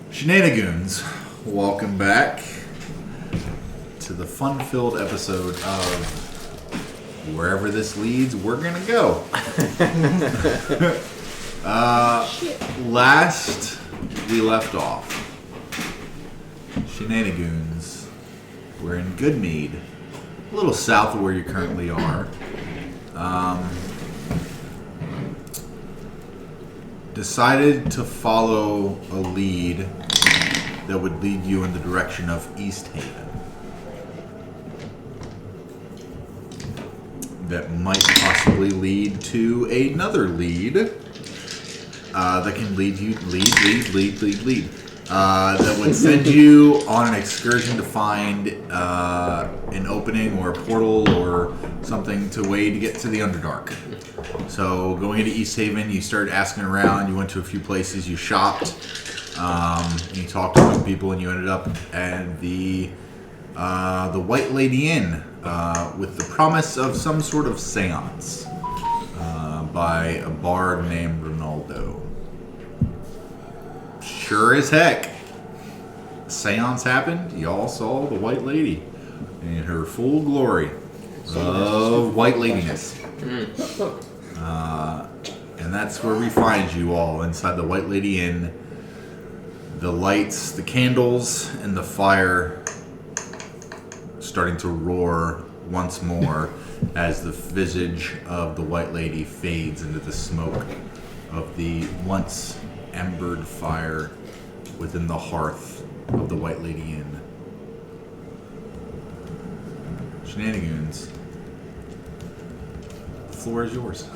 Shenanigoons, welcome back to the fun-filled episode of Wherever This Leads, We're Gonna Go. Last we left off, Shenanigoons were in Goodmead, a little south of where you currently are. Decided to follow a lead that would lead you in the direction of East Haven. That might possibly lead to another lead that can lead you, that would send you on an excursion to find an opening or a portal or something to way to get to the Underdark. So going into East Haven, you started asking around, you went to a few places, you shopped, you talked to some people, and you ended up at the White Lady Inn with the promise of some sort of seance by a bard named Ronaldo. Sure as heck, seance happened. Y'all saw the White Lady in her full glory of white ladiness. And that's where we find you all, inside the White Lady Inn. The lights, the candles, and the fire starting to roar once more as the visage of the White Lady fades into the smoke of the once embered fire within the hearth of the White Lady Inn. Shenanigoons, the floor is yours.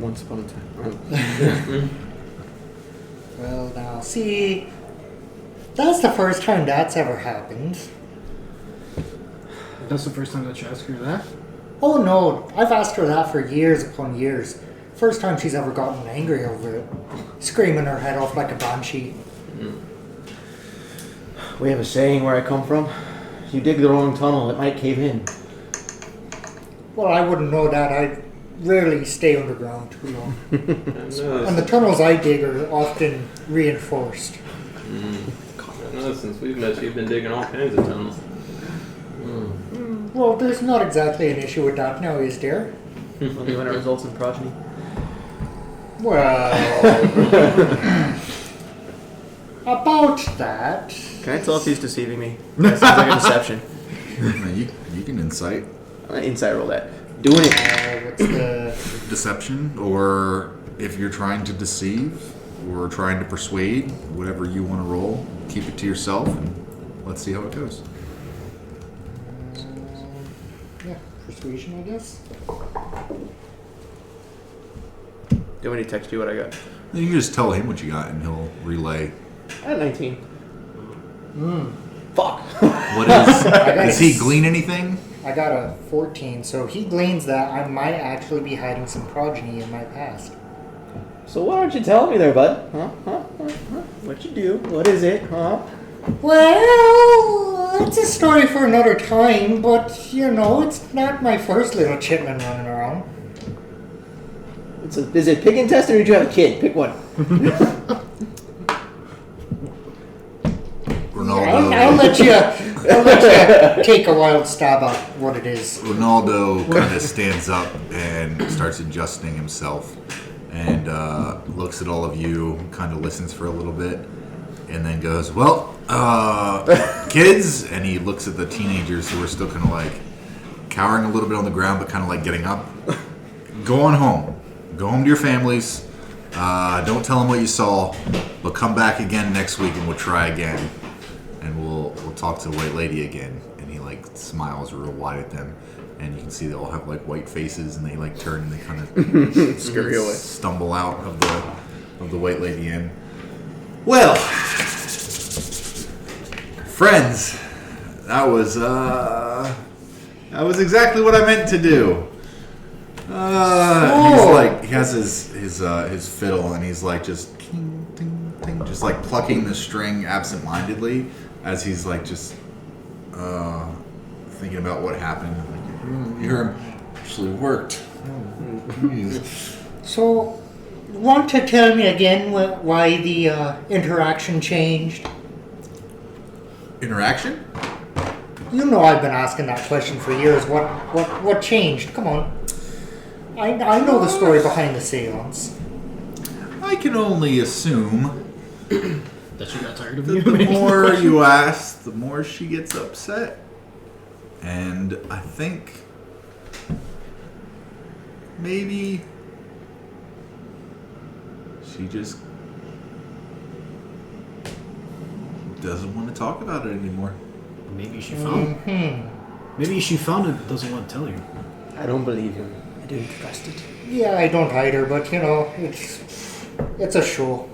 Once upon a time. Well, now, see, that's the first time that's ever happened. That's the first time that you asked her that? Oh no, I've asked her that for years upon years. First time she's ever gotten angry over it. Screaming her head off like a banshee. We have a saying where I come from. If you dig the wrong tunnel, it might cave in. Well, I wouldn't know that. I rarely stay underground too long. And the tunnels I dig are often reinforced. I know since we've met you've been digging all kinds of tunnels. Well, there's not exactly an issue with that now, is there? Only when it results in progeny. Well, about that. Can I tell if he's deceiving me? That sounds like a deception. You can insight. I'm gonna insight roll that. Doing it. What's the... Deception, or if you're trying to deceive or trying to persuade, whatever you want to roll, keep it to yourself and let's see how it goes. Yeah, persuasion, I guess. Do you want me to text you what I got? You can just tell him what you got and he'll relay. I had 19. Fuck. What is... Does he glean anything? I got a 14, so he gleans that I might actually be hiding some progeny in my past. So why aren't you telling me there, bud? Huh? What you do? What is it? Huh? Well, it's a story for another time, but, you know, it's not my first little chitlin running around. Is it pig intestine or did you have a kid? Pick one. Ronaldo. I'll let you I'll let you take a wild stab at what it is. Ronaldo kind of stands up and starts adjusting himself and looks at all of you, kind of listens for a little bit, and then goes, well, kids, and he looks at the teenagers who are still kind of like cowering a little bit on the ground, but kind of like getting up. Go on home. Go home to your families. Don't tell them what you saw, but come back again next week and we'll try again. And we'll talk to the white lady again. And he like smiles real wide at them. And you can see they all have like white faces and they like turn and they kind of Scurry away. stumble out of the white lady inn. Well, friends, that was exactly what I meant to do. He's like, he has his fiddle and he's like just ting, ting, ting, just like plucking the string absent-mindedly as he's like just thinking about what happened. Like, you hear him actually worked. So, want to tell me again why the interaction changed? Interaction? You know I've been asking that question for years. What changed? Come on. I know the story behind the seance. I can only assume That she got tired of you. the more you ask, the more she gets upset. And I think maybe she just doesn't want to talk about it anymore. Maybe she found it. Maybe she found it, doesn't want to tell you. I don't believe him. I don't trust it. Yeah, I don't either, but you know, it's a show.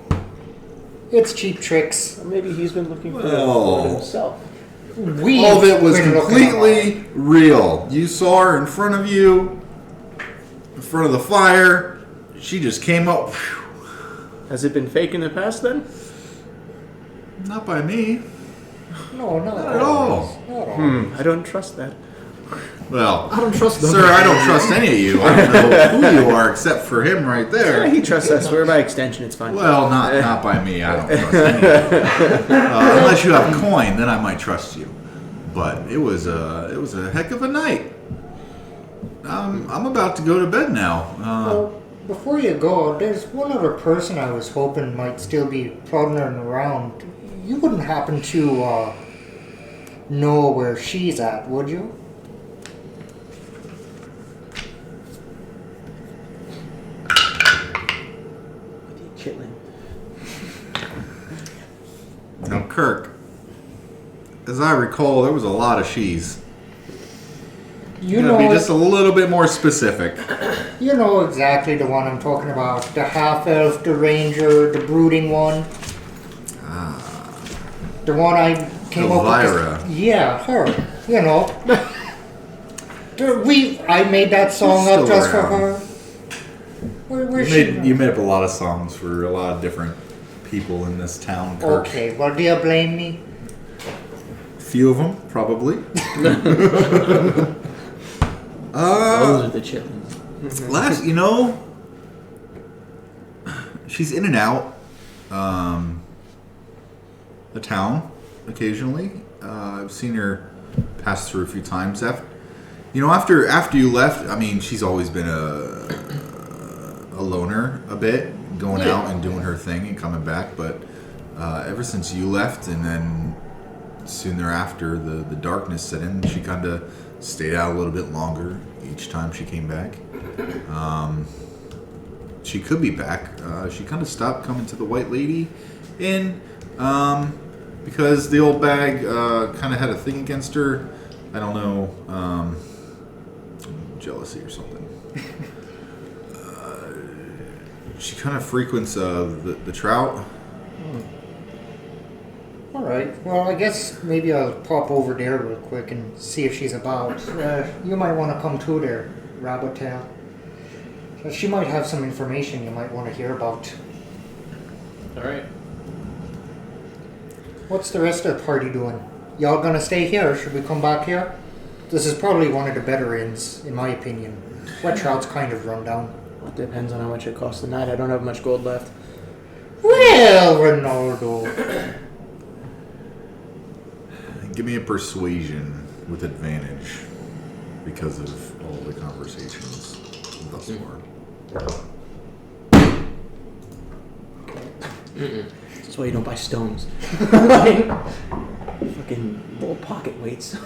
It's cheap tricks. Or maybe he's been looking for Well, it himself. all of it was completely real. You saw her in front of you, in front of the fire. She just came up. Has it been fake in the past then? Not by me. No, not Not at all. Not at all. I don't trust that. Well, I don't trust them. sir, I don't trust any of you. I don't know who you are except for him right Yeah, there. he trusts us. We're by extension. It's fine. Well, not by me. I don't trust any of you. Unless you have coin, then I might trust you. But it was a heck of a night. I'm about to go to bed now. Well, before you go, there's one other person I was hoping might still be plodding around. You wouldn't happen to know where she's at, would you? Chitlin. Now, Kirk, as I recall, there was a lot of she's. You Gotta be know, just a little bit more specific. you know exactly the one I'm talking about. The half-elf, the ranger, the brooding one. The one I came up Elvira. with. Yeah, her. You know. I made that song She's up still just for around. her. Where's she? You made up a lot of songs for a lot of different people in this town, Kirk. Okay, well, do you blame me? Few of them, probably. Those are the chitlins. Last, she's in and out the town occasionally. I've seen her pass through a few times. After you left, I mean, she's always been a loner a bit, going out and doing her thing and coming back. But ever since you left, and then soon thereafter, the darkness set in, she kind of stayed out a little bit longer each time she came back. She could be back. She kind of stopped coming to the White Lady Inn because the old bag kind of had a thing against her. I don't know, jealousy or something. She kind of frequents the trout. Alright, well, I guess maybe I'll pop over there real quick and see if she's about. You might want to come too there, Rabbit Tail. She might have some information you might want to hear about. Alright. What's the rest of the party doing? Y'all gonna stay here, or should we come back here? This is probably one of the better inns, in my opinion. Wet Trout's kind of run down. It depends on how much it costs a night. I don't have much gold left. Well, Ronaldo. Give me a persuasion with advantage because of all the conversations thus far. That's why you don't buy stones. Fucking little pocket weights.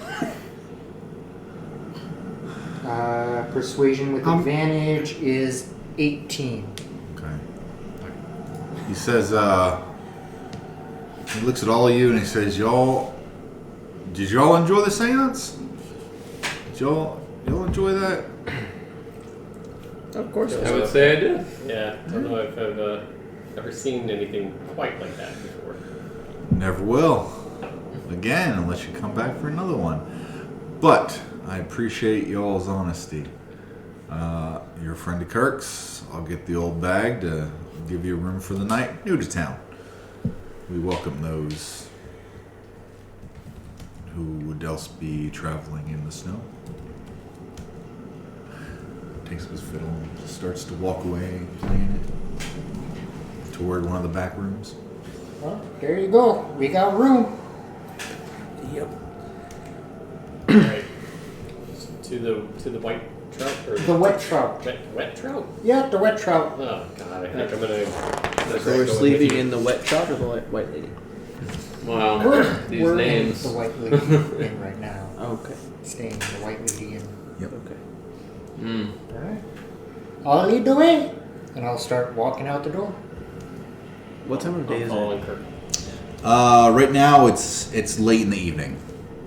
Persuasion with advantage is 18. Okay. He says, he looks at all of you and he says, did y'all enjoy the seance? Did y'all enjoy that? Of course. I would say I did. Yeah, I don't know if I've ever seen anything quite like that before. Never will. Again, unless you come back for another one. But I appreciate y'all's honesty. You're a friend of Kirk's. I'll get the old bag to give you a room for the night. New to town. We welcome those who would else be traveling in the snow. Takes up his fiddle and starts to walk away, playing it toward one of the back rooms. Well, there you go. We got room. Yep. Right. To the white trout or The wet trout. wet trout? Yeah, the wet trout. Oh god, I think I'm gonna. So we're sleeping in the wet trout or the white lady? Wow. These We're names. in the white lady inn right now. Okay. Staying in the white lady inn. Yep. Okay. Alright. I'll lead the way. And I'll start walking out the door. What time of day is it? Following Kirk. Right now it's late in the evening.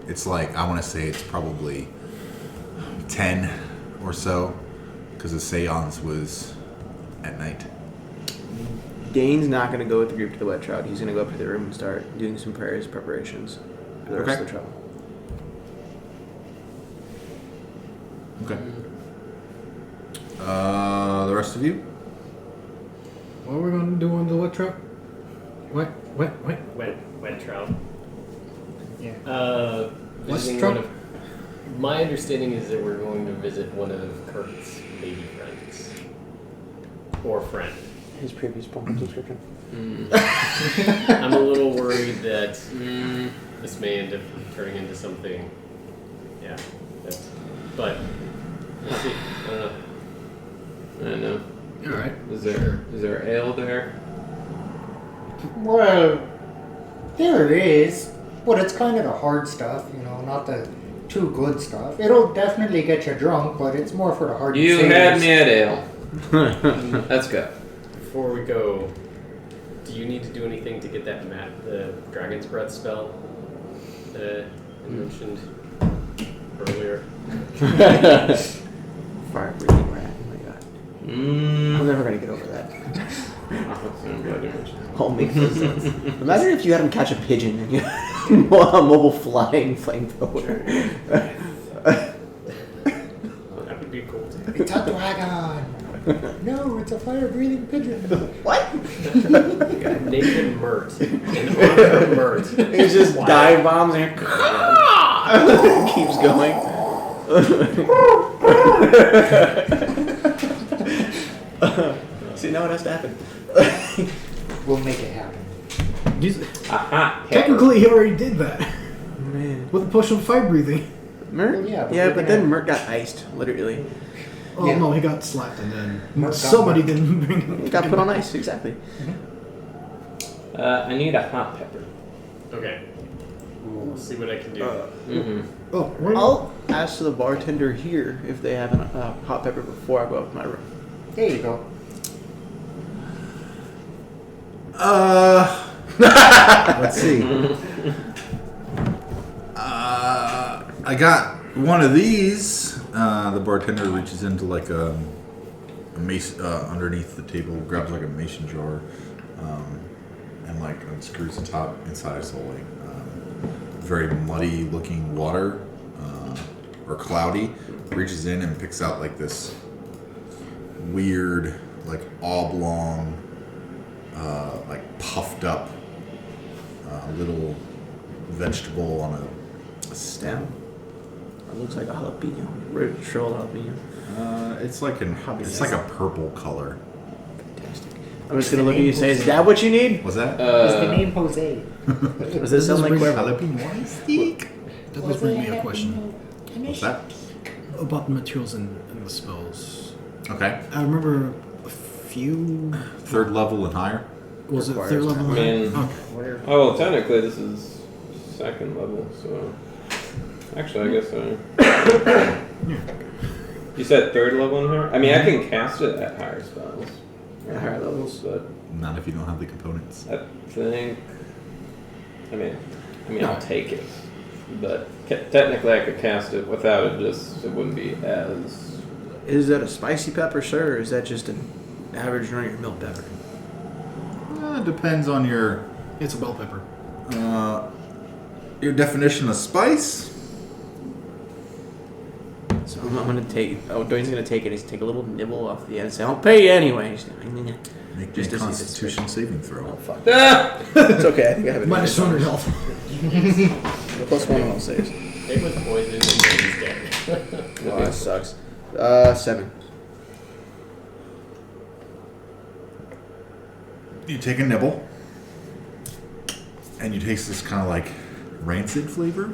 It's like, I want to say it's probably 10 or so, because the seance was at night. Dane's not going to go with the group to the wet trout. He's going to go up to the room and start doing some prayers preparations for the rest of the travel. Okay. The rest of you? What are we going to do on the wet truck? Wet. Wet trout. Yeah. Visiting trout? one of. My understanding is that we're going to visit one of Kirk's lady friends. Or friend. His previous point description. I'm a little worried that this may end up turning into something. Yeah. But we'll see. I don't know. I don't know. Alright. Is there ale there? Well, there is. But it's kind of the hard stuff, not the too good stuff. It'll definitely get you drunk, but it's more for the hard You sailors. had me at ale. Let's go. Before we go, do you need to do anything to get that the Dragon's Breath spell that I mentioned earlier? Fire breathing rat. Oh my god. I'm never going to get over that. All makes no sense. Imagine if you had him catch a pigeon and you had a mobile flying flamethrower. That would be cool too. It's a dragon. No, it's a fire-breathing pigeon. What? Naked Mert. In honor of Mert. It's just dive bombs and it keeps going. See, now it has to happen. We'll make it happen. Aha. Technically, he already did that. Man. With the push of fire breathing. Mert? Well, yeah, but Yeah, we're but gonna- then Mert got iced, literally. Oh, Yeah. no, he got slapped and then Mark got somebody Mark. didn't bring him. He got put on ice, exactly. I need a hot pepper. Okay. We'll see what I can do. Oh, where I'll ask the bartender here if they have a hot pepper before I go up to my room. There you go. Let's see. I got one of these. The bartender reaches into like a mace underneath the table, grabs like a mason jar, and like unscrews the top inside. It's all like very muddy looking water, or cloudy. Reaches in and picks out like this weird, like oblong, like puffed up little vegetable on a stem. It looks like a jalapeno. Red shriveled jalapeno. It's like a purple color. Fantastic. I'm just gonna look at you and say, is that what you need? Was that? Is the name Jose? Does this sound like whoever? Jalapeno on a stick. That was bringing me a question What's that? about the materials and the spells. Okay. I remember a few. 3rd level and higher. Was it Requires 3rd level? I mean- Okay. Oh, well, technically this is 2nd level, so... Actually, I guess You said 3rd level in higher? I mean, I can cast it at higher spells. At higher levels. But Not if you don't have the components. I think... I mean, I'll take it. But technically I could cast it without it, just it wouldn't be as... Is that a spicy pepper, sir, or is that just an average run-of-your-mill pepper? Depends on your It's a bell pepper. your definition of spice. So I'm going to take... Oh, Dwayne's going to take it. He's take a little nibble off the end and say, I'll pay you anyway. He's gonna, Make Just a to see if it's Constitution saving throw. oh, fuck. It's okay. I think I have it. Minus 200 health. Plus 1 on all saves. Hit with poison and then he's dead. Oh, that sucks. 7. You take a nibble, and you taste this kind of like rancid flavor.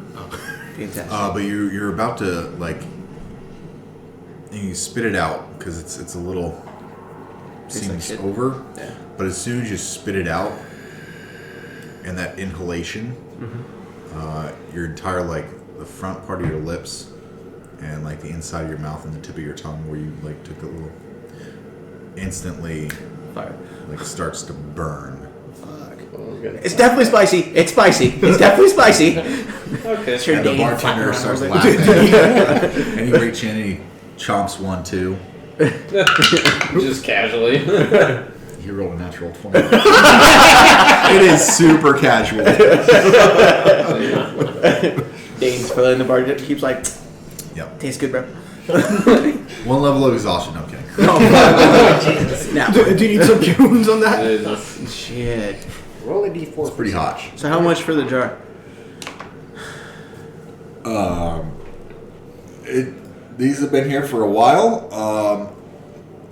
Fantastic. But you're about to like, and you spit it out because it's a little Tastes like seems shit. over. Yeah. But as soon as you spit it out, and that inhalation, your entire like the front part of your lips, and like the inside of your mouth and the tip of your tongue, where you like took a little, instantly Fire. like starts to burn. Fuck. Oh, okay. It's definitely spicy. It's spicy. It's definitely spicy. Okay. Sure, And the Dane bartender flapping starts around laughing, and he reaches in and he chomps 1, 2. Just casually. He rolled a natural 20. It is super casual. Dane's filling the bar. Keeps like, Yep. tastes good, bro. 1 level of exhaustion. Okay. Now, Do you need some tunes on that? Jesus. shit. Roll a d4. It's pretty hot. So how much for the jar? These have been here for a while.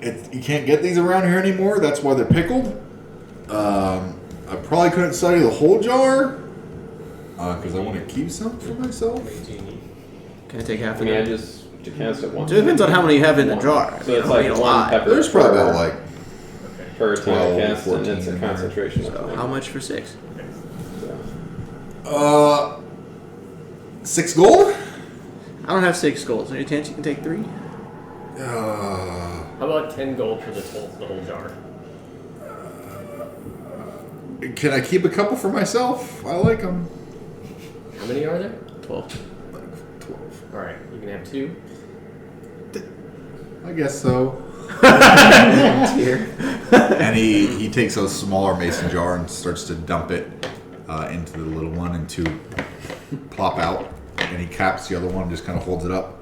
You can't get these around here anymore. That's why they're pickled. I probably couldn't sell you the whole jar because I want to keep some for myself. Can I take half I of mean, I it? just to cast it once. So it depends on how many you have in the jar. So You it's know, like you need a one lot. pepper. There's probably about like per time 12, cast, and 14 it's a in there. concentration. So how much for 6? 6 gold. I don't have 6 gold. Is there any chance you can take 3? How about 10 gold for the whole jar? Can I keep a couple for myself? I like them. How many are there? 12. Like 12. Alright, you can have 2. I guess so. Here. And he takes a smaller mason jar and starts to dump it into the little one, and 2 plop out. And he caps the other one and just kind of holds it up.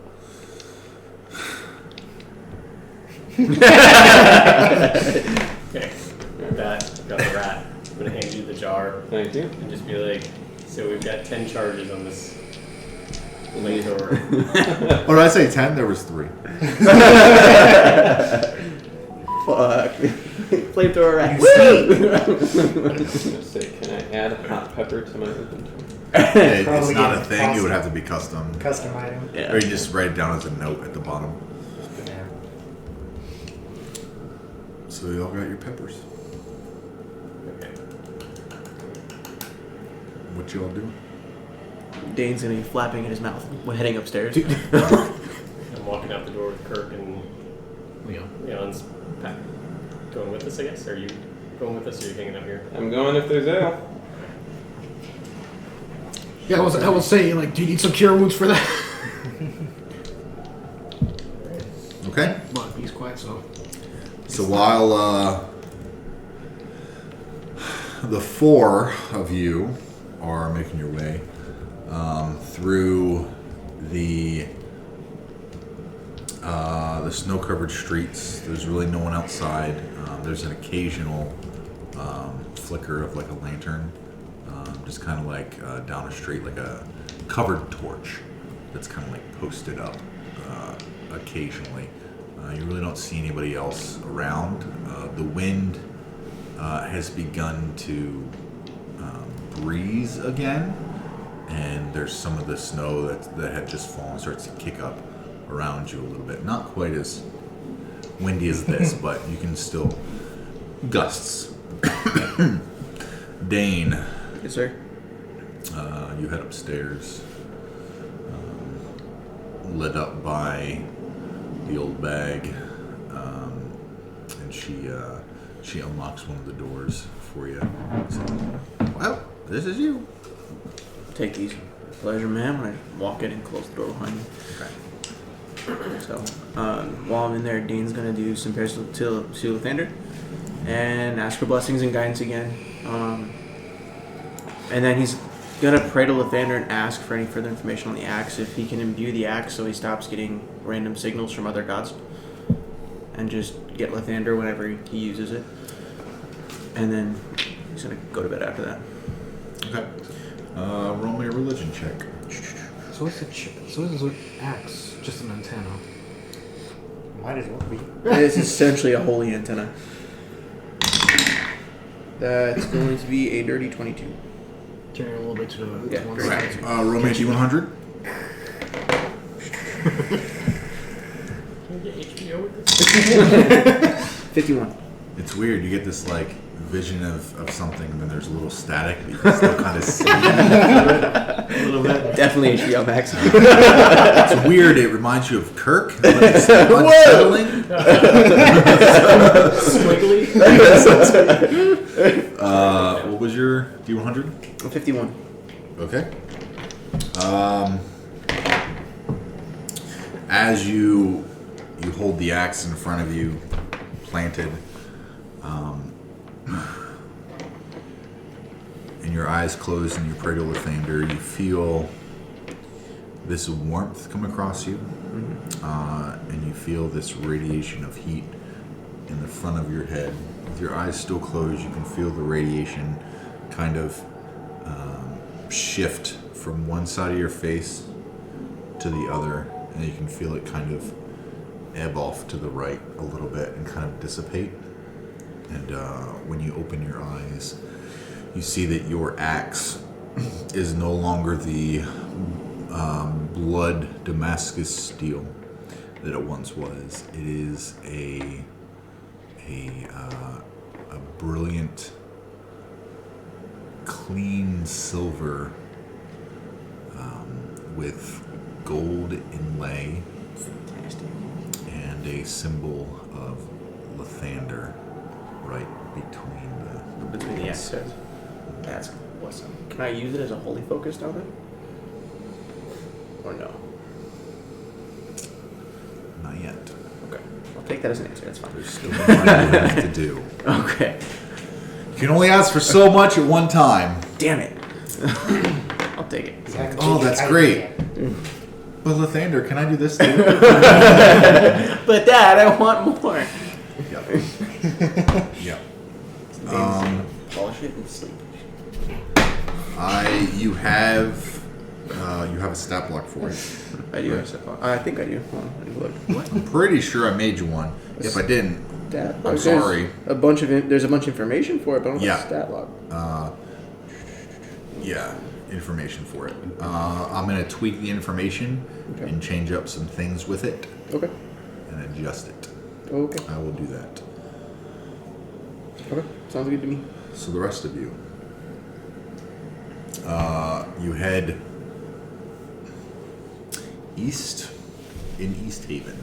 Okay, got the rat. I'm gonna hand you the jar Thank you. and just be like, so we've got 10 charges on this flamethrower. Oh, did I say 10? There was 3. Fuck. Flamethrower rat. I was gonna say, can I add a hot pepper to my inventory? It's Probably not a get thing. It cost- would have to be custom. Custom item. Yeah. Or you just write it down as a note at the bottom. Yeah. So you all got your peppers. Okay. What you all doing? Dane's gonna be flapping in his mouth. We're heading upstairs. I'm walking out the door with Kirk and Leon's going with us, I guess? Are you going with us or are you hanging out here? I'm going if there's ale. Yeah, I was saying, like, do you need some cure wounds for that? Okay. But he's quiet, so. So while the 4 of you are making your way through the snow-covered streets, there's really no one outside. There's an occasional flicker of like a lantern, just kind of like down a street, like a covered torch that's kind of like posted up occasionally. You really don't see anybody else around. The wind has begun to breeze again, and there's some of the snow that had just fallen starts to kick up around you a little bit. Not quite as windy as this, but you can still gusts. Dane, Yes, sir. you head upstairs, led up by the old bag, and she unlocks one of the doors for you. So, well, this is you. Take these. Pleasure, ma'am. I walk in and close the door behind me. Okay. So, while I'm in there, Dane's gonna do some prayers to Lathander and ask for blessings and guidance again. And then he's gonna pray to Lathander and ask for any further information on the axe, if he can imbue the axe so he stops getting random signals from other gods, and just get Lathander whenever he uses it. And then he's gonna go to bed after that. Okay. Roll me a religion check. So what's the axe? Just an antenna. Might as well be. It's essentially a holy antenna. That's going to be a dirty 22. Turn it a little bit to the Yeah, one great. side. Roll me a D100. Can we get HBO with this? 51. It's weird. You get this like vision of something, and then there's a little static, but you can still kind of see it a little bit. Definitely HBO Max. It's weird. It reminds you of Kirk. But it's unsettling. Squiggly. What was your D100? 51. Okay. As you hold the axe in front of you, planted, and your eyes closed and you pray to Lathander, you feel this warmth come across you, and you feel this radiation of heat in the front of your head. With your eyes still closed, you can feel the radiation kind of shift from one side of your face to the other, and you can feel it kind of ebb off to the right a little bit and kind of dissipate. And when you open your eyes, you see that your axe is no longer the blood Damascus steel that it once was. It is a brilliant, clean silver with gold inlay and a symbol of Lathander right between the Yes, sir. That's awesome. Can I use it as a holy focus now then? Or no? Not yet. Okay. I'll take that as an answer. That's fine. There's still more left to do. Okay. You can only ask for so much at one time. Damn it. I'll take it. Oh, that's great. But Lathander, can I do this too? But Dad, I want more. Yep. Polish it and sleep. You have a stat block for it. I do have a stat block. I think I do. Hold on, let me look. I'm pretty sure I made you one. If I didn't, Dad, I'm there's sorry. There's a bunch of information for it, but I don't Yeah. have a stat log. Yeah, information for it. I'm going to tweak the information Okay. and change up some things with it Okay. and adjust it. Okay. I will do that. Okay. Sounds good to me. So the rest of you, you head east in East Haven.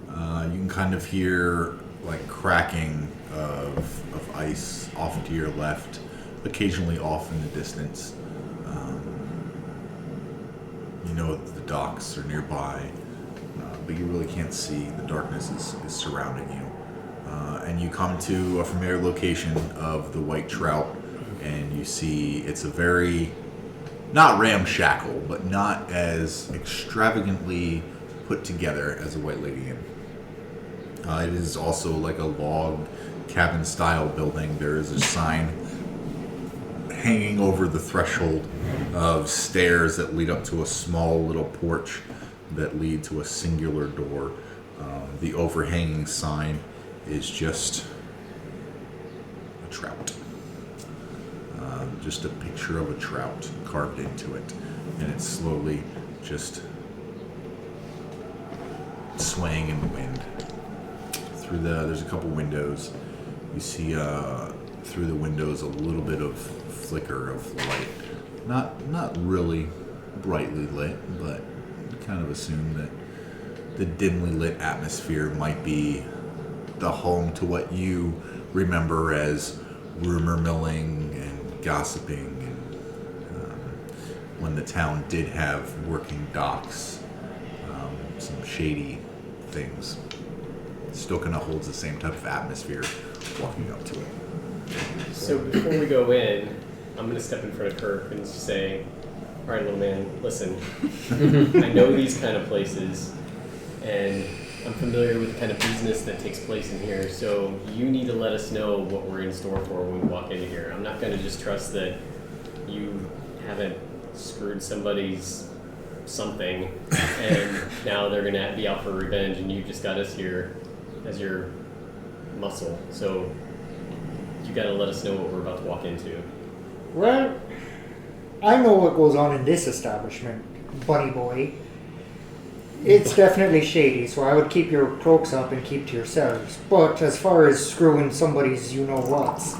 You can kind of hear like cracking of ice off to your left, occasionally off in the distance. You know that the docks are nearby, but you really can't see. The darkness is surrounding you. And you come to a familiar location of the White Trout, and you see it's a very, not ramshackle, but not as extravagantly put together as a White Lady Inn. It is also like a log cabin style building. There is a sign hanging over the threshold of stairs that lead up to a small little porch that lead to a singular door. The overhanging sign is just a trout. just a picture of a trout carved into it, and it's slowly just swaying in the wind. There's a couple windows. You see through the windows a little bit of flicker of light. Not really brightly lit, but kind of assume that the dimly lit atmosphere might be the home to what you remember as rumor milling and gossiping, and when the town did have working docks, some shady things. It still kind of holds the same type of atmosphere walking up to it. So before we go in, I'm going to step in front of Kirk and just say, all right, little man, listen, I know these kind of places, and I'm familiar with the kind of business that takes place in here, so you need to let us know what we're in store for when we walk into here. I'm not going to just trust that you haven't screwed somebody's something, and now they're going to be out for revenge, and you just got us here as your muscle. So you got to let us know what we're about to walk into. Well, I know what goes on in this establishment, bunny boy. It's definitely shady, so I would keep your cloaks up and keep to yourselves. But as far as screwing somebody's you-know-whats,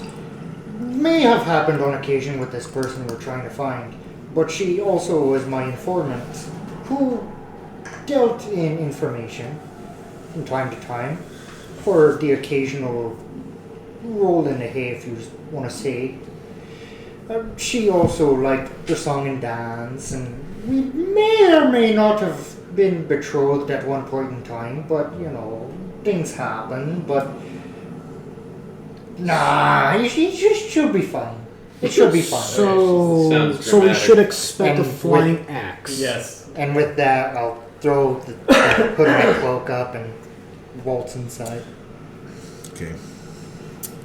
may have happened on occasion with this person we're trying to find. But she also was my informant, who dealt in information from time to time for the occasional roll in the hay, if you want to say. She also liked the song and dance, and we may or may not have been betrothed at one point in time, but, you know, things happen, but... Nah, it should be fine. It should be fine. So Sounds we dramatic. should expect a And flying axe. Yes. And with that, I'll throw put my cloak up and waltz inside. Okay.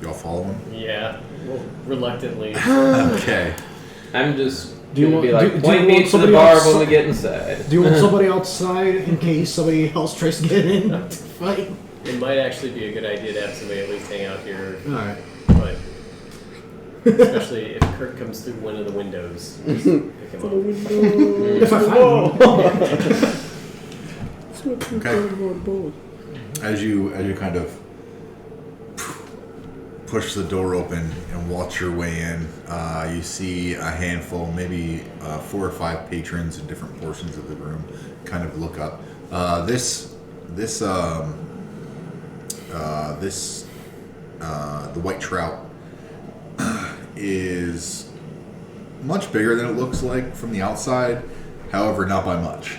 Y'all follow him? Yeah. Well, reluctantly. Okay. I'm just Do you gonna want- be like, do you point want me to the somebody bar else- when we get inside. Do you want somebody outside in case somebody else tries to get in to fight? It might actually be a good idea to have somebody at least hang out here, Alright. but especially if Kirk comes through one of the windows, just pick him up. If I find Okay. As you kind of push the door open and waltz your way in, you see a handful, maybe 4 or 5 patrons in different portions of the room kind of look up. The white trout is much bigger than it looks like from the outside, however, not by much.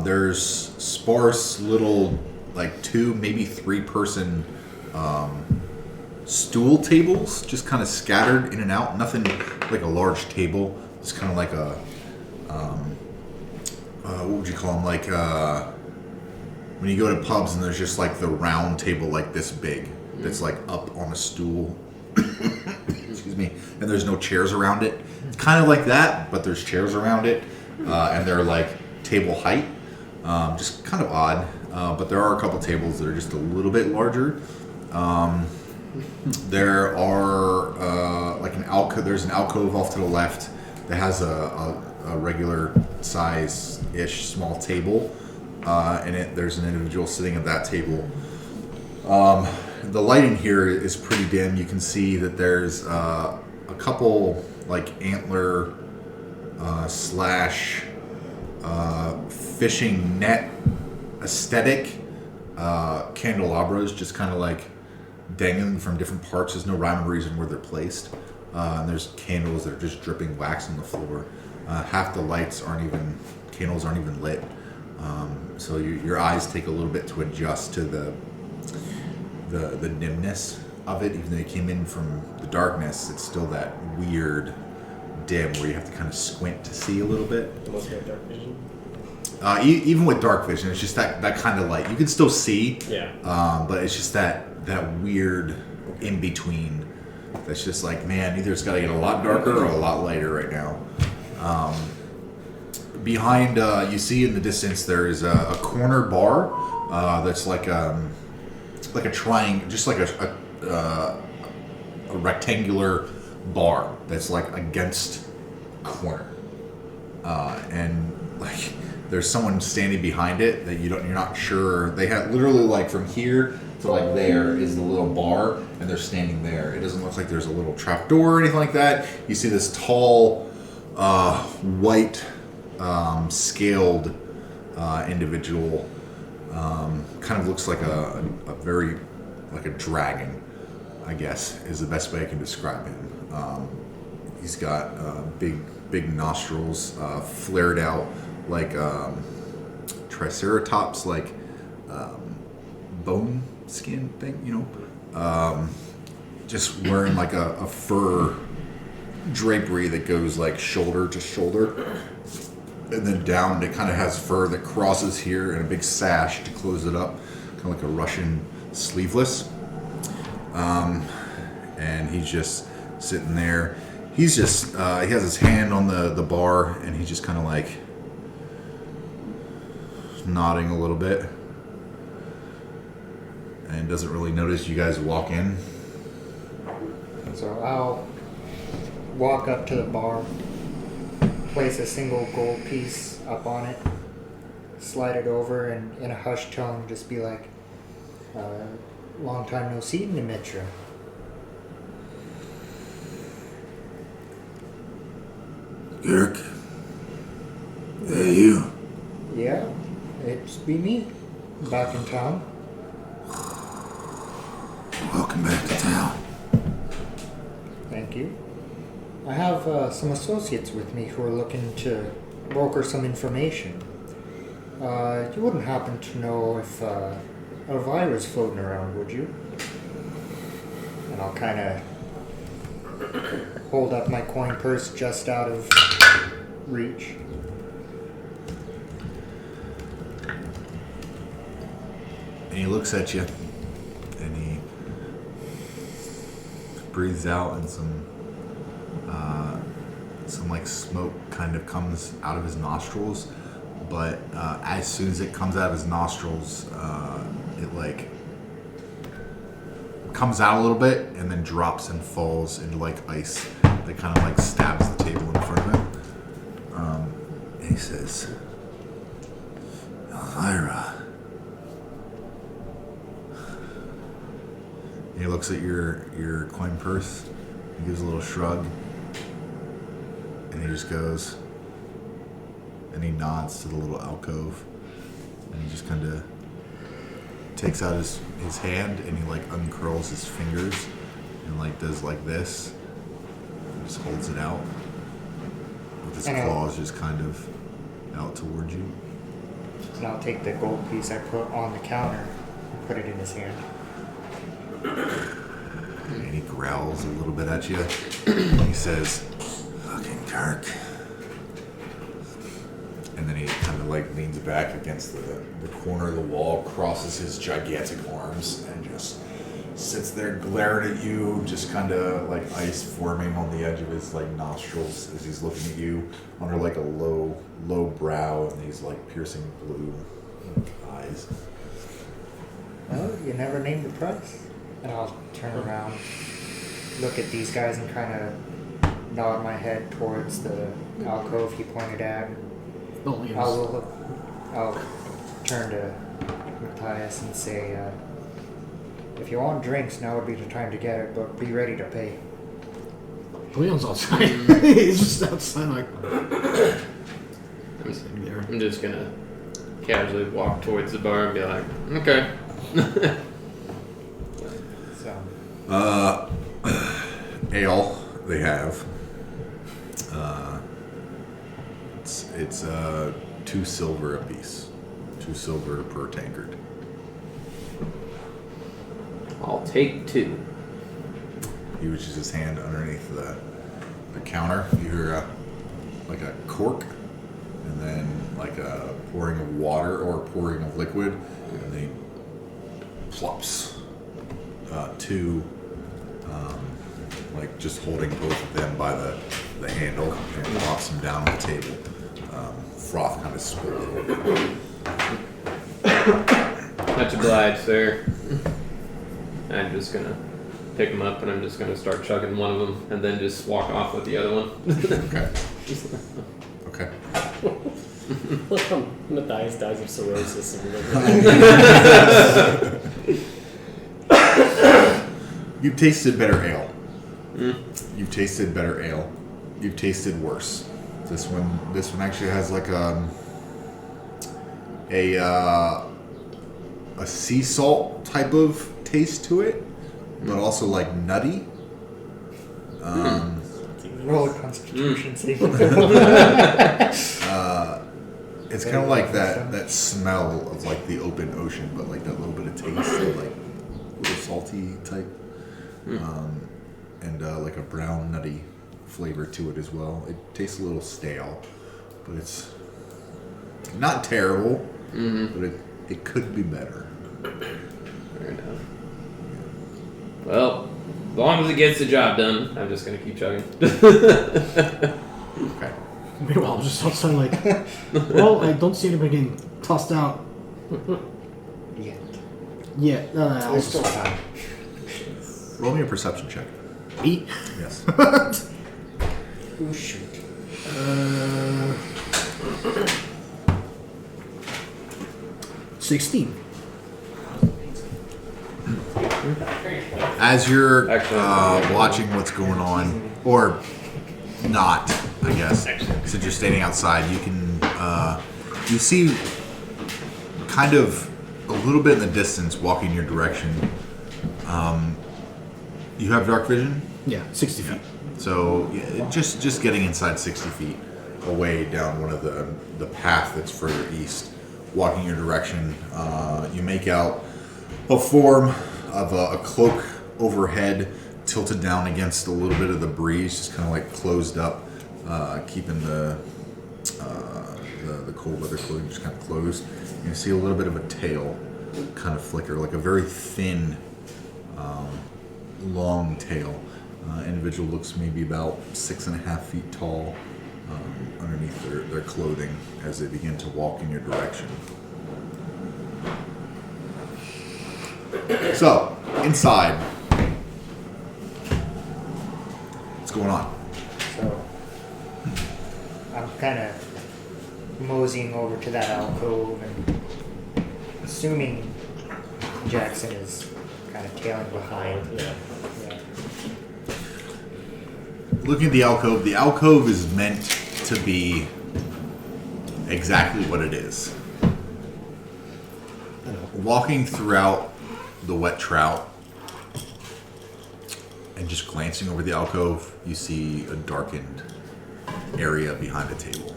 There's sparse little, like 2, maybe 3 person stool tables just kind of scattered in and out. Nothing like a large table. It's kind of like a, what would you call them? Like when you go to pubs and there's just like the round table like this big that's like up on a stool. Excuse me. And there's no chairs around it. It's kind of like that, but there's chairs around it, and they're like table height. Just kind of odd, but there are a couple tables that are just a little bit larger. There are like an alcove. There's an alcove off to the left that has a regular size-ish small table, and there's an individual sitting at that table. The lighting here is pretty dim. You can see that there's a couple like antler slash fishing net aesthetic candelabras, just kind of like dangling from different parts. There's no rhyme or reason where they're placed. And there's candles that are just dripping wax on the floor. Half the candles aren't even lit. So your eyes take a little bit to adjust to the dimness of it. Even though you came in from the darkness, it's still that weird dim where you have to kind of squint to see a little bit. Unless you have dark vision. Even with dark vision, it's just that kind of light. You can still see, Yeah. but it's just that weird in between. That's just like, man, either it's got to get a lot darker or a lot lighter right now. Behind, you see in the distance, there is a corner bar that's like a triangle, just like a rectangular bar that's like against a corner, and like there's someone standing behind it that you're not sure. They have literally like from here to like there is the little bar, and they're standing there. It doesn't look like there's a little trap door or anything like that. You see this tall, white, scaled individual. Kind of looks like a very like a dragon, I guess is the best way I can describe him. He's got big nostrils, flared out like triceratops, like bone skin thing, you know. Just wearing like a fur drapery that goes like shoulder to shoulder, and then down it kind of has fur that crosses here and a big sash to close it up, kind of like a Russian sleeveless. And he's just sitting there. He's just he has his hand on the bar, and he's just kind of like nodding a little bit, and doesn't really notice you guys walk in. So I'll walk up to the bar, place a single gold piece up on it, slide it over, and in a hushed tone just be like, long time no see, Nimitra. Kirk, hey you. Yeah, it's be me, back in town. Welcome back to town. Thank you. I have some associates with me who are looking to broker some information. You wouldn't happen to know if Elvira's floating around, would you? And I'll kind of hold up my coin purse just out of reach. And he looks at you, and he breathes out, and some like smoke kind of comes out of his nostrils. But as soon as it comes out of his nostrils, it like comes out a little bit and then drops and falls into like ice that kind of like stabs the table in front of him. And he says, Elvira. And he looks at your coin purse. He gives a little shrug. And he just goes, and he nods to the little alcove, and he just kind of takes out his hand, and he like uncurls his fingers and like does like this, and just holds it out with his claws just kind of out towards you. And I'll take the gold piece I put on the counter and put it in his hand. And he growls a little bit at you. And he says, "Fucking Kirk." And then he kind of like leans back against the corner of the wall, crosses his gigantic arms, and just sits there glaring at you, just kind of like ice forming on the edge of his like nostrils as he's looking at you under like a low brow and these like piercing blue eyes. Well, you never named the price. And I'll turn around, look at these guys, and kind of nod my head towards the alcove he pointed at. Oh, yes. I'll turn to Matthias and say, if you want drinks, now would be the time to get it, but be ready to pay. Leon's outside. He's just outside, like. I'm just gonna casually walk towards the bar and be like, okay. So, Ale they have. It's 2 silver apiece. 2 silver per tankard. I'll take 2. He reaches his hand underneath the counter. You hear like a cork, and then like a pouring of water or pouring of liquid, and then he plops 2, like just holding both of them by the handle, and plops them down on the table. Froth kind of spilling. Much obliged, sir. I'm just gonna pick them up, and I'm just gonna start chugging one of them, and then just walk off with the other one. Okay. Look how Matthias dies of cirrhosis. You've tasted better ale. You've tasted better ale. You've tasted worse. This one actually has like a sea salt type of taste to it, but also like nutty. Roll a Constitution saving. It's kind of like that smell of like the open ocean, but like that little bit of taste, of, like a little salty type, and like a brown nutty flavor to it as well. It tastes a little stale, but it's not terrible. But it could be better. Fair enough. Well, as long as it gets the job done, I'm just gonna keep chugging. Okay. Meanwhile, I'm just outside like, well, I don't see anybody getting tossed out Yeah. yet. There's still time. Roll me a perception check. 8. Yes. Oh, shoot. 16. As you're Actually, watching what's going on, or not, I guess, since you're standing outside, you can you see kind of a little bit in the distance, walking your direction. You have dark vision, Yeah, 60 feet. so yeah, just getting inside 60 feet away down one of the path that's further east, walking your direction. You make out a form of a cloak overhead, tilted down against a little bit of the breeze, just kind of like closed up, keeping the cold weather clothing just kind of closed. You see a little bit of a tail kind of flicker, like a very thin, long tail. Individual looks maybe about 6.5 feet tall underneath their clothing as they begin to walk in your direction. So, inside, what's going on? So, I'm kind of moseying over to that alcove and assuming Jaxxon is kind of tailing behind. Yeah. Looking at the alcove is meant to be exactly what it is. Walking throughout the wet trout and just glancing over the alcove, you see a darkened area behind the table.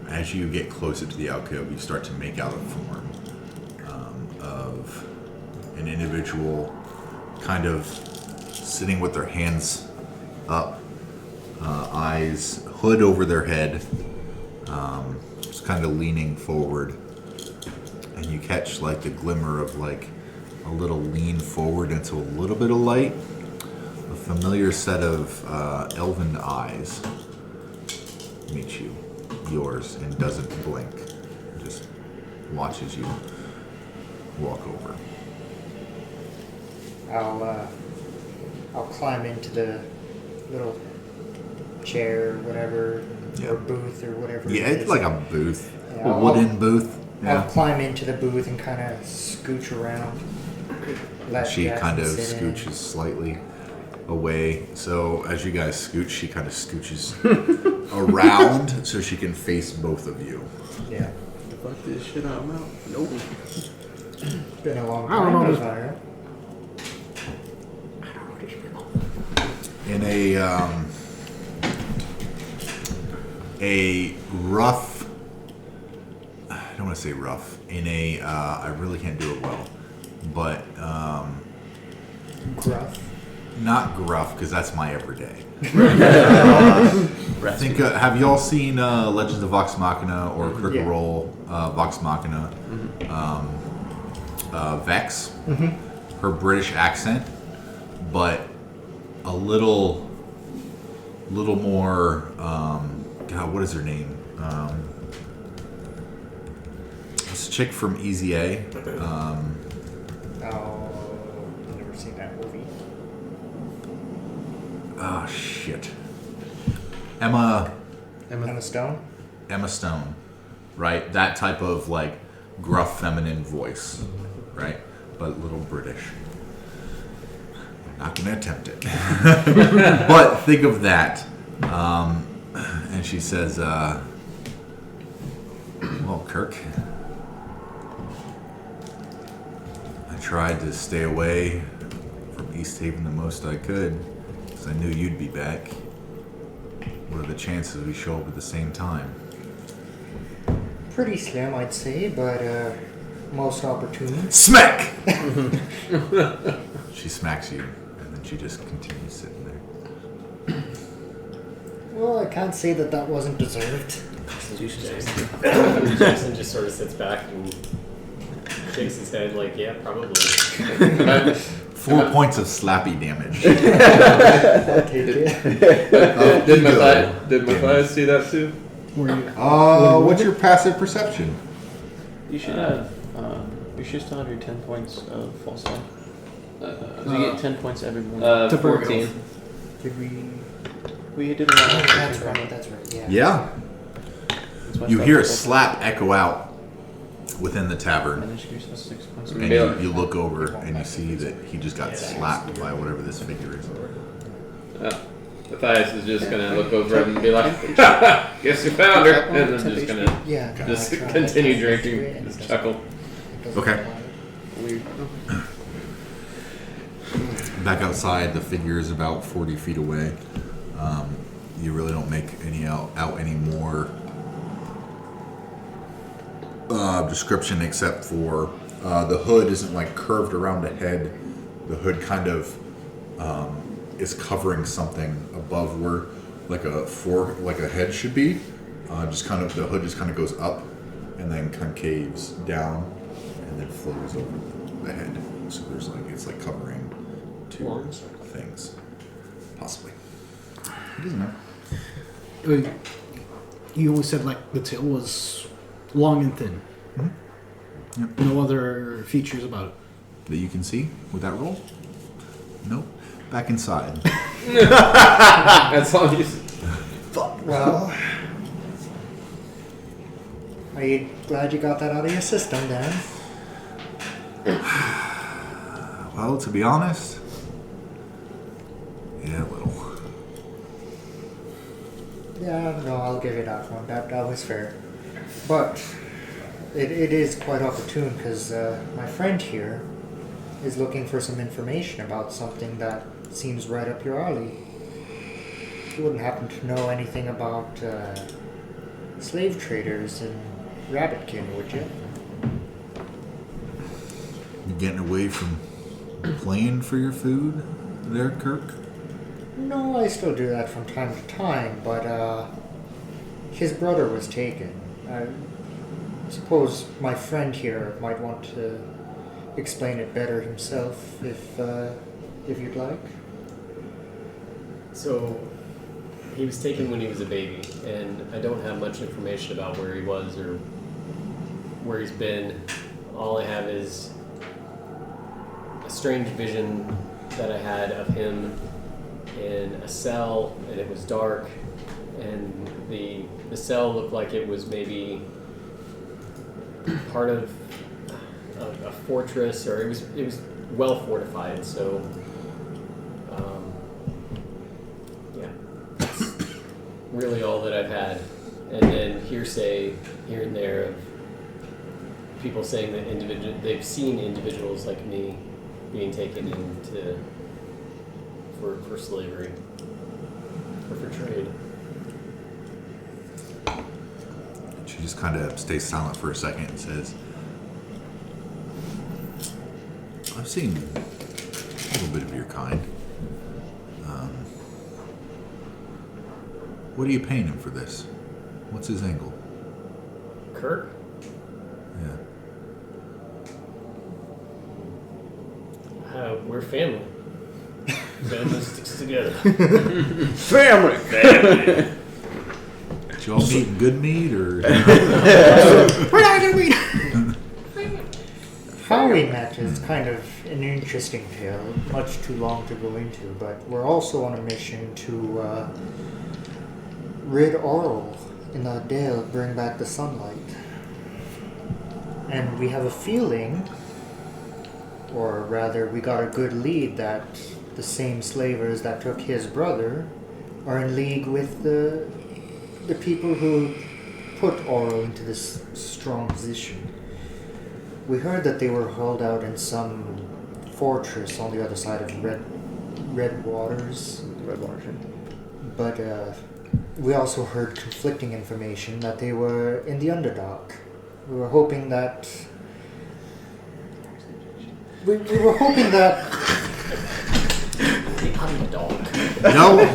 As you get closer to the alcove, you start to make out a form of an individual kind of sitting with their hands up, eyes, hood over their head, just kind of leaning forward. And you catch like the glimmer of like a little lean forward into a little bit of light. A familiar set of elven eyes meets you, yours, and doesn't blink. Just watches you walk over. I'll climb into the little chair or whatever, Yeah. or booth or whatever. Yeah, it it's is. like a booth, Yeah, a wooden booth. I'll Yeah. climb into the booth and kind of scooch around. Let She Jaxxon kind of sit in. scooches slightly away. So as you guys scooch, she kind of scooches around so she can face both of you. Yeah, Fuck this shit, I'm out. Nope. it's been a long I don't time. know this- Matthias. In a rough, I don't want to say rough, in a, I really can't do it well, but Gruff. not gruff, because that's my everyday. I think, have y'all seen Legends of Vox Machina or Critical Yeah. Role Vox Machina? Vex, her British accent, but a little more, God, what is her name? This chick from Easy A. Oh, seen that movie. Oh, shit. Emma Stone? Emma Stone, right? That type of like gruff feminine voice, right? But a little British. I'm not going to attempt it. But think of that. And she says, well, Kirk, I tried to stay away from East Haven the most I could because I knew you'd be back. What are the chances we show up at the same time? Pretty slim, I'd say, but most opportune. Smack! She smacks you, and then she just continues sitting there. Well, I can't say that wasn't deserved. Jaxxon just sort of sits back and shakes his head like, yeah, probably. 4 points of slappy damage. I'll take it. Did Matthias see that too? What's your passive perception? You should have. You should still have your 10 points of false life. You get 10 points every morning. 14. Did we... We did a lot. Oh, that's right, yeah. Yeah. That's why You stuff hear a is slap echo out within the tavern. Manage to give yourself 6 points. And you look over and you see that he just got slapped by whatever this figure is. Matthias is just gonna look over and be like, "Ha, guess you found her," and then just gonna Yeah. just I tried. continue I tried drinking, to do it, and just it chuckle. doesn't Okay. allow it. Weird. Back outside, the figure is about 40 feet away. You really don't make out any more description except for the hood isn't like curved around the head. The hood kind of is covering something above where like a head should be. Just kind of the hood just kind of goes up and then concaves down and then flows over the head. So there's it's covering two things, possibly. It doesn't matter. You always said the tail was long and thin. Mm-hmm. Yep. No other features about it. That you can see with that roll? Nope. Back inside. That's all you see. Well, are you glad you got that out of your system, Dan? Well, to be honest, yeah, a little. Yeah, no, I'll give you that one. That was fair. But it is quite opportune because my friend here is looking for some information about something that seems right up your alley. You wouldn't happen to know anything about slave traders in Rabbitkin, would you? You getting away from playing for your food there, Kirk? No, I still do that from time to time, but his brother was taken. I suppose my friend here might want to explain it better himself, if you'd like. So, he was taken when he was a baby, and I don't have much information about where he was or where he's been. All I have is a strange vision that I had of him in a cell, and it was dark, and the cell looked like it was maybe part of a fortress, or it was well fortified. So, yeah, that's really all that I've had, and then hearsay here and there of people saying that they've seen individuals like me being taken into for slavery or for trade. She just kind of stays silent for a second and says, I've seen a little bit of your kind. What are you paying him for this? What's his angle? Kirk? Yeah. We're family. Family sticks together. Family! Did you all meet good meat or? We're not gonna meet. how we met is kind of an interesting tale, much too long to go into, but we're also on a mission to rid Orl in the Dale, bring back the sunlight. And we have a feeling, or rather we got a good lead, that the same slavers that took his brother are in league with the people who put Orl into this strong position. We heard that they were held out in some fortress on the other side of Redwaters. Redwaters. But we also heard conflicting information that they were in the Underdark. We were hoping that... We were hoping that... The underdog.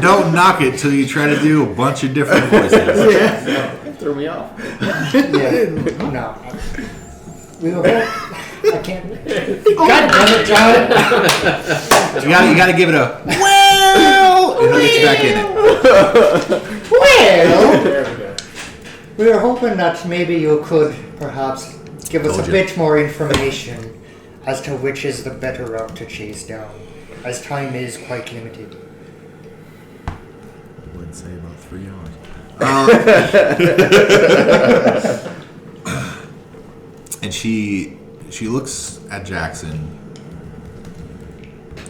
Don't knock it till you try to do a bunch of different voices. Yeah. Threw me off. Yeah, no. We were I can't... God damn it, John! You gotta give it a well, and it'll get you back in it. Well... There we go. We were hoping that maybe you could perhaps give us Told a you. bit more information as to which is the better route to chase down, as time is quite limited. I would say about 3 hours. And she looks at Jaxxon,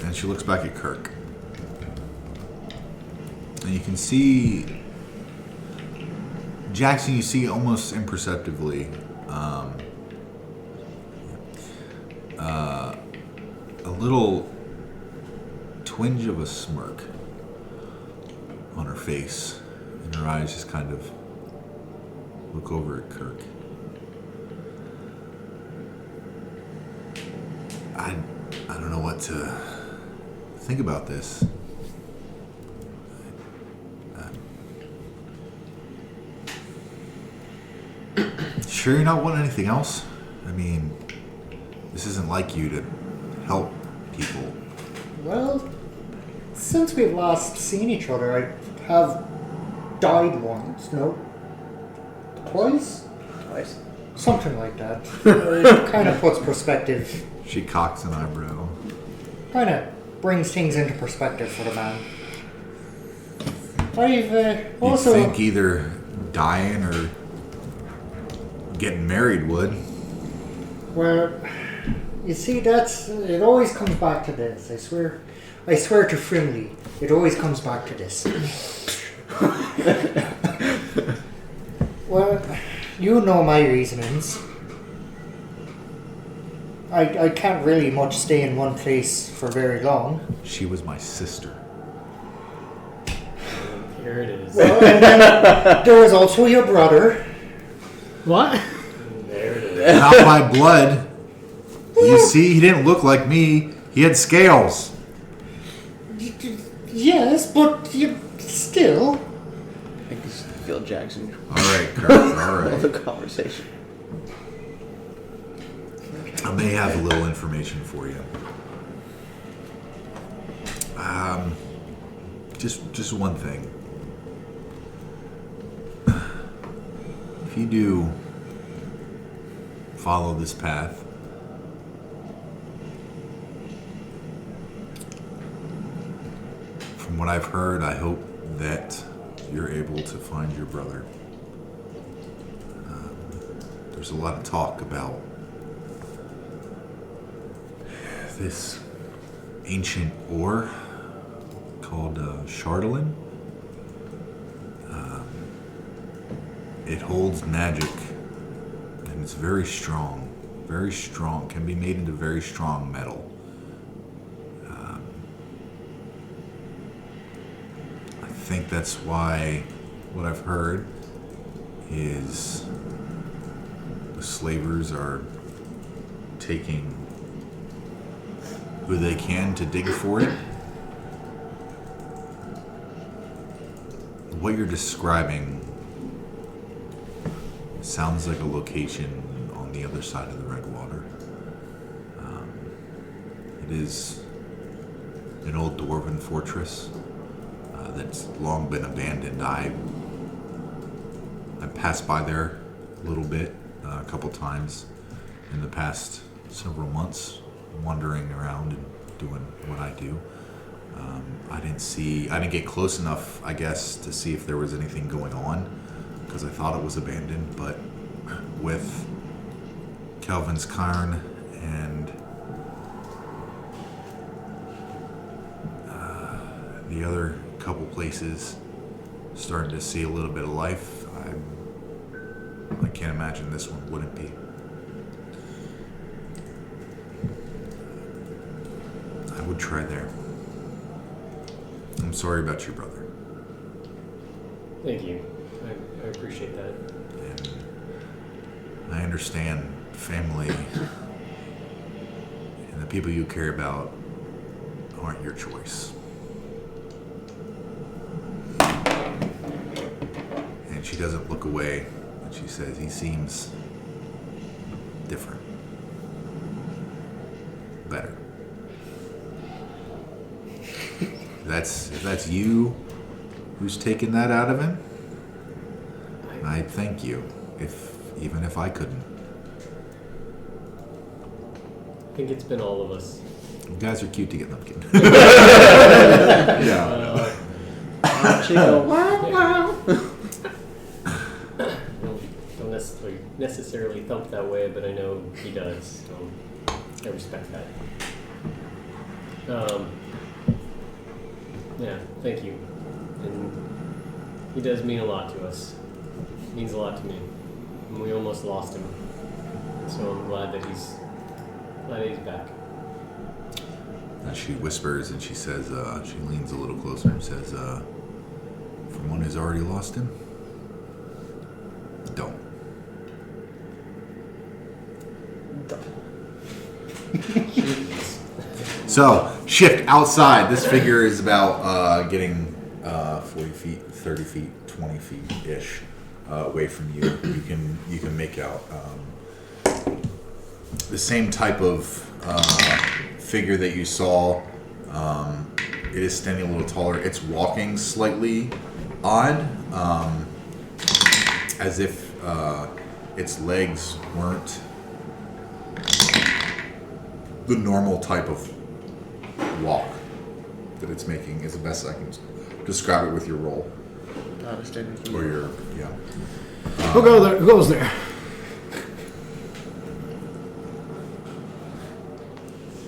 and she looks back at Kirk, and you can see Jaxxon. You see almost imperceptibly a little twinge of a smirk on her face, and her eyes just kind of look over at Kirk. I don't know what to think about this. Sure you're not wanting anything else? I mean, this isn't like you to help people. Well, since we've last seen each other, I have died once, no? Twice? Twice. Something like that. It kind of puts perspective, She cocks an eyebrow. kind of brings things into perspective for the man. I've You'd also... think either dying or getting married would. Well, you see, it always comes back to this. I swear to Frimley, it always comes back to this. Well, you know my reasonings. I can't really much stay in one place for very long. She was my sister. Here it is. Well, and then there was also your brother. What? There it is. Not by blood. You see, he didn't look like me. He had scales. Yes, but you still... I can just feel Jaxxon All right, Kirk. All all the right. conversation. I may have a little information for you. Just one thing. If you do follow this path, from what I've heard, I hope that you're able to find your brother. There's a lot of talk about this ancient ore called Chardolin. It holds magic, and it's very strong. Very strong. Can be made into very strong metal. I think that's why what I've heard is the slavers are taking who they can to dig for it. What you're describing sounds like a location on the other side of the Redwater. It is an old dwarven fortress that's long been abandoned. I passed by there a little bit, a couple times in the past several months wandering around and doing what I do. I didn't get close enough, I guess, to see if there was anything going on, because I thought it was abandoned, but with Calvin's Cairn and the other couple places starting to see a little bit of life, I can't imagine this one wouldn't be. I would try there. I'm sorry about your brother. Thank you. I appreciate that. And I understand family and the people you care about aren't your choice. And she doesn't look away, and she says, he seems different. Better. If that's you who's taken that out of him, I'd thank you, even if I couldn't. I think it's been all of us. You guys are cute together. I'm kidding. Yeah. She go, wow, wow. Don't necessarily thump that way, but I know he does. So I respect that. Yeah, thank you. And he does mean a lot to us. Means a lot to me. And we almost lost him. So I'm glad that he's back. And she whispers and she says, she leans a little closer and says, from one who's already lost him, don't. So, shift outside. This figure is about getting 40 feet, 30 feet, 20 feet-ish away from you. You can make out the same type of figure that you saw. It is standing a little taller. It's walking slightly odd, as if its legs weren't the normal type of walk that it's making. Is the best I can describe it with your roll. Or your, yeah. Who goes there?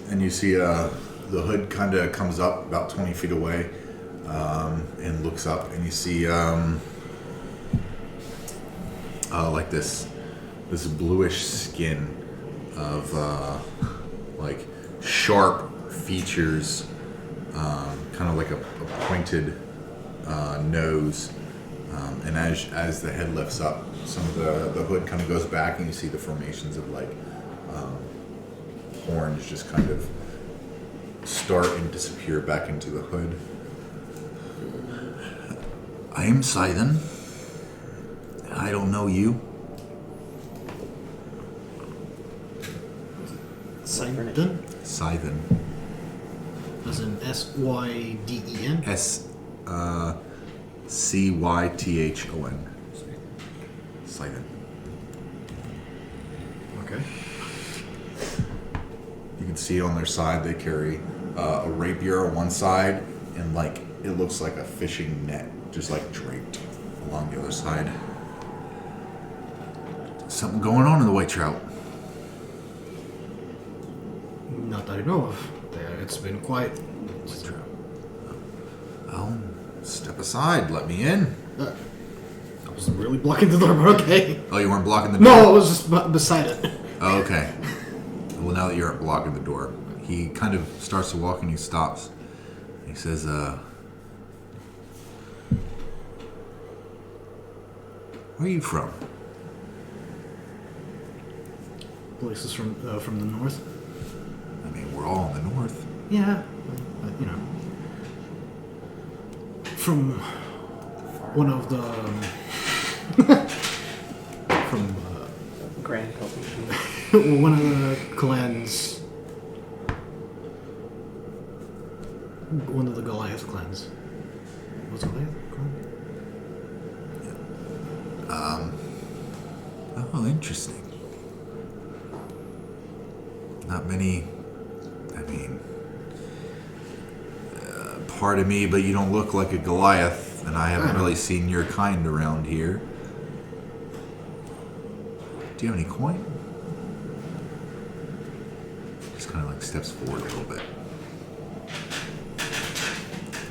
And you see the hood kind of comes up about 20 feet away and looks up, and you see like this bluish skin of like sharp features, kind of like a pointed nose, and as the head lifts up, some of the hood kind of goes back, and you see the formations of like horns just kind of start and disappear back into the hood. I am Scythen. I don't know you. Scythen? Scythen. As in S-Y-D-E-N? S-C-Y-T-H-O-N. Scythen. Okay. You can see on their side they carry a rapier on one side, and like it looks like a fishing net, just like draped along the other side. Something going on in the white trout. Not that I know of. It's been quiet. White trout. Well, step aside. Let me in. I wasn't really blocking the door, but okay. Oh, you weren't blocking the door? No, I was just beside it. Oh, okay. Well, now that you're blocking the door, he kind of starts to walk and he stops. He says, where are you from? Places from the north. I mean, we're all in the north. Yeah, but, you know, from one of the from Grand Company. one of the clans, one of the Goliath clans. What's Goliath clan? Oh, interesting. Not many. I mean, pardon me, but you don't look like a Goliath, and I haven't really seen your kind around here. Do you have any coin? Just kind of like steps forward a little bit.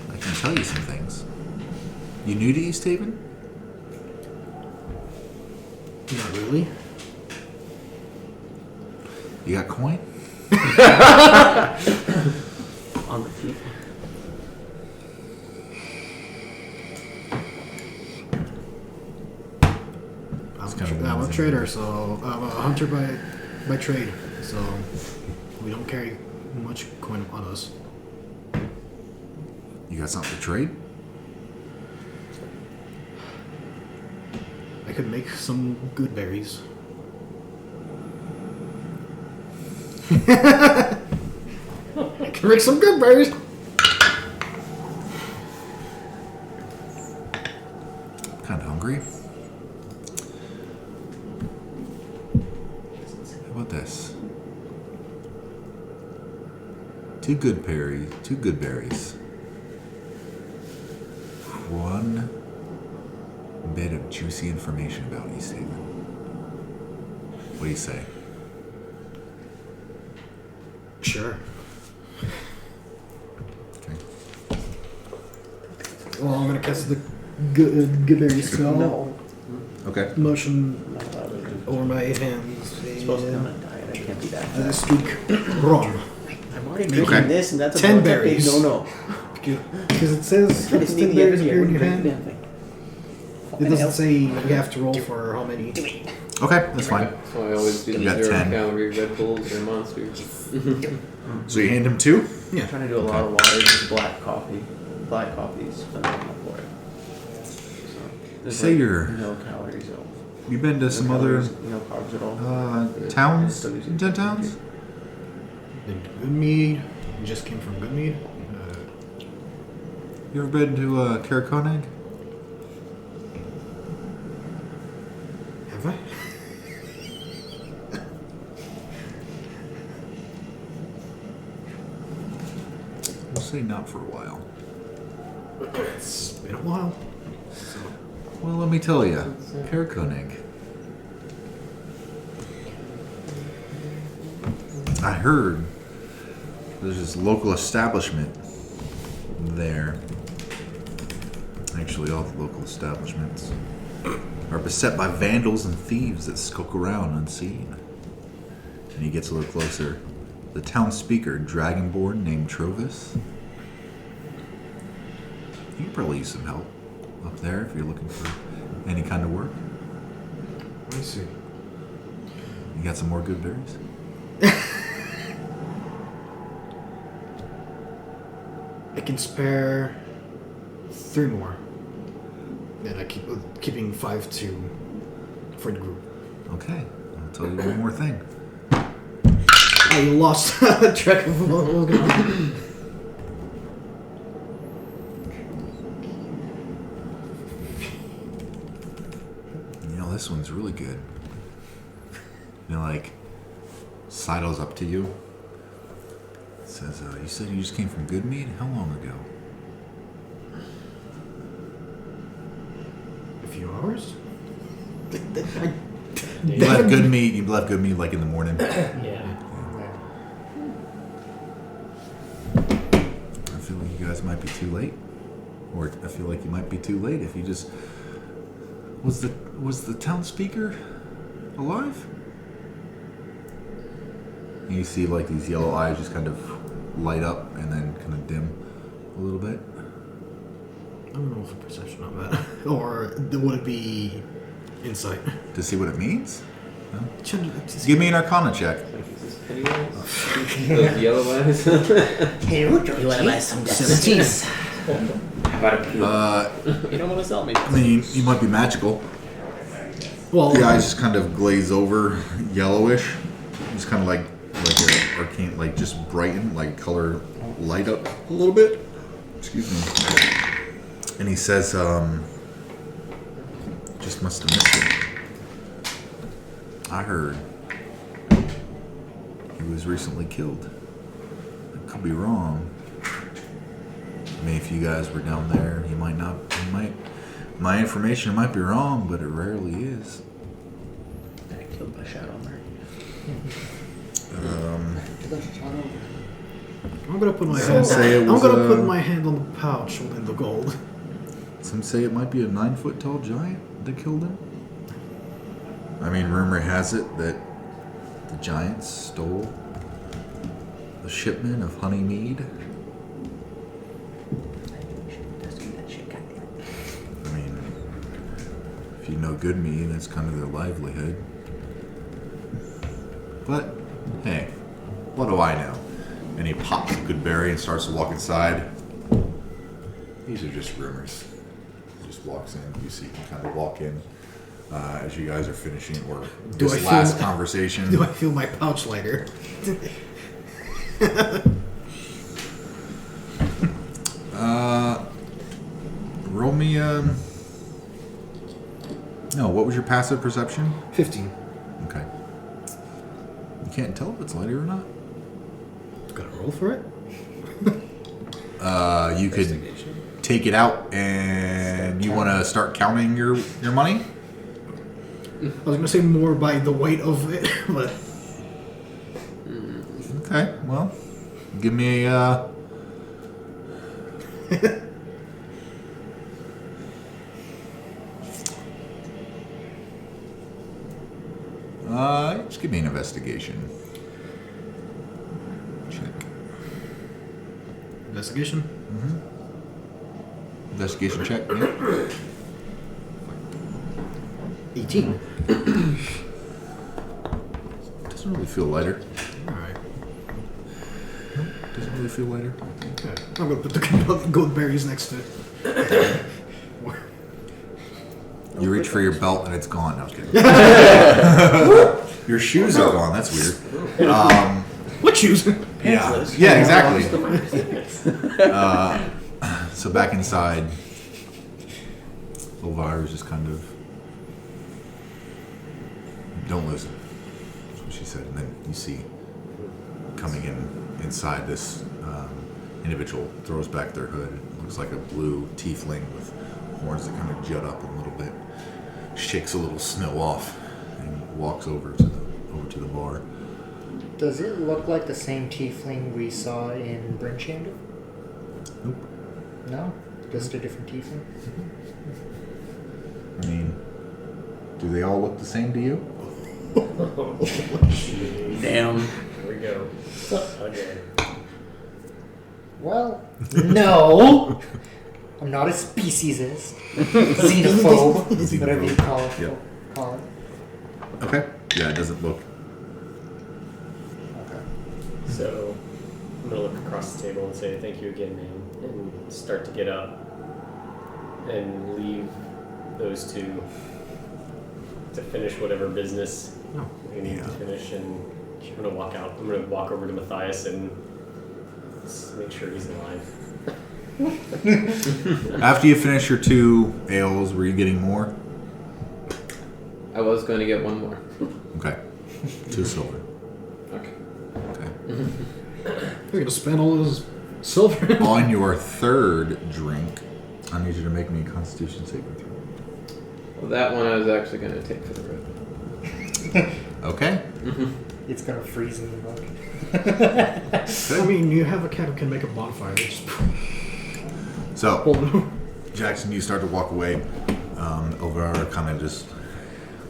I can tell you some things. You new to East Haven? Not really. You got coin? On the feet. I'm a trader, so I'm a hunter by trade. So we don't carry much coin on us. You got something to trade? I could make some good berries. I can make some good berries. Kind of hungry. How about this? Two good berries. One bit of juicy information about East Haven. What do you say? Sure. Okay. Well, I'm gonna cast the good berry spell. No. Okay. Motion I'm not allowed to do over my hands. It's supposed to be on a diet. I can't be that As I fast. speak rum. I'm already drinking Okay. this, and that's a 10 that's a big berries. no. Because it says I it's just 10 need the berries energy. appear in your Drink hand. the damn thing. It doesn't say you have to roll for how many. Okay, that's fine. So I always do You the got 0 10. calorie Red Bulls or Monsters. So you hand him two? Yeah. I'm trying to do a lot of water, just black coffee. Black coffee's phenomenal for it. So, there's Say you're- no calories at all. You been to some other No carbs at all. towns? 10 towns? Been to Goodmead. We just came from Goodmead. You ever been to Kirk? Have I? We'll say not for a while. It's been a while. Well, let me tell you, Kirk. I heard there's this local establishment there. Actually, all the local establishments are beset by vandals and thieves that skulk around unseen. And he gets a little closer. The town speaker, dragonborn named Trovis. You can probably use some help up there if you're looking for any kind of work. I see. You got some more good berries? I can spare 3 more. And I keep keeping 5 for the group. Okay, I'll tell you one more thing. I lost track of what was going on. You know, this one's really good. You know, like, sidles up to you. It says, you said you just came from Goodmead? How long ago? A few hours? You left Goodmead like in the morning. Yeah. I feel like you guys might be too late. Or I feel like you might be too late if you just... Was the town speaker alive? And you see like these yellow eyes just kind of light up and then kind of dim a little bit. I don't know for perception on that. Or would it be insight? To see what it means? No? Just Give me an Arcana check. Like, is this Pennywise? Those yellow eyes? Hey, look, You want to buy some 17. How about a You don't want to sell me. I mean, you might be magical. Well, The eyes just kind of glaze over, yellowish. Just kind of like an arcane, like just brighten, like color light up a little bit. Excuse me. And he says, just must have missed it. I heard he was recently killed. I could be wrong. I mean, if you guys were down there, you might not. You might. My information might be wrong, but it rarely is. Killed by Shadow Murray. I'm gonna put my Some hand. say it I'm was, gonna put my hand on the pouch holding the gold. Some say it might be a 9-foot tall giant that killed him. I mean, rumor has it that the giants stole a shipment of honey mead. I mean, if you know good mead, that's kind of their livelihood. But, hey, what do I know? And he pops a good berry and starts to walk inside. These are just rumors. He just walks in. You see him kind of walk in as you guys are finishing or Do this I last feel- conversation. Do I feel my pouch lighter? Roll me no, what was your passive perception? 15. Okay. You can't tell if it's lighter or not. Gotta roll for it? You could take it out and you want to start counting your money? I was gonna say more by the weight of it, but Okay, well, give me a just give me an investigation check. investigation. Investigation check. Yeah. 18. Doesn't really feel lighter. Alright. Doesn't really feel lighter. Okay. I'm gonna put the gold berries next to it. You reach for your belt and it's gone. No, I was kidding. Your shoes are gone. That's weird. What shoes? Yeah. Yeah, exactly. So back inside, Elvira's just kind of, don't listen. That's what she said. And then you see coming inside this individual throws back their hood. It looks like a blue tiefling with horns that kind of jut up a little bit. Shakes a little snow off and walks over to the bar. Does it look like the same tiefling we saw in Brinchander? Nope. No? Just a different tiefling? I mean, do they all look the same to you? Damn. Here we go. Okay. Well, no! I'm not a speciesist. Xenophobe. Whatever you call it. Yep. Call it. Okay. Yeah, it doesn't look. Okay. So I'm gonna look across the table and say thank you again, man, and start to get up and leave those two to finish whatever business we need to finish. And I'm gonna walk out. I'm gonna walk over to Matthias and just make sure he's alive. After you finish your 2 ales, were you getting more? I was going to get one more. Okay. 2 silver. Okay. Okay. You're gonna spend all this silver. On your 3rd drink, I need you to make me a Constitution saving throw. Well, that one I was actually going to take for the road. Okay. It's gonna freeze in the mug. I mean, you have a cat who can make a bonfire. They just So, hold them. Jaxxon, you start to walk away. Elvira kind of just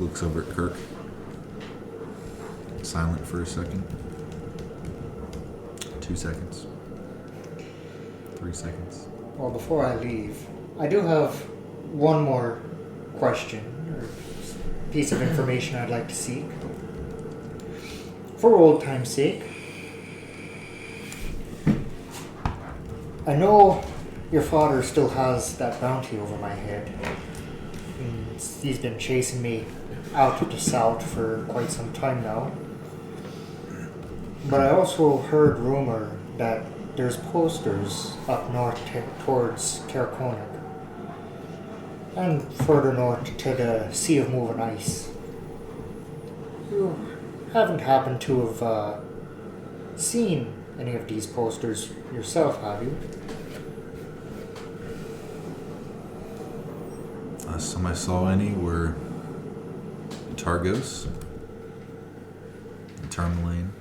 looks over at Kirk. Silent for a second. 2 seconds. 3 seconds. Well, before I leave, I do have one more question or piece of information I'd like to seek. For old time's sake, I know your father still has that bounty over my head. And he's been chasing me out to the south for quite some time now. But I also heard rumor that there's posters up north towards Terraconig. And further north to the Sea of Moving Ice. You haven't happened to have seen any of these posters yourself, have you? Last time I saw any were Targos, Tourmaline,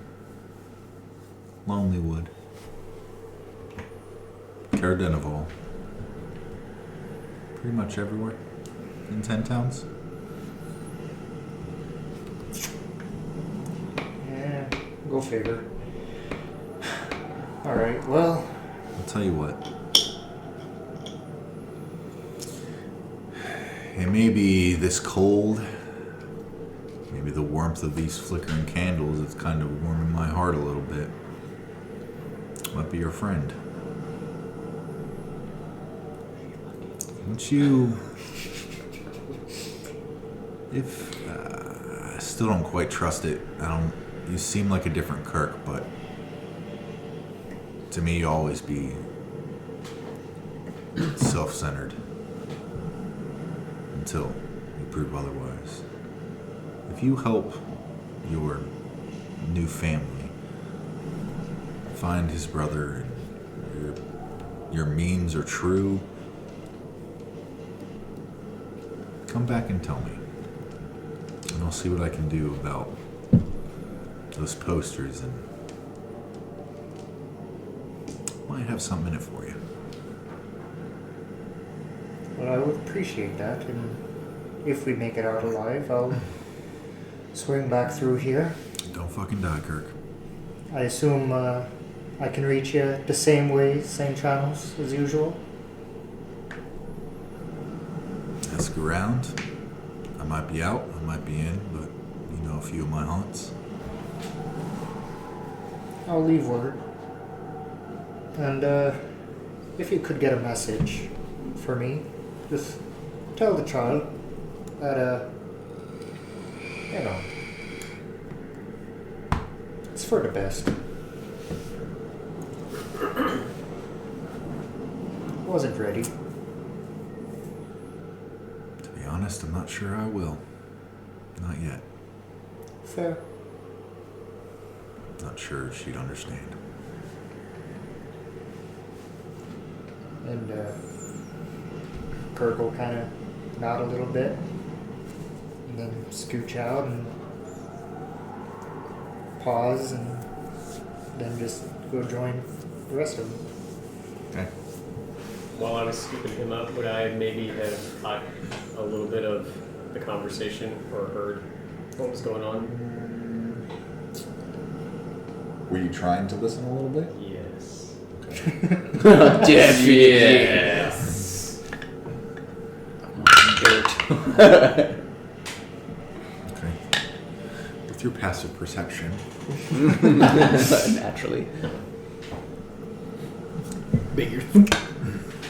Lonelywood, Caradenival. Pretty much everywhere in 10 towns. Yeah, go figure. Alright, well, I'll tell you what. It may be this cold. Maybe the warmth of these flickering candles is kind of warming my heart a little bit. Might be your friend. Wouldn't you... If... I still don't quite trust it. You seem like a different Kirk, but... To me, you always be... self-centered. Until you prove otherwise. If you help your new family find his brother and your means are true, come back and tell me. And I'll see what I can do about those posters and might have something in it for you. well, I would appreciate that, and if we make it out alive, I'll swing back through here. Don't fucking die, Kirk. I assume I can reach you the same way, same channels as usual? Ask around. I might be out, I might be in, but you know a few of my haunts. I'll leave word. And if you could get a message for me, just tell the child that, you know, it's for the best. Wasn't ready. To be honest, I'm not sure I will. Not yet. Fair. Not sure she'd understand. And Kirk will kind of nod a little bit, and then scooch out and pause, and then just go join the rest of them. Okay. While I was scooping him up, would I maybe have caught a little bit of the conversation or heard what was going on? Were you trying to listen a little bit? Yes. Yes. Okay. With your passive perception, Naturally. Bigger.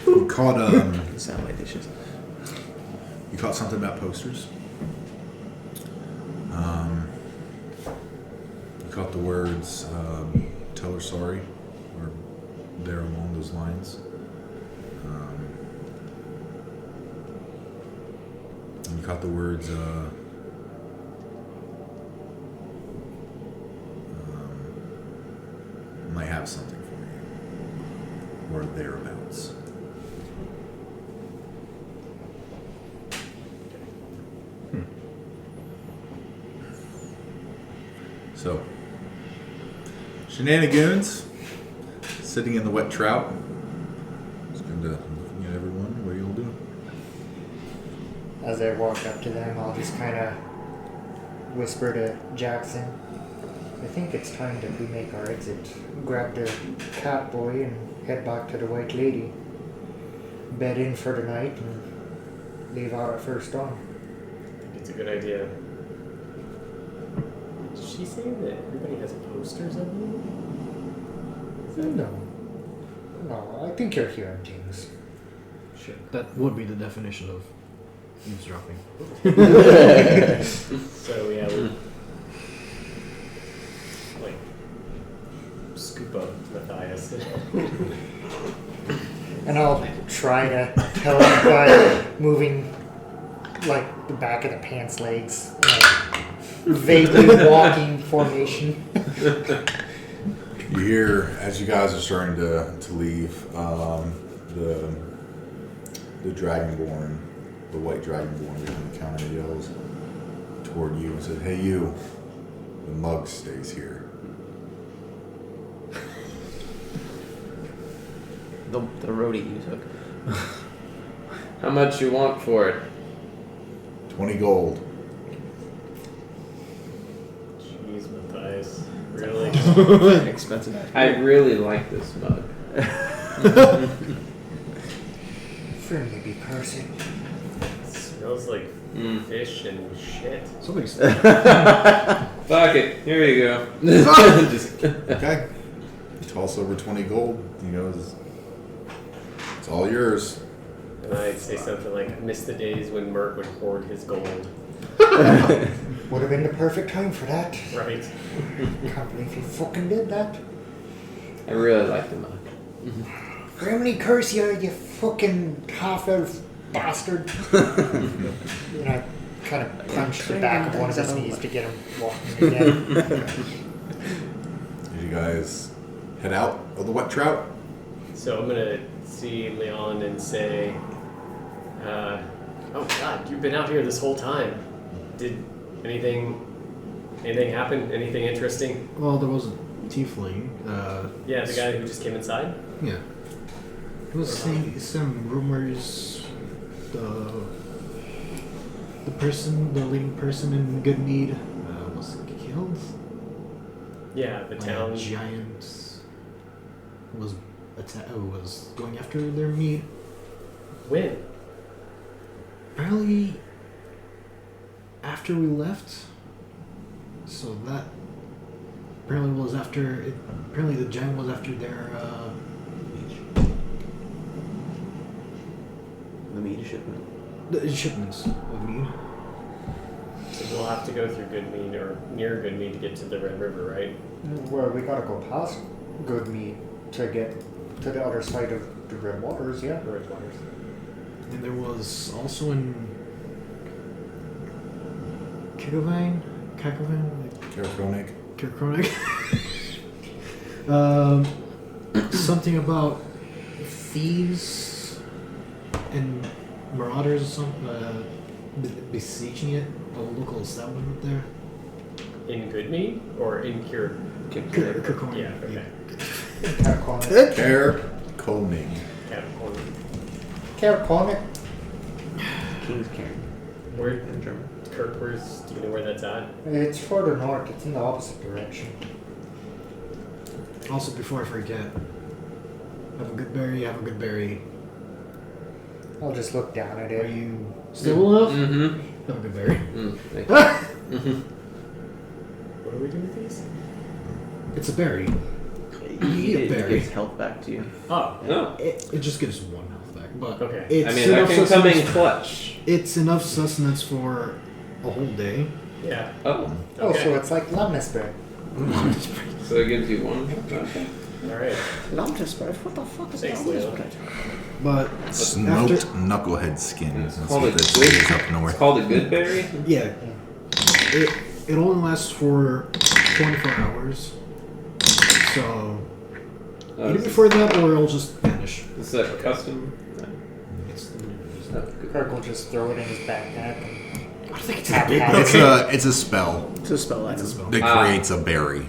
you caught Sound like dishes. you caught something about posters. You caught the words "tell her sorry," or there along those lines. And you caught the words "might have something for you," or thereabouts. So, Shenanigoons, sitting in the wet trout. Just kind of looking at everyone. What are you all doing? As I walk up to them, I'll just kind of whisper to Jaxxon, I think it's time that we make our exit. Grab the cat boy and head back to the White Lady. Bed in for the night and leave out at first dawn. It's a good idea. Did she say that everybody has posters of you? Is that No, I think you're hearing things. Sure. That would be the definition of eavesdropping. So yeah, we like scoop up Matthias. And I'll try to tell him by moving like the back of the pants legs, vaguely walking formation. You hear, as you guys are starting to leave, the Dragonborn, the white Dragonborn behind the counter yells toward you and says, "Hey you, the mug stays here." The roadie you took. How much you want for it? 20 gold. Jeez, Matthias. Really? Expensive. I really like this mug. Friendly be person. Smells like fish and shit. Somebody's. Fuck it. Here you go. Just Okay. You toss over 20 gold. He goes, "It's all yours." And I'd say something like, I miss the days when Merc would hoard his gold. Would have been the perfect time for that. Right? Can't believe you fucking did that. I really like the mug. Grimly curse you, you fucking half-elf bastard. And I kind of punched the back of one of his knees to get him walking again. Did you guys head out of the wet trout? So I'm gonna see Leon and say, oh God, you've been out here this whole time. Did anything happen? Anything interesting? Well, there was a tiefling. Yeah, the guy who just came inside? Yeah. He was saying some rumors. The leading person in Goodmead was killed. Yeah, the By town. a giant was was going after their meat. When? Apparently, after we left. So that apparently was after. Apparently, the giant was after their. The meat shipment. The shipments of meat. So we'll have to go through Goodmead or near Goodmead to get to the Red River, right? Well, we gotta go past Goodmead to get to the other side of the Redwaters, yeah. The Redwaters. And there was also in Kakovan, Kirkonic. something about thieves and marauders or something besieging it, a local establishment there. In Goodmead or in Kirk? Kirkonic. Yeah, okay. Carconic. Kirkonic. Carconic. King's Cairn. Where, In German. Kirk, do you know where that's at? It's further north, it's in the opposite direction. Also, before I forget, have a good berry. I'll just look down at Are it. you still up? Mm-hmm. Have a good berry. Thank you. Mm-hmm. What do we do with these? It's a berry. You eat a it berry. gives health back to you. Oh, No. It just gives one health back, but Okay. it's I mean, that enough can come in sustenance. clutch. It's enough sustenance for a whole day. yeah. Oh. Oh, Okay. so it's like lemnis bread. So it gives you one. Okay. All right. Lamtis bread? What the fuck is Thanks, Lamtis Leo. bread? But Smoked after, knucklehead skin. It's That's called what a this good- is up It's north. called a good berry. yeah, it only lasts for 24 hours. So either before that, or it'll just vanish. Is that custom? It's, Kirk will just throw it in his backpack. I don't think it's Tap, that big. tap. It's a spell It's a spell item. It's a spell. that creates a berry.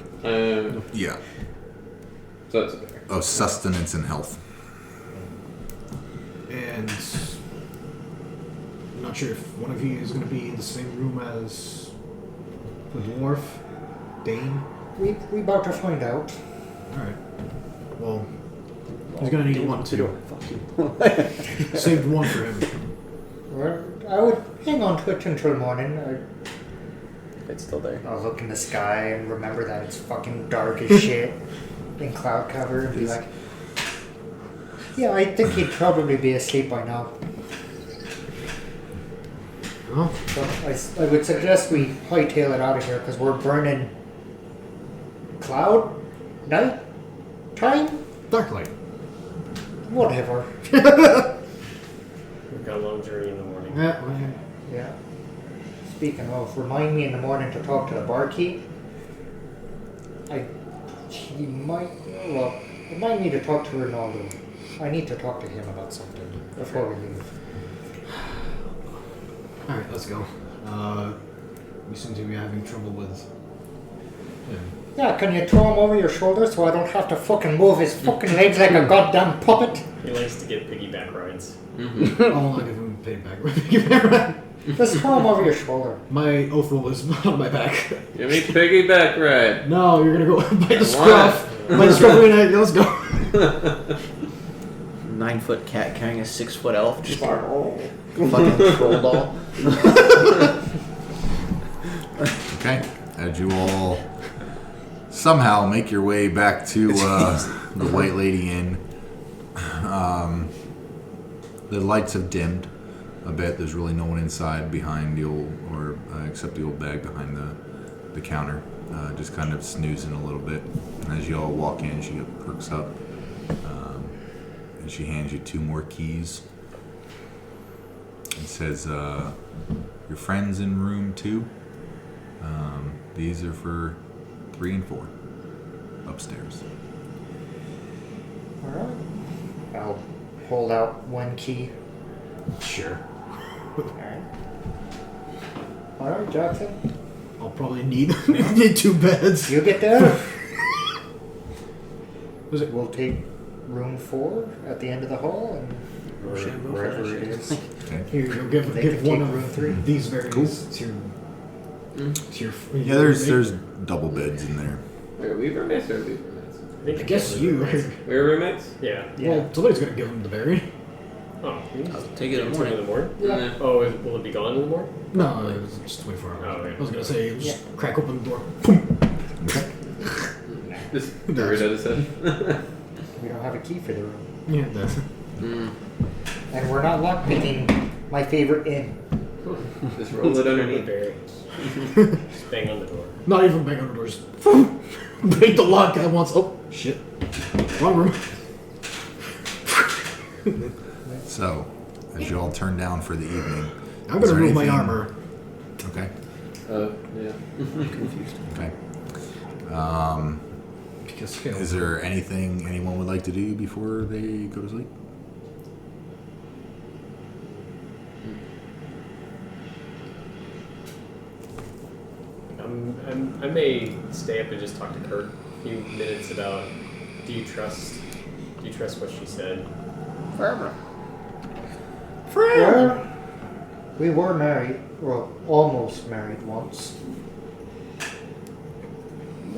Yeah. So it's a berry. Of sustenance and health. And I'm not sure if one of you is going to be in the same room as the dwarf, Dane. We about to find out. All right. Well, he's going to need one too. Fuck you. Saved one for him. Well, I would hang on to it until morning. It's still there. I'll look in the sky and remember that it's fucking dark as shit in cloud cover and be like, yeah, I think he'd probably be asleep by now. Oh, So I would suggest we hightail it out of here because we're burning cloud, night, time, dark light. whatever. We've got a long journey in the morning. Yeah, well, Yeah. Speaking of, remind me in the morning to talk to the barkeep. He might. Well, I might need to talk to Ronaldo. I need to talk to him about something before we leave. Alright, let's go. We seem to be having trouble with... Yeah, can you throw him over your shoulder so I don't have to fucking move his fucking legs like a goddamn puppet? He likes to get piggyback rides. I'll give him payback. Just throw him over your shoulder. My oath roll is on my back. Give me piggyback ride. No, you're gonna go by the scruff. By the scruff reunite, let's go. 9-foot cat carrying a 6-foot elf. Just fucking troll doll. Okay. As you all somehow make your way back to the White Lady Inn, the lights have dimmed a bit. There's really no one inside behind the old, or except the old bag behind the counter, just kind of snoozing a little bit. And as you all walk in, she perks up, and she hands you 2 more keys. And says, "Your friends in room 2. These are for 3 and 4 upstairs." Alright. I'll hold out 1 key. Sure. Alright, Jaxxon. I'll probably need 2 beds. You get there. Was it? We'll take room 4 at the end of the hall and or Shambo wherever finish. it is. Okay. Here, you'll give They give can one take of room 3. these berries to your. Yeah, there's double beds in there. Wait, we roommates or leave roommates? think I guess you. We were roommates? Yeah. Well, somebody's gonna give him the berry. Oh, I'll take it in the morning. Yeah. Oh, will it be gone in the morning? No, it was just 24 hours. Oh, yeah. I was gonna say, just Yeah. crack open the door. Boom. Just threw it at his head. We don't have a key for the room. Yeah, that's And we're not lockpicking my favorite inn. Just roll it underneath. Barry. Just bang on the door. not even bang on the doors. Break the lock at once. Oh shit! Wrong room. So, as you all turn down for the evening, I'm is gonna there remove my anything- armor. Okay. Yeah. Confused. Okay. Because Is there anything anyone would like to do before they go to sleep? I may stay up and just talk to Kirk a few minutes about do you trust what she said? Forever. Well, we were married, well, almost married once.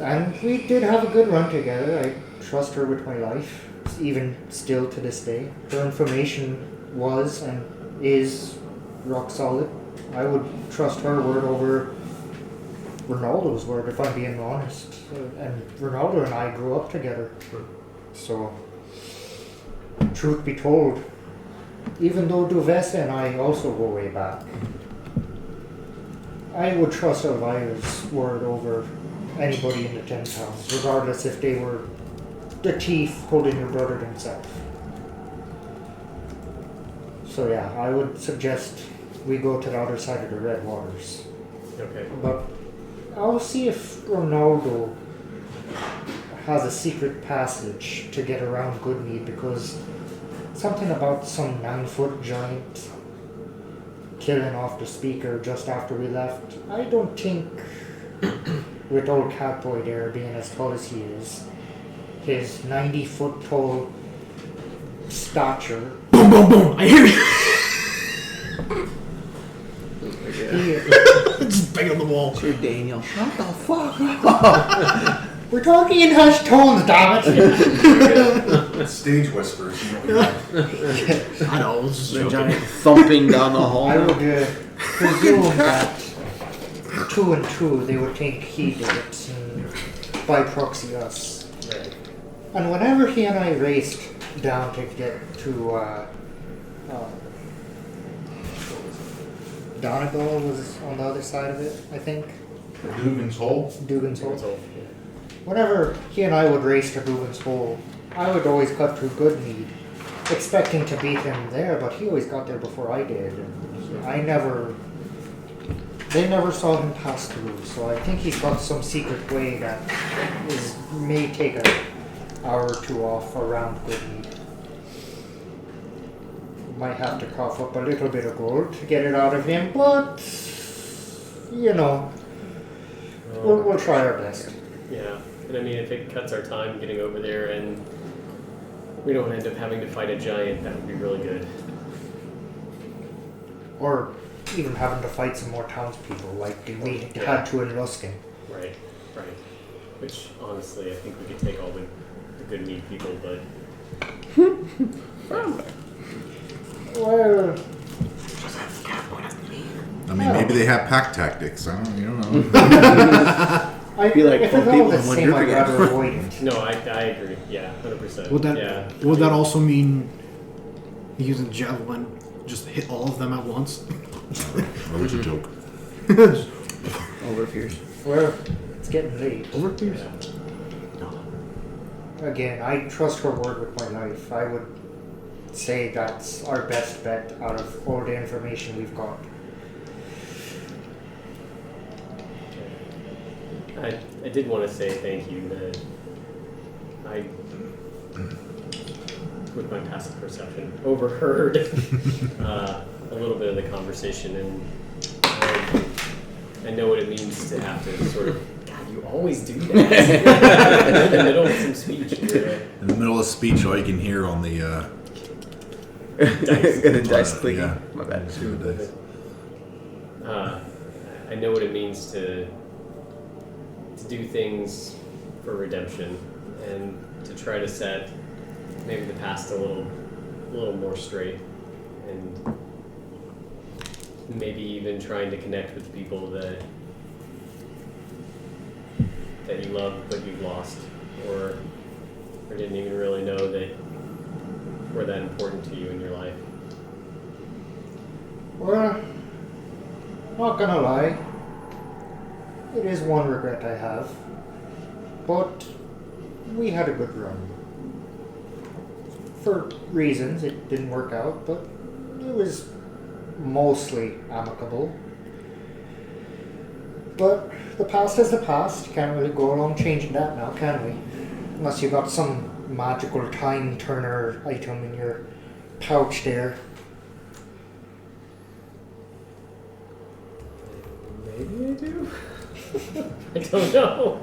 And we did have a good run together. I trust her with my life, even still to this day. Her information was and is rock solid. I would trust her word over Ronaldo's word, if I'm being honest. And Ronaldo and I grew up together. So, truth be told, even though Duvessa and I also go way back, I would trust Elvira's word over anybody in the 10 towns, regardless if they were the thief holding your brother himself. So yeah, I would suggest we go to the other side of the Redwaters. Okay. But I'll see if Ronaldo has a secret passage to get around Goodmead, because something about some 9-foot giant killing off the speaker just after we left. I don't think, with old Catboy there being as tall as he is, his 90-foot tall stature. Boom, boom, boom! I hear you. Just bang on the wall. Sure, Daniel. Shut the fuck up. We're talking in hushed tones, damn it! Stage whispers. I know. It's just The joking. giant thumping down the hall. I would presume that 2 and 2 they would think he did it, and by proxy us. Right. And whenever he and I raced down to get to Donegal was on the other side of it, I think. Dugan's Hole? Dugan's Hole. So, Whenever he and I would race to Dugan's Hole, I would always cut through Goodmead, expecting to beat him there, but he always got there before I did. And I never They never saw him pass through, so I think he's got some secret way that may take an hour or two off around Goodmead. Might have to cough up a little bit of gold to get it out of him, but we'll try our best. Yeah, and I mean, if it cuts our time getting over there and we don't end up having to fight a giant, that would be really good. Or even having to fight some more townspeople, like we had to in Luskin. Right. Which, honestly, I think we could take all the good meat people, but... Well... I mean, maybe they have pack tactics. I don't know. I Be like if 4 it's all people the in one same, group I'd again. rather avoid it. No, I agree. Yeah, 100%. Would that also mean using javelin just hit all of them at once? That was a joke. Over Pierce. Well, it's getting late. Over Pierce? Again, I trust her word with my life. I would say that's our best bet out of all the information we've got. I did want to say thank you that I, with my passive perception, overheard a little bit of the conversation, and I know what it means to have to sort of, God, you always do that. In the middle of some speech. In the middle of speech, all you can hear on the The dice clicking. yeah. My bad. See what it is. I know what it means to do things for redemption and to try to set maybe the past a little more straight, and maybe even trying to connect with people that you love but you've lost, or didn't even really know that were that important to you in your life. Well, not gonna lie, it is one regret I have, but we had a good run. For reasons, it didn't work out, but it was mostly amicable. But the past is the past. Can't really go along changing that now, can we? Unless you got some magical time turner item in your pouch there. Maybe I do? I don't know.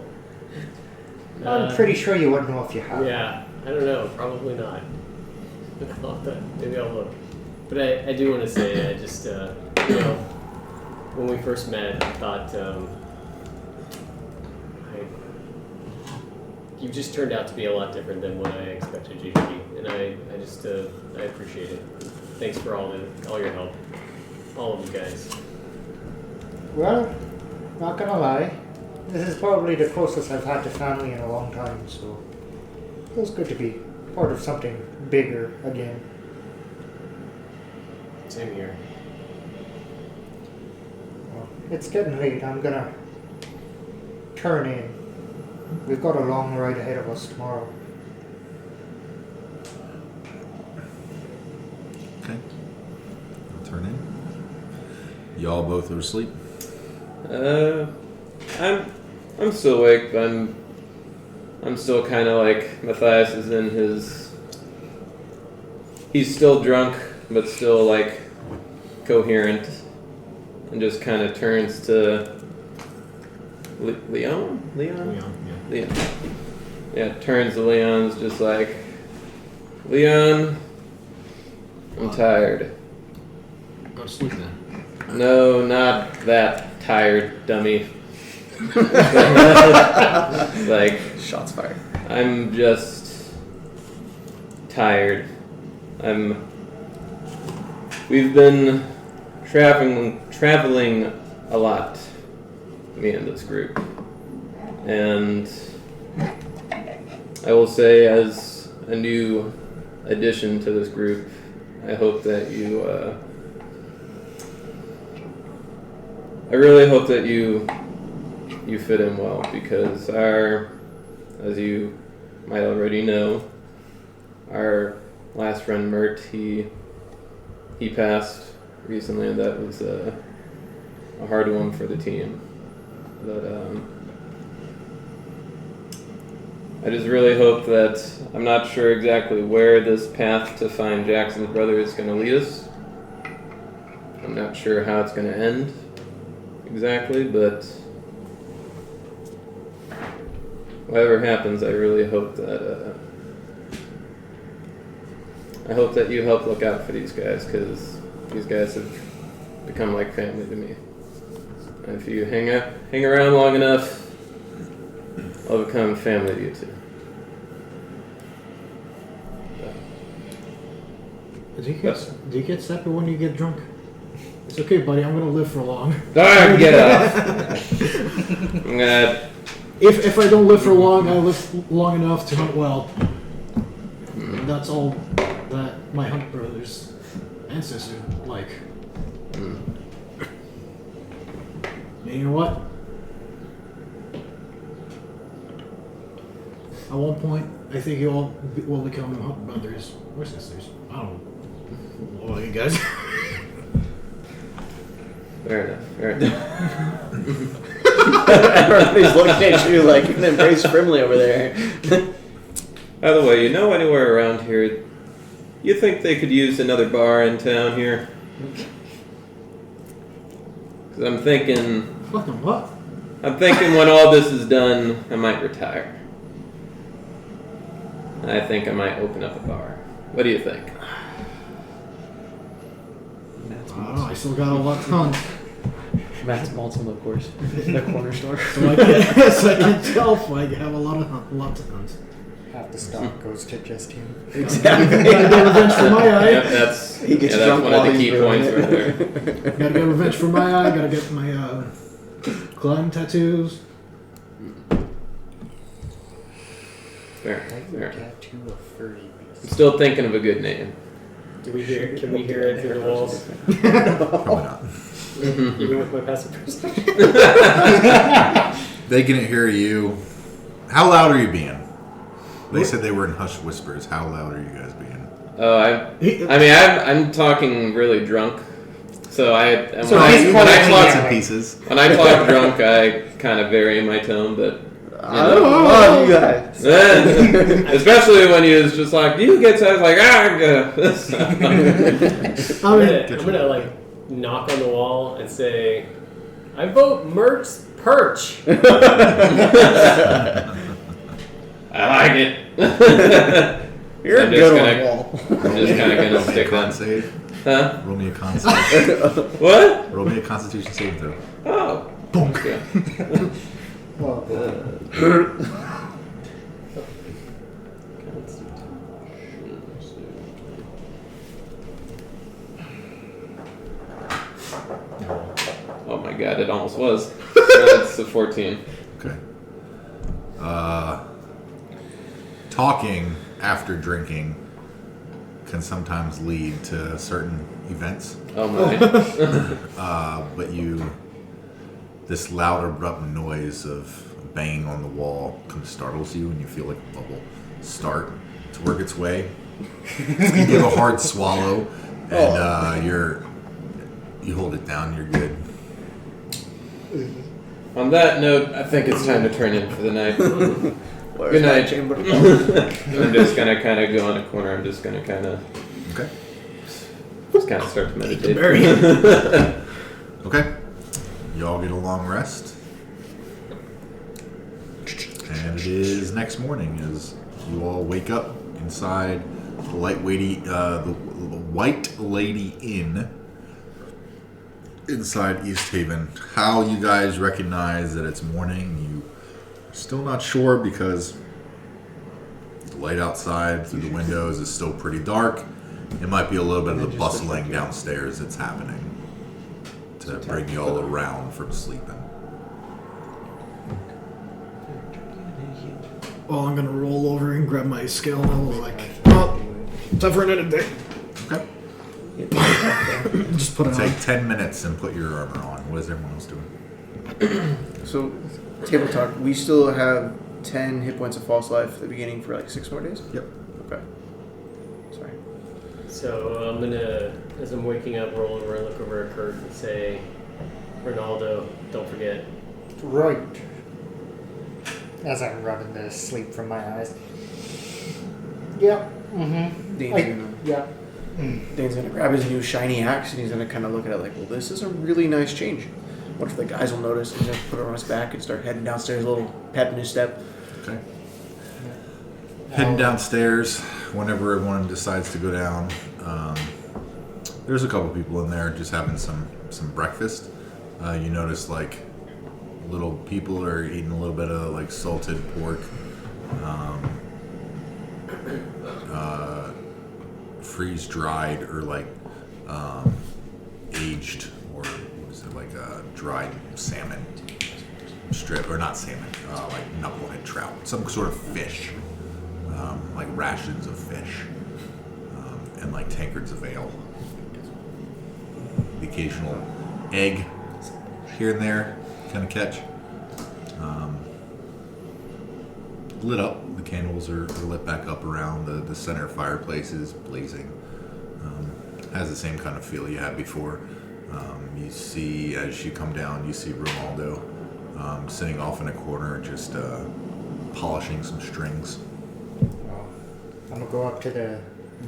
I'm pretty sure you wouldn't know if you had. Yeah, I don't know. Probably not. Maybe I'll look. But I do want to say, I just, when we first met, I thought, you just turned out to be a lot different than what I expected you to be. And I just, I appreciate it. Thanks for all your help. All of you guys. Well, not gonna lie, this is probably the closest I've had to family in a long time, so it feels good to be part of something bigger again. Same here. Well, it's getting late. I'm gonna turn in. We've got a long ride ahead of us tomorrow. Okay. I'll turn in. Y'all both are asleep. I'm still awake, but I'm still kind of like Matthias is in his. He's still drunk, but still like coherent, and just kind of turns to Leon. Yeah, turns to Leon's just like, Leon, I'm tired. Go to sleep then. No, not that tired, dummy. Like, Shots fired. I'm just tired. We've been traveling a lot, me and this group. And I will say, as a new addition to this group, I hope that I really hope that you fit in well, because as you might already know, our last friend Mert, he passed recently, and that was a hard one for the team. But I just really hope that I'm not sure exactly where this path to find Jaxxon's brother is going to lead us. I'm not sure how it's going to end exactly, but whatever happens, I really hope that you help look out for these guys, because these guys have become like family to me. And if you hang around long enough, I'll become family to you too. Do you get separate when you get drunk? It's okay, buddy. I'm gonna live for long. Get off! I'm gonna. If I don't live for long, I live long enough to hunt well. That's all that my hunt brothers' ancestors like. And you know what? At one point, I think you all will become hunt brothers or sisters. I don't know. Well, you guys. Fair enough. Everybody's looking at you like an embrace Brimley over there. By the way, you know anywhere around here? You think they could use another bar in town here? Because I'm thinking Fucking what? when all this is done, I might retire. And I think I might open up a bar. What do you think? I don't know. I still got a lot to hunt. Matt's Malton, of course. The corner store. So I can tell if I have a lot to hunt. Half the stock goes to just him. Exactly. Gotta get revenge for my eye. Yep, that's He gets that's drunk one of while the key he's doing points it. right there. Gotta get revenge for my eye. Gotta get my climb tattoos. Fair. Tattoo of furry I'm beast. still thinking of a good name. Can we hear it through the walls? Probably not. Even with my passive perception? They can hear you. How loud are you being? They said they were in hushed whispers. How loud are you guys being? Oh, I'm talking really drunk. So when I talk pieces. when I talk drunk, I kind of vary my tone, but I don't love you guys. especially when he was just like, "Do you get?" So I was like, I'm gonna like knock on the wall and say, "I vote Meerts Perch." I like it. You're I'm a just good gonna- wall. I'm just kind of gonna stick Con that. save. Huh? Roll me a con save. What? Roll me a Constitution saving throw. Oh. Bonk. Yeah. Well, Oh my god, it almost was. That's a 14. Okay. Talking after drinking can sometimes lead to certain events. Oh my. But this loud abrupt noise of banging on the wall kind of startles you, and you feel like a bubble start to work its way. You give a hard swallow, and you hold it down. You're good. On that note, I think it's time to turn in for the night. Good night. I'm just gonna kind of go in a corner. I'm just gonna kind of start to meditate. Okay. You all get a long rest. And it is next morning as you all wake up inside the the White Lady Inn inside East Haven. How you guys recognize that it's morning, you are still not sure because the light outside through the windows is still pretty dark. It might be a little bit of the bustling downstairs that's happening to bring you all around from sleeping. Well, I'm gonna roll over and grab my scale and I'll like, well, time for another day. Okay. Just put it on. Take 10 minutes and put your armor on. What is everyone else doing? So, table talk. We still have 10 hit points of false life at the beginning for like 6 more days? Yep. Okay. Sorry. So I'm gonna, as I'm waking up, roll over and look over at Kirk and say, Ronaldo, don't forget. Right. As I'm rubbing the sleep from my eyes. Yep. Mm-hmm. Yep. Dane's gonna grab his new shiny axe and he's gonna kind of look at it like, well, this is a really nice change. What if the guys will notice? He's gonna put it on his back and start heading downstairs, a little pep in his step. Okay. Heading downstairs, whenever everyone decides to go down, there's a couple people in there just having some breakfast. You notice like little people are eating a little bit of like salted pork, freeze dried or like aged, or what is it, like dried salmon strip, or not salmon, like knucklehead trout, some sort of fish, like rations of fish, and like tankards of ale. The occasional egg here and there, kind of catch. Lit up. The candles are lit back up around the center fireplace is blazing. Has the same kind of feel you had before. You see, as you come down, you see Ronaldo sitting off in a corner, just polishing some strings. I'm gonna go up to the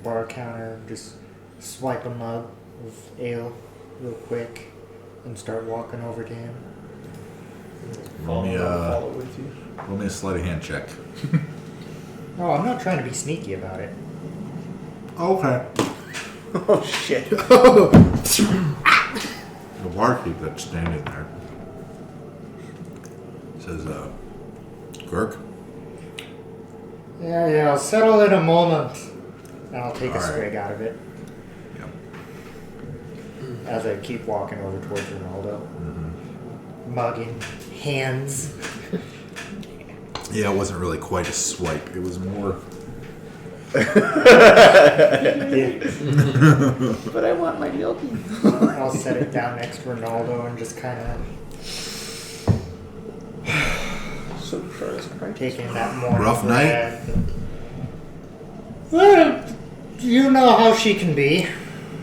bar counter, just swipe a mug of ale real quick, and start walking over to him. Roll me Follow with you. a sleight of hand check. Oh, I'm not trying to be sneaky about it. Okay. Oh shit. The barkeep that's standing there says, Kirk? Yeah, I'll settle in a moment. And I'll take a All right. swig out of it Yep. as I keep walking over towards Ronaldo. Mm-hmm. Mug in hands. Yeah, it wasn't really quite a swipe. It was more... But I want my milky. I'll set it down next to Ronaldo and just kind of So sure, taking that morning Rough night? bread. Well, you know how she can be.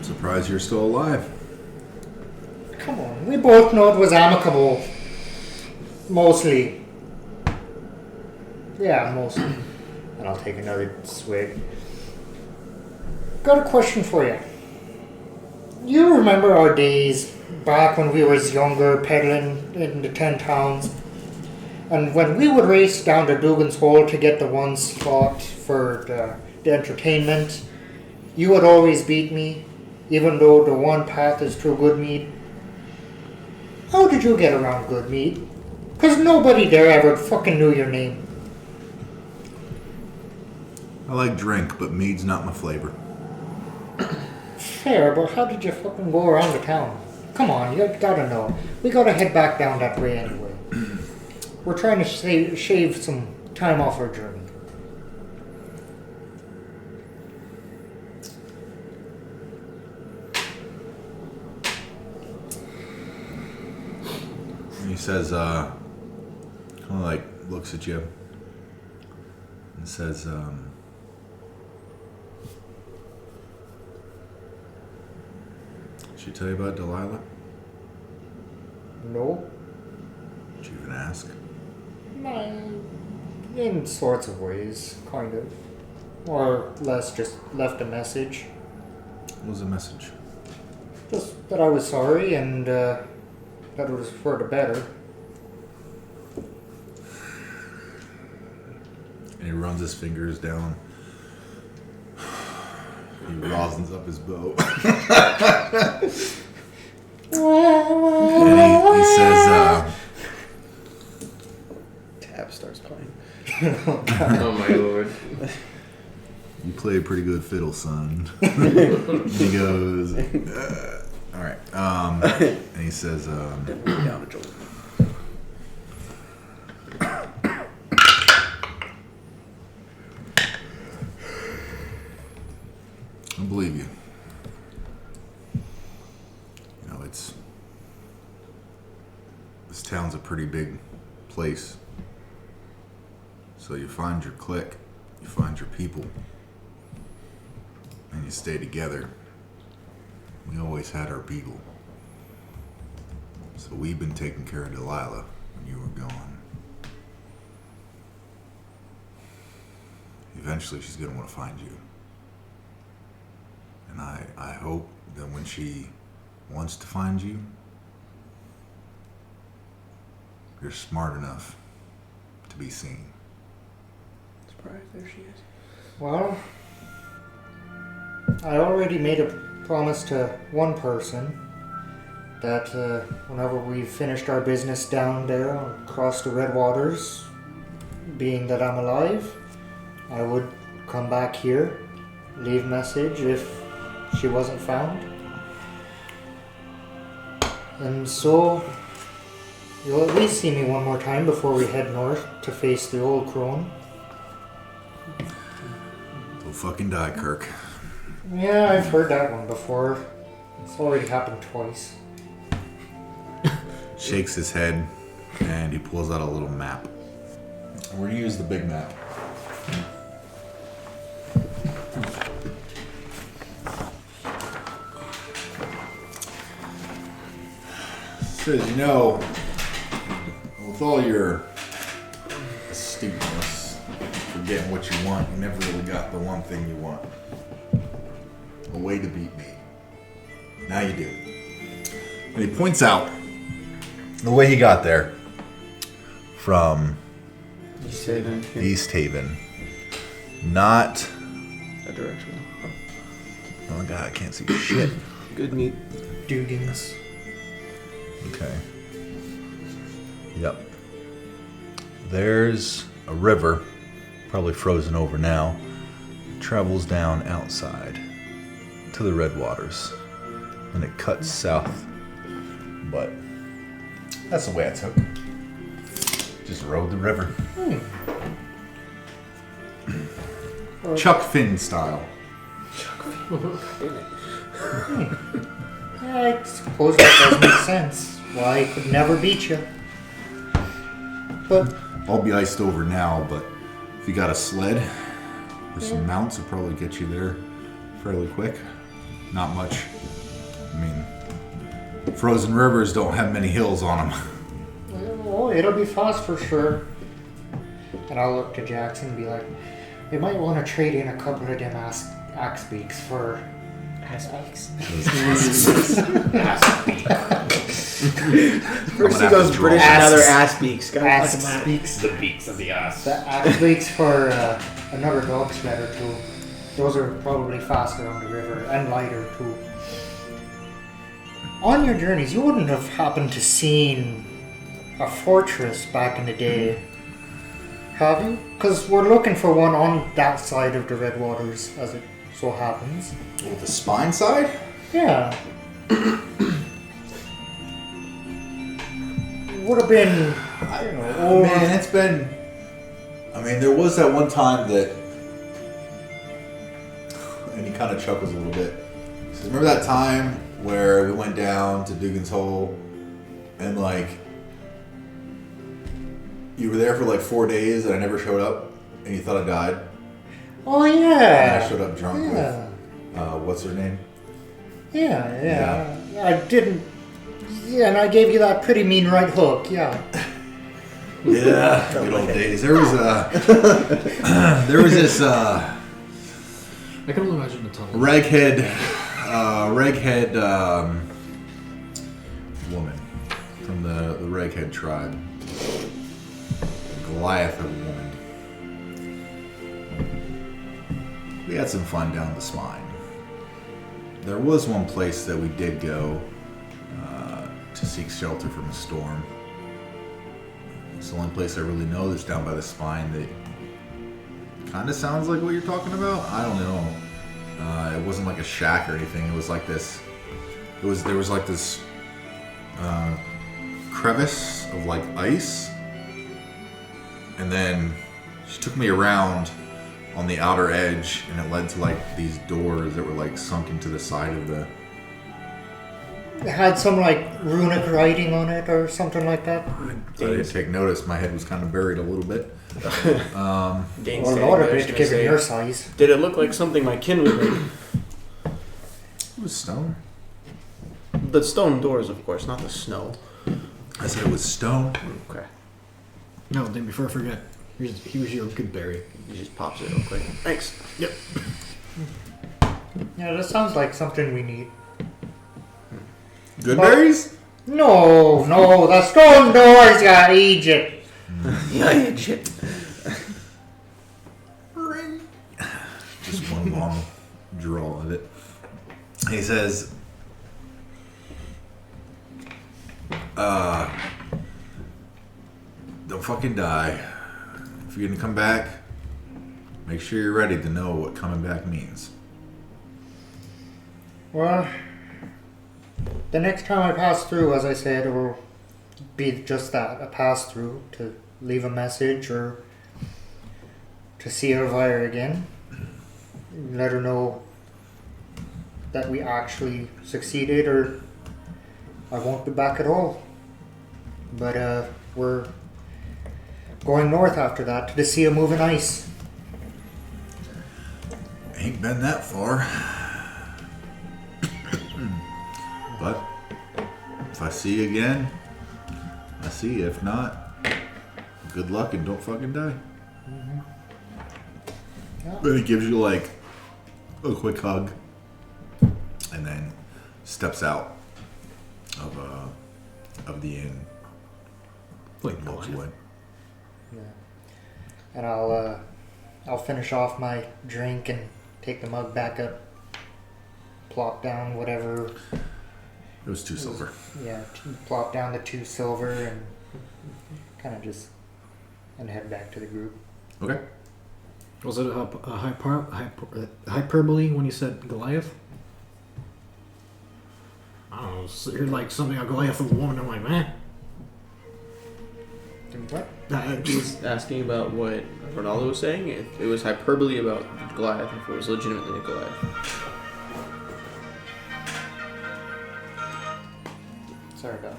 Surprised you're still alive. Come on, we both know it was amicable. Mostly. Yeah, mostly. And I'll take another swig. Got a question for you. You remember our days back when we was younger, peddling in the 10 towns? And when we would race down to Dugan's Hole to get the one spot for the entertainment, you would always beat me, even though the one path is through Goodmead. How did you get around Goodmead? Because nobody there ever fucking knew your name. I like drink, but mead's not my flavor. Fair, but how did you fucking go around the town? Come on, you gotta know. We gotta head back down that way anyway. We're trying to shave some time off our journey. And he says, kind of like looks at you and says, should I tell you about Delilah? No? Did you even ask? In sorts of ways, kind of. Or less, just left a message. What was the message? Just that I was sorry and that it was for the better. And he runs his fingers down. He rosins up his bow. And he says, Tab starts playing. Oh my lord. you play a pretty good fiddle, son. He goes, all right. And he says, Down a jolt. I believe you. You know, this town's a pretty big place. So you find your clique, you find your people, and you stay together. We always had our beagle. So we've been taking care of Delilah when you were gone. Eventually she's going to want to find you. And I hope that when she wants to find you, you're smart enough to be seen. Surprise, there she is. Well, I already made a promise to one person that whenever we've finished our business down there across the Redwaters, being that I'm alive, I would come back here, leave message if she wasn't found. And so, you'll at least see me one more time before we head north to face the old crone. Don't fucking die, Kirk. Yeah, I've heard that one before. It's already happened twice. Shakes his head, and he pulls out a little map. We're gonna use the big map. Says, you know, with all your astuteness for getting what you want, you never really got the one thing you want. A way to beat me. Now you do. And he points out the way he got there from East Haven. East Haven. Not... That direction. Oh god, I can't see shit. Good meat. Dugan's. Okay. Yep. There's a river, probably frozen over now, travels down outside to the Redwaters, and it cuts south. But that's the way I took. Just rode the river. Chuck Finn style. I suppose that does make sense. Why I could never beat you. But I'll be iced over now, but if you got a sled or some mounts, it'll probably get you there fairly quick. Not much. I mean, frozen rivers don't have many hills on them. oh, it'll be fast for sure. And I'll look to Jaxxon and be like, we might want to trade in a couple of them axe beaks for... Ass beaks. First he goes British, another ass beaks. Axe beaks. The beaks of the ass. The axe beaks for another dog sled or two. Those are probably faster on the river and lighter too. On your journeys, you wouldn't have happened to seen a fortress back in the day, have you? Because we're looking for one on that side of the Redwaters, as it so happens. With the spine side? Yeah. Would have been, you know, Man, it's been... I mean, there was that one time that... And he kind of chuckles a little bit. He says, remember that time where we went down to Dugan's Hole and, like... You were there for, like, 4 days and I never showed up and you thought I died? oh And yeah. I showed up drunk Yeah. with... what's her name? Yeah. I didn't. Yeah, and I gave you that pretty mean right hook. Yeah. Yeah, good old days. There was this I can only imagine the tunnel. raghead woman from the raghead tribe. Goliath of a woman. We had some fun down the spine. There was one place that we did go to seek shelter from a storm. It's the only place I really know that's down by the spine that kind of sounds like what you're talking about. I don't know. It wasn't like a shack or anything. It was like this. There was like this crevice of like ice, and then she took me around on the outer edge, and it led to like these doors that were like sunk into the side of the... It had some like runic writing on it or something like that. I didn't take notice. My head was kind of buried a little bit. Or a lot of it, given your size. Did it look like something my kin would make? It was stone. The stone doors, of course, not the snow. I said it was stone. Okay. No, then before I forget, here's your good berry. He just pops it real quick. Thanks. Yep. Yeah, that sounds like something we need. Good berries? No, the stone doors, you Egypt. Yeah, shit. Just one long draw of it. He says, don't fucking die. If you're gonna come back, make sure you're ready to know what coming back means. Well, the next time I pass through, as I said, it will be just that, a pass through, to leave a message or to see Elvira again. Let her know that we actually succeeded, or I won't be back at all. But we're going north after that to see a moving ice. Ain't been that far. But if I see you again, I see you. If not, good luck and don't fucking die. Mm-hmm. Yeah. Then he gives you like a quick hug and then steps out of the inn. Like and walks Goliath. away. Yeah. And I'll finish off my drink and take the mug back up, plop down whatever. It was 2 silver. Yeah, plop down the 2 silver and kind of just and head back to the group. Okay. Was it a hyperbole when you said Goliath? I don't know. So you're like something a Goliath of a woman. I'm like, man. What? He was asking about what Ronaldo was saying. If it was hyperbole about Goliath, if it was legitimately a Goliath. Sorry about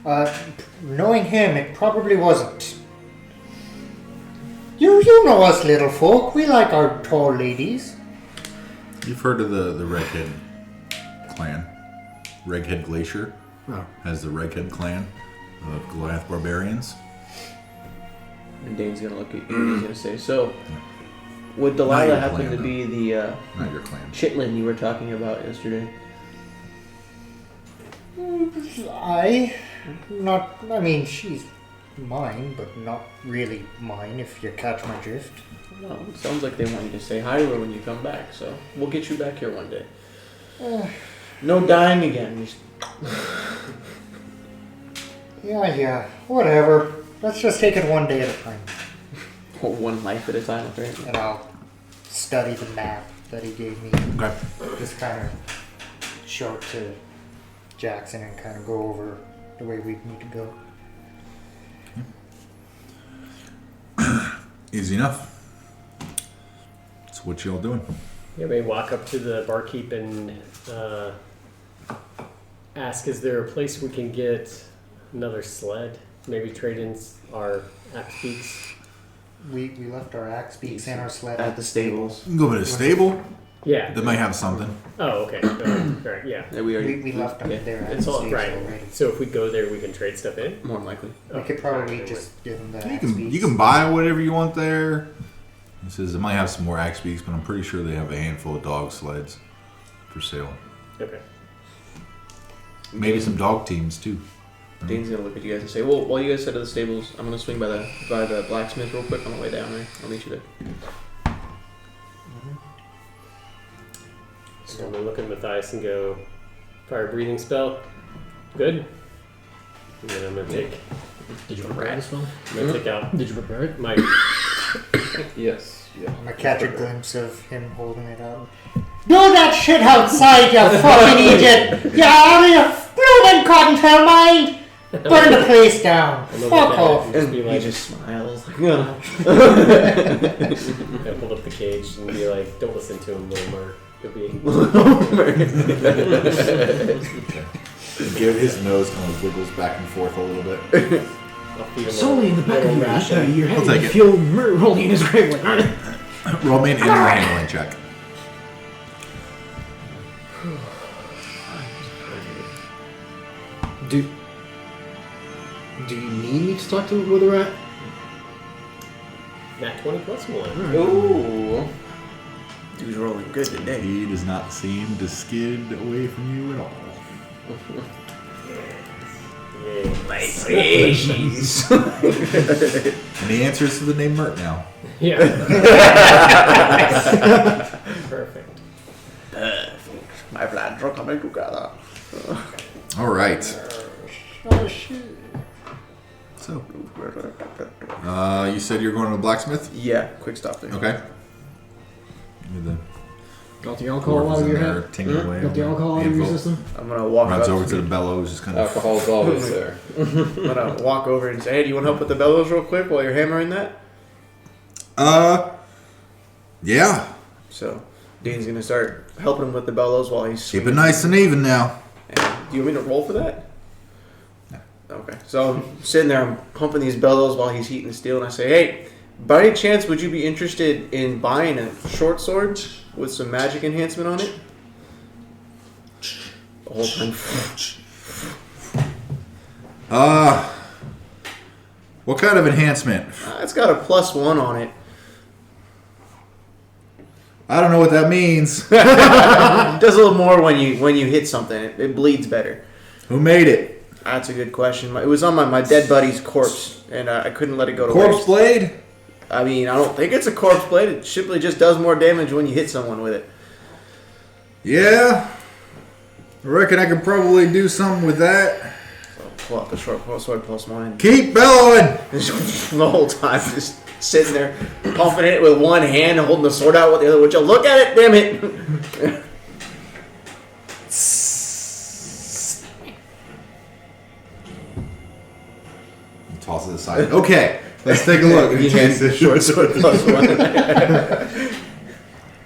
that. Knowing him, it probably wasn't. You know us little folk. We like our tall ladies. You've heard of the Redhead clan. Redhead Glacier Oh. has the Redhead clan of Goliath barbarians. And Dane's gonna look at you and he's gonna say, so, would Not Delilah your happen clan, to though. be the Not your clan. chitlin you were talking about yesterday? I mean, she's mine, but not really mine, if you catch my drift. No, it sounds like they want you to say hi to her when you come back, so we'll get you back here one day. No dying again. Just... Yeah, whatever. Let's just take it one day at a time. One life at a time, right? And I'll study the map that he gave me. Okay. Just kind of show it to Jaxxon and kind of go over the way we need to go. Easy enough. So what y'all doing? Yeah, we walk up to the barkeep and ask, is there a place we can get another sled? Maybe trade in our axe beaks? We left our axe beaks and our sled At the stables. You can go to the stable. Yeah. They might have something. Oh, okay. Right, yeah. Yeah, we already. We left them yeah, there at It's the all stables right. already. So if we go there, we can trade stuff in? More than likely. We could probably just give them the axe beaks. You can buy whatever you want there. He says they might have some more axe beaks, but I'm pretty sure they have a handful of dog sleds for sale. Okay. Maybe some dog teams too. Dane's gonna look at you guys and say, well, while you guys head to the stables, I'm gonna swing by the blacksmith real quick on the way down there. I'll meet you there. So I'm going to look at Matthias and go, fire breathing spell. Good. And then I'm going to take, Did you prepare this one? I'm going to take out Did you prepare it? my... Yes. Yeah. I'm gonna catch a glimpse of him holding it out. Do that shit outside, you fucking idiot! You out of your blooming cottontail mind! Burn the place down. I'm gonna Fuck look at it off. and just be He like, just smiles. I hold up the cage and be like, don't listen to him, Wilmer. He'll be... Give his nose kind of wiggles back and forth a little bit. I'll feed him Solely in the back of little your ration. your I'll head, take you it. feel murder rolling in his grave like, Roll me an inner handling check. dude. Do you need me to talk to where they're at? Nat 20 plus 1. Ooh. Dude's rolling good today. He does not seem to skid away from you at all. And the answer is to the name Mert now. Yeah. Perfect. My plans are coming together. All right. Oh shit. So, you said you're going to the blacksmith? Yeah, quick stop there. Okay. Give me Got the the alcohol out of your there, head? tingling away. Got the alcohol out of your system? I'm gonna walk Runs up. over to the bellows, just kind of. Alcohol's always there. I'm gonna walk over and say, "Hey, do you want help with the bellows real quick while you're hammering that?" Yeah. So, Dean's gonna start helping him with the bellows while he's Keep it nice and even now. And do you want me to roll for that? No. Okay. So I'm sitting there, I'm pumping these bellows while he's heating the steel, and I say, "Hey, by any chance, would you be interested in buying a short sword with some magic enhancement on it?" The whole time. What kind of enhancement? It's got a +1 on it. I don't know what that means. It does a little more when you hit something. It bleeds better. Who made it? That's a good question. It was on my dead buddy's corpse, and I couldn't let it go to Corpse waste. blade? I mean, I don't think it's a corpse blade. It simply just does more damage when you hit someone with it. Yeah. I reckon I could probably do something with that. So I'll pull out the short sword +1. Keep bellowing! The whole time, just sitting there, pumping it with one hand and holding the sword out with the other. Would you look at it? Damn it! Toss it aside. Okay, let's take a look. He hands the short sword +1.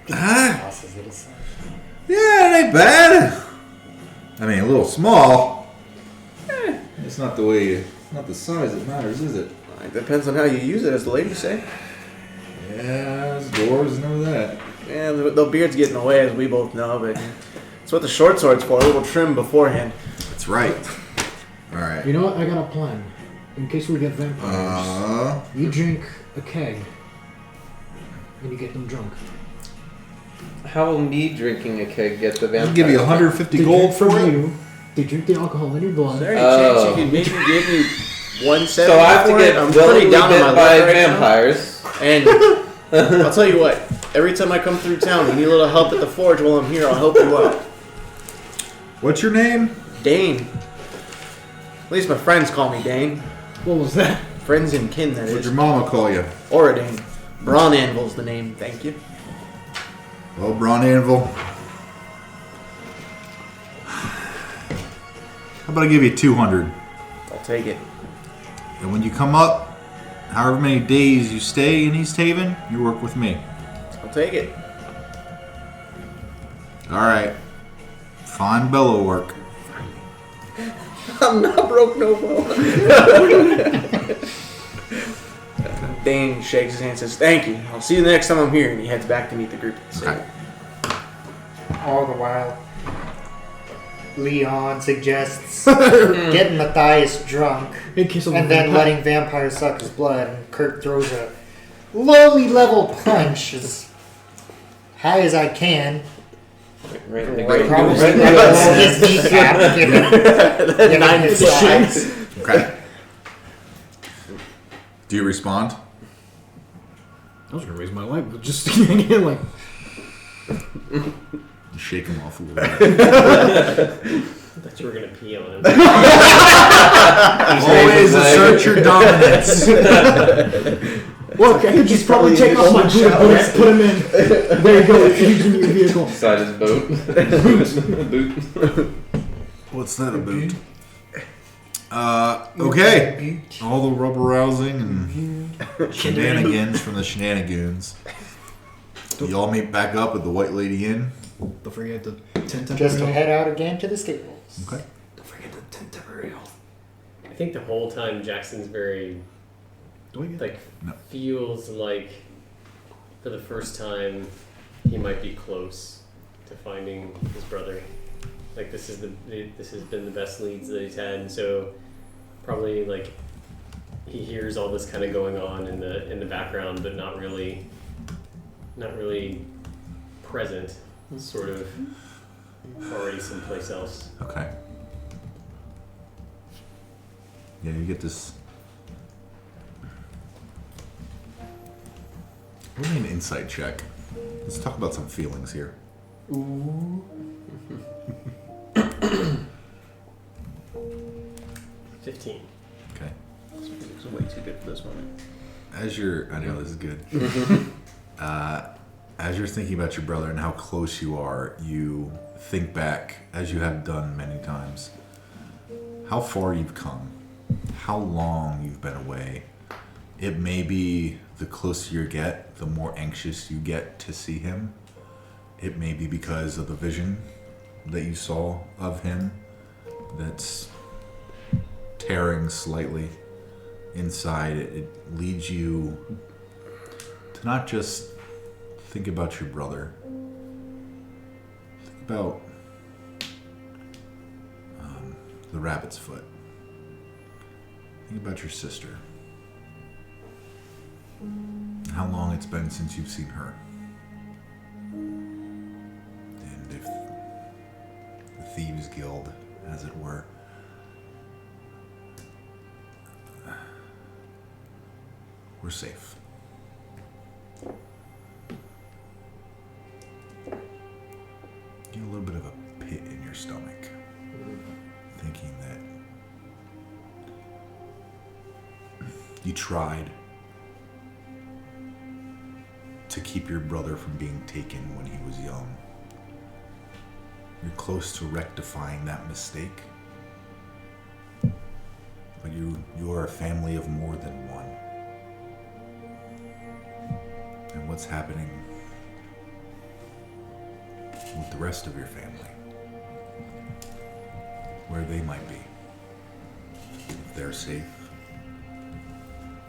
Tosses it aside. Yeah, it ain't bad. I mean, a little small. It's not not the size that matters, is it? It depends on how you use it, as the ladies say. Yeah, dwarves know that. Yeah, the beard's getting away, as we both know, but it's what the short sword's for, a little trim beforehand. That's right. All right. You know what? I got a plan. In case we get vampires, you drink a keg, and you get them drunk. How will me drinking a keg get the I'll vampire? give you 150 They gold drink for it. you. They drink the alcohol in your blood. Is there any chance Oh. you could maybe give me 170 So I have to for get it? I'm willingly pretty down on my bit by luck right now. vampires. And I'll tell you what, every time I come through town, you need a little help at the forge while I'm here, I'll help you out. What's your name? Dane. At least my friends call me Dane. What was that? Friends and kin, that What'd is. your mama call you? Or a Dane. Braun Anvil's the name, thank you. Well, Braun Anvil. How about I give you 200? I'll take it. And when you come up, however many days you stay in East Haven, you work with me. I'll take it. All right. Fine bellow work. I'm not broke no more. Dane shakes his hand and says, "Thank you. I'll see you the next time I'm here." And he heads back to meet the group. Okay. All the while, Leon suggests getting Matthias drunk In case of a and then vampire. letting vampires suck his blood. And Kirk throws a lowly level punch as high as I can. Right in the Right, great probably right below his kneecap, given 9 his foot size. Okay. Do you respond? I was gonna raise my leg, but just again, like You shake him off a little bit. I thought you were going to pee on him. Always assert your dominance. look, I could just probably take off my boot and put him in. There you go. He's in your vehicle. Beside his boat. Boot. What's that about? Okay. All the rubber rousing and shenanigans from the Shenanigoons. You all meet back up at the White Lady Inn. Don't forget the 10 Just to temporary. head out again to the stables. Okay. Don't forget the 10 temporary health. I think the whole time Jackson's very, Do I get like, No. feels like for the first time he might be close to finding his brother. Like this has been the best leads that he's had, and so probably like he hears all this kind of going on in the background, but not really present. Sort of already someplace else. Okay. Yeah, you get this. What an insight check. Let's talk about some feelings here. Ooh. 15. Okay. This is way too good for this moment. I know this is good. As you're thinking about your brother and how close you are, you think back, as you have done many times, how far you've come, how long you've been away. It may be the closer you get, the more anxious you get to see him. It may be because of the vision that you saw of him that's tearing slightly inside. It leads you to not just think about your brother. Think about the rabbit's foot. Think about your sister. How long it's been since you've seen her. And if the Thieves Guild, as it were, we're safe. You have a little bit of a pit in your stomach, thinking that you tried to keep your brother from being taken when he was young. You're close to rectifying that mistake. But you are a family of more than one. And what's happening with the rest of your family? Where they might be. If they're safe.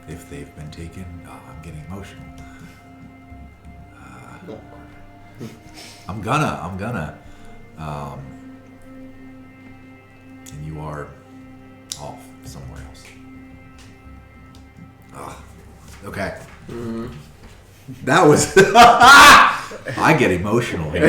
If they've been taken. Oh, I'm getting emotional. I'm gonna. And you are off somewhere else. Okay. Mm-hmm. That was... I get emotional here.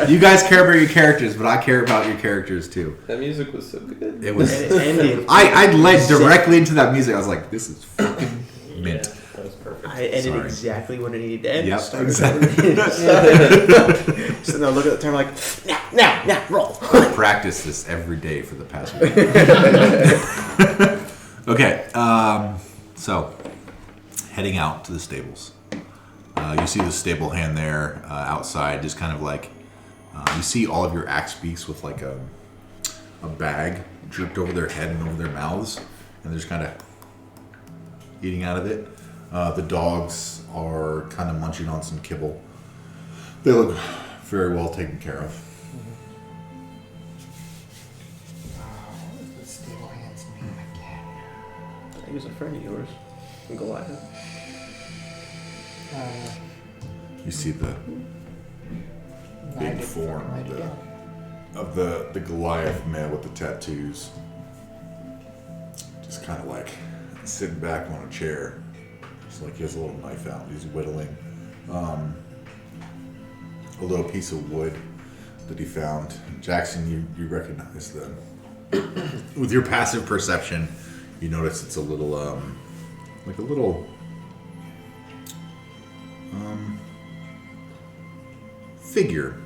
You guys care about your characters, but I care about your characters too. That music was so good. It was... And it ended. I led directly into that music. I was like, this is fucking mint. Yeah, that was perfect. I ended Sorry. exactly when it needed to end. Yep, Started exactly. So now look at the time like, now, roll. I practice this every day for the past week. Okay, so heading out to the stables. You see the stable hand there outside, just kind of like you see all of your axe beaks with like a bag draped over their head and over their mouths, and they're just kind of eating out of it. The dogs are kind of munching on some kibble. They look very well taken care of. What was the stable hand's name again? I think it was a friend of yours, Goliath. You see the big form of the Goliath man with the tattoos, just kind of like sitting back on a chair. It's like he has a little knife out. He's whittling a little piece of wood that he found. Jaxxon, you recognize them. With your passive perception, you notice it's a little like a little figure,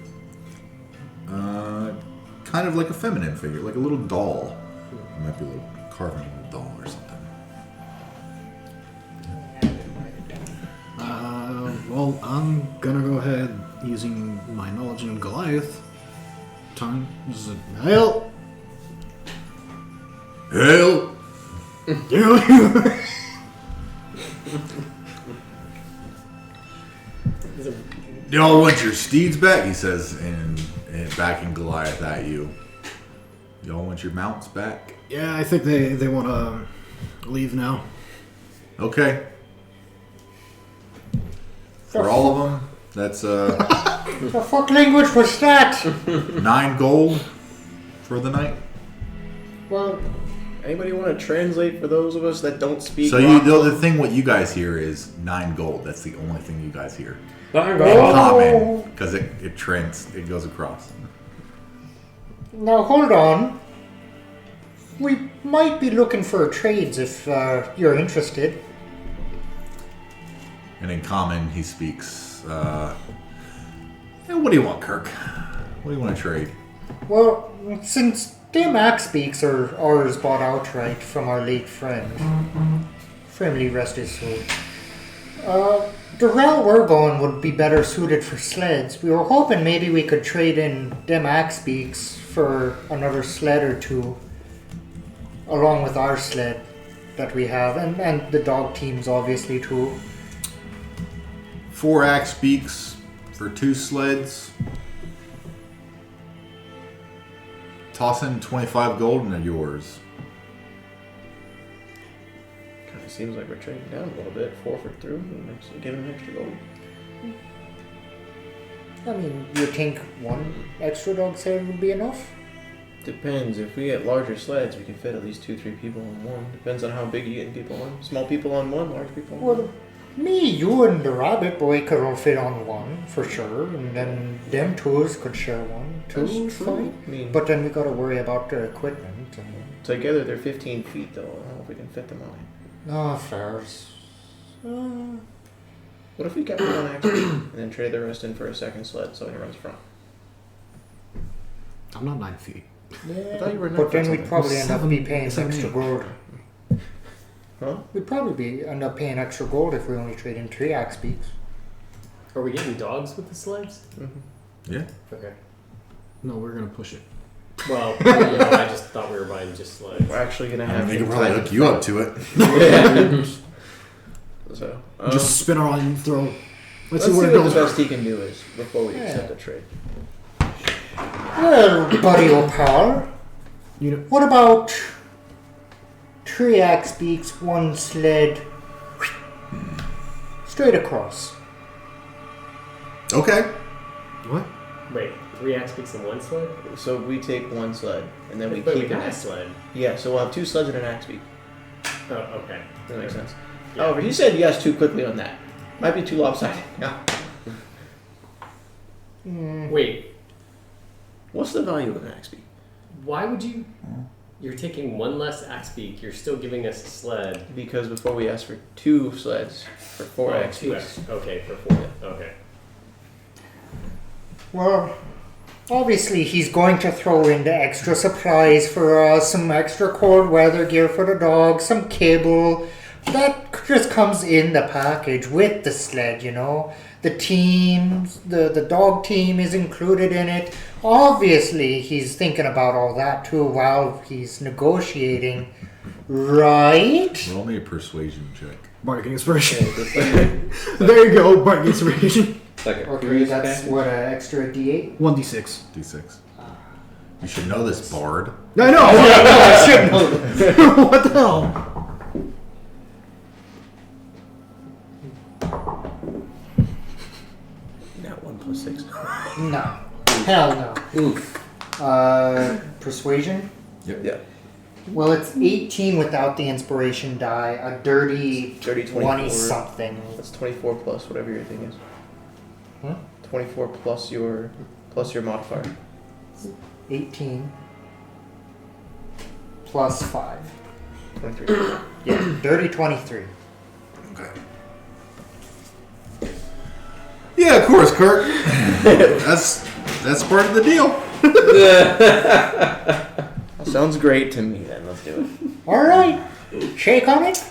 kind of like a feminine figure, like a little doll. It might be a little carving a little doll or something. Well, I'm gonna go ahead using my knowledge in Goliath tongue. This is a hail. Hail! Y'all want your steeds back? He says, and backing Goliath at you. Y'all want your mounts back? Yeah, I think they want to leave now. Okay. For all of them, that's The fuck language was that? 9 gold for the night. Well, Anybody want to translate for those of us that don't speak? So the thing what you guys hear is 9 gold. That's the only thing you guys hear. Darn In God. common, because it goes across. Now hold on. We might be looking for trades if you're interested. And in common, he speaks. What do you want, Kirk? What do you want to trade? Well, since them axe beaks are ours bought outright from our late friend, firmly rest his soul. The route we're going would be better suited for sleds. We were hoping maybe we could trade in them axe beaks for another sled or two, along with our sled that we have, and the dog teams obviously too. 4 axe beaks for 2 sleds. Toss in 25 gold and they're yours. Kind of seems like we're trading down a little bit. 4 for 3 and actually giving an extra gold. I mean, you think 1 extra dog sled would be enough? Depends. If we get larger sleds, we can fit at least 2-3 people on one. Depends on how big you getting people on. Small people on one, large people on one. Well, me, you, and the rabbit boy could all fit on one, for sure, and then them twos could share one. Two, fine. I mean, But then we gotta worry about the equipment. And... together they're 15 feet though. I don't know if we can fit them on it. No, fair. What if we kept one extra and then trade the rest in for a second sled so he runs front? I'm not 9 feet. I thought you were But then we'd probably end up be Seven- paying seven, extra eight. gold. Huh? We'd probably end up paying extra gold if we only trade in 3 axe beaks. Are we getting dogs with the sleds? Yeah. Okay. No, we're gonna push it. Well, I just thought we were buying just sleds. We're actually gonna I have think to it probably tie hook you up to it. Yeah. So Just spin around and throw. let's Let's see see where it what goes. the best he can do is before we Yeah. accept the trade. Well, buddy Opal, You know, what about 3 axe beaks, 1 sled, straight across? Okay. what? Wait, 3 axe picks and 1 sled? So we take 1 sled and then we But keep we got an a axe. sled. Yeah, so we'll have 2 sleds and an axe beak. Oh, okay. That makes sense. Yeah. However, he said yes too quickly on that. Might be too lopsided. Yeah. Wait, What's the value of an axe beak? why would you... You're taking 1 less axe beak, you're still giving us a sled. Because before we asked for 2 sleds for 4 axe 2 beaks. axe. Okay, for 4. Okay. Well, obviously he's going to throw in the extra supplies for us, some extra cold weather gear for the dog, some kibble. That just comes in the package with the sled, you know. The team, the dog team is included in it. Obviously he's thinking about all that too while he's negotiating, right? Roll me a persuasion check. Bargaining inspiration. There you go, bargaining inspiration. Like a Okay, cruise that's package? what, an extra D8? 1d6. D6. You should know this, Bard. I know! I should know. What the hell? Not 1 plus 6. No. Hell no. Oof. Persuasion? Yep. Yeah. Well, it's 18 without the inspiration die, a dirty Dirty 20 24. something. That's 24 plus whatever your thing is. Huh? 24 plus your modifier. 18 plus 5. 23. Yeah, dirty 23. Okay. Yeah, of course, Kirk. that's part of the deal. Sounds great to me then. Let's do it. Alright, shake on it.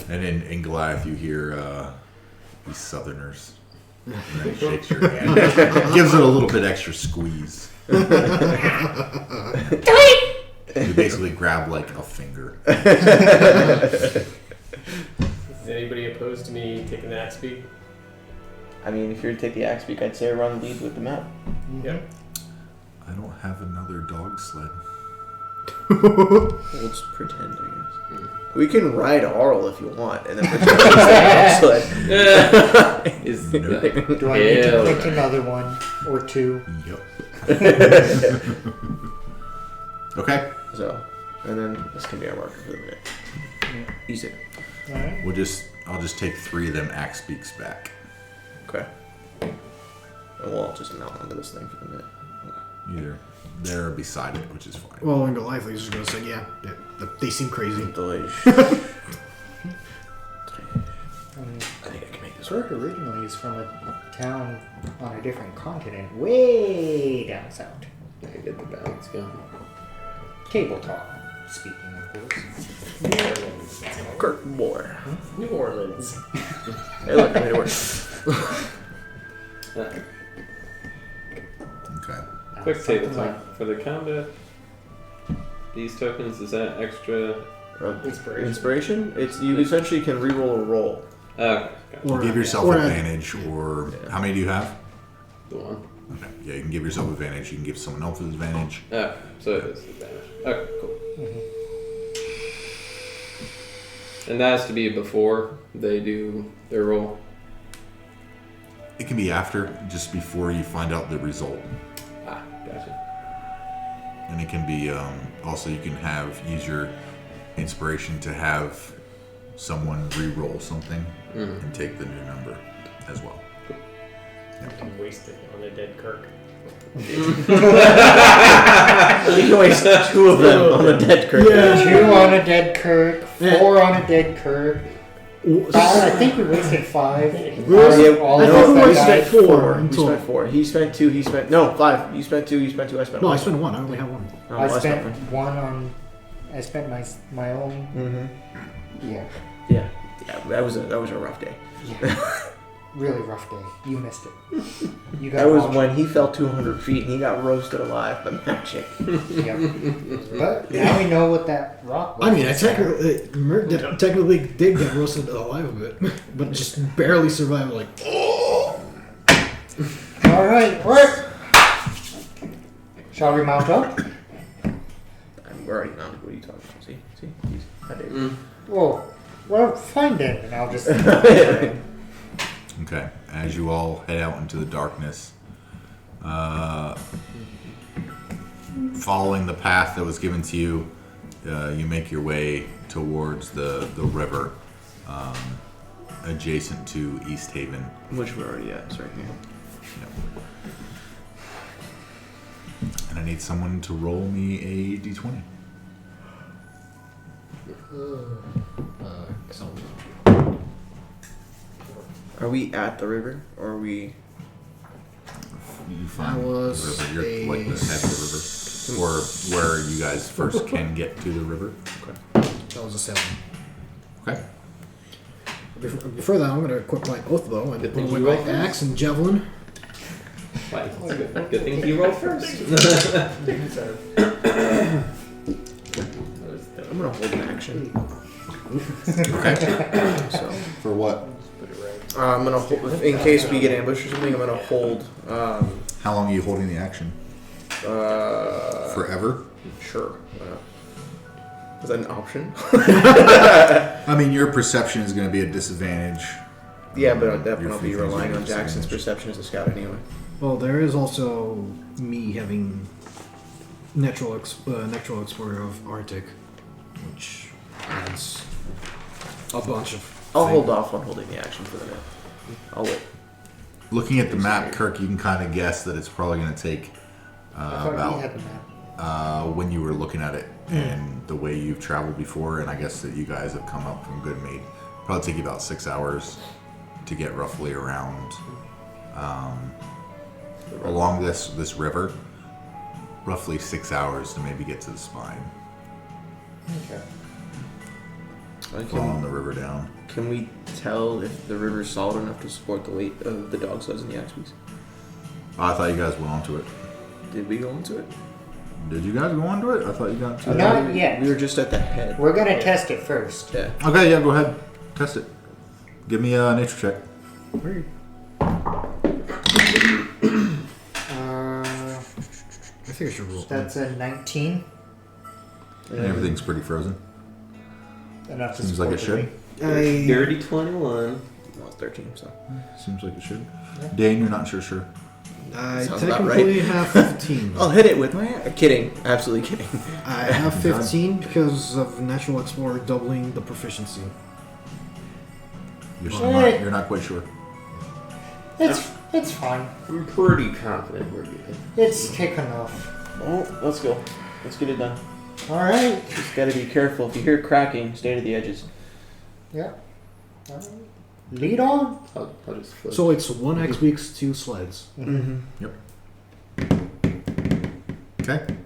And in Goliath, you hear these Southerners. And then he shakes your hand, gives it a little bit extra squeeze. You basically grab like a finger. Is anybody opposed to me taking the axe beak? I mean, if you were to take the axe beak, I'd say run the lead with the map. Yep. I don't have another dog sled. We'll just pretend, I guess. We can ride Arl if you want, and then pretend it's the sled. Is No. Do I need to Hell pick no. another one or 2? Yep. Okay. So, And then this can be our marker for the minute. Ease it. Alright. I'll just take 3 of them axe beaks back. Okay. And we'll all just mount onto this thing for the minute. Either there or beside it, which is fine. Well, and Goliath is just gonna say, yeah, they seem crazy. Delay. I think I can make this work. Kirk originally is from a town on a different continent, way down south. I get the balance going. Tabletop speaking, of course. Kirk boy. New Orleans. Hey, look, I made it work. Okay. Quick Something tabletop for the combat. These tokens, is that extra? Inspiration. Inspiration? It's you essentially can reroll a roll. Okay. Or Give yourself or advantage, or how many do you have? The one. Okay. Yeah, you can give yourself advantage. You can give someone else advantage. Oh, so it is advantage. Okay, cool. And that has to be before they do their roll. It can be after, just before you find out the result. Ah, gotcha. And it can be also you can use your inspiration to have someone re-roll something and take the new number as well. You can waste it on a dead Kirk. You can waste 2 of them on a dead Kirk. Yeah. 2 on a dead Kirk, 4 on a dead Kirk. I think we wasted 5. Really? All I of thought us we that wasted died. 4 He until. spent 4. He spent 2. He spent 5. You spent 2. You spent 2. I spent No, 1. I spent 1. I only have 1. Oh, I spent one. 1 on. I spent my own. Mm-hmm. Yeah. Yeah. That was a rough day. Really rough day. You missed it. You got That was launched. when he fell 200 feet and he got roasted alive by magic. Yep. But now we know what that rock was. I mean, I technically did get roasted alive a bit, but just barely survived. Like, All right, work. Shall we mount up? We're already mounted. What are you talking about? See? He's, I did. Well, fine then. And I'll just. Okay. As you all head out into the darkness, following the path that was given to you, you make your way towards the river adjacent to East Haven. Which we're already at. It's right here. Yep. And I need someone to roll me a d20. Are we at the river, or are we? You find That was the river. You're like the head of the river, or where you guys first can get to the river. that was a 7. Okay. Before that, I'm going to equip my oath bow and Good put thing away you my rolled first. axe and javelin. Why? Good thing you roll first. I'm gonna hold an action. Okay. So For what? I'm gonna hold, in case we get ambushed or something. I'm gonna hold. How long are you holding the action? Forever? Sure. Is that an option? I mean, your perception is going to be a disadvantage. Yeah, but Your I'll definitely be feet is relying a on Jackson's disadvantage. perception as a scout anyway. Well, there is also me having natural explorer of Arctic, which adds a bunch of. I'll hold off on holding the action for the minute. I'll wait. Looking at the map, Kirk, you can kind of guess that it's probably going to take I thought we about had the map. when you were looking at it and the way you've traveled before, and I guess that you guys have come up from Goodmead. Probably take you about 6 hours to get roughly around along this river. Roughly 6 hours to maybe get to the spine, Okay. following the river down. Can we tell if the river's solid enough to support the weight of the dog sleds and the axe beaks? Oh, I thought you guys went onto it. Did we go into it? Did you guys go onto it? I thought you got to it. Not yet. We were just at the head. We're gonna test it first. Yeah. Okay, yeah, go ahead. Test it. Give me a nature check. I think I should roll. That's a 19. And everything's pretty frozen. Enough to Seems like support it the should. weight. Dirty 21. Well, it's 13, so. Seems like it should. Dane, you're not sure. I Sounds about technically right. have 15. I'll hit it with my kidding. Absolutely kidding. I have 15 because of Natural Explorer doubling the proficiency. You're not quite sure. It's fine. I'm pretty confident we're good. It's thick enough. Oh, let's go. Let's get it done. All right. Just gotta be careful. If you hear cracking, stay to the edges. Yeah. All right. Lead on. I'll just flip. So it's 1x weeks, 2 sleds. Mm-hmm. Yep. Okay.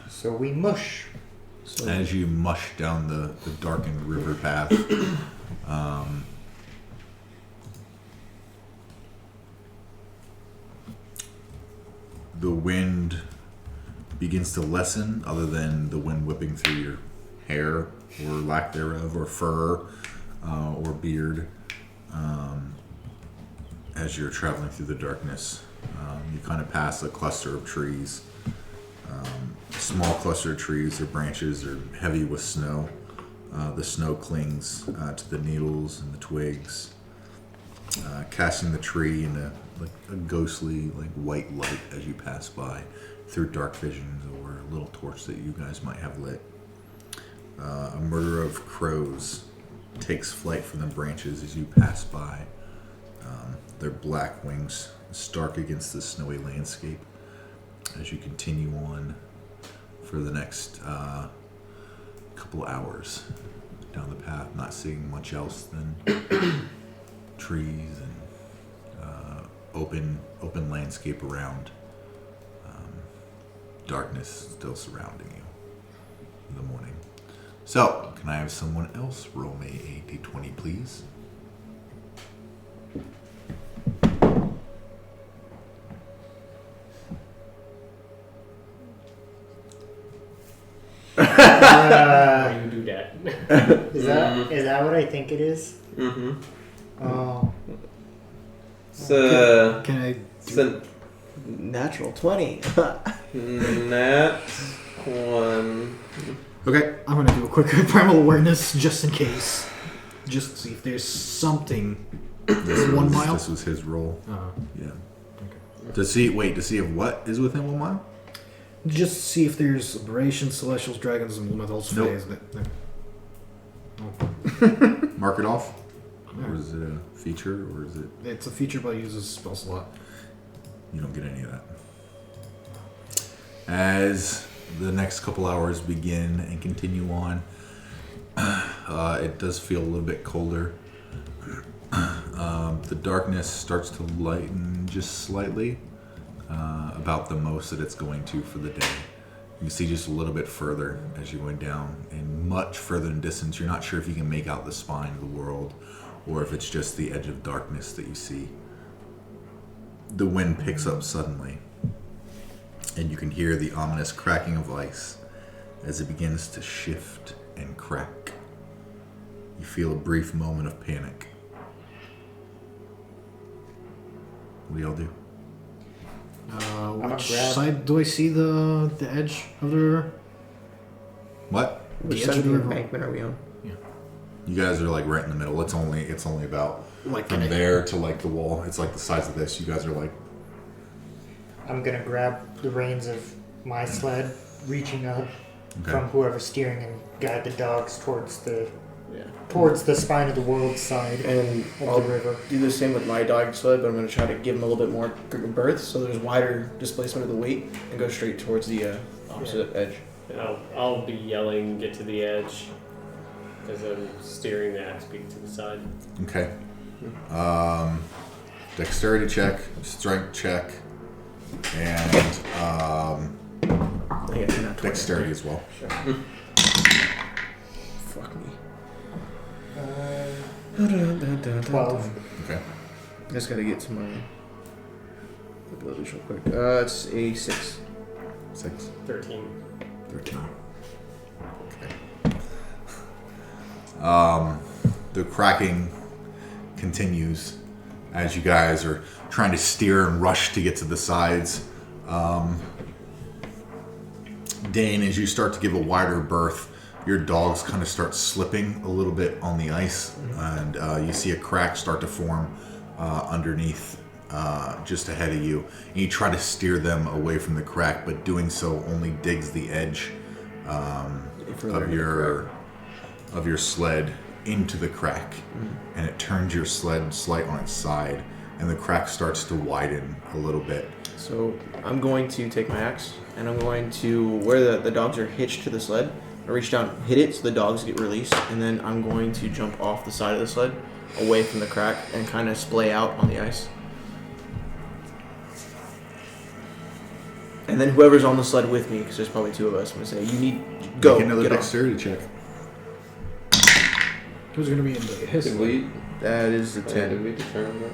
So we mush. So As you mush down the darkened river path, the wind begins to lessen, other than the wind whipping through your hair or lack thereof, or fur or beard. As you're traveling through the darkness, you kind of pass a cluster of trees. Small cluster of trees. Their branches are heavy with snow. The snow clings to the needles and the twigs, casting the tree in a ghostly, white light as you pass by through dark visions or a little torch that you guys might have lit. A murder of crows takes flight from the branches as you pass by. Their black wings stark against the snowy landscape as you continue on for the next couple hours down the path, not seeing much else than trees and open landscape around. Darkness still surrounding you in the morning. So, can I have someone else roll me a d20, please? Why do you do that? Is that what I think it is? Mm-hmm. Oh. So, Can I do so natural 20. Nat 1. Okay. I'm gonna do a quick primal awareness just in case. Just to see if there's something. This 1 was- mile? This was his roll. Yeah. Okay. To see if what is within 1 mile? Just to see if there's aberrations, celestials, dragons, and elementals. Nope. Fays that- Mark it off? Or is it a feature, or is it... It's a feature but uses a spell slot. You don't get any of that. As the next couple hours begin and continue on, it does feel a little bit colder. The darkness starts to lighten just slightly, about the most that it's going to for the day. You can see just a little bit further as you went down, and much further in distance. You're not sure if you can make out the spine of the world, or if it's just the edge of darkness that you see. The wind picks up suddenly, and you can hear the ominous cracking of ice as it begins to shift and crack. You feel a brief moment of panic. What do y'all do? Which grab- side do I see the edge of the river? What? Which The side edge of of the the river. embankment are we on? You guys are like right in the middle. It's only about Like from there to like the wall. It's like the size of this. You guys are like... I'm gonna grab the reins of my sled, reaching out Okay. from whoever's steering, and guide the dogs towards the spine of the world side And of I'll the river. do the same with my dog sled, but I'm going to try to give him a little bit more berth so there's wider displacement of the weight and go straight towards the opposite edge. And I'll be yelling, get to the edge, as I'm steering the axe beak to the side. Okay. Dexterity check, strength check, and I guess not 20. dexterity as well. Fuck me. 12. Okay. I just got to get to my abilities real quick. It's a 6. 6. 13. 13. Okay. The cracking continues as you guys are trying to steer and rush to get to the sides. Dane, as you start to give a wider berth, your dogs kind of start slipping a little bit on the ice, and you see a crack start to form underneath just ahead of you, and you try to steer them away from the crack, but doing so only digs the edge of your sled into the crack, and it turns your sled slight on its side, and the crack starts to widen a little bit. So I'm going to take my axe, and I'm going to, where the dogs are hitched to the sled, I reach down, hit it so the dogs get released, and then I'm going to jump off the side of the sled, away from the crack, and kind of splay out on the ice. And then whoever's on the sled with me, because there's probably two of us, I'm going to say, you need, go, Make another get dexterity check. Who's going to be in his? Did we? That is the Did 10. we determine that?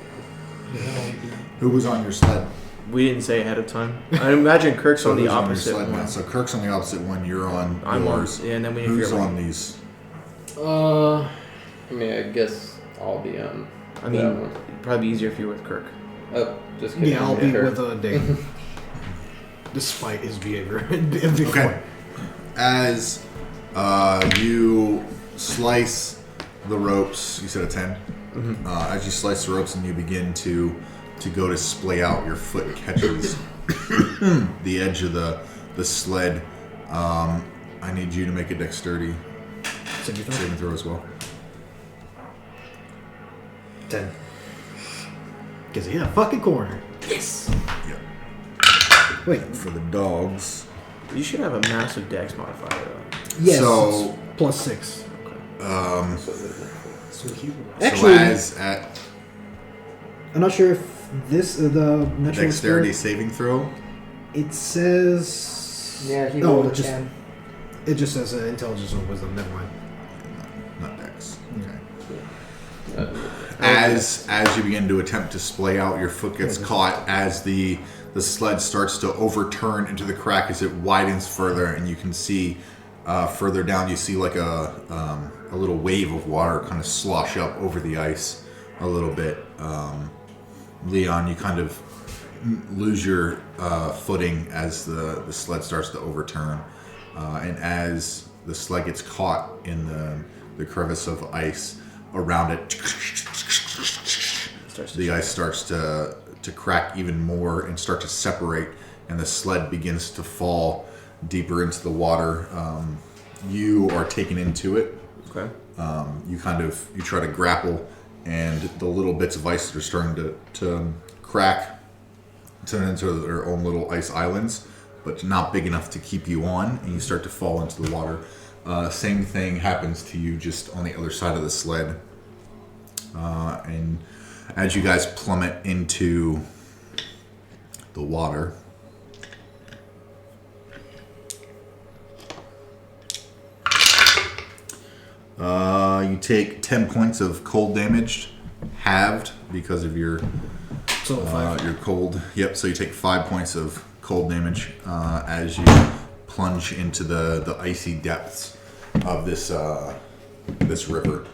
Who was on your sled? We didn't say ahead of time. I imagine Kirk's on the who's opposite your sled one. now? So Kirk's on the opposite one. You're on I'm yours. on, yeah, and then we Who's figure out- on these? I mean, I guess I'll be on. I mean, that one. it'd probably be easier if you were with Kirk. Oh, just kidding. Yeah, I'll be Sure. with Dave. Despite his behavior. Before. Okay. As you slice the ropes, you said a 10? Mm-hmm. As you slice the ropes and you begin to go to splay out, your foot catches the edge of the sled. I need you to make a dexterity saving throw as well. 10. Because he hit a fucking corner. Yes! Yep. Wait. For the dogs. You should have a massive dex modifier, though. Yes. So, plus 6. so Actually, as at I'm not sure if this the natural dexterity skill, saving throw, it says. Yeah, he No, rolled a it just 10. it just says intelligence or wisdom. Never mind. not dex. Okay. Uh, As you begin to attempt to splay out, your foot gets caught as the sled starts to overturn into the crack as it widens further, and you can see further down. You see like a little wave of water kind of slosh up over the ice a little bit. Leon, you kind of lose your footing as the sled starts to overturn, and as the sled gets caught in the crevice of ice around it, the ice starts to crack even more and start to separate, and the sled begins to fall deeper into the water. You are taken into it. Okay. You try to grapple, and the little bits of ice that are starting to crack turn into their own little ice islands, but not big enough to keep you on, and you start to fall into the water. Same thing happens to you just on the other side of the sled. And as you guys plummet into the water, you take 10 points of cold damage, halved because of your cold. Yep, so you take 5 points of cold damage as you plunge into the icy depths of this river.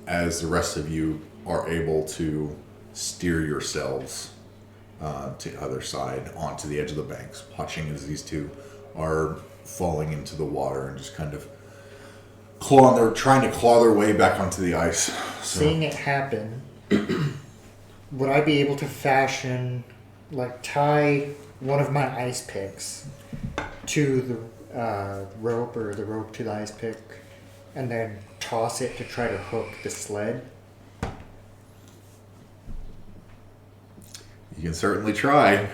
As the rest of you are able to steer yourselves to the other side onto the edge of the banks, watching as these two are falling into the water and just kind of trying to claw their way back onto the ice. So, Seeing it happen, would I be able to tie one of my ice picks to the rope, or the rope to the ice pick, and then toss it to try to hook the sled? you can certainly try.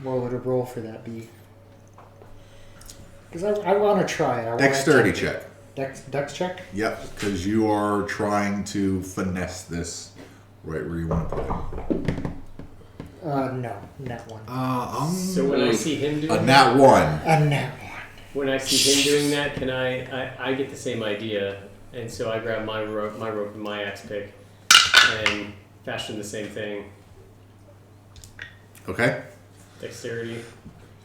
What would a roll for that be? Because I want to try. Dexterity check. Dex check? Yep, because you are trying to finesse this right where you want to put it. No, nat one. So when I see him doing A nat one. A nat one. when I see him doing that, can I get the same idea, and so I grab my rope and my axe pick, and fashion the same thing. Okay. Dexterity.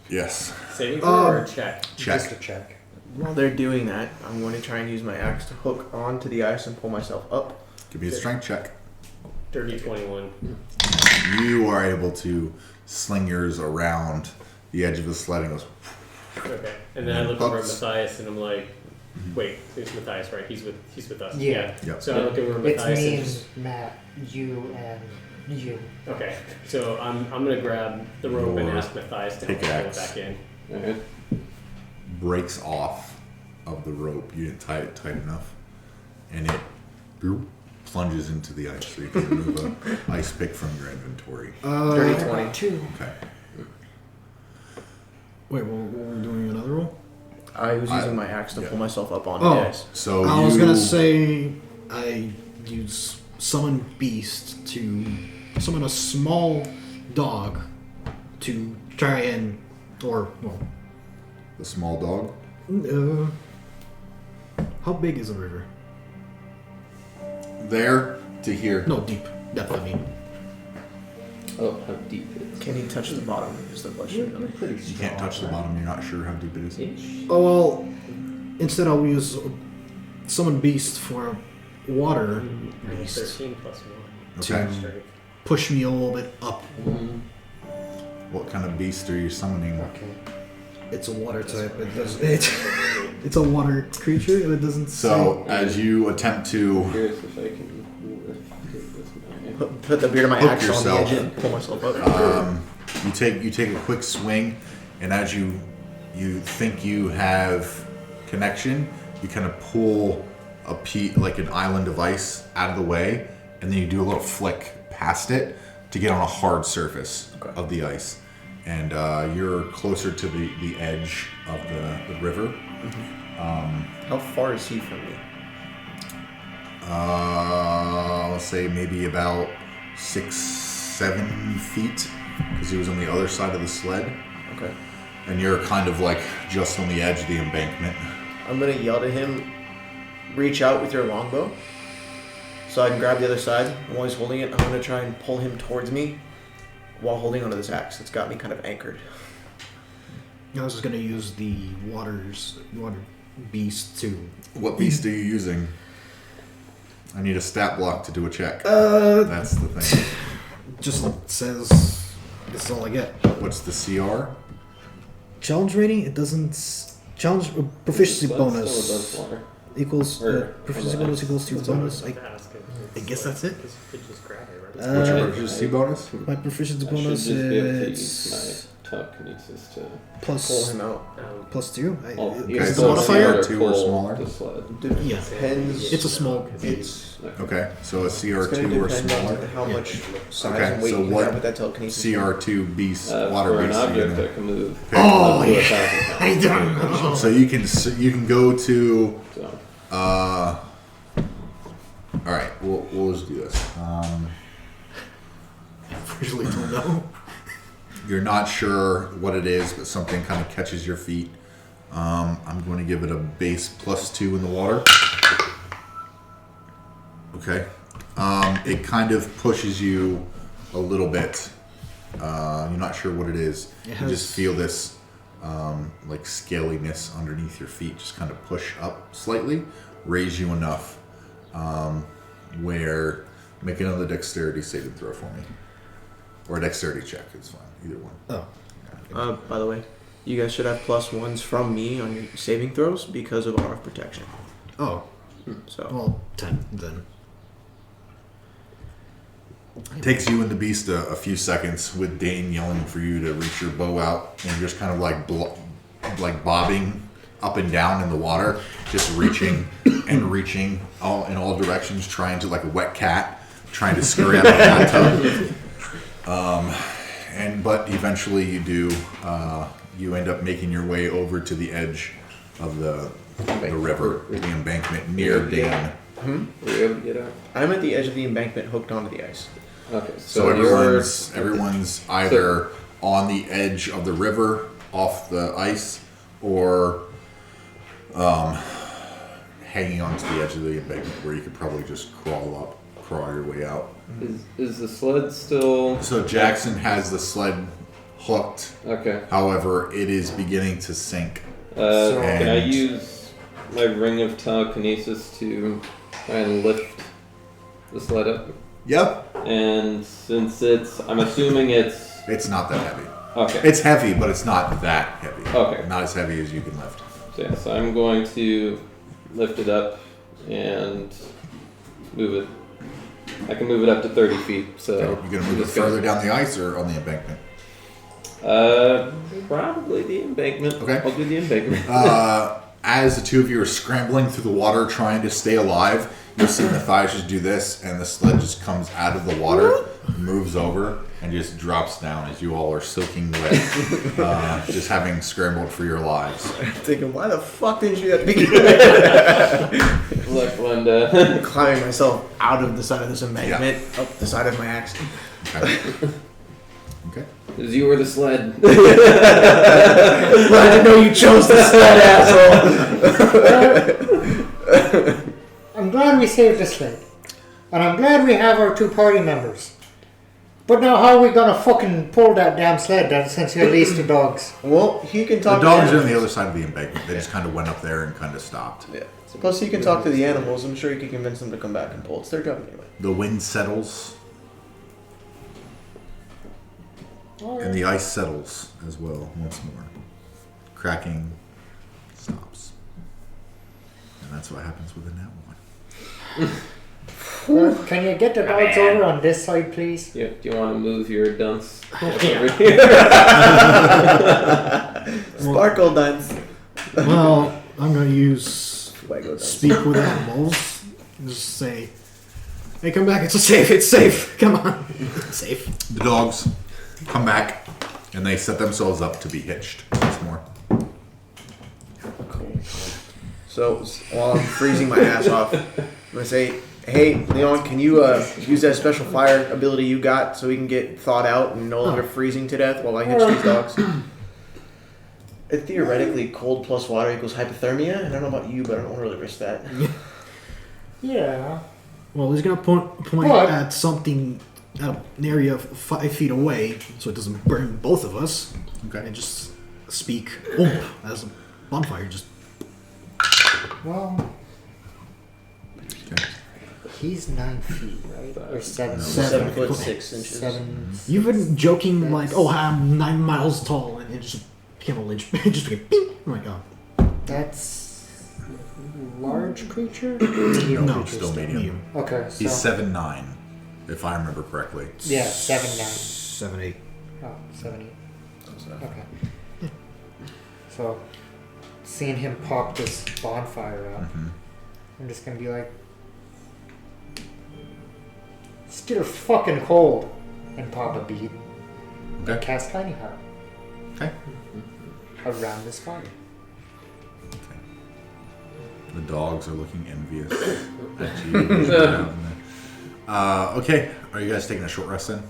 Yes. Saving throw or a check? Just Check. a check. While they're doing that, I'm going to try and use my axe to hook onto the ice and pull myself up. Give me a strength check. Dirty 21. You are able to sling yours around the edge of the sled and goes. Okay. And then I look over at Matthias and I'm like, Wait, it's Matthias, right? He's with us. Yeah. Yep. So I look over at It's Matthias me and and just Matt, you and you. okay. So I'm gonna grab the rope and Your ask Matthias to help me pull it pickaxe. back in. Alright. Breaks off of the rope. You didn't tie it tight enough, and it plunges into the ice. So you can remove an ice pick from your inventory. Dirty I 20. got 2. Okay. Wait, we're doing another roll? I was using my axe to yeah. pull myself up onto Oh. the ice. So I you, was gonna say I use summon beast to summon a small dog to try and, or well, the small dog. how big is the river? There to here. No, deep depth. I mean, Oh, how deep it is. Can he touch the bottom? Is the question. Really. You can't touch the bottom. You're not sure how deep it is. oh well. Instead, I'll use summon beast for water beast 13 plus 1. Okay. Strength. push me a little bit up. What kind of beast are you summoning? It's a water type. It does. It's a water creature, and it doesn't. So as you attempt to Curious if I can lift this now. Put the beard of my Hook axe on the yourself. edge and pull myself up. you take a quick swing, and as you think you have connection, you kind of pull like an island of ice out of the way, and then you do a little flick past it to get on a hard surface of the ice, and you're closer to the edge of the river. How far is he from me? Let's say maybe about 6-7 feet, because he was on the other side of the sled, Okay. and you're kind of like just on the edge of the embankment. I'm gonna yell to him, reach out with your longbow so I can grab the other side. And while he's holding it, I'm gonna try and pull him towards me while holding onto this axe. It's got me kind of anchored. I was just gonna use the water beast to. What beast are you using? I need a stat block to do a check. That's the thing. Just says this is all I get. What's the CR? Challenge rating. It doesn't challenge proficiency That's bonus still above water. equals Or- proficiency bonus equals 2 bonus. I guess that's it. Because you could just grab it, right? What's your Uh, proficiency bonus? My proficiency I should bonus just be able to is use my telekinesis to. Pull plus him out. plus 2. Oh, Is you it can the still modifier? CR2 or pull smaller? The sled. Yeah, Depends. it's a small. It's Okay, so a it's gonna CR2 or depend smaller. on how much size Okay, and weight so you can what have with that telekinesis. CR2 beast, water For an beast. are you object gonna that can move. pick? Oh, up to yeah. 1,000 I pounds. don't know. So you can go to. So, All right, we'll just do this. Usually don't know. You're not sure what it is, but something kind of catches your feet. I'm going to give it a base +2 in the water. Okay. It kind of pushes you a little bit. You're not sure what it is. It You has- just feel this like scaliness underneath your feet just kind of push up slightly, raise you enough where make another dexterity saving throw for me. Or a dexterity check, it's fine. Either one. Oh, By the way, you guys should have +1s from me on your saving throws because of RF protection. oh. So Well, 10 then. Takes you and the beast a few seconds with Dane yelling for you to reach your bow out, and you're just kind of like bobbing up and down in the water, just reaching and reaching all in all directions, trying to like a wet cat trying to scurry out of the bathtub. But eventually you do. You end up making your way over to the edge of the river, the embankment near Dane. were you able to get out? I'm at the edge of the embankment, hooked onto the ice. Okay, So everyone's either on the edge of the river, off the ice, or hanging onto the edge of the embankment, where you could probably just crawl your way out. Is the sled still So Jaxxon has the sled hooked. okay? However, it is beginning to sink. Can I And- use my ring of telekinesis to try and lift the sled up? Yep. And since I'm assuming it's It's not that heavy. okay. It's heavy, but it's not that heavy. Okay. Not as heavy as you can lift. So I'm going to lift it up and move it. I can move it up to 30 feet. So You're gonna move it further down the ice or on the embankment? Probably the embankment. Okay. I'll do the embankment. As the two of you are scrambling through the water trying to stay alive, you'll see Matthias just do this, and the sled just comes out of the water, moves over, and just drops down as you all are soaking wet, just having scrambled for your lives. Thinking, why the fuck didn't you do that to begin with? Look, Linda. Climbing myself out of the side of this embankment, up the side of my axe. Okay. Okay. Because you were the sled. Well, I didn't know you chose the sled, asshole. I'm glad we saved the sled. And I'm glad we have our two party members. But now how are we gonna fucking pull that damn sled then, since you released the dogs? Well, he can The talk dogs to are on the other side of the embankment. They just kind of went up there and kind of stopped. Yeah. Plus, he can talk to the animals. I'm sure he can convince them to come back and pull. It's their job anyway. The wind settles. And the ice settles as well once more. Cracking stops. And that's what happens within that one. Can you get the dogs over on this side, please? Do you want to move your dunce over Yeah. here? Sparkle dance. Well, I'm gonna use Fuego dance. speak with animals. Just say, "Hey, come back! It's safe! It's safe! Come on, it's safe." The dogs come back and they set themselves up to be hitched once more. So while I'm freezing my ass off, I'm gonna say, "Hey, Leon, can you use that special fire ability you got so we can get thawed out and no longer freezing to death while I hitch these dogs?" Theoretically, cold plus water equals hypothermia, and I don't know about you, but I don't really risk that. Yeah. Well, he's gonna point What? at something at an area of 5 feet away, so it doesn't burn both of us, Okay. and just speak "Oomp" as a bonfire. Just Well, Okay. he's 9 feet, right? Or 7. No. 7'6" 7. you've been joking like, "Oh, I'm 9 miles tall," and it just became a lynch. Just became, "Bing!" Oh my god. That's large creature? Medium No, creature still medium. Okay, so He's 7'9", if I remember correctly. yeah, 7'9". 7'8". Oh, 7'8". Okay. So seeing him pop this bonfire up, I'm just gonna be like, still fucking cold, and pop a bead. Okay. Cast Tiny Heart Okay. around this fire. The dogs are looking envious at you. Okay. Are you guys taking a short rest then?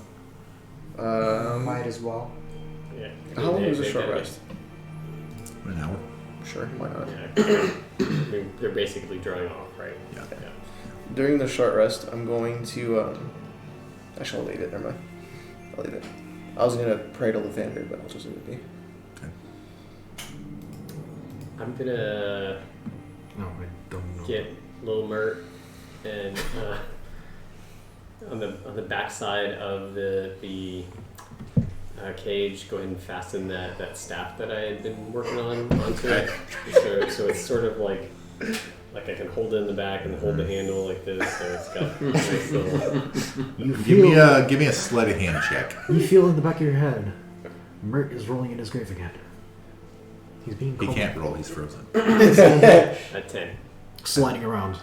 Might as well. Yeah. How long is a They short gotta- rest? An hour. Sure, why not? Yeah. They're basically drawing off, right? Yeah. During the short rest, I'm going to. Actually, I'll leave it. Never mind. I'll leave it. I was gonna pray to Lathander, but I'll just leave it be. I'm gonna No, I don't know. get little Mert and on the backside of the cage, go ahead and fasten that staff that I had been working on onto it. So it's sort of like I can hold it in the back and hold the handle like this. So it's got a nice little. You Give me a sleight of hand check. You feel in the back of your head, Mert is rolling in his grave again. He's being He cold. can't roll. He's frozen. A 10. Sliding around.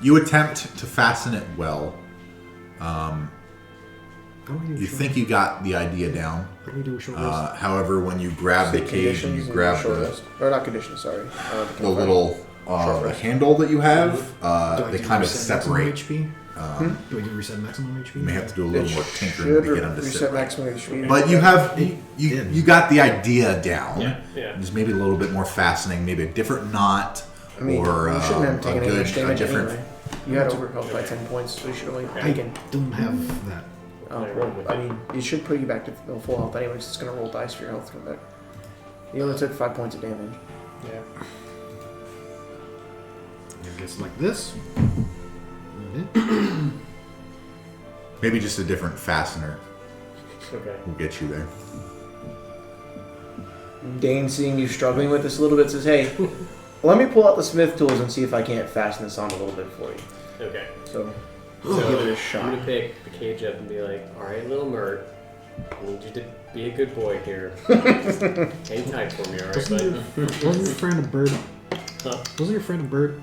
You attempt to fasten it well. You think you got the idea down. How do we do a short rest? However, when you grab the cage and you grab short the rest. Or not conditions, sorry. little the handle that you have, Do I they do kind of reset maximum separate. HP? Do I do reset maximum HP? You may have to do a little more tinkering Should to get them to reset sit. maximum HP. But you have you got the idea down. Yeah. Just maybe a little bit more fastening, maybe a different knot, I mean, or you shouldn't have taken any a damage different. anyway. You had overhealth by 10 points, so you should only I taken. don't have that. Oh, well, I mean, you should put you back to full health anyways. It's gonna roll dice for your health to come back. You only took 5 points of damage. Yeah. I guess like this. Maybe just a different fastener Okay. will get you there. Dane, seeing you struggling with this a little bit, says, "Hey, Let me pull out the smith tools and see if I can't fasten this on a little bit for you. Okay. So, So give it a I'm shot. gonna pick the cage up and be like, "All right, little Mert, I need you to be a good boy here. Hang tight for me, all right, bud?" Wasn't your friend a bird? Huh? Wasn't your friend a bird?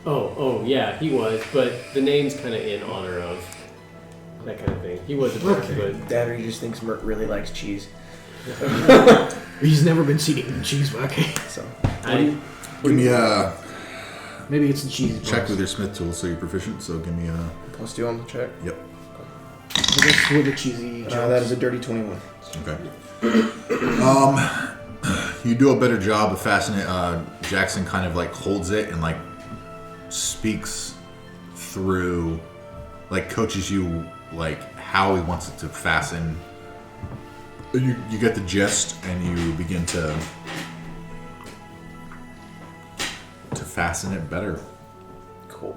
Oh, yeah, he was, but the name's kind of in honor of that kind of thing. He was a bird, Okay. but Dad, he just thinks Mert really likes cheese. He's never been eating cheese, but okay. So, Give me a Maybe it's the cheese. check with your smith tool so you're proficient. So give me a. plus 2 on the check. Yep. That's with the cheesy. That is a dirty 21. Okay. You do a better job of fastening it. Jaxxon kind of like holds it and like speaks through, like coaches you like how he wants it to fasten. And you get the gist and you begin to fasten it better. Cool.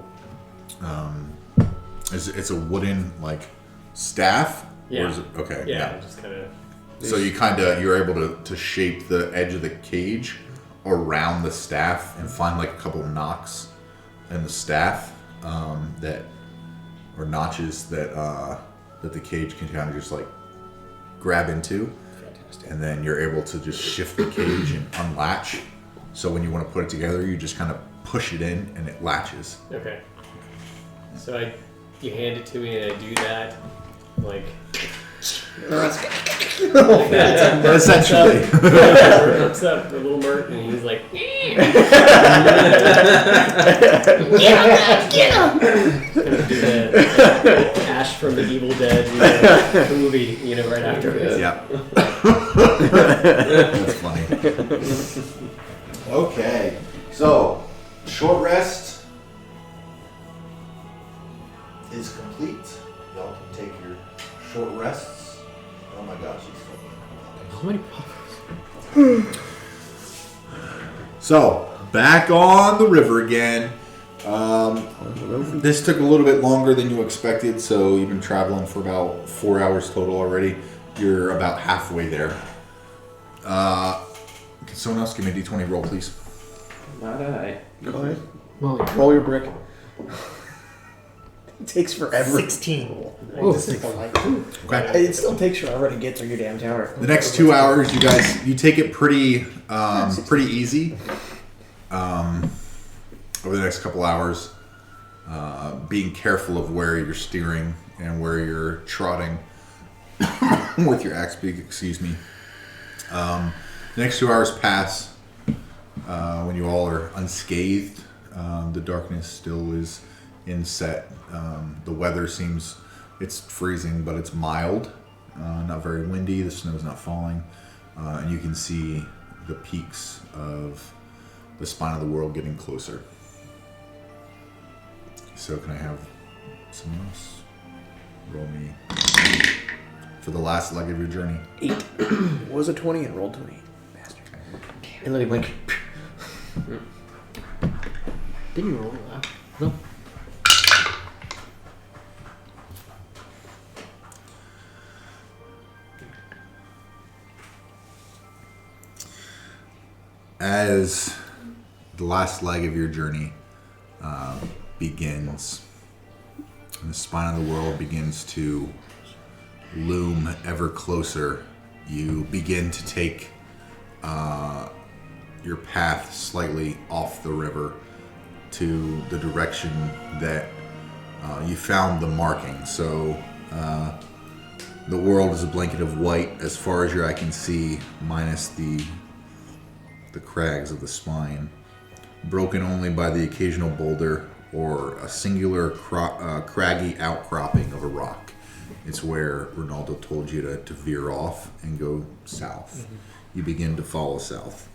It's a wooden like staff. Yeah. Or is it, okay. yeah, just kind of. So you're able to shape the edge of the cage around the staff and find like a couple knocks in the staff that or notches that the cage can kind of just like grab into. Fantastic. And then you're able to just shift the cage and unlatch. So when you want to put it together, you just kind of push it in and it latches. Okay. So you hand it to me and I do that, like. Essentially. Looks up the little Mert and he's like, get him! Gonna do the Ash from the Evil Dead movie, right after this. Yeah. That's funny. Okay. So, short rest is complete. Y'all can take your short rests. Oh my gosh, he's How many So, back on the river again. This took a little bit longer than you expected, so you've been traveling for about 4 hours total already. You're about halfway there. Can someone else give me a d20 roll, please? Not I. Go ahead. Well, Roll your brick. It takes forever. 16. Oh. This is the light. Okay. It still takes forever to get through your damn tower. The next 2 hours, you take it pretty easy. Over the next couple hours, being careful of where you're steering and where you're trotting with your axe beak. Excuse me. The next 2 hours pass when you all are unscathed. The darkness still is inset. The weather it's freezing, but it's mild. Not very windy. The snow's not falling. And you can see the peaks of the spine of the world getting closer. So can I have someone else roll me for the last leg of your journey? 8 was a 20 and rolled 20. Bastard. And let me blink. didn't you roll that? No. As the last leg of your journey begins, and the spine of the world begins to loom ever closer, you begin to take your path slightly off the river to the direction that you found the marking. So the world is a blanket of white as far as your eye can see, minus the crags of the spine, broken only by the occasional boulder or a singular craggy outcropping of a rock. It's where Ronaldo told you to veer off and go south. Mm-hmm. You begin to follow south.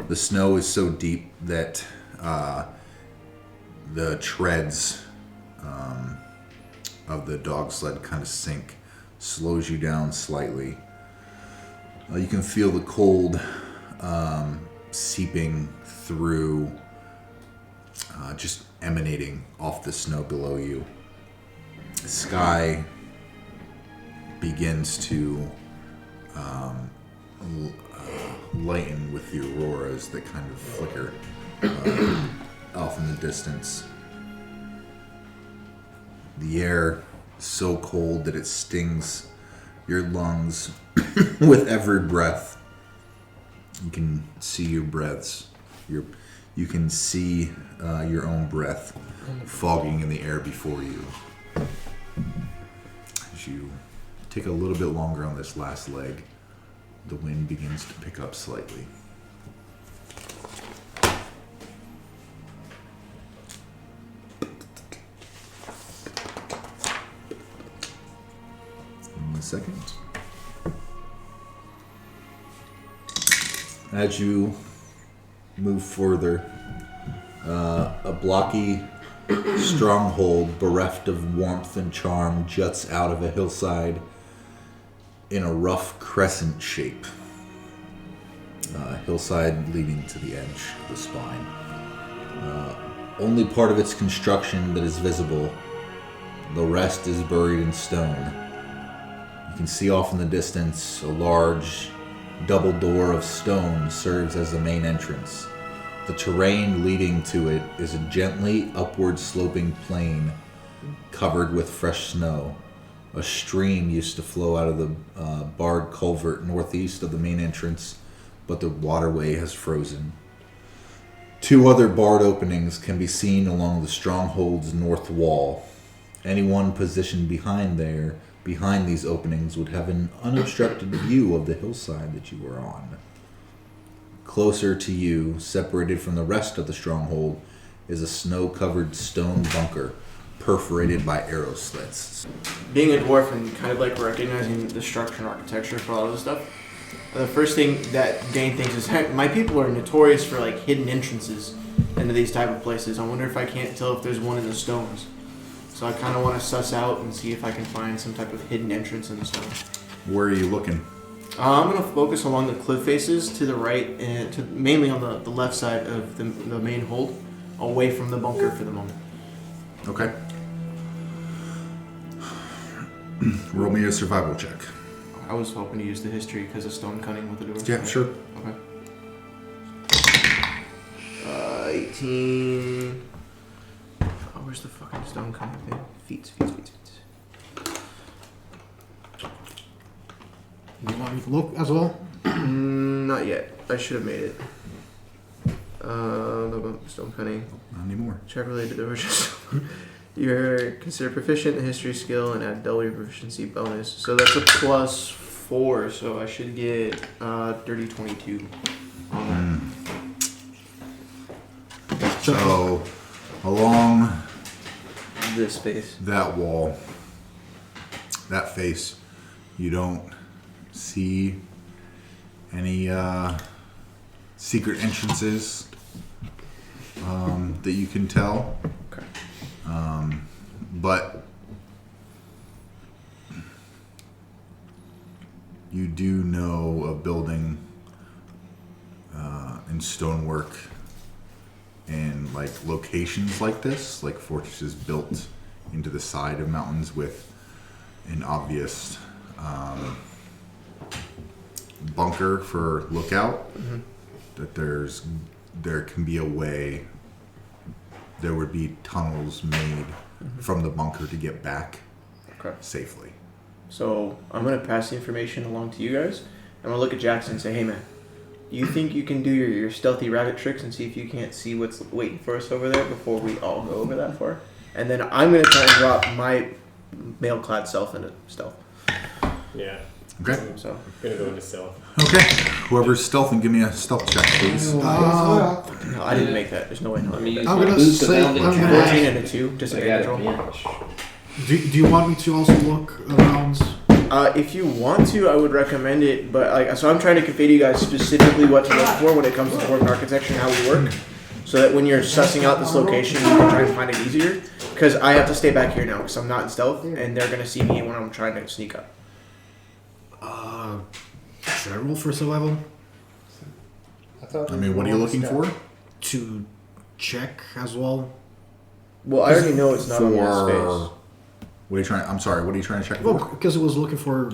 The snow is so deep that the treads of the dog sled kind of sink, slows you down slightly. You can feel the cold seeping through, just emanating off the snow below you. The sky begins to lighten with the auroras that kind of flicker off in the distance. The air is so cold that it stings your lungs with every breath. You can see your breaths. You can see your own breath fogging in the air before you. As you take a little bit longer on this last leg, the wind begins to pick up slightly. In a second. As you move further, a blocky stronghold bereft of warmth and charm juts out of a hillside in a rough crescent shape. Hillside leading to the edge of the spine. Only part of its construction that is visible. The rest is buried in stone. You can see off in the distance a large double door of stone serves as the main entrance. The terrain leading to it is a gently upward sloping plain covered with fresh snow. A stream used to flow out of the barred culvert northeast of the main entrance, but the waterway has frozen. 2 other barred openings can be seen along the stronghold's north wall. Anyone positioned behind these openings would have an unobstructed view of the hillside that you are on. Closer to you, separated from the rest of the stronghold, is a snow-covered stone bunker perforated by arrow slits. Being a dwarf and kind of like recognizing the structure and architecture for all of this stuff, the first thing that Dane thinks is, heck, my people are notorious for like hidden entrances into these type of places. I wonder if I can't tell if there's one in the stones. So I kind of want to suss out and see if I can find some type of hidden entrance in the stone. Where are you looking? I'm going to focus along the cliff faces to the right and mainly on the left side of the main hold, away from the bunker for the moment. Okay. Roll me a survival check. I was hoping to use the history because of stone cutting with the door. Yeah, sure. Okay. 18. Oh, where's the fucking stone cutting thing? Feet. You want me to look as well? Not yet. I should have made it. Stone cutting. Not anymore. Check related to the You're considered proficient in history skill and add double your proficiency bonus. So that's a +4, so I should get dirty 22 on that. So, along This space. that wall, that face, you don't see any secret entrances that you can tell. Okay. But you do know a building in stonework and like locations like this, like fortresses built into the side of mountains with an obvious bunker for lookout. Mm-hmm. That there can be a way. There would be tunnels made from the bunker to get back safely. So I'm going to pass the information along to you guys. I'm going to look at Jaxxon and say, hey man, you think you can do your stealthy rabbit tricks and see if you can't see what's waiting for us over there before we all go over that far? And then I'm going to try and drop my mail-clad self into stealth. Yeah. Okay. So I'm gonna go into stealth. Okay. Whoever's stealthing, give me a stealth check, please. no, I didn't make that. There's no way. No, I made that. I'm gonna say I'm 14 gonna, and a 2. I Disadvantage got roll. advantage. do you want me to also look around? If you want to, I would recommend it. But so I'm trying to convey to you guys specifically what to look for when it comes to dwarven architecture and how we work, so that when you're sussing out this location, you can try and find it easier. Because I have to stay back here now because I'm not in stealth, and they're gonna see me when I'm trying to sneak up. Should I roll for survival I mean, what are you looking for? to check as well? Well, I already know it's not on that space. What are you trying? I'm sorry. What are you trying to check Well, for? because it was looking for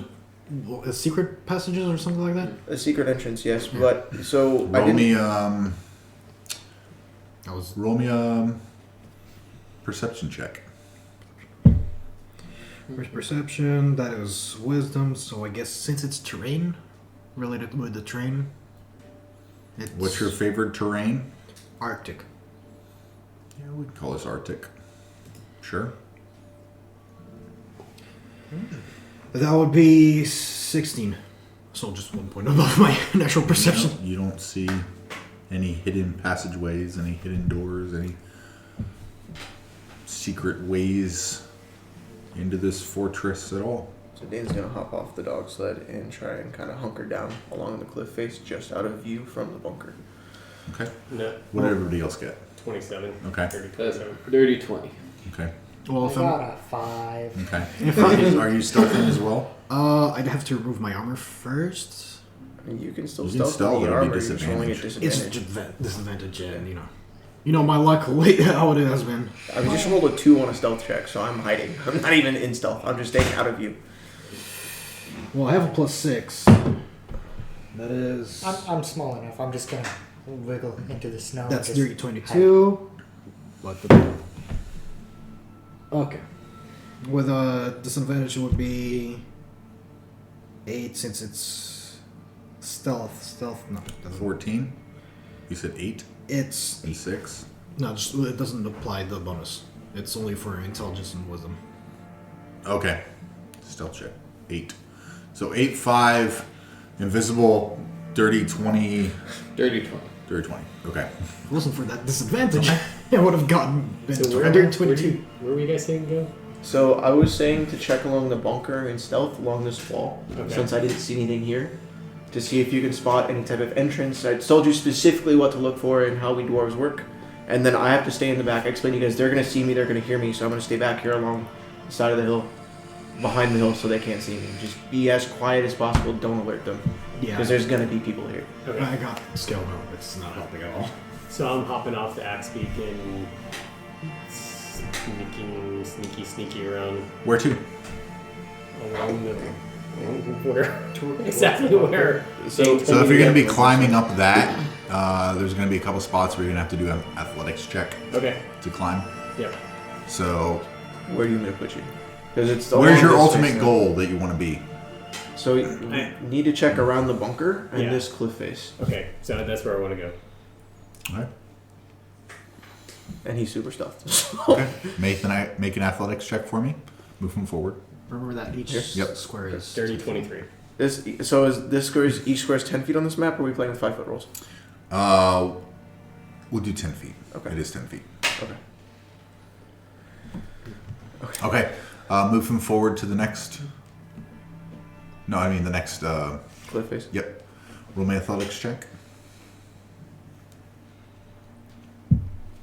secret passages or something like that? A secret entrance, yes. But so I Roll didn't. me That was roll me a perception check. first perception. That is wisdom. So I guess since it's terrain related with the terrain, it's What's your favorite terrain? Arctic. Yeah, we can call this Arctic. Sure. That would be 16. So just 1 point above my natural perception. You don't see any hidden passageways, any hidden doors, any secret ways into this fortress at all. So Dane's gonna hop off the dog sled and try and kind of hunker down along the cliff face, just out of view from the bunker. Okay. No, What did everybody else get? 27. Okay. 30, That's 27. dirty 20. Okay. Well, I if got I'm, a 5. Okay. if I, Are you stealthing as well? I'd have to remove my armor first. And you can still You can stealth stealth, with the it'll be armor, you're just rolling at disadvantage. It's disadvantage. disadvantage, yeah, you know my luck lately, how it has been. I just rolled a 2 on a stealth check, so I'm hiding. I'm not even in stealth. I'm just staying out of view. Well, I have a +6. That is I'm small enough. I'm just gonna wiggle into the snow. that's just dirty 22. But the, okay, with a disadvantage it would be 8 since it's stealth. No, it doesn't. 14? You said 8 It's and 6? no, just it doesn't apply the bonus. It's only for intelligence and wisdom. Okay. Stealth check. 8. So 8, 5, invisible, dirty 20. Dirty 20. Dirty 20. Okay. If it wasn't for that disadvantage, I would have gotten So where 122. where were you guys saying to go? So I was saying to check along the bunker and stealth along this wall, Okay. since I didn't see anything here, to see if you can spot any type of entrance. I told you specifically what to look for and how we dwarves work, and then I have to stay in the back. I explained to you guys they're gonna see me, they're gonna hear me, so I'm gonna stay back here along the side of the hill, behind the hill, so they can't see me. Just be as quiet as possible. Don't alert them, Yeah, because there's gonna be people here. Okay. I got skill now. It's not helping at all. So I'm hopping off the axe beak and sneaky around Where to? along the where exactly where. So So if you're going to be climbing up that, there's going to be a couple spots where you're going to have to do an athletics check Okay. to climb. Yep. So where do you want me to put you? Because it's the where's your longest ultimate face now. goal that you want to be? So you need to check around the bunker and Yeah. this cliff face. Okay. So that's where I want to go. Okay. And he's super stuffed. Okay. Make an athletics check for me. Moving forward. Remember that each Yep. square is Dirty 23. Is this square each square is 10 feet on this map, or are we playing with 5-foot rolls? We'll do 10 feet. Okay. It is 10 feet. Okay. Okay. Moving forward to the next. No, I mean the next. Cliff face. Yep. Roll me athletics check.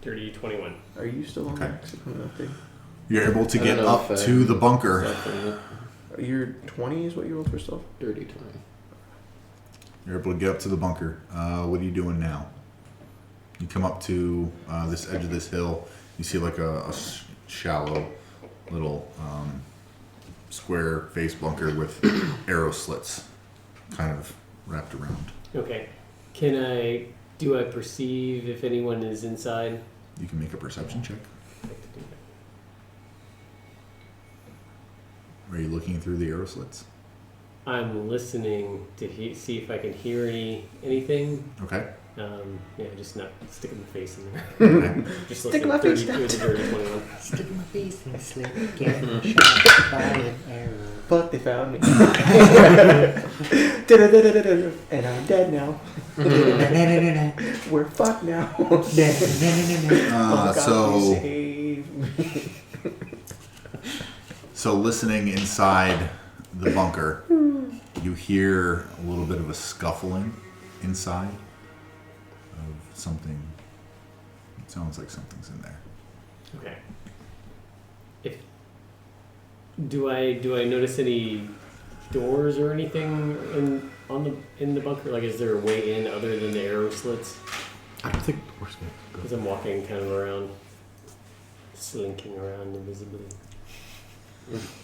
Dirty 21. Are you still on Okay. max on that thing? You're able to I get don't know up if I- to the bunker. Your 20 is what you rolled for stealth? Dirty 20. You're able to get up to the bunker. What are you doing now? You come up to this edge of this hill. You see like a shallow little square face bunker with arrow slits kind of wrapped around. Okay. Do I perceive if anyone is inside? You can make a perception check. I'd like to do that. Are you looking through the arrow slits? I'm listening to see if I can hear anything. Okay. Yeah, just not sticking my face in there. Okay. Just Stick listen. my face 32 is a dirty 21. Stick my face in the slit, get shot by an arrow. But they found me. And I'm dead now. We're fucked now. Oh God, please save me. So listening inside the bunker, you hear a little bit of a scuffling inside of something. It sounds like something's in there. Okay. Do I notice any doors or anything in the bunker? Like, is there a way in other than the arrow slits? I don't think we're good. Because I'm walking kind of around, slinking around invisibly.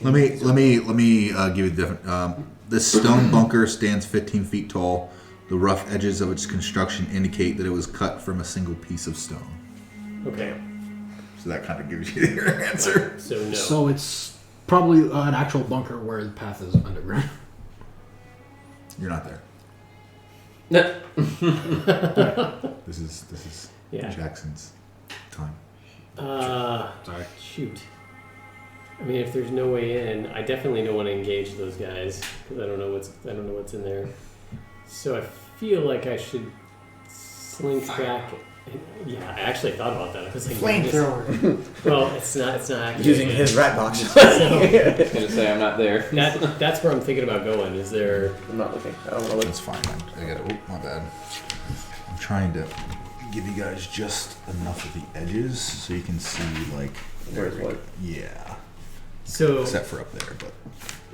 Let me give you a different. This stone bunker stands 15 feet tall. The rough edges of its construction indicate that it was cut from a single piece of stone. Okay. So that kind of gives you your answer. So no. So it's probably an actual bunker where the path is underground. You're not there. No. This is Yeah. Jackson's time. Sorry. Shoot. I mean, if there's no way in, I definitely don't want to engage those guys because I don't know what's in there. So I feel like I should slink back. Yeah, I actually thought about that. I was like, Flamethrower. well, it's not actually Using his rat box. I was gonna say I'm not there. That's where I'm thinking about going. Is there? I'm not looking. I don't want to look. That's fine. I got it. My bad. I'm trying to give you guys just enough of the edges so you can see like Where's what? yeah. So Except for up there, but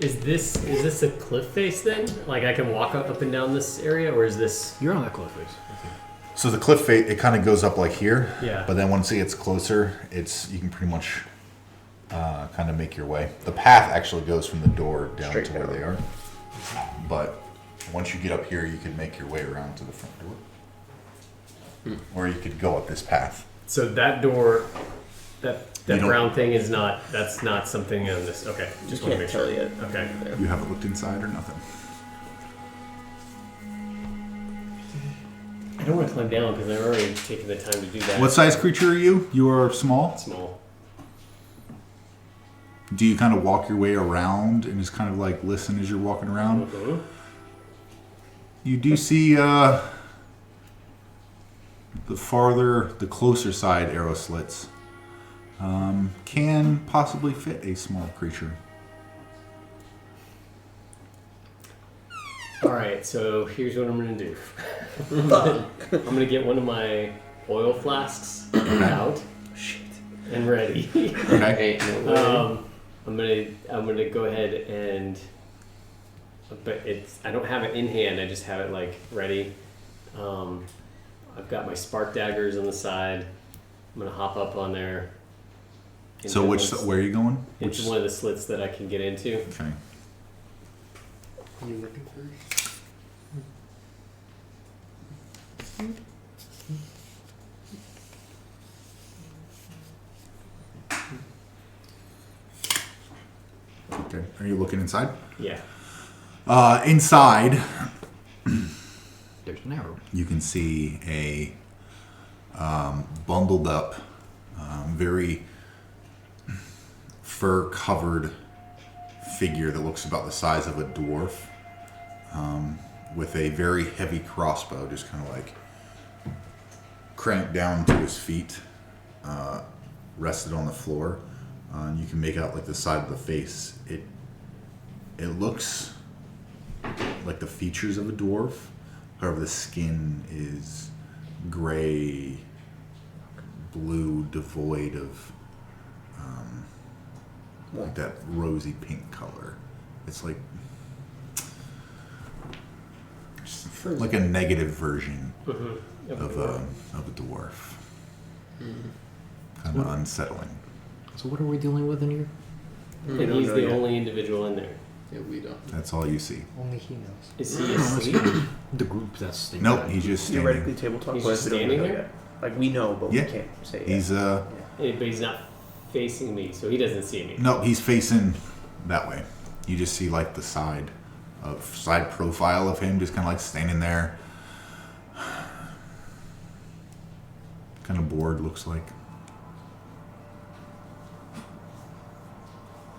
is this a cliff face then? Like I can walk up and down this area, or is this? You're on that cliff face. I think. so the cliff face it kind of goes up like here. Yeah. But then once it gets closer, you can pretty much kind of make your way. The path actually goes from the door down Straight to where down. they are. But once you get up here, you can make your way around to the front door. Or you could go up this path. So that door, that You don't- brown thing is not. That's not something on this. Okay, just want to make Can't tell sure. yet. Okay. You haven't looked inside or nothing. I don't want to climb down because I've already taken the time to do that. What size creature are you? You are small? Small. Do you kind of walk your way around and just kind of like listen as you're walking around? Mhm. You do see the closer side arrow slits can possibly fit a small creature. All right, so here's what I'm gonna do. I'm gonna get one of my oil flasks out and ready. Okay. Ain't no way. I'm gonna go ahead and, but I don't have it in hand. I just have it like ready. I've got my spark daggers on the side. I'm gonna hop up on there. So where are you going? Which Into one of the slits that I can get into. okay. You looking first? Okay. Are you looking inside? Yeah. Inside, There's an arrow. you can see a bundled up, very fur-covered figure that looks about the size of a dwarf, with a very heavy crossbow, just kind of like cranked down to his feet, rested on the floor. And you can make out like the side of the face. It looks like the features of a dwarf. However, the skin is gray, blue, devoid of like that rosy pink color. It's like like a negative version of a dwarf. Kind of unsettling. So what are we dealing with in here? And don't he's know the yet. only individual in there. Yeah, we don't. That's all you see. Only he knows. Is he asleep? The group that's staying Nope, there. he's just Theoretically, standing. tabletop He's play, just we don't standing know there? yet. Like we know, but Yeah. we can't say it. He's But he's not facing me, so he doesn't see me. no, he's facing that way. You just see like the side profile of him, just kind of like standing there, kind of bored. Looks like.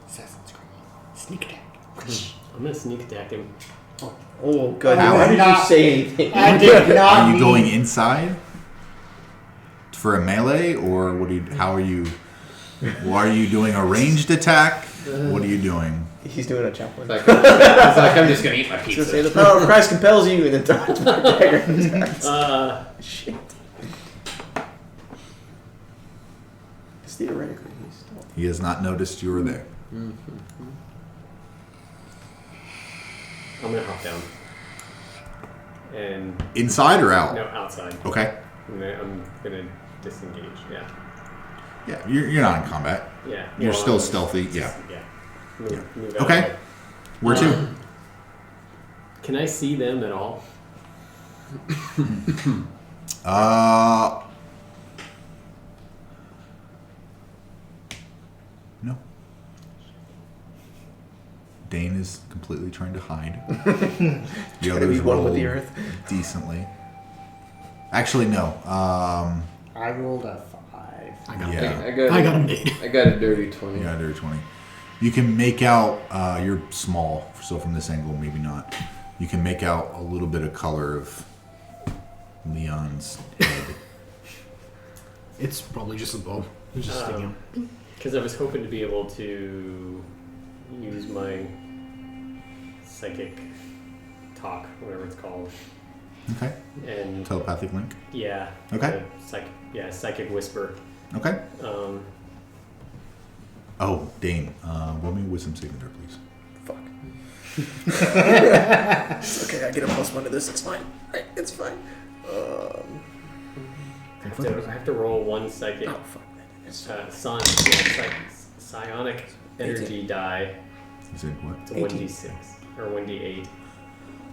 Assassin's Creed. Sneak attack. I'm gonna sneak attack him. Oh god! How? Why did Not- you say anything? I did not Are you mean- going inside for a melee, or what? How are you? Are you doing a ranged attack? What are you doing? He's doing a chaplain. It's like I'm just gonna eat my He's gonna pizza. say the power of Christ compels you, and then throw his dagger. Shit. Theoretically, he's still. He has not noticed you were there. I'm gonna hop down. And Inside or out? no, outside. Okay. I'm gonna disengage. Yeah. Yeah, you're not in combat. Yeah. You're Well, still I'm- stealthy. Yeah. Yeah. move out. Okay. Where to? Can I see them at all? No. Dane is completely trying to hide. The Trying to be one with the rolled earth. decently. Actually, no. I rolled a 5. I got Yeah. I got an 8. I got a dirty 20. Yeah, there 20. You can make out. You're small, so from this angle, maybe not. You can make out a little bit of color of Leon's head. It's probably just a bow. It's just sticking out. Because I was hoping to be able to use my psychic talk, whatever it's called, Okay. and Telepathic link. yeah. Okay. Psychic whisper. Okay. Um, Oh, Dane. Roll me a wisdom saving throw, please. Fuck. It's okay, I get a +1 to this. It's fine. Right, it's fine. I have to roll one psychic. Oh, fuck. Psionic energy die. Is it what? It's a 1d6 or 1d8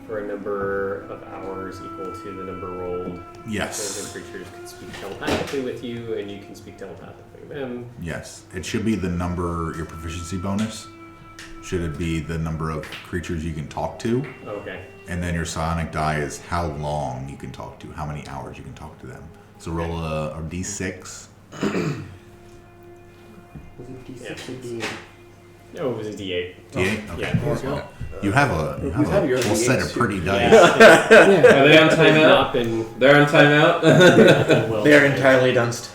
for a number of hours equal to the number rolled. Yes. Chosen creatures can speak telepathically with you, and you can speak telepathically with them. Yes. It should be the number, your proficiency bonus. Should it be the number of creatures you can talk to? Okay. And then your psionic die is how long you can talk to, how many hours you can talk to them. So roll a d6. Was it D6 Yeah. or D8? No, it was a d8. D8? Okay. Yeah. Well, you have a your full set of D8s too. pretty dice. Yeah. Yeah. Are they on Not timeout? been, They're on timeout? well, They are entirely dunced.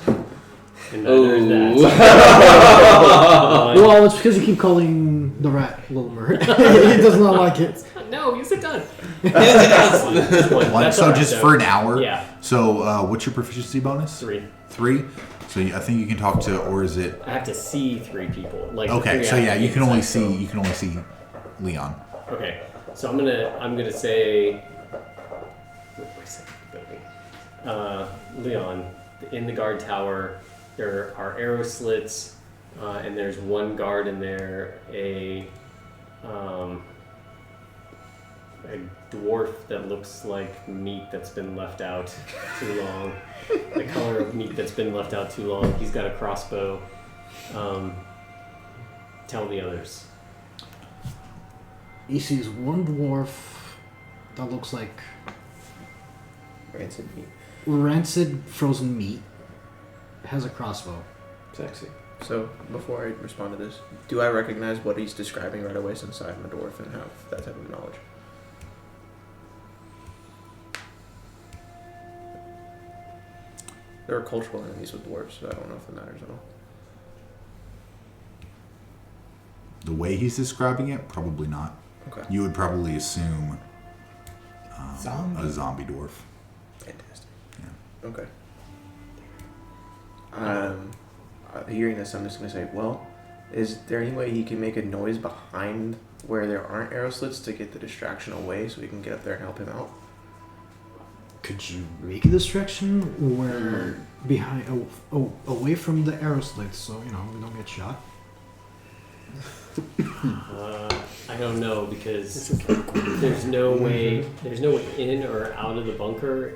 and neither is Ooh. that. Well, it's because you keep calling the rat Little Merc. He does not like it. No, you sit down. One, so just for an hour? Yeah. So what's your proficiency bonus? 3. 3? So I think you can talk to, or is it... I have to see 3 people. Like Okay, 3 so yeah, you can only outside, see Leon. Okay, so I'm gonna say. Where's that building? Leon, in the guard tower, there are arrow slits, and there's one guard in there, a dwarf that looks like meat that's been left out too long. The color of meat that's been left out too long. He's got a crossbow. Tell the others. He sees one dwarf that looks like Rancid meat. rancid frozen meat. Has a crossbow. Sexy. So, before I respond to this, do I recognize what he's describing right away since I'm a dwarf and have that type of knowledge? There are cultural enemies with dwarves, so I don't know if it matters at all. The way he's describing it, probably not. Okay. You would probably assume Zombie. a zombie dwarf. Fantastic. Yeah. Okay. Hearing this, I'm just going to say, well, is there any way he can make a noise behind where there aren't arrow slits to get the distraction away so we can get up there and help him out? Could you make a distraction where behind, away from the arrow slits, so we don't get shot? I don't know because there's no way in or out of the bunker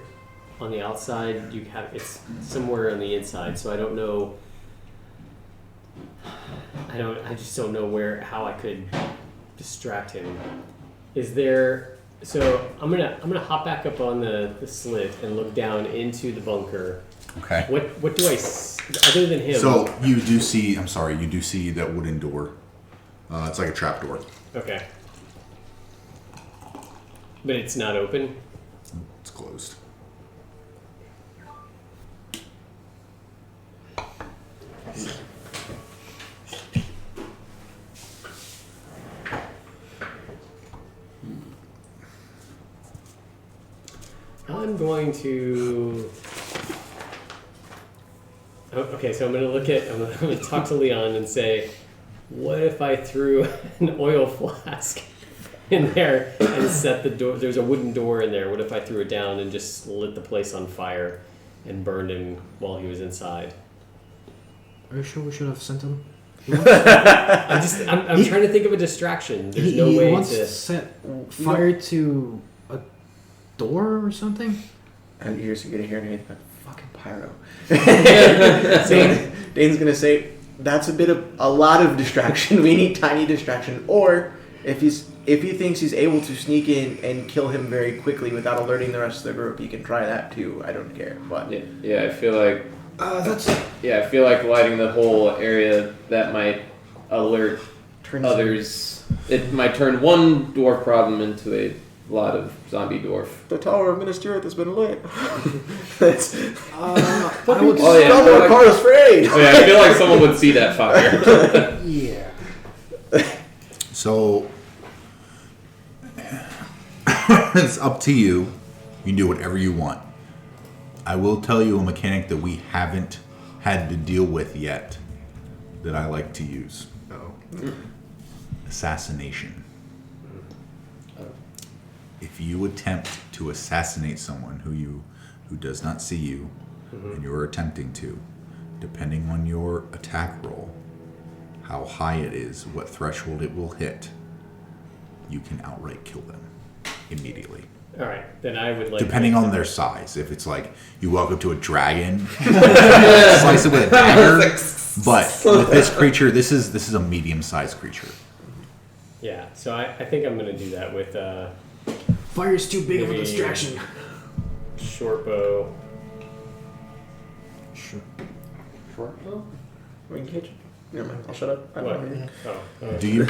on the outside. It's somewhere on the inside, so I don't know. I just don't know how I could distract him. Is there? So I'm gonna hop back up on the slit and look down into the bunker. Okay. What do I other than him? So you do see that wooden door. It's like a trap door. Okay. But it's not open? It's closed. I'm going to... Okay, so I'm going to talk to Leon and say, what if I threw an oil flask in there and set the door? There's a wooden door in there. What if I threw it down and just lit the place on fire and burned him while he was inside? Are you sure we should have sent him? I'm trying to think of a distraction. There's no he way wants to. to set fire to a door or something. And you're just gonna hear anything but fucking pyro. Dane's gonna say that's a lot of distraction. We need tiny distraction. Or if he thinks he's able to sneak in and kill him very quickly without alerting the rest of the group, he can try that too. I don't care. But Yeah, I feel like That's I feel like lighting the whole area that might alert others. It might turn one dwarf problem into a lot of zombie dwarf. the Tower of Minas Tirith has been lit. That's I would Oh yeah. Double Carlos Frey. Oh, yeah, I feel like someone would see that fire. Yeah. So it's up to you. You can do whatever you want. I will tell you a mechanic that we haven't had to deal with yet that I like to use. Assassination. If you attempt to assassinate someone who does not see you, and you're attempting to, depending on your attack roll, how high it is, what threshold it will hit, you can outright kill them immediately. All right, then I would like. Depending on their size. If it's like you walk up to a dragon, slice it with a dagger. But with this creature, this is a medium-sized creature. Yeah, so I think I'm gonna do that with Fire's too big of a Maybe- distraction. short bow. Short bow? Engage. Never mind. I'll shut up. I What? don't know anything. Oh, Do you?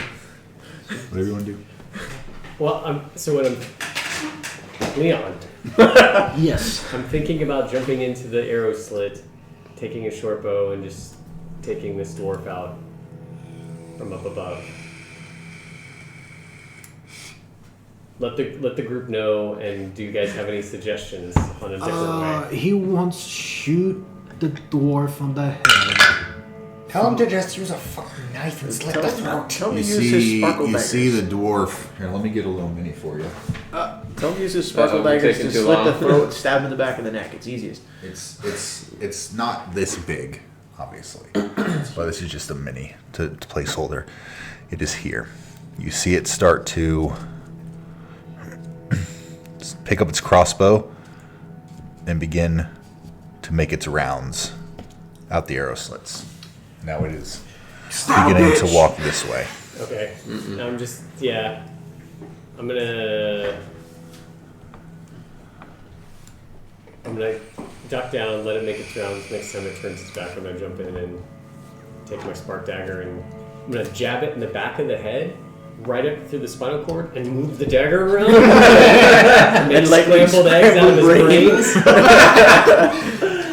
Whatever you want to do. well, Leon. Yes. I'm thinking about jumping into the arrow slit, taking a short bow, and just taking this dwarf out from up above. Let the group know, and do you guys have any suggestions on a different way? He wants to shoot the dwarf on the head. Tell him to just use a fucking knife and slit the throat. Tell him You to use his see, sparkle you daggers. see the dwarf. Here, let me get a little mini for you. Tell him to use his sparkle That won't daggers take to too slit the long. throat, stab in the back of the neck. It's easiest. It's not this big, obviously, but this is just a mini to placeholder. It is here. You see it start to pick up its crossbow and begin to make its rounds out the arrow slits. Now it is beginning to walk this way. Okay. I'm just I'm gonna duck down, let it make its rounds. Next time it turns its back, I'm gonna jump in and take my spark dagger, and I'm gonna jab it in the back of the head, right up through the spinal cord, and move the dagger around. and like scrambled eggs out of his brains.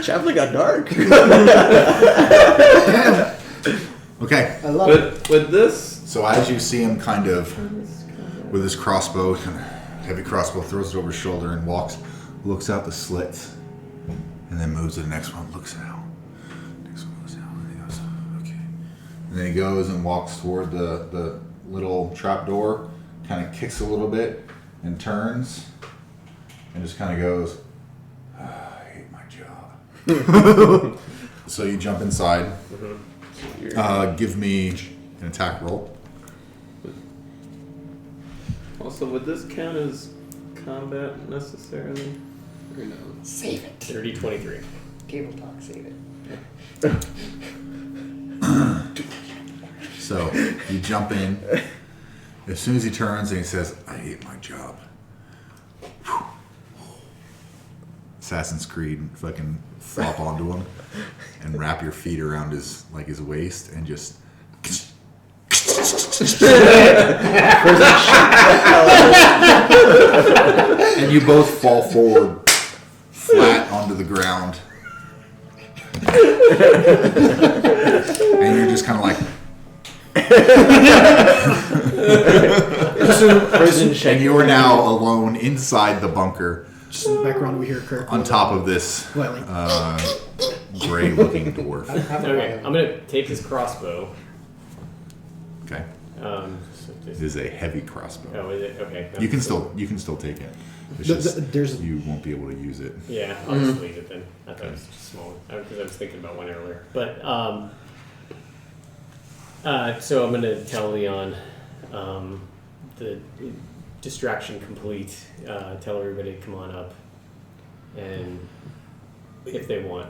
Chaplain got dark. Okay. I love it. But with this, So as you see him kind of with his crossbow, kind of heavy crossbow, throws it over his shoulder and looks out the slits, and then moves to the next one, looks out. Next one goes out, and he goes, okay. And then he goes and walks toward the little trap door, kind of kicks a little bit, and turns, and just kind of goes, I hate my job. So you jump inside. Give me an attack roll. also, would this count as combat necessarily? Or no? Save it. 30-23. Table talk, save it. So you jump in. As soon as he turns and he says, I hate my job. Assassin's Creed fucking flop onto him and wrap your feet around his waist and just and you both fall forward flat onto the ground. And you're just kind of like and you are now alone inside the bunker Just in the background, we hear Kirk on top of this wailing. gray-looking dwarf. Okay, I'm gonna take his crossbow. Okay, So it is a heavy crossbow. oh, is it? Okay. You can still take it. It's just you won't be able to use it. Yeah, I'll just leave it then. I thought it was just small because I was thinking about one earlier. But So I'm going to tell Leon the distraction complete. Tell everybody to come on up. And if they want.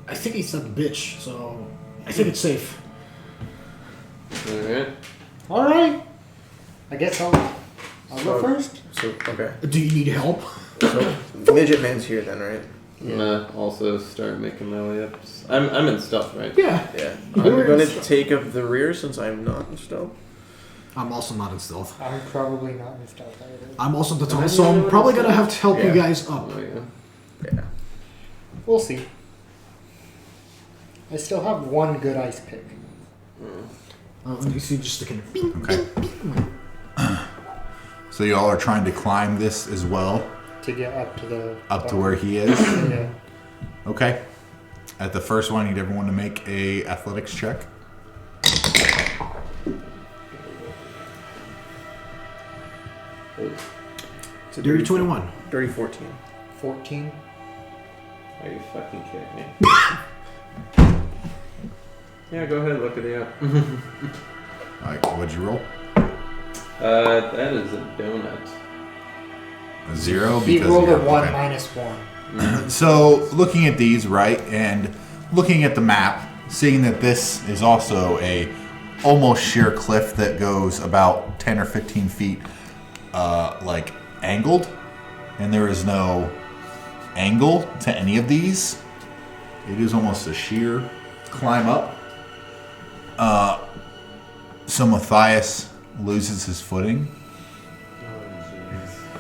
I think he's a bitch, so I think it's safe. Alright. All right. I guess I'll go first. So okay. Do you need help? So midget man's here then, right? I'm gonna also start making my way up. I'm in stealth, right? Yeah. Yeah. You're I'm in going to stealth. take up the rear since I'm not in stealth. I'm also not in stealth. I'm probably not in stealth either. I'm also at the top, so I'm probably gonna have to help you Yeah. guys up. Oh, yeah. Yeah. We'll see. I still have one good ice pick. Let me see, just sticking. Okay. So you all are trying to climb this as well, To get up to the... up to where he is. Yeah. Okay. At the first one, I need everyone to make a athletics check. It's a Dirty 21. Dirty 14. 14. Are you fucking kidding me? Yeah, go ahead, look at the app. Alright, what'd you roll? That is a donut. A 0 He because rolled you're- a 1 okay. minus 1. So, looking at these, right, and looking at the map, seeing that this is also a almost sheer cliff that goes about 10 or 15 feet, like, angled, and there is no angle to any of these. It is almost a sheer climb up. So Matthias loses his footing.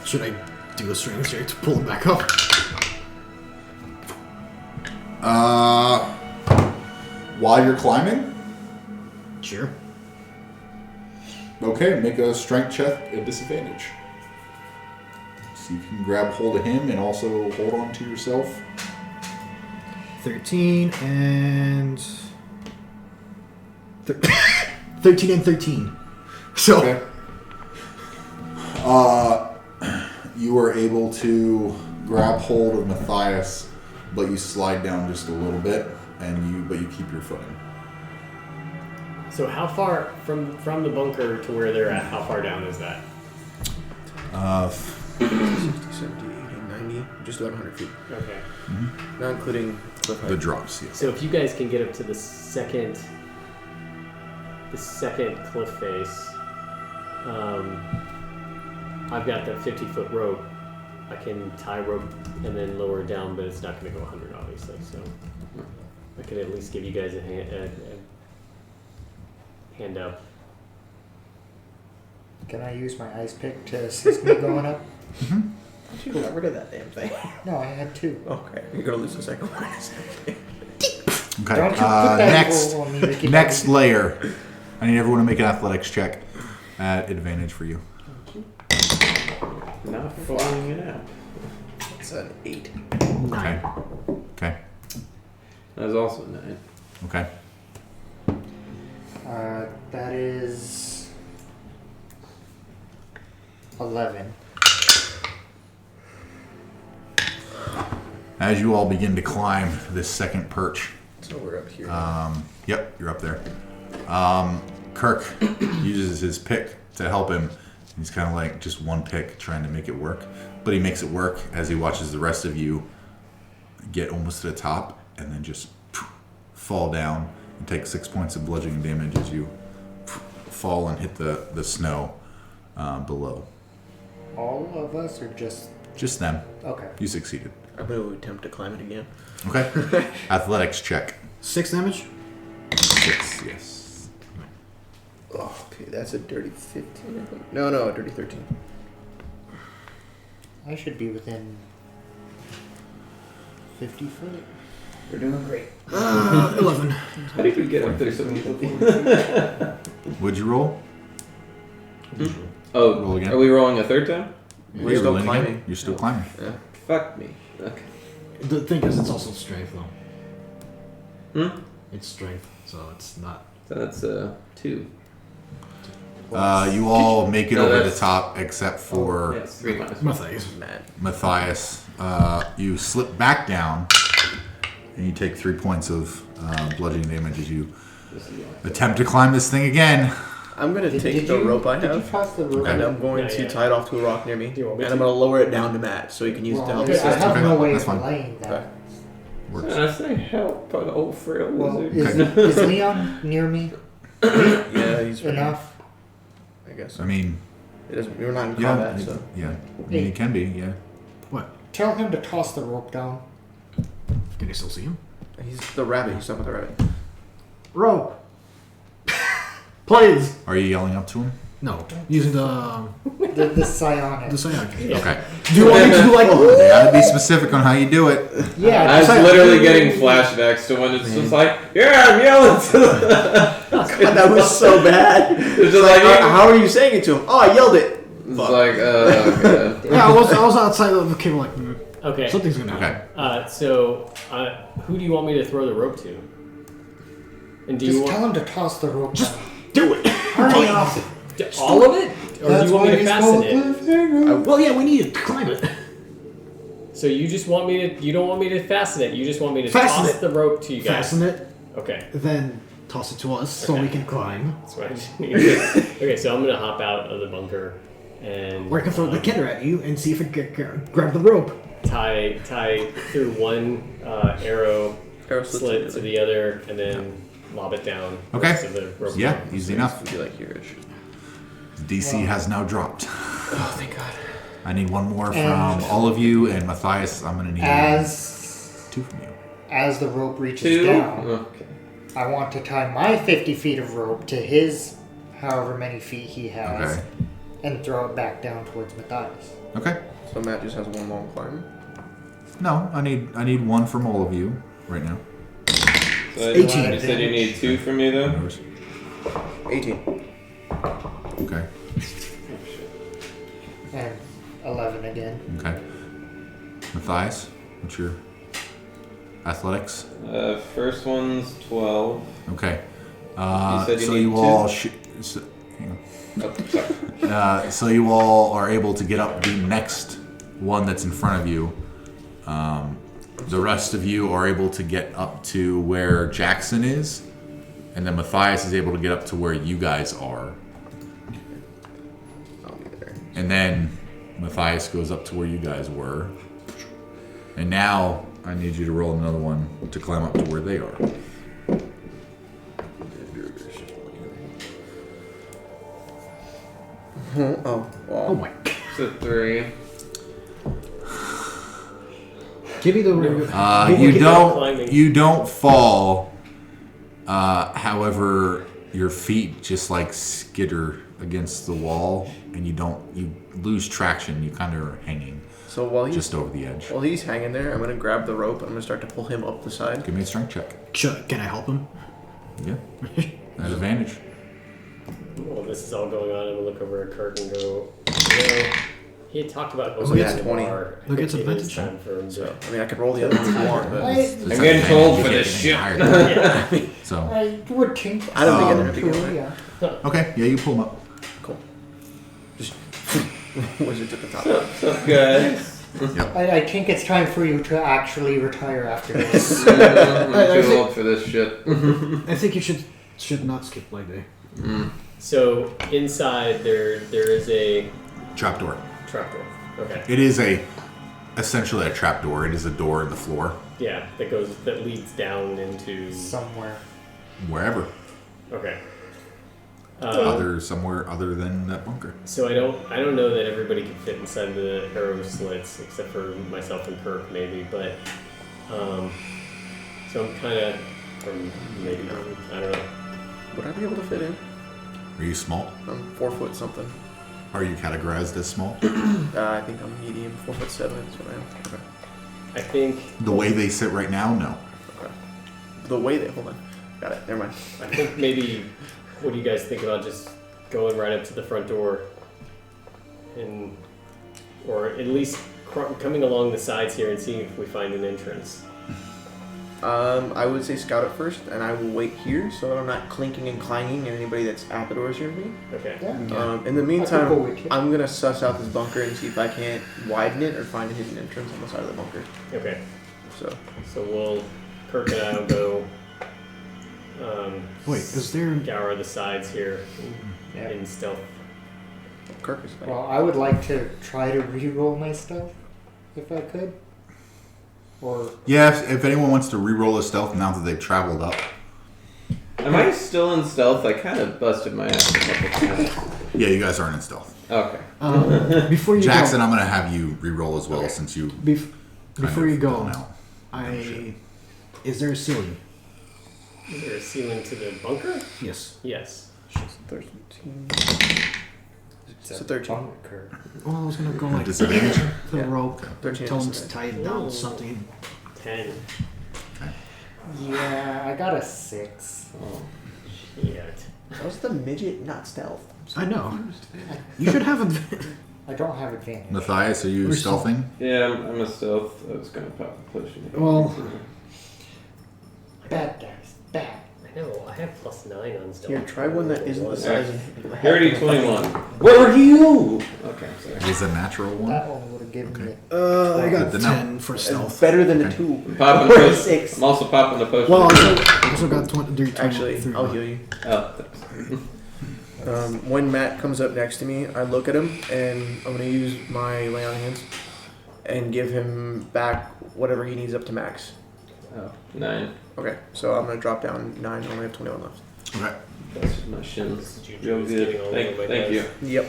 Should I do a strength check to pull him back up? While you're climbing? Sure. Okay, make a strength check at disadvantage. See if you can grab hold of him and also hold on to yourself. 13 and... 13 and 13. So... Okay. You are able to grab hold of Matthias, but you slide down just a little bit, but you keep your footing. So how far from the bunker to where they're at, how far down is that? 60, 70, 80, 90. Just about 100 feet. Okay. Not including cliff height. The drops, yes. So if you guys can get up to the second cliff face, I've got the 50-foot rope. I can tie rope and then lower it down, but it's not going to go 100, obviously. So I could at least give you guys a hand up. Can I use my ice pick to assist me going up? You got rid of that damn thing. No, I had 2. Okay, you're gonna lose the second one. Okay. Don't you put that Next, roll on me to keep next me- layer. I need everyone to make an athletics check at advantage for you. Not following it out. It's an 8. Okay. Okay. That was also a 9. Okay. That is 11. As you all begin to climb this second perch, So we're up here. yep, you're up there. Kirk uses his pick to help him. He's kind of like just one pick trying to make it work. But he makes it work as he watches the rest of you get almost to the top and then just fall down and take 6 points of bludgeoning damage as you fall and hit the snow below. All of us or just... Just them. Okay. You succeeded. I'm gonna attempt to climb it again. Okay. Athletics check. 6 damage? 6, yes. Oh, okay, that's a dirty 15. I think. No, a dirty 13. I should be within 50 foot. We're doing great. 11. How did you get up there so quickly? What'd you roll? Oh, Roll again. are we rolling a third time? We're still rolling again? climbing. You're still climbing. Yeah. Fuck me. Okay. The thing is, it's also strength, though. Hmm? It's strength, so it's not... So that's 2. You all make it No, over the that's- top except for Yes, 3 minus 1. Matthias. Mad. Matthias. You slip back down and you take 3 points of bludgeoning damage as you Attempt to climb this thing again. I'm gonna take the rope I Did you have, toss the rope? Okay. and I'm going Yeah, to yeah. tie it off to a rock near me, Do you want me and to? I'm gonna lower it down to Matt so he can use it to help I assist. have Okay, no way that's of fine. delaying that. Okay. Works. I say help, an old frail Well, lizard. is Leon near me Yeah, he's enough? I guess. Uh, I mean, It doesn't, we're not in yeah, combat, so. yeah. I mean, it can be, yeah. What? Tell him to toss the rope down. Can you still see him? He's the rabbit. He's stuck with the rabbit. Rope. Please. Are you yelling up to him? No. Using the The psionic. psionic. Okay. Do you want me to do like? You gotta be specific on how you do it. Yeah, I was just- literally getting flashbacks to when it's just like, yeah, I'm yelling to the. God, that was so bad. It's just like, How are you saying it to him? Oh, I yelled it. it's like, okay. Yeah, I was outside of the cave like Okay. something's gonna happen. Okay. So, who do you want me to throw the rope to? And do you Just want tell him to toss the rope down. Do it. Hurry up! all of it, or do you want me to fasten it? Well, yeah, we need to climb it. So you just want me to? You don't want me to fasten it. You just want me to Fasten toss it. the rope to you guys. Fasten it, Okay. then toss it to us so Okay. we can climb. That's what I just need. Okay, so I'm gonna hop out of the bunker and Or I can throw the killer at you and see if it grab the rope. tie through one arrow slit to the other, and then lob it down. Okay. So the rope Yeah, easy enough. Would be like here-ish. DC has now dropped. Oh, thank God. I need one more from And- all of you, and Matthias, I'm gonna need As 2 from you. as the rope reaches 2? down, Okay. I want to tie my 50 feet of rope to his however many feet he has, Okay. and throw it back down towards Matthias. Okay. So Matt just has one long climb. No, I need one from all of you right now. So 18. You said you need 2 from me, though? Yours. 18. Okay. And 11 again. Okay. Matthias, what's your athletics? First one's 12. Okay. You said you so need you 2? all hang on. Oh, sorry. So you all are able to get up the next one that's in front of you. The rest of you are able to get up to where Jaxxon is, and then Matthias is able to get up to where you guys are. I'll be there. And then Matthias goes up to where you guys were. And now I need you to roll another one to climb up to where they are. Oh, wow. Oh my. It's a 3. Give me the You don't fall. However, your feet just like skitter against the wall, and you lose traction. You kind of are hanging So while he's just over the edge. hanging there, I'm gonna grab the rope and I'm gonna start to pull him up the side. Give me a strength check. Can I help him? Yeah, at advantage. Well, this is all going on. I'm gonna look over at Kirk and go. You know, he had talked about opening yeah, the 20. bar. I Look, think it's it is advantage. time for him to. I mean, I could roll the other one if you want, but It's I'm getting advantage. told You for can't this get any shit. higher. Yeah. So I would think. I don't think Um, I'd have to get yeah. okay, yeah, you pull them up. Cool. Just wizard to the top. What's up, guys? I think it's time for you to actually retire after this. I'm I too think- old for this shit. I think you should not skip leg day. So inside there is a Trapdoor. trapdoor. Okay. It is essentially a trapdoor. It is a door in the floor, Yeah, that leads down into Somewhere. wherever. Okay. Somewhere other than that bunker. So I don't know that everybody can fit inside the arrow slits except for myself and Kirk maybe, but so I'm kind of maybe not. I don't know. Would I be able to fit in? Are you small? I'm 4 foot something. Are you categorized as small? I think I'm medium, 4'7" is what I am. Okay. I think The way they sit right now, no. Okay. The way they hold on. Got it. Never mind. I think maybe what do you guys think about just going right up to the front door and or at least coming along the sides here and seeing if we find an entrance. I would say scout it first, and I will wait here so that I'm not clinking and clanging and anybody that's at the doors hears me. Okay. Yeah. In the I could go meantime, with you. I'm gonna suss out this bunker and see if I can't widen it or find a hidden entrance on the side of the bunker. Okay. So So Kirk and I will go Wait, is there? Scour the sides here Yeah. in stealth. Kirk is Well, I would like to try to re-roll my stuff, if I could. Or Yeah, if anyone wants to re-roll a stealth now that they've traveled up. Am I still in stealth? I kind of busted my ass a couple times. Yeah, you guys aren't in stealth. Okay. Before you Jaxxon, go, I'm going to have you re-roll as well since you before you go, gone out. Is there a ceiling? Is there a ceiling to the bunker? Yes. Yes. 13. It's a 13. bunker. Well, I was gonna go like Disadvantage? the Yeah. rope, 13 tell him to disadvantage. tie it down to something. 10. Yeah, I got a 6. Oh. Shit. How's the midget not stealth? I know. You should have a. I don't have advantage. Matthias, are you We're stealthing? Yeah, I'm a stealth. I was gonna pop a potion. Well- Bad dice. Bad. I know, I have +9 on stealth. Here, try one that isn't the size of. Dirty 21. Where were you? Okay, sorry. It was a natural one? That one would have given me. I got Good to know. 10 for It's stealth. better than a Okay. 2. I'm popping Or a a potion. 6. I'm also popping a potion. Well, I also got 20. Actually, I'll heal you. Oh, thanks. When Matt comes up next to me, I look at him and I'm gonna use my lay on hands and give him back whatever he needs up to max. Oh, 9. Okay, so I'm gonna drop down 9. I only have 21 left. Okay. That's my shins. Juju Real is getting good. all Thank over my you. dice. Yep.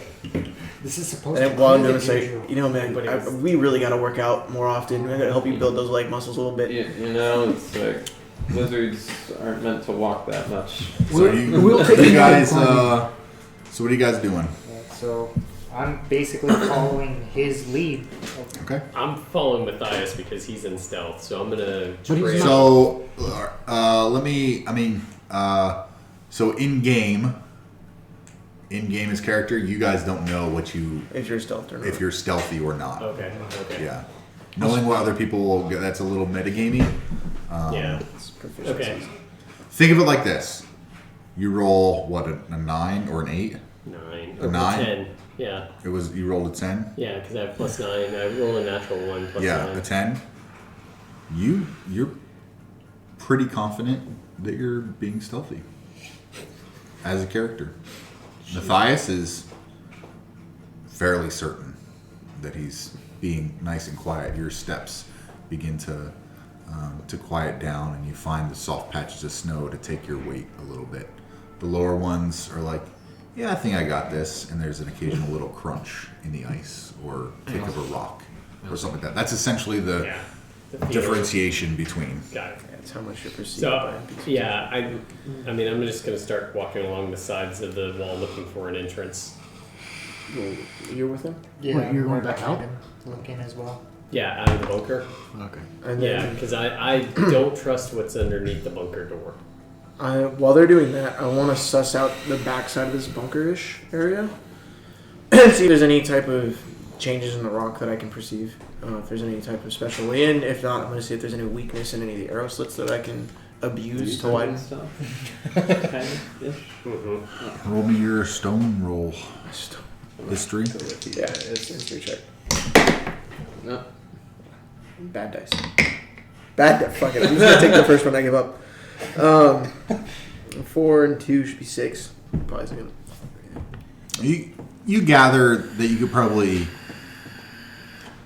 This is supposed And to while I'm be doing the this, like, usual. you know, man, we really gotta work out more often. We gotta help you build those leg muscles a little bit. You know, it's like wizards aren't meant to walk that much. So you, We'll what take are you it down guys, climbing. so what are you guys doing? Yeah, so I'm basically following his lead. Okay. I'm following Matthias because he's in stealth, so I'm gonna But he's trail. So, so in game as character, you guys don't know what you, If you're stealth or not. if you're stealthy or not. Okay, okay. Yeah. Knowing what other people will get, that's a little metagamey. Yeah. It's proficiency. Okay. Think of it like this. You roll, what, a 9 or an 8? 9. A 9? 10. Yeah. You rolled a 10? Yeah, because I have +9. I rolled a natural 1 plus Yeah, 9. a 10. You're pretty confident that you're being stealthy as a character. Matthias is fairly certain that he's being nice and quiet. Your steps begin to quiet down, and you find the soft patches of snow to take your weight a little bit. The lower ones are like, yeah, I think I got this, and there's an occasional little crunch in the ice or kick of a rock or something like that. That's essentially the Yeah. The feel. differentiation between. Got it. That's how much you're perceived So, by NPCs. yeah, I mean, I'm just going to start walking along the sides of the wall looking for an entrance. You're with him? Yeah, Wait, you're going we're back out? behind him, looking as well. Yeah, out of the bunker. Okay. And Yeah, then because I don't trust what's underneath the bunker door. while they're doing that, I want to suss out the backside of this bunker-ish area and see if there's any type of changes in the rock that I can perceive. If there's any type of special way in. If not, I'm going to see if there's any weakness in any of the arrow slits that I can abuse to widen. stuff. Kind of ish. Mm-hmm. Roll me your stone roll history. Yeah, it's history check. No. Bad dice. Bad dice. Fuck it. I'm just going to take the first one I give up. 4 and 2 should be 6. Probably second. You gather that you could probably,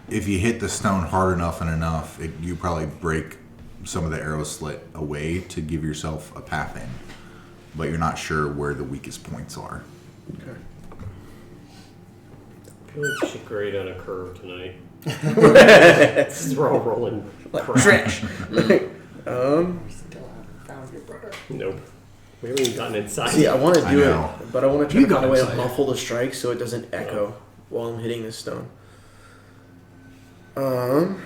if you hit the stone hard enough and enough, you probably break some of the arrow slit away to give yourself a path in, but you're not sure where the weakest points are. Okay. I feel like shit great on a curve tonight. This is we're all rolling crap. Trash. We still haven't found your brother. Nope. We haven't even gotten inside. See, I want to I do know. it, but I want to try You to find got a way to inside. muffle the strike so it doesn't echo while I'm hitting this stone. I'm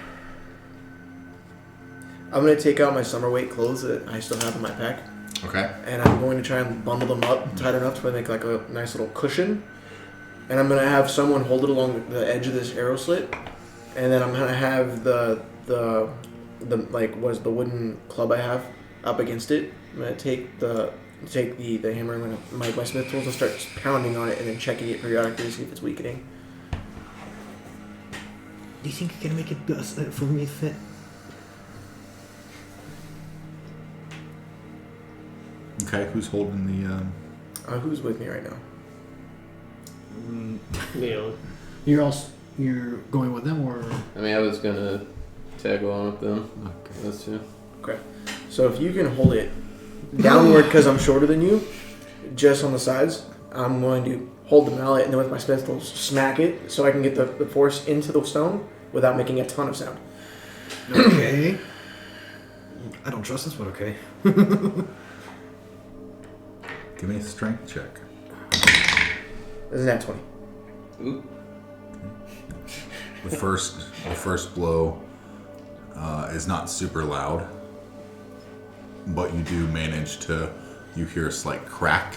going to take out my summer weight clothes that I still have in my pack, Okay. and I'm going to try and bundle them up tight enough to make like a nice little cushion. And I'm going to have someone hold it along the edge of this arrow slit, and then I'm going to have the wooden club I have up against it. I'm going to take the hammer and my smith tools and start pounding on it and then checking it periodically to see if it's weakening. Do you think you can make it for me fit? Okay, who's holding the? Who's with me right now? Leon. You're going with them, or I mean, I was gonna tag along with them. okay. Those two. Okay. So if you can hold it downward because I'm shorter than you, just on the sides, I'm going to hold the mallet and then with my pistol smack it so I can get the force into the stone without making a ton of sound. Okay. I don't trust this, but okay. Give me a strength check. Isn't that 20? Ooh. The first blow is not super loud, but you do manage to. You hear a slight crack.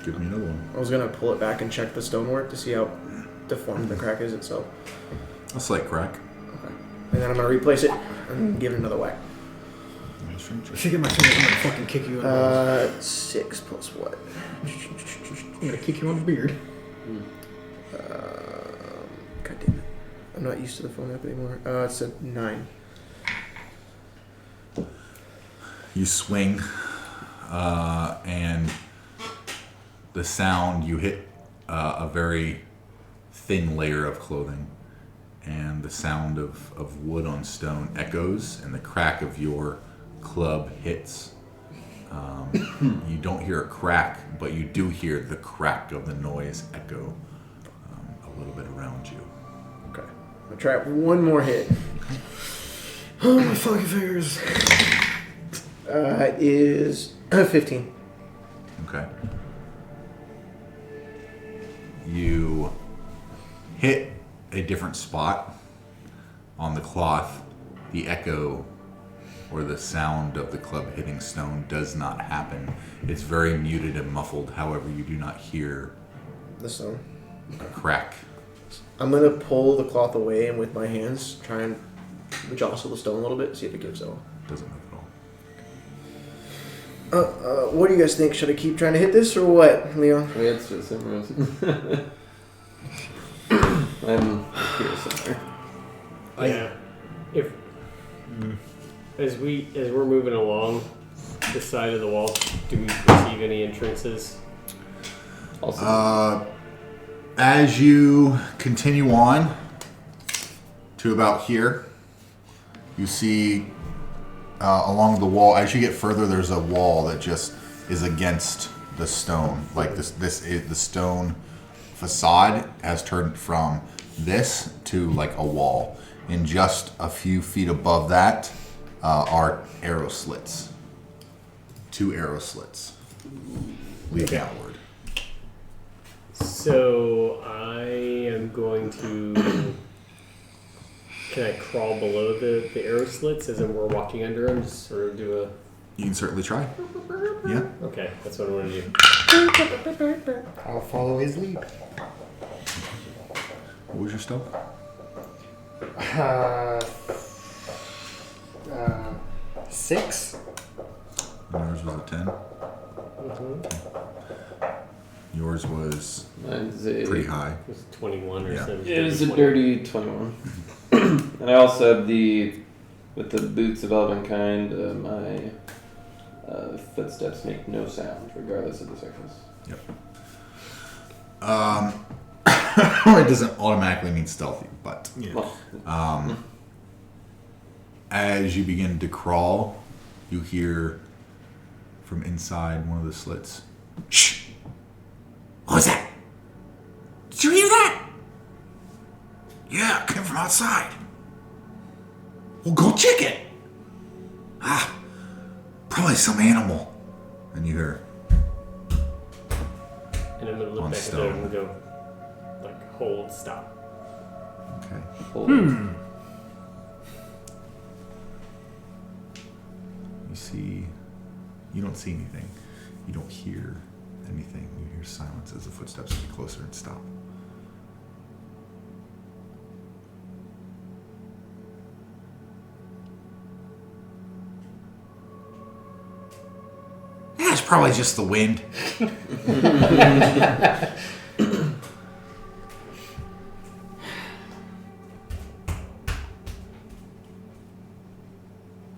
Give me another one. I was going to pull it back and check the stonework to see how deformed the crack is itself. A slight crack. Okay. And then I'm going to replace it and give it another whack. If you get my fingers, I'm gonna fucking kick you in the balls. 6 plus what? I'm gonna kick you on the beard. God damn it. I'm not used to the phone app anymore. It's a 9. You swing, and the sound, you hit a very thin layer of clothing, and the sound of wood on stone echoes, and the crack of your club hits. You don't hear a crack, but you do hear the crack of the noise echo a little bit around you. Okay. I'll try it one more hit. Oh, my fucking fingers. It is 15. Okay. You hit a different spot on the cloth. The echo or the sound of the club hitting stone does not happen. It's very muted and muffled. However, you do not hear The stone. a crack. I'm going to pull the cloth away and with my hands try and jostle the stone a little bit, see if it gives out. Doesn't move at all. What do you guys think? Should I keep trying to hit this or what, Leon? We had to somewhere else. I'm here somewhere. Yeah. If as we're moving along the side of the wall, do we perceive any entrances? Also, As you continue on to about here, you see along the wall. As you get further, there's a wall that just is against the stone. Like this is the stone facade has turned from this to like a wall. And just a few feet above that are arrow slits. 2 arrow slits lead downward. So I am going to. Can I crawl below the arrow slits as we're walking under them? Just sort of do a. You can certainly try. Yeah. Okay, that's what I want to do. I'll follow his lead. What was your stealth? 6. Yours was a 10. Yours was mine's a pretty high. It was 21 or Yeah. something. It was a dirty 21. And I also have with the boots of Elvenkind, my footsteps make no sound, regardless of the surface. Yep. It doesn't automatically mean stealthy, but Well, as you begin to crawl, you hear from inside one of the slits. Shh! What was that? Did you hear that? Yeah, it came from outside. Well, go check it. Probably some animal. And you hear, And I'm going to look On back at stone. them and go, like, hold, stop. okay. hold. You don't see anything. You don't hear anything. You hear silence as the footsteps get closer and stop. Yeah, it's probably just the wind.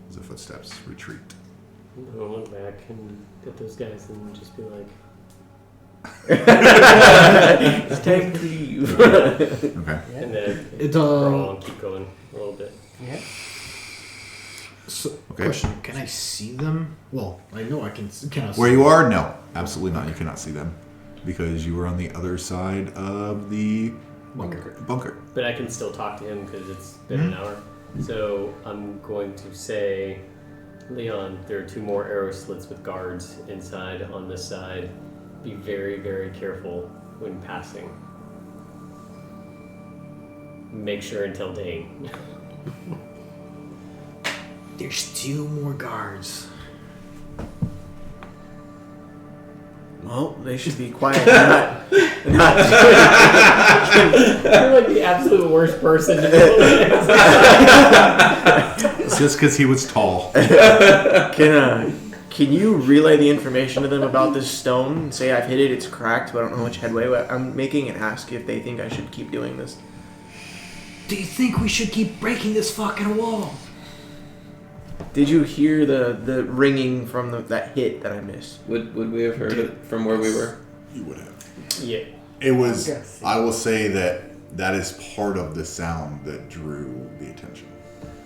As the footsteps retreat. I'm gonna look back and at those guys and just be like, It's time to leave. Okay. and then It crawl and keep going a little bit. Yeah. So, Okay. question: can I see them? Well, I know I can. Can I see Where you are? No, absolutely not. You cannot see them because you were on the other side of the bunker. But I can still talk to him because it's been an hour. So I'm going to say, Leon, there are 2 more arrow slits with guards inside on this side. Be very, very careful when passing. Make sure until day. There's 2 more guards. Well, they should be quiet. Not You're like the absolute worst person to do It's just because he was tall. Can you relay the information to them about this stone and say I've hit it, it's cracked, but I don't know which headway I'm making, and ask if they think I should keep doing this? Do you think we should keep breaking this fucking wall? Did you hear the ringing from that hit that I missed? Would we have heard it from where we were? You would have. Yeah. It was. Yes. I will say that is part of the sound that drew the attention.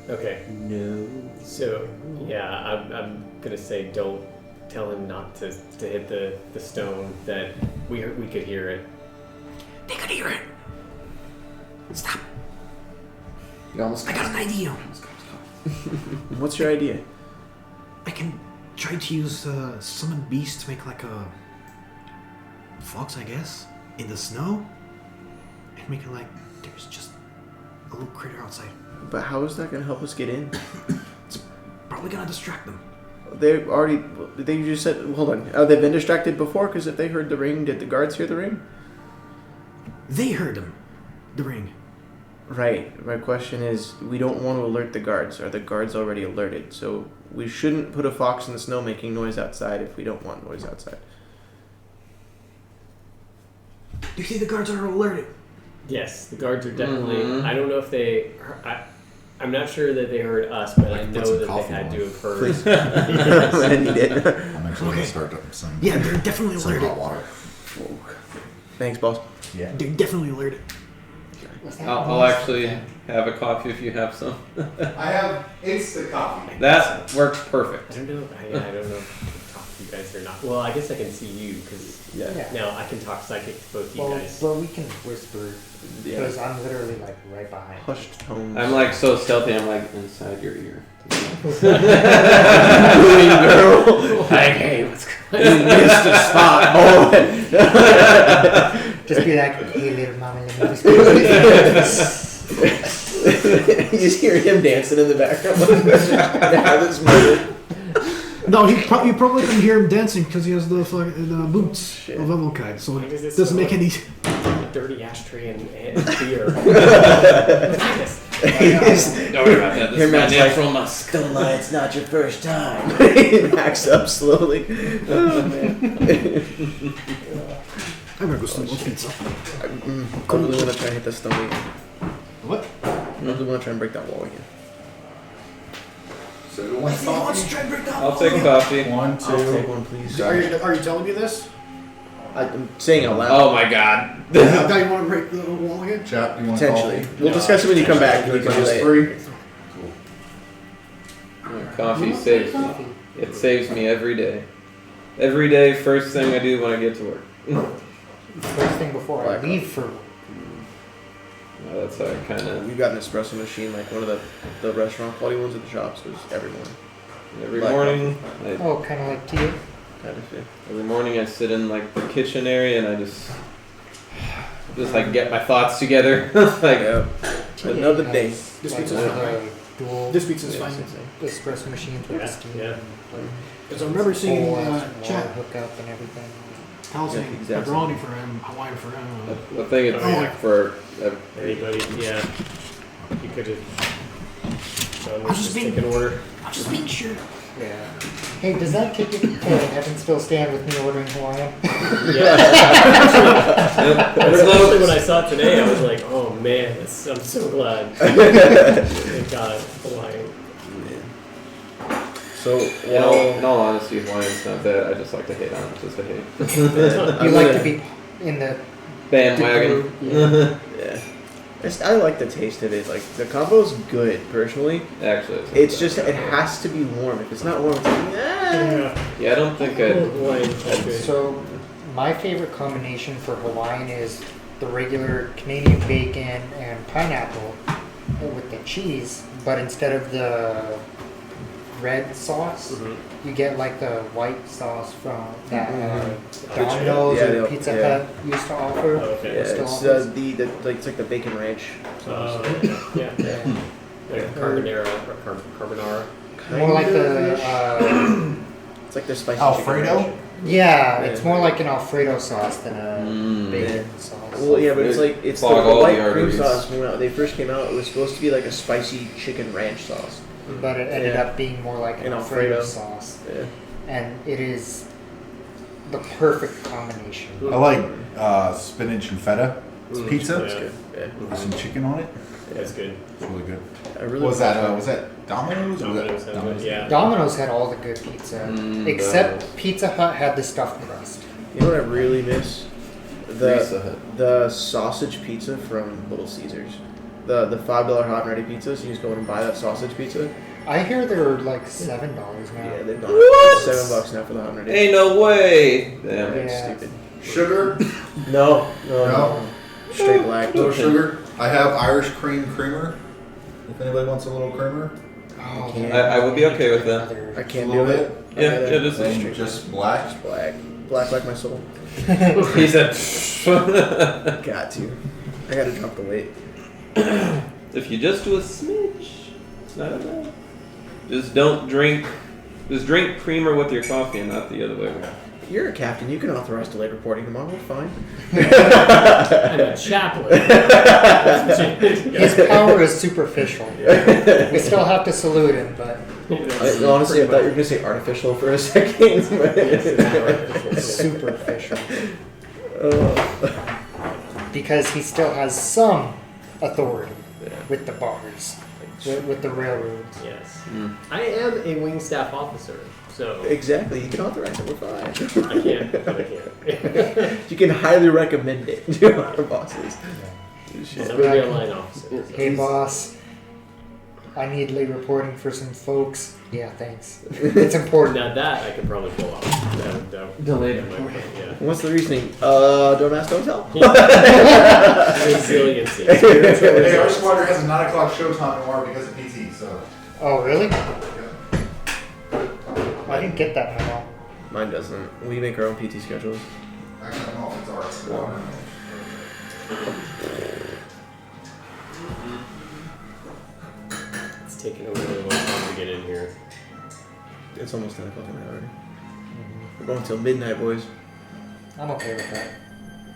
Okay. No. So, yeah, I'm gonna say don't tell him not to hit the stone, that we could hear it. They could hear it. Stop. You almost I got an idea. What's your idea? I can try to use summon beast to make like a fox, I guess, in the snow, and make it like there's just a little critter outside. But how is that going to help us get in? Probably gonna distract them. They just said, hold on, they've been distracted before? Because if they heard the ring, did the guards hear the ring? They heard them. The ring. Right. My question is, we don't want to alert the guards. Are the guards already alerted? So we shouldn't put a fox in the snow making noise outside if we don't want noise outside. Do you think the guards are alerted? Yes, the guards are definitely. I don't know if they. I'm not sure that they heard us, but I Put know some that they coffee had on. to have heard. I need it. I'm actually going Okay. to start up some. Yeah, they're definitely Some alerted. hot water. Thanks, boss. Yeah. They're definitely alerted. I'll actually have a coffee if you have some. I have instant coffee. That works perfect. I don't know. I don't know if I can talk to you guys or not. Well, I guess I can see you because Yeah. now I can talk psychic to both you Well, guys. well, we can whisper because I'm literally like right behind. Hushed tones. I'm like so stealthy. I'm like inside your ear. Like, hey, what's going You missed the spot, boy. Just be like, hey, little mama, let me whisper. You just hear him dancing in the background. Now this moment. No, you probably can hear him dancing because he has the boots Shit. of Evelkite, so Why does it it doesn't smell make any. a dirty ashtray and beer? Don't worry about that. This Your is my man's natural musk. Don't lie, it's not your first time. He backs up slowly. Oh, man. I'm gonna go steal more pizza. I really want to try and hit the stone again. What? I really want to try and break that wall again. So who wants Let's try and break that I'll wall. take coffee. 1, I'll take 2. one, please. Are you telling me this? I'm saying out loud. Oh my god. Now you want to break the wall again? Chap, do you want Potentially. coffee? We'll discuss it when you come back. You can do Just that. 3. Coffee saves me. It saves me every day. Every day, first thing I do when I get to work. First thing before I leave for work. That's how I kind of We've got an espresso machine, like one of the restaurant quality ones at the shops, goes every morning. every Black morning. Oh, kind of like tea. Kind of feel. Every morning I sit in like the kitchen area and I just like get my thoughts together. Like Another day. This Like pizza's one of fine. the dual This pizza's Yeah, fine. same thing. espresso machines with the steam. Yeah. Because I remember seeing Water chat. hookup and everything. Hal saying Yeah, exactly. pepperoni for him, Hawaiian for him. I think it's Oh, yeah. for Anybody? Yeah. You could have. I'm just being- take an order. I'm just being sure. Yeah. Hey, does that ticket heaven still stand with me ordering Hawaiian? Yeah. Especially when I saw it today, I was like, oh man, I'm so glad. Thank God. Hawaiian. So, In all honesty, wine's not bad. I just like to hate on it, just to hate. You like to be in the Bandwagon. yeah. I like the taste of it. Like, the combo's good, personally. Actually, It's just, it has to be warm. If it's not warm, it's like, Yeah, I don't think I'd. So, my favorite combination for Hawaiian is the regular Canadian bacon and pineapple with the cheese, but instead of the red sauce, you get like the white sauce from that Domino's or Pizza Hut used to offer. Okay. Yeah, Still it's offers. it's like the bacon ranch sauce. Yeah. Like carbonara or carbonara. More like the It's like the spicy Alfredo? chicken ranch. yeah, it's more like an Alfredo sauce than a bacon sauce. Well, yeah, but it's like it's the Clog all the white cream arteries. sauce. When they first came out, it was supposed to be like a spicy chicken ranch sauce. But it ended up being more like an Alfredo sauce, Yeah. and it is the perfect combination. I like spinach and feta pizza Yeah. with some chicken on it. That's good. It's really good. I really Was that Domino's? Or was Domino's that has good, yeah. Domino's had all the good pizza, except Pizza Hut had the stuffed crust. You know what I really miss? Pizza Hut. The sausage pizza from Little Caesars. The $5 hot and ready pizza. So you just go in and buy that sausage pizza. I hear they're like $7 now. Yeah, they've gone What? $7 now for the hot and ready. Ain't no way. Damn. It's Yeah. stupid. Sugar? No. No. Straight black. No sugar. I have Irish cream creamer. If anybody wants a little creamer. Oh, can't. I would be okay with that. I A can't little do bit. it. Yeah, just Then just black. Just black. Black like my soul. He said, Got to. I gotta drop the weight. if you just do a smidge, it's not enough. Just don't drink. Just drink creamer with your coffee and not the other way around. You're a captain. You can authorize delayed reporting tomorrow. It's fine. And a chaplain. His power is superficial. We still have to salute him, but Honestly, I thought you were gonna say artificial for a second. superficial. Because he still has some authority with the bars, with the railroads. Yes. I am a wing staff officer, so Exactly. You can authorize it. We're fine. I can't, but I can't. You can highly recommend it to our bosses. Shit. So I'm gonna be a line officer. Hey boss, I need late reporting for some folks. Yeah, thanks. It's important. Now that I could probably pull off. Delayed Yeah. What's the reasoning? Dormouse don't tell. Resiliency. Hey, our squadron has a 9 o'clock showtime tomorrow because of PT, so. Oh, really? I didn't get that memo. Mine doesn't. We make our own PT schedules. Actually, I don't know if it's ours. Well, It's taking a really long time to get in here. It's almost 10 o'clock at night already. We're going till midnight, boys. I'm okay with that.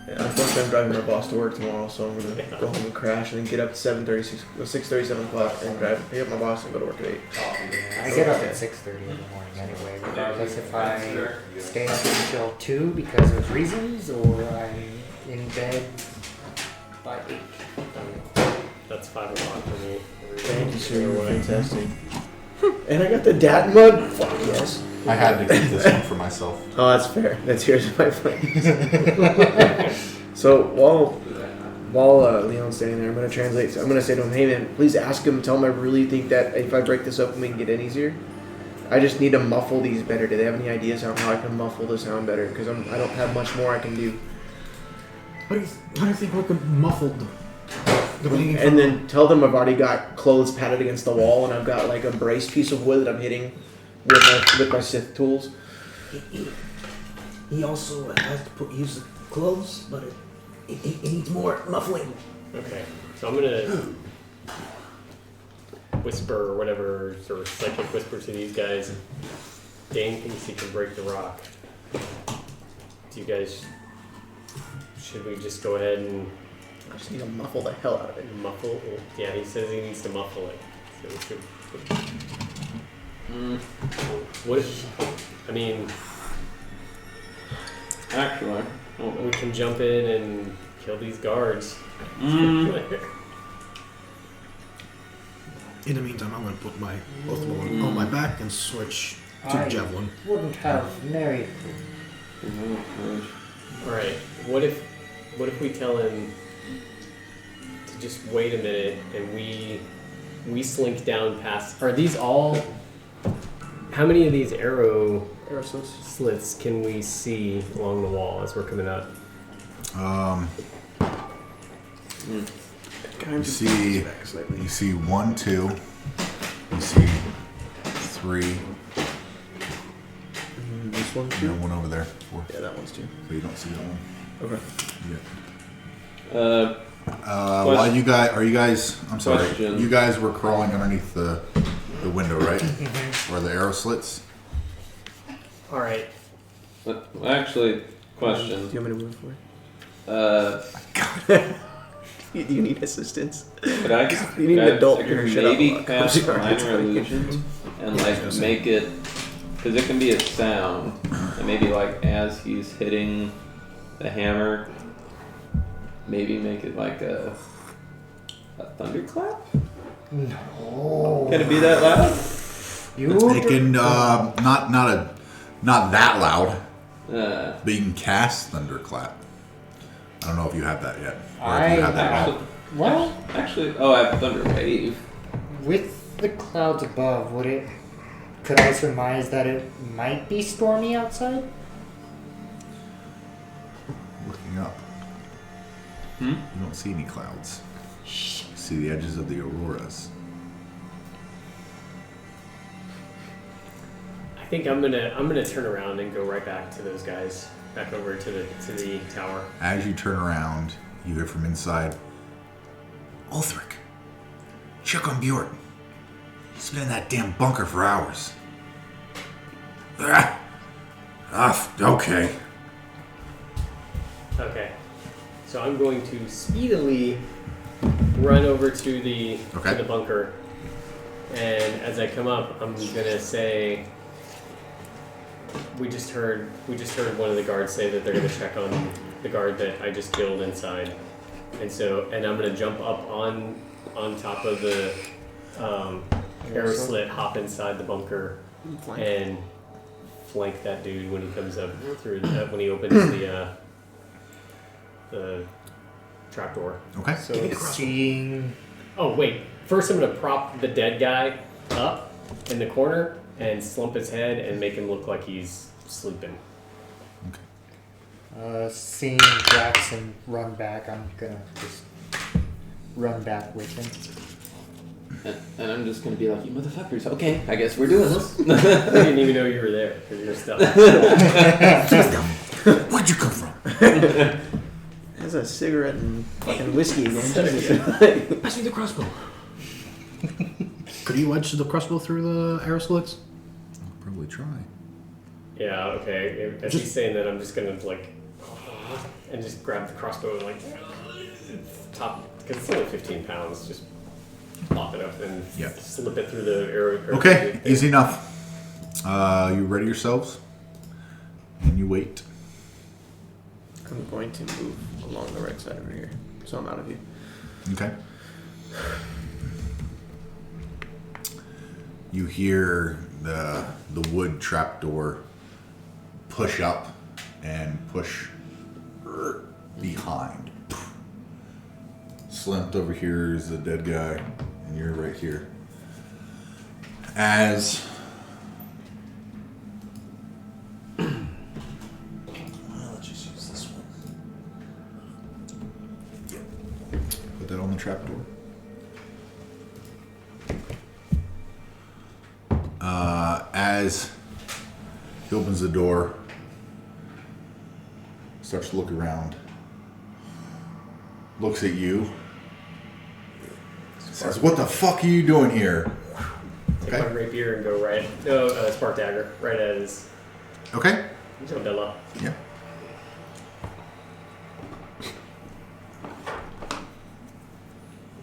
Yeah, unfortunately, I'm driving my boss to work tomorrow, so I'm gonna go home and crash and then get up at 6:30, 7 o'clock, and pick up my boss and go to work at 8. I get up at 6:30 in the morning anyway, regardless if I stay up until 2 because of reasons or I'm in bed by 8. That's 5 o'clock for me. Thank you, sir. Fantastic. And I got the dat mug. Fuck yes. I had to keep this one for myself. Oh, that's fair. That's yours, my friend. So while Leon's standing there, I'm gonna translate. So I'm gonna say to him, "Hey man, please ask him. Tell him I really think that if I break this open, we can get in easier. I just need to muffle these better. Do they have any ideas on how I can muffle the sound better? Because I don't have much more I can do. How do you think we could muffle the bleeding? And then tell them I've already got clothes padded against the wall, and I've got like a braced piece of wood that I'm hitting with my Sith tools. He also has to use the clothes, but he needs more muffling. Okay, so I'm gonna whisper or whatever, sort of psychic whisper to these guys. Dane thinks he can break the rock. Do you guys? Should we just go ahead and I just need to muffle the hell out of it. muffle it? Yeah, he says he needs to muffle it. So we should. What if? I mean, Actually, we can jump in and kill these guards. In the meantime, I'm going to put both of them on my back and switch to I javelin. wouldn't have married. All right. What if we tell him to just wait a minute and we slink down past? Are these all? How many of these arrow slits can we see along the wall as we're coming up? You see 1, 2. You see 3. This one And too? then one over there. 4. Yeah, that one's too. So you don't see that one. Okay. Yeah. While you guys, I'm sorry, Question. you guys were crawling underneath the window, right? Or the arrow slits? All right. Actually, Do question. you want me to move for you? Do you need assistance? Could I? You need an adult in your shit maybe up. cast minor illusions and like make it, because it can be a sound, and maybe like as he's hitting the hammer, maybe make it like a thunderclap. No. Can it be that loud? It can not that loud, but you can cast thunderclap. I don't know if you have that yet. Or if you have that at all. Well, Actually, I have thunder wave. with the clouds above, could I surmise that it might be stormy outside? Looking up. You don't see any clouds. You see the edges of the auroras. I think I'm gonna turn around and go right back to those guys, back over to the tower. As you turn around, you hear from inside, Ulthric, check on Bjorn. He's been in that damn bunker for hours. Okay. Okay. So I'm going to speedily run over to the bunker, and as I come up, I'm gonna say, we just heard one of the guards say that they're gonna check on the guard that I just killed inside, and I'm gonna jump up on top of the arrow slit, hop inside the bunker, and flank that dude when he comes up through when he opens the trapdoor. Okay. So seeing. Oh wait! First, I'm gonna prop the dead guy up in the corner and slump his head and make him look like he's sleeping. Seeing Jaxxon run back, I'm gonna just run back with him. And I'm just gonna be like, you motherfuckers. Okay, I guess we're doing this. I didn't even know you were there because you're stealth. Where'd you come from? Has a cigarette and fucking whiskey again. Pass me the crossbow. Could you wedge the crossbow through the arrow slits? I'll probably try. Yeah. Okay. As he's saying that, I'm just gonna and just grab the crossbow and top because it's only 15 pounds. Just pop it up and slip it through the arrow. Okay, easy enough. You ready yourselves? And you wait. I'm going to move along the right side over here, so I'm out of view. Okay. You hear the wood trapdoor push up and push behind. Slumped over here is the dead guy, and you're right here. As let's just use this one. Yeah. Put that on the trapdoor. As he opens the door, starts to look around, looks at you, says, "What the fuck are you doing here?" Take my rapier and go right. Spark dagger right at his Okay. Jodella. Yeah.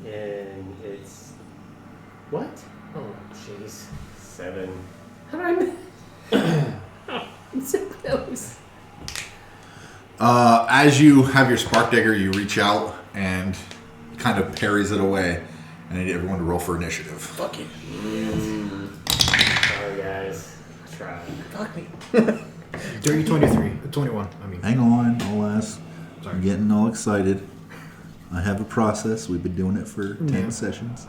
And it's what? Oh, jeez, 7. How did I? I'm so close. As you have your spark dagger, you reach out and kind of parries it away, And I need everyone to roll for initiative. Fuck you. Sorry, guys. Try. Fuck me. Dirty 21. I mean, Hang on, I'll ask. Sorry. I'm getting all excited. I have a process. We've been doing it for 10 Yeah. sessions.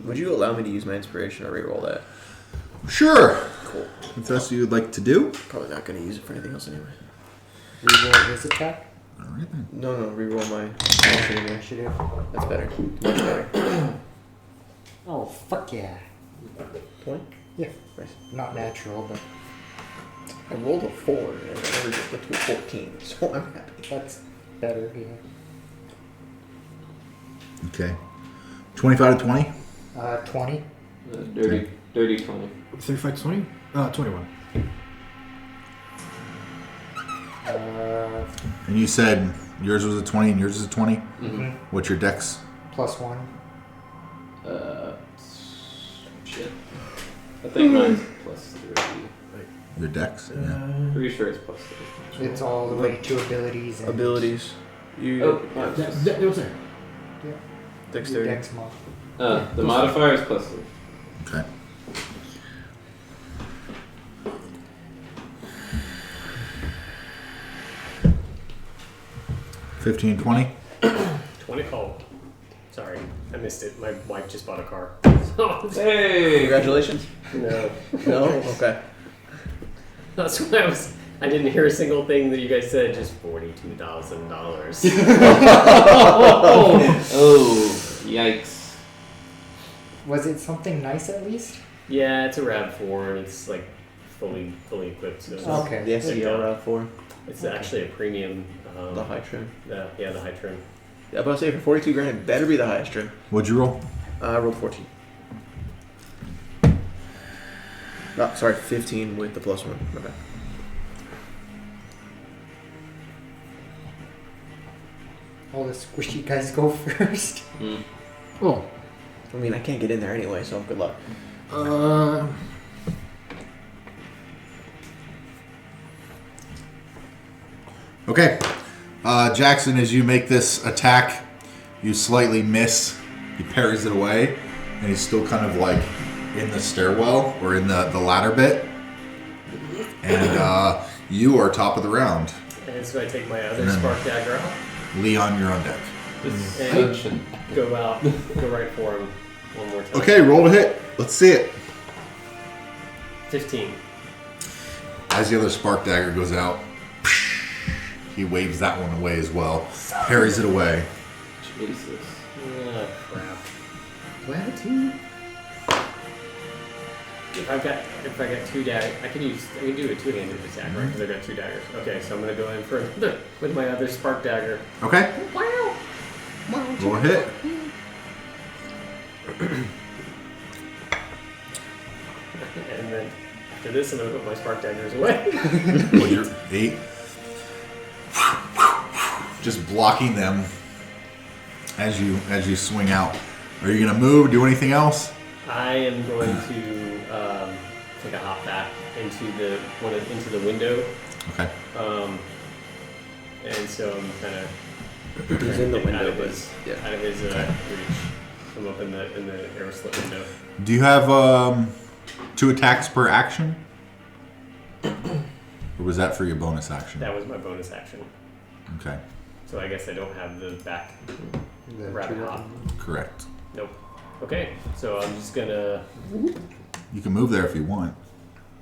Would you allow me to use my inspiration or reroll that? Sure. Cool. If that's what you'd like to do. Probably not going to use it for anything else anyway. Reroll his attack. All right then. No, reroll my Initiative. That's better. Much better. Oh, fuck yeah. 20? Yeah. Nice. Not natural, but I rolled a 4 and I never just get to a 14, so I'm happy. that's better, yeah. Okay. 25 to 20. 20. Dirty 20. 35 to 20? 21. And you said yours was a 20 and yours is a 20. Mm-hmm. What's your dex? +1. Shit. I think mine's plus 3. Your dex? Yeah. Pretty sure it's plus 3. It's all the way to abilities. And Abilities. You Oh, That was there. your dexterity. dex mod. the modifier is plus 3. Okay. $15, $20. 20. Oh, sorry, I missed it. My wife just bought a car. Hey! Congratulations. No, No? Okay. that's why I didn't hear a single thing that you guys said. Just $42,000. Oh, yikes. Was it something nice at least? Yeah, it's a RAV4 and it's like fully equipped. So Okay. The SEL Route 4. it's actually a premium. The high trim. The high trim. Yeah, I was about to say, for 42 grand, it better be the highest trim. What'd you roll? I rolled 14. Oh, sorry, 15 with the +1. Okay. All the squishy guys go first. Oh. I mean, I can't get in there anyway, so good luck. Okay. Jaxxon, as you make this attack, you slightly miss. He parries it away, and he's still kind of like in the stairwell or in the ladder bit. And you are top of the round. And so I take my other And then- spark dagger out Leon, you're on deck. and go right for him one more time. Okay, roll to hit. Let's see it. 15. As the other spark dagger goes out, he waves that one away as well. Parries it away. Jesus. Ah, crap. Latitude? If I got 2 daggers, I can do a 2-handed attack, right? Because I got 2 daggers. Okay, so I'm gonna go in for another with my other spark dagger. Okay, Wow. roll a hit. And then after this, I'm gonna put my spark daggers away. Well, you're 8. Just blocking them as you swing out. Are you gonna move? Do anything else? I am going to take a hop back into the window, Okay. and so I'm kind of He's in the window, out of but his yeah. reach. I'm up in the air slit window. Do you have 2 attacks per action? Or was that for your bonus action? That was my bonus action. Okay, So I guess I don't have the back The rabbit two- hop. correct. Nope. Okay, so I'm just gonna You can move there if you want.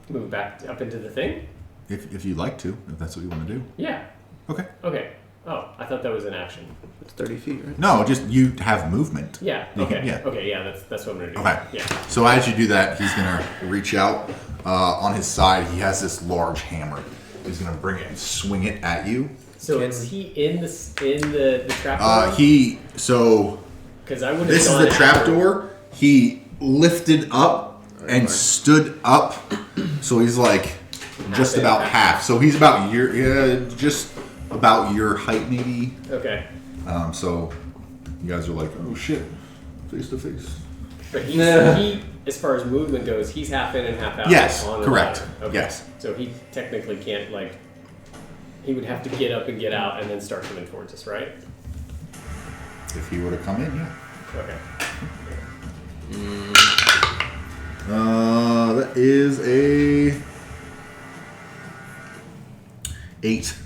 move back up into the thing. If you'd like to, if that's what you want to do. Yeah. Okay. Okay. Oh, I thought that was an action. It's 30 feet, right? No, just you have movement. Yeah. You Okay. can- yeah. Okay. Yeah. That's what I'm gonna do. Okay. Yeah. So as you do that, he's gonna reach out. On his side, he has this large hammer. He's gonna bring it and swing it at you. So Can- is he in the trap door? This Because I would have. is the trapdoor. He lifted up and stood up, so he's like just about half. So he's about just about your height, maybe. Okay. So you guys are like, oh shit, face to face. But he, as far as movement goes, he's half in and half out. Yes, on the correct. ladder. Okay. Yes. So he technically can't he would have to get up and get out and then start coming towards us, right? If he were to come in, yeah. Okay. That is a 8.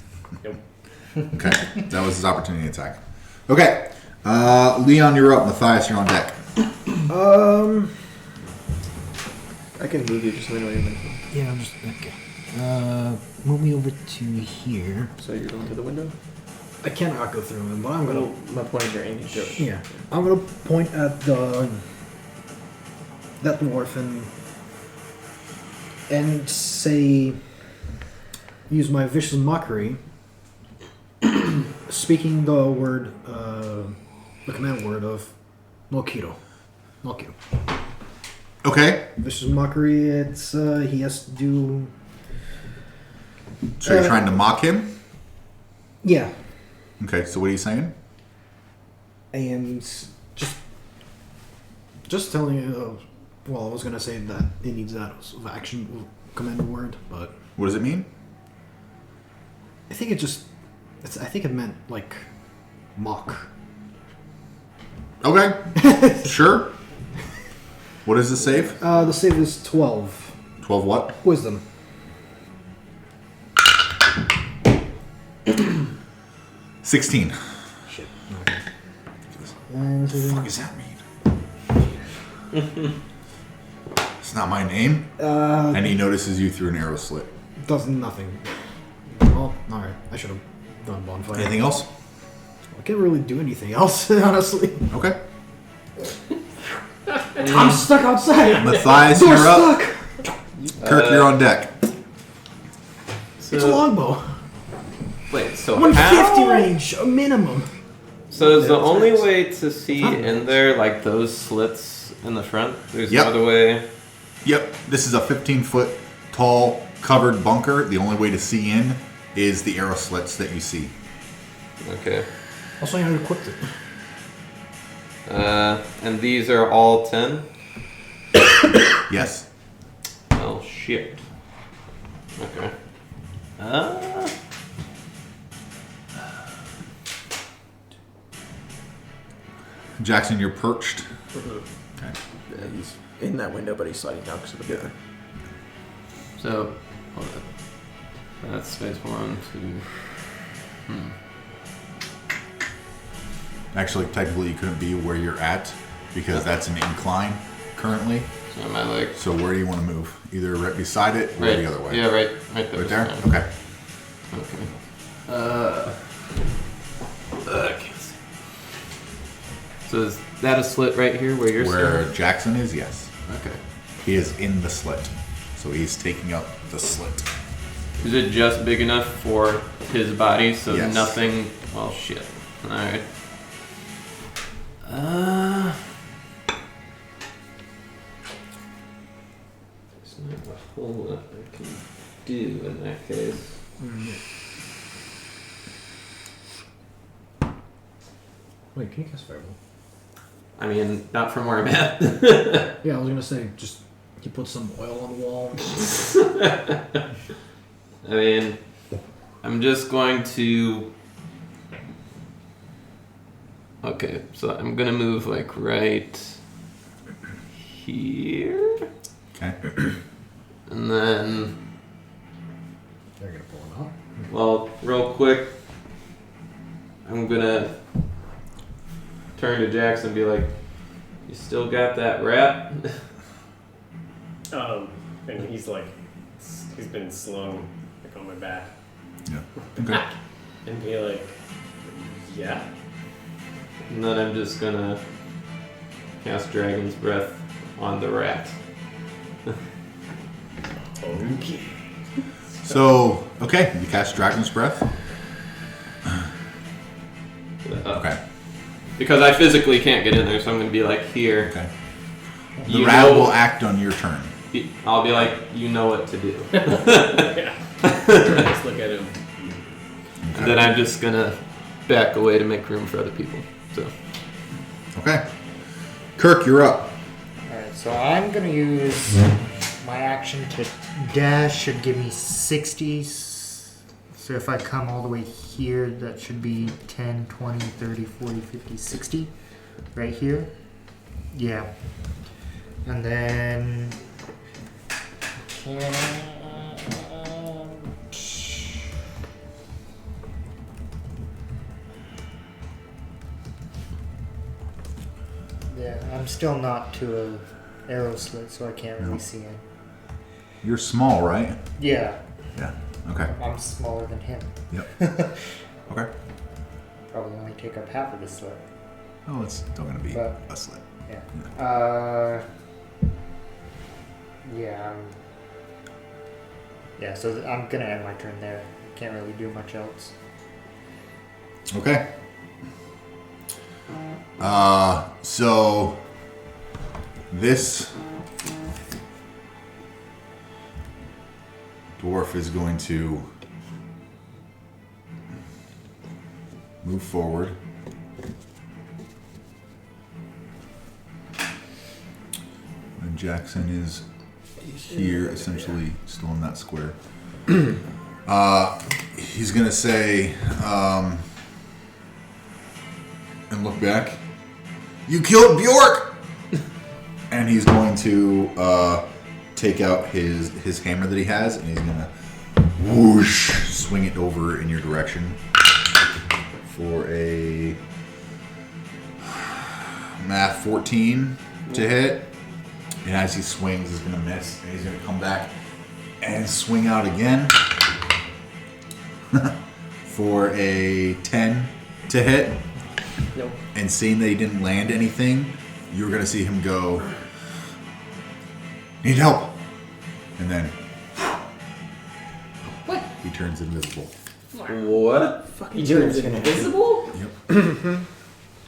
Nope. Okay, that was his opportunity attack. Okay, Leon, you're up. Matthias, you're on deck. I can move you just so we know where you're moving. Yeah, I'm just okay. Move me over to here. So you're going to the window? I cannot go through him, but I'm gonna. My point is you're aiming through it. Yeah, I'm gonna point at that dwarf and say, use my vicious mockery, speaking the word, the command word of Mokito. Okay, Vicious mockery. It's he has to do. so you're trying to mock him? Yeah, Okay, so what are you saying? and just telling you. Well, I was gonna say that it needs that sort of action command word, but What does it mean? I think it just. I think it meant like mock. Okay, sure. What is the save? The save is 12 12 what? wisdom. 16. Shit. Okay. What the fuck does that mean? It's not my name. And he notices you through an arrow slit. Does nothing. Well, alright. I should have done bonfire. Anything else? I can't really do anything else, honestly. Okay. I'm stuck outside. Matthias, Door's you're up. stuck. Kirk, you're on deck. It's a longbow. Wait, so 150 how? range, a minimum. So is the only way to see in there like those slits in the front? There's Yep. no other way. Yep, this is a 15-foot tall covered bunker. The only way to see in is the arrow slits that you see. Okay. Also, I equipped it. And these are all 10? Yes. Oh, shit. Okay. Jaxxon, you're perched. Mm-hmm. Okay. Yeah, he's in that window, but he's sliding down because of the door. So, hold on. That's space 1, 2. Actually, technically, you couldn't be where you're at because that's an incline currently. So am I like... So where do you want to move? Either right beside it or Right. the other way? Yeah, right there. Right there? Fine. Okay. Okay. I can't see. So is that a slit right here where you're Where sitting? Jaxxon is, yes. Okay. He is in the slit. So he's taking up the slit. Is it just big enough for his body so Yes. nothing... Well, shit. Alright. There's not a whole lot I can do in that case. Wait, can you cast fireball? I mean, not from where I'm at. Yeah, I was gonna say, just you put some oil on the wall. I mean, I'm just going to... Okay, so I'm gonna move like right here, Okay. and then, They're gonna pull it out. well, real quick, I'm gonna turn to Jaxxon and be like, "You still got that wrap?" And he's like, he's been slung like on my back, Yeah. Okay. and be like, yeah. And then I'm just gonna cast Dragon's Breath on the rat. Okay. So, okay, you cast Dragon's Breath. Okay. Because I physically can't get in there, so I'm gonna be like here. Okay. The You rat know- will act on your turn. I'll be like, you know what to do. Yeah. Just look at him. And then I'm just gonna back away to make room for other people. So Okay. Kirk, you're up. Alright, so I'm gonna use my action to dash. Should give me 60. So if I come all the way here, that should be 10, 20, 30, 40, 50, 60. Right here. Yeah. And then... Yeah, I'm still not to a arrow slit, so I can't really see it. You're small, right? Yeah, Yeah. Okay. I'm smaller than him. Yep. Okay. Probably only take up half of the slit. Oh, it's still gonna be But- a slit. Yeah. Yeah. Yeah. So I'm gonna end my turn there. Can't really do much else. Okay. So this dwarf is going to move forward. And Jaxxon is here, essentially still in that square. He's gonna say, and look back. You killed Bjork! And he's going to take out his hammer that he has, and he's gonna whoosh swing it over in your direction for a math 14 to hit. And as he swings, he's gonna miss, and he's gonna come back and swing out again for a 10 to hit. Nope. And seeing that he didn't land anything, you're gonna see him go, need help, and then What? he turns invisible. What? He turns invisible? Yep.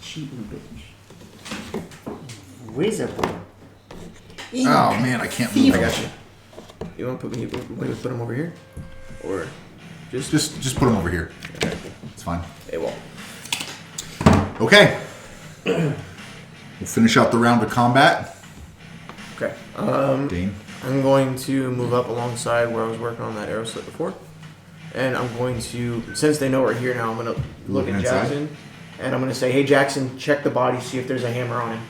Cheating bitch. Visible. Oh man, I can't move. I got you. You want to put me? Want to put him over here, or Just put him over here. It's fine. Hey, well. Okay. We'll finish out the round of combat. Okay. Dane. I'm going to move up alongside where I was working on that arrow slit before, and I'm going to, since they know we're here now, I'm going to look Looking at inside? Jaxxon, and I'm going to say, "Hey, Jaxxon, check the body, see if there's a hammer on him,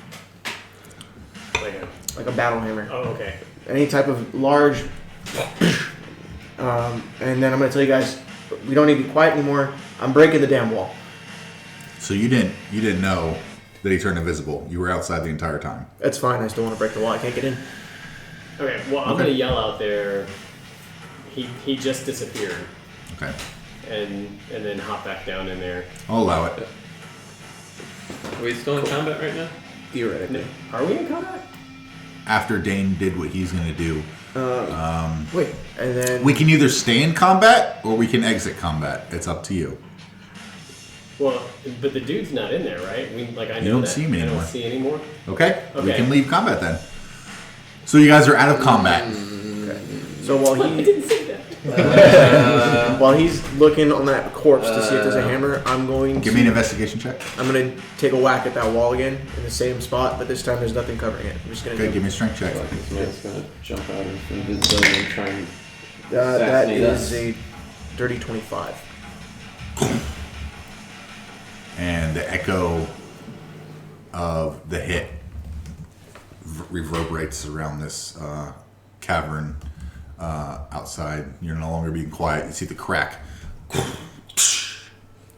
like a battle hammer, Oh, okay. any type of large." And then I'm going to tell you guys, we don't need to be quiet anymore. I'm breaking the damn wall. So you didn't know that he turned invisible. You were outside the entire time. That's fine. I still want to break the wall. I can't get in. Okay, well, I'm Okay. gonna yell out there. He just disappeared, Okay. and then hop back down in there. I'll allow it. Are we still in combat right now? Theoretically. Are we in combat? After Dane did what he's gonna do, Wait, and then we can either stay in combat or we can exit combat. It's up to you. Well, but the dude's not in there, right? I know don't that. see him I anymore. don't see anymore. Okay? We Okay. can leave combat then. So you guys are out of combat. okay. So while What? I he didn't say that. while he's looking on that corpse to see if there's a hammer, I'm going Give to me an investigation check. I'm gonna take a whack at that wall again in the same spot, but this time there's nothing covering it. I'm just gonna Okay, do give me a strength check. Like this man's gonna jump out of invisibility and try and that assassinate is us. a dirty 25. And the echo of the hit reverberates around this cavern outside. You're no longer being quiet. You see the crack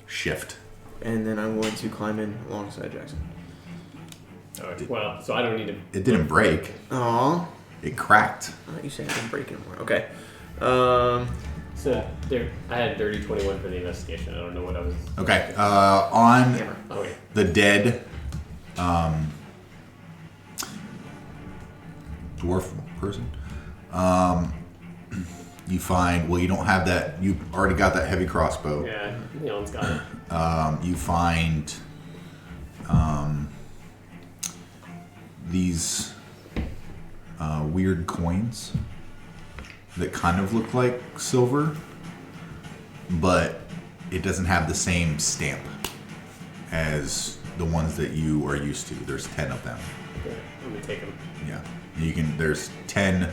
shift. And then I'm going to climb in alongside Jaxxon. Okay, well, so I don't need to. It didn't break. Aw. It cracked. I thought you said I didn't break anymore. Okay. So there, I had dirty 21 for the investigation. I don't know what I was. Okay. On Hammer. Okay. the dead dwarf person, you find, well, you don't have that. You already got that heavy crossbow. Yeah, Leon's got it. You find these weird coins that kind of look like silver, but it doesn't have the same stamp as the ones that you are used to. There's 10 of them. Okay, I'm gonna take him. Yeah. You can. There's 10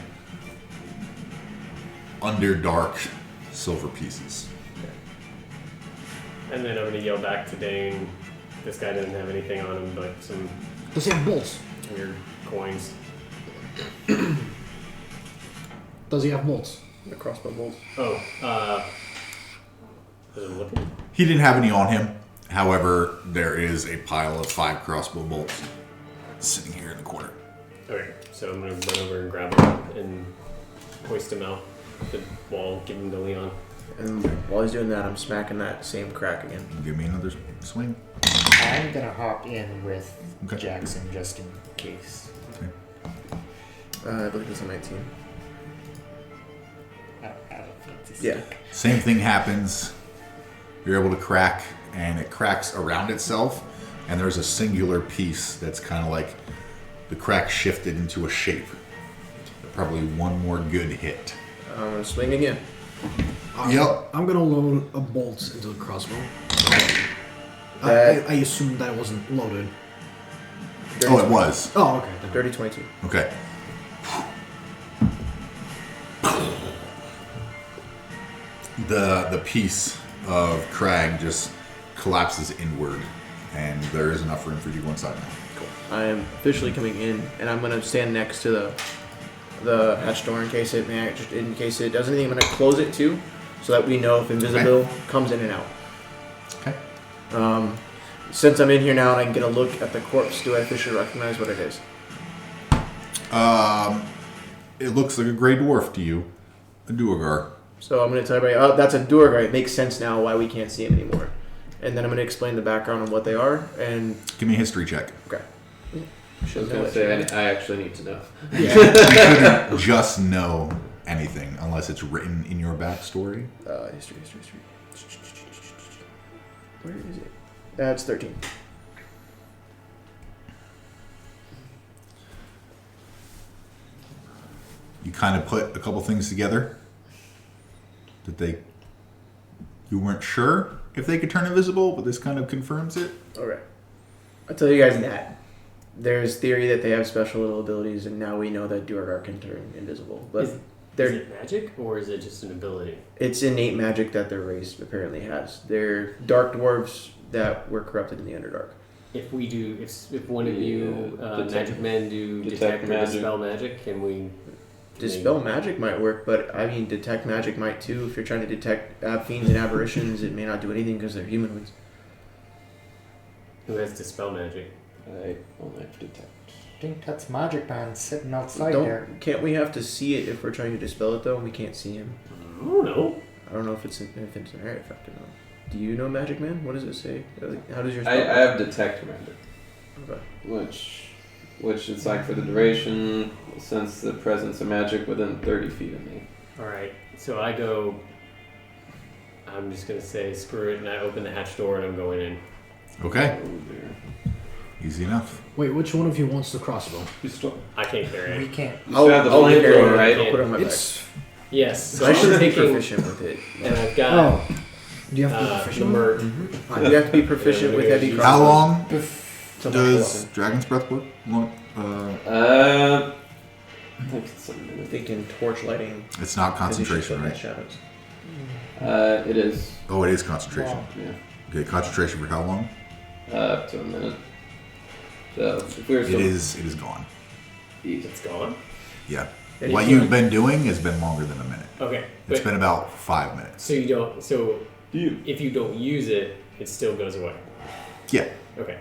underdark silver pieces. And then I'm gonna yell back to Dane. This guy doesn't have anything on him, but some Does he have bolts? weird coins. Does he have bolts? The crossbow bolt. Oh, is it looking? He didn't have any on him. However, there is a pile of 5 crossbow bolts sitting here in the corner. Okay, so I'm gonna run over and grab him and hoist him out the wall, give him to Leon. And while he's doing that, I'm smacking that same crack again. Give me another swing. I'm gonna hop in with Okay. Jaxxon just in case. I believe it's a 19. I don't have a fancy Yeah. stick. Same thing happens. You're able to crack, and it cracks around itself, and there's a singular piece that's kind of like the crack shifted into a shape. Probably one more good hit. I'm gonna swing again. Yep. I'm gonna load a bolt into the crossbow. That- I assumed that it wasn't loaded. Oh, it was. Oh, okay. then. Dirty 22. Okay. The piece of crag just collapses inward, and there is enough room for you to go inside now. I am officially coming in, and I'm gonna stand next to the hatch door in case it does anything. I'm gonna close it too, so that we know if invisible comes in and out. Okay. Since I'm in here now and I can get a look at the corpse, do I officially recognize what it is? It looks like a gray dwarf to you, a duergar. So I'm gonna tell everybody, oh, that's a Duergar. It makes sense now why we can't see him anymore. And then I'm gonna explain the background on what they are. And Give me a history check. okay. I was gonna say I actually need to know. You couldn't just know anything unless it's written in your backstory. History. Where is it? That's 13. You kind of put a couple things together that you weren't sure if they could turn invisible, but this kind of confirms it. Okay. I'll tell you guys that. There's theory that they have special little abilities, and now we know that Duergar can turn invisible. But Is it magic or is it just an ability? it's innate magic that their race apparently has. They're dark dwarves that were corrupted in the Underdark. If we do, if one of you Detect- magic men do detect detect or magic. dispel magic, can we? Dispel magic might work, but I mean, detect magic might too. If you're trying to detect fiends and aberrations, it may not do anything because they're humanoids. Who has dispel magic? I only have to detect. I think that's Magic Man sitting outside there. Can't we have to see it if we're trying to dispel it though? We can't see him. I don't know. I don't know if it's an artifact or not. Do you know Magic Man? What does it say? How does your I spell have detect magic, Okay. which it's like for the duration, sense the presence of magic within 30 feet of me. All right, so I go. I'm just gonna say screw it, and I open the hatch door and I'm going in. Okay. Oh dear. Easy enough. Wait, which one of you wants the crossbow? You still, I can't carry We it. can't. you still have the flamethrower, right? I'll put it on my back. It's. Yes, So I should be proficient with it. And I've got Oh. Do you have to be the proficient? Mert. You have to be proficient with heavy crossbow. How long to does level Dragon's Breath work? I think it's a up. minute. Thinking torch lighting. It's not because you should concentration, put in right? Shadows. It is. Oh, it is concentration. Wow. Yeah. Okay, concentration for how long? Up to a minute. So if we were It still is gone. It's gone. Yeah. And What if you- you've been doing has been longer than a minute. Okay, It's but been about 5 minutes. so you don't. So you. if you don't use it, it still goes away. Yeah. Okay.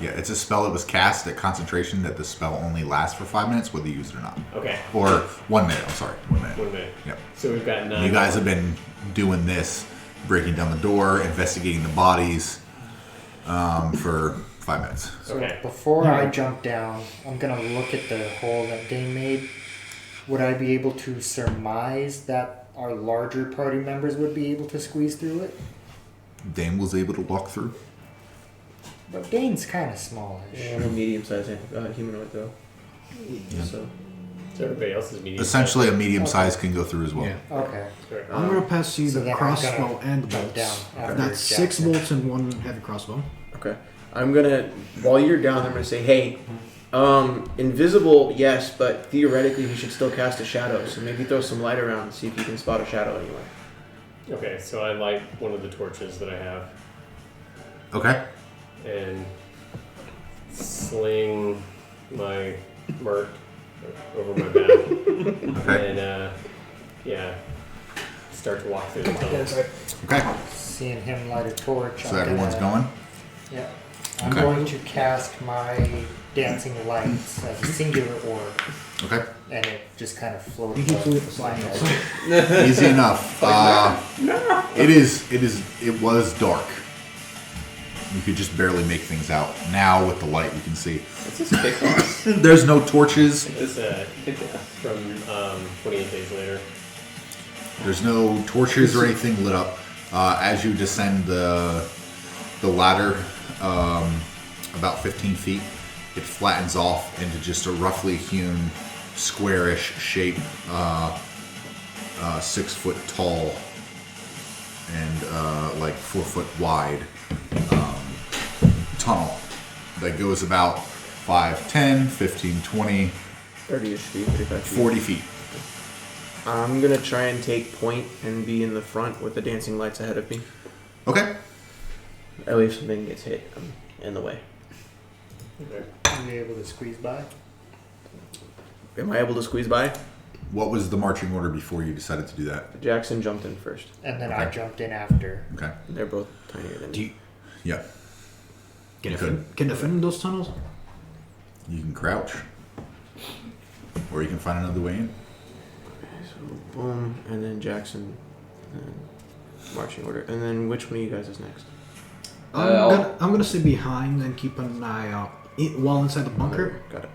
Yeah, it's a spell that was cast at concentration that the spell only lasts for 5 minutes, whether you use it or not. Okay. Or 1 minute, I'm sorry. 1 minute. 1 minute. Yep. So we've got 9. You guys have been doing this, breaking down the door, investigating the bodies for 5 minutes. So Okay. before I jump down, I'm gonna look at the hole that Dane made. Would I be able to surmise that our larger party members would be able to squeeze through it? Dane was able to walk through. But Dane's kind of smallish. Yeah, I'm a medium-sized humanoid though. Yeah. So So everybody else is medium. Essentially, a medium size can go through as well. Yeah. Okay. Correct. I'm gonna pass you So the then I'm crossbow gonna and the jump bolts. down after That's 6 Jaxxon. bolts and 1 heavy crossbow. okay, I'm gonna while you're down, I'm gonna say, hey, invisible, yes, but theoretically he should still cast a shadow. So maybe throw some light around and see if you can spot a shadow anywhere. Okay, so I light one of the torches that I have. Okay. and sling my Mert over my back, Okay. and start to walk through the tunnels. Okay. Seeing him light a torch. So everyone's going? Yeah. I'm Okay. going to cast my dancing lights as a singular orb, Okay. and it just kind of floats You can do it up beside my us. head. Easy enough. It was dark. You could just barely make things out. Now with the light, you can see. What's this kickoff? There's no torches. This from 28 Days Later. There's no torches or anything lit up. As you descend the ladder about 15 feet, it flattens off into just a roughly hewn, squarish shape, 6 foot tall and like 4 foot wide tunnel that goes about 5, 10, 15, 20, 30-ish feet, 35 feet. 40 feet. I'm gonna try and take point and be in the front with the dancing lights ahead of me. Okay. That way if something gets hit, I'm in the way. Are you able to squeeze by? Am I able to squeeze by? What was the marching order before you decided to do that? Jaxxon jumped in first. And then I Okay. jumped in after. Okay. They're both tinier than Do me. you, Yeah. can You I fit, could. can I fit in those tunnels? You can crouch. Or you can find another way in. So boom, and then Jaxxon, and marching order, and then which one of you guys is next? I'm gonna stay behind and keep an eye out while inside the bunker. Got it.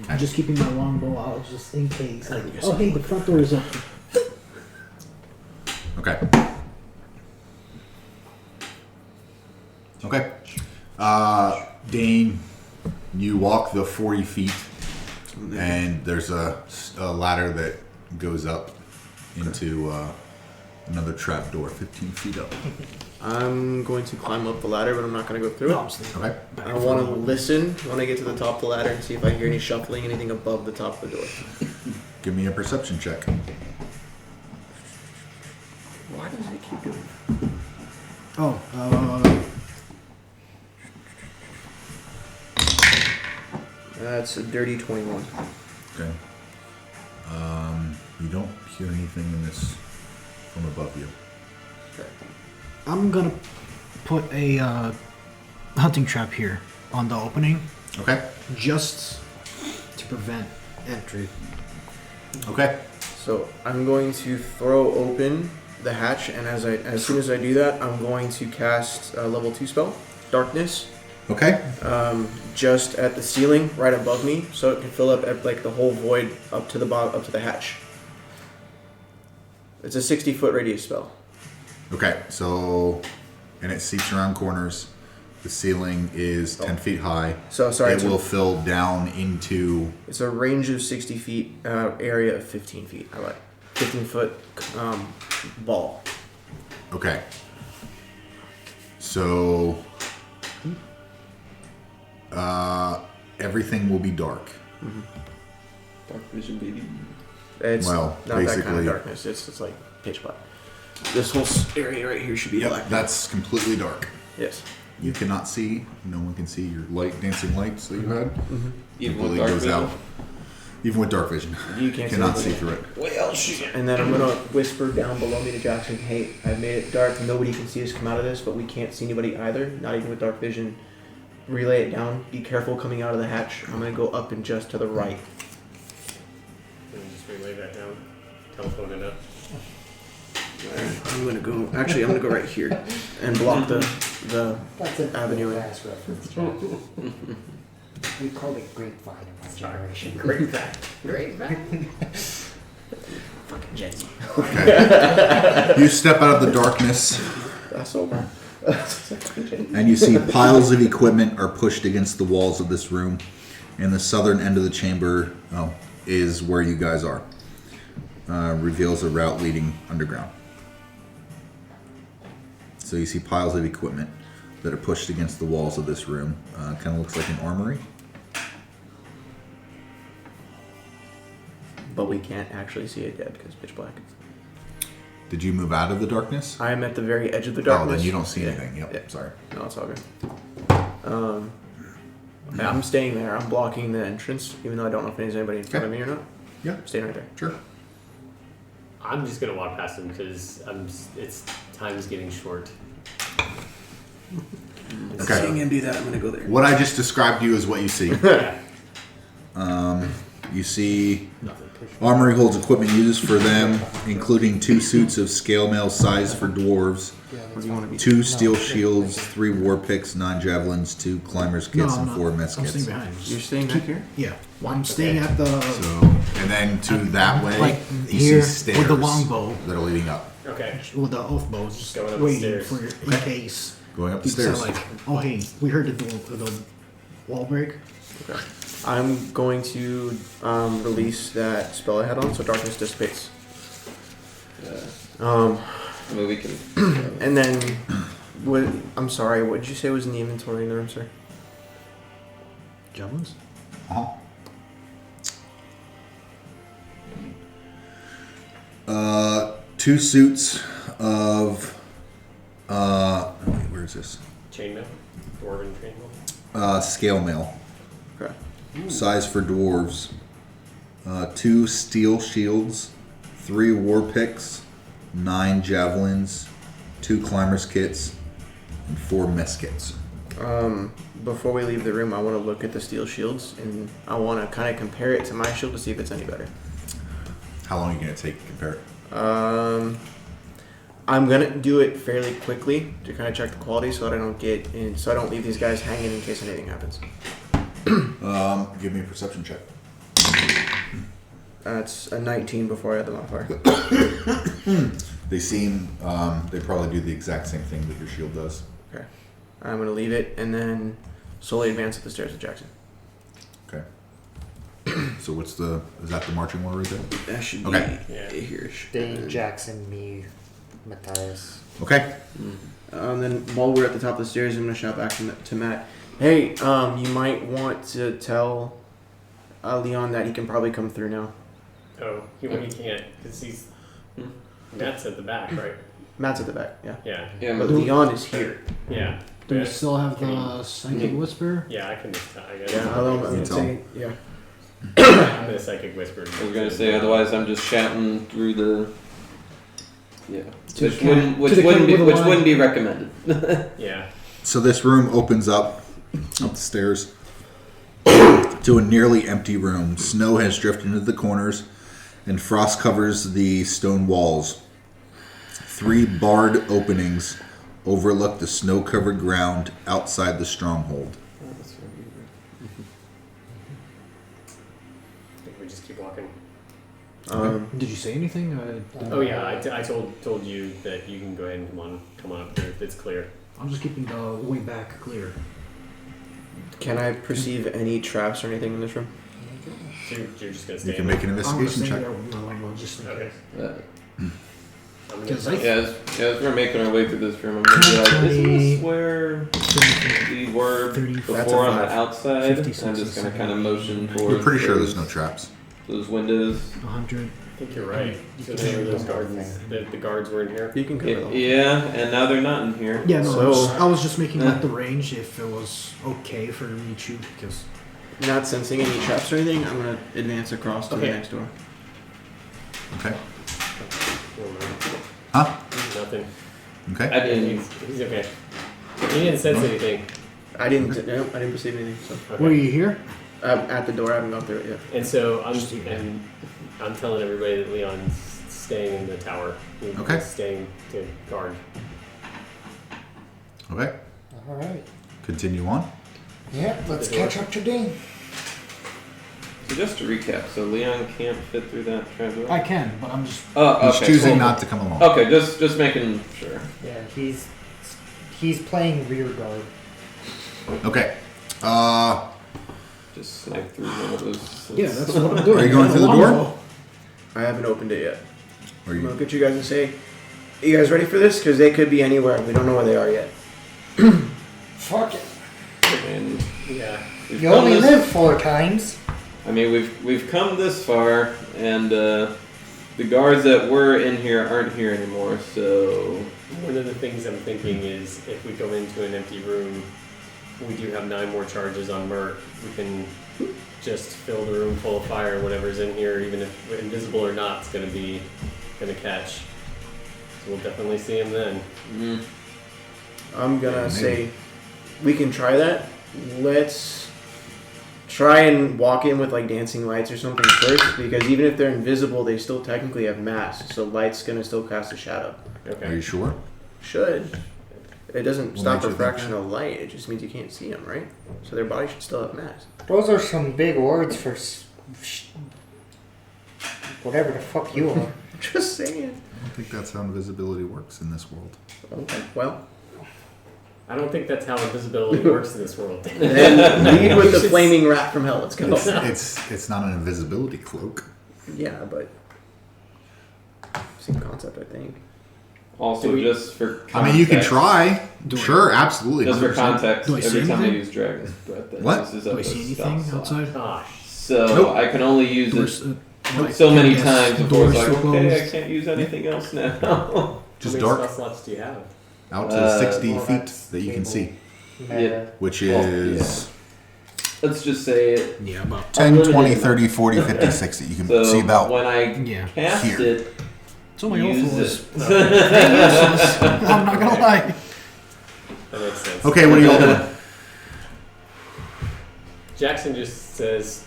I'm just keeping my longbow out just in case. Like, Yes. oh hey, the front door is open. Okay. Okay. Dane, you walk the 40 feet, and there's a ladder that goes up into another trap door 15 feet up. I'm going to climb up the ladder, but I'm not going to go through No, I'm it. staying Okay. back I for want a to moment. listen when I get to the top of the ladder and see if I hear any shuffling, anything above the top of the door. Give me a perception check. Why does it keep doing Oh, That's a dirty 21. Okay. You don't hear anything in this from above you. I'm gonna put a hunting trap here on the opening, Okay. just to prevent entry. Okay. So I'm going to throw open the hatch, and as soon as I do that, I'm going to cast a level 2 spell, Darkness, Okay. just at the ceiling right above me, so it can fill up like the whole void up to the bottom, up to the hatch. It's a 60-foot radius spell. Okay. So, and it seeps around corners. The ceiling is 10 feet high. So sorry, It will fill down into. it's a range of 60 feet, area of 15 feet. I like 15-foot ball. Okay. So, everything will be dark. Dark vision, baby. It's Well, not that kind basically- of darkness. It's like pitch black. This whole area right here should be black. Yep, that's completely dark. Yes. You cannot see. No one can see your dancing lights that you had. Even Completely with dark goes vision. out. Even with dark vision, You can't see cannot it. see through it. Well, shit. And then I'm gonna whisper down below me to Jaxxon, "Hey, I've made it dark. Nobody can see us come out of this, but we can't see anybody either. Not even with dark vision. Relay it down. Be careful coming out of the hatch. I'm gonna go up and just to the right. And just relay that down. Telephone it up. I'm gonna go. Actually, I'm gonna go right here and block the That's an Avenue. ass reference, John. We called it grapevine in my generation. Great fact. fucking Gen Z. You step out of the darkness, That's over. and you see piles of equipment are pushed against the walls of this room. And the southern end of the chamber is where you guys are. Reveals a route leading underground. So you see piles of equipment that are pushed against the walls of this room. Kind of looks like an armory. But we can't actually see it yet because it's pitch black. Did you move out of the darkness? I am at the very edge of the Oh, darkness. then you don't see Yeah. anything. Yep. Yeah. Sorry. No, it's all good. I'm staying there. I'm blocking the entrance, even though I don't know if there's anybody in front of me or not. Yeah. I'm staying right there. Sure. I'm just gonna walk past him because it's time's getting short. Okay. Seeing him do that, I'm gonna go there. What I just described to you is what you see. Yeah. You see armory holds equipment used for them, including 2 suits of scale mail size for dwarves, Where do you want to be? 2 steel shields, 3 war picks, 9 javelins, 2 climbers kits, and 4 mess I'm staying kits. behind. You're staying back here? Yeah. I'm staying at the So, and then to that way, like you here see stairs with the longbow, that are leading up, Okay. with the oath bows, just Going up the waiting stairs. for in case. going up the People stairs. say like, oh hey, we heard the wall break. Okay. I'm going to release that spell I had on, so darkness dissipates. I mean, we can. And then, I'm sorry. What did you say was in the inventory in the room, sir? Javelins. Uh-huh. 2 suits of wait, where is this? Chainmail. Dwarven chainmail. Scale mail, Okay. size for dwarves. 2 steel shields, 3 war picks, 9 javelins, 2 climbers kits, and 4 mess kits. Before we leave the room, I want to look at the steel shields, and I want to kind of compare it to my shield to see if it's any better. How long are you gonna take to compare it? I'm gonna do it fairly quickly to kind of check the quality, so that I don't get in, so I don't leave these guys hanging in case anything happens. Give me a perception check. That's a 19 before I had the modifier. They seem they probably do the exact same thing that your shield does. Okay. I'm gonna leave it and then slowly advance up the stairs with Jaxxon. Okay. So is that the marching order right there? That should Okay. be here. Dane, Jaxxon, me, Matthias. Okay. Then while we're at the top of the stairs, I'm gonna shout back to Matt. Hey, you might want to tell Leon that he can probably come through now. Oh, he can't because he's. Matt's at the back, right? Matt's at the back, yeah. Yeah. Yeah, But but Leon is here. Yeah. Do we Yeah. still have Can the psychic whisper? Yeah, I can just. I guess. Yeah, I'm You tell him. yeah. I'm gonna psychic whisper. I was gonna say, otherwise I'm just shouting through the. Yeah. To Which the wouldn't, cat- which to the wouldn't cat be with the which line. wouldn't be recommended. Yeah. So this room opens up the stairs to a nearly empty room. Snow has drifted into the corners, and frost covers the stone walls. 3 barred openings overlook the snow-covered ground outside the stronghold. I think we just keep walking. Did you say anything? Oh yeah, I told you that you can go ahead and come on up here. It's clear. I'm just keeping the way back clear. Can I perceive any traps or anything in this room? So you're just gonna stay. You can in make an I'm gonna investigation stay check. there with my longbow just in Okay. case. I'm Because gonna. I- As we're making our way through this room, I'm gonna be like, isn't this where we were 30, before on the 5. outside? 56, I'm just gonna kind of 70, motion 80. towards. You're pretty sure there's no traps. those windows. 100. I think you're right. So there were those guards. The guards were in here. You can cover the whole. Yeah, and now they're not in here. Yeah, no, So- I was just making like the range if it was okay for me to because Not sensing any traps or anything, I'm gonna advance across to Okay. the next door. Okay. Never mind. Huh? Nothing. Okay. I didn't. He's okay. He didn't sense anything. I didn't perceive anything. So Okay. were you here? at the door, I haven't gone through it yet. And so I'm telling everybody that Leon's staying in the tower. He's Okay. staying to guard. Okay. All right. Continue on. Yeah, let's The door. catch up to Dane. So just to recap, so Leon can't fit through that trapdoor. I can, but I'm just. Oh, He's okay. choosing cool. not to come along. Okay, just making sure. Yeah, he's playing rear guard. Okay. Just snipe through one of those. Yeah, that's what I'm doing. Are you going through the door? I haven't opened it yet. Are I'm gonna you? look at you guys and say, "You guys ready for this? Because they could be anywhere. We don't know where they are yet." Fuck it. And Yeah. we've You come only this- live 4 times. I mean, we've come this far, and the guards that were in here aren't here anymore, so One of the things I'm thinking is if we go into an empty room, we do have 9 more charges on Merc. We can just fill the room full of fire. Whatever's in here, even if invisible or not, it's gonna catch. So we'll definitely see him then. I'm gonna say we can try that. Let's try and walk in with like dancing lights or something first, because even if they're invisible, they still technically have masks. So light's gonna still cast a shadow. Okay. Are you sure? Should. It doesn't What stop makes you think refraction that? of light. It just means you can't see them, right? So their body should still have masks. Those are some big words for whatever the fuck you are. Just saying. I don't think that's how invisibility works in this world. Okay. Well, I don't think that's how invisibility works in this world. then lead with the flaming rat from hell. Let's go. It's not an invisibility cloak. Yeah, but same concept, I think. also Do we- just for context, I mean, you can try. Sure, absolutely. Just for 100%. context, Do I see every time I anything? use Dragon's Breath, that What? uses Do up I a see spell anything slot. outside? Gosh. So Nope. I can only use Doors, it like, so many yes, times the before it's doors like, still okay, I closed. can't use anything else now. Just How many dark spell slots do you have? out to 60 well, feet that's that you can see, Yeah. which Well, is Let's just say it. Yeah, about 10, 20, Unlimited. 30, 40, 50, 60. You can So see about. when I yeah. cast Here. it, It's only use awful. Is it. useless. I'm not gonna lie. That makes sense. Okay, what are y'all doing? Jaxxon just says,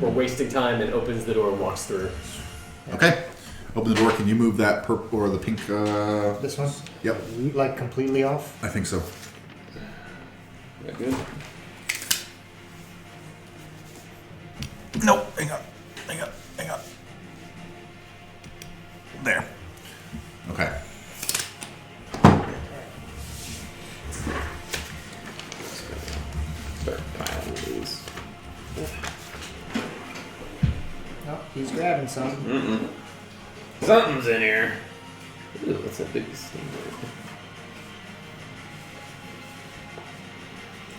we're wasting time, and opens the door and walks through. Okay. Open the door. Can you move that purple or the pink? This one? Yep, Like completely off? I think so. Yeah, good. Nope. Hang on. Hang on. Hang on. There. Okay. Start piling these. Oh, he's grabbing some. Something's in here. Ooh, what's that big sting?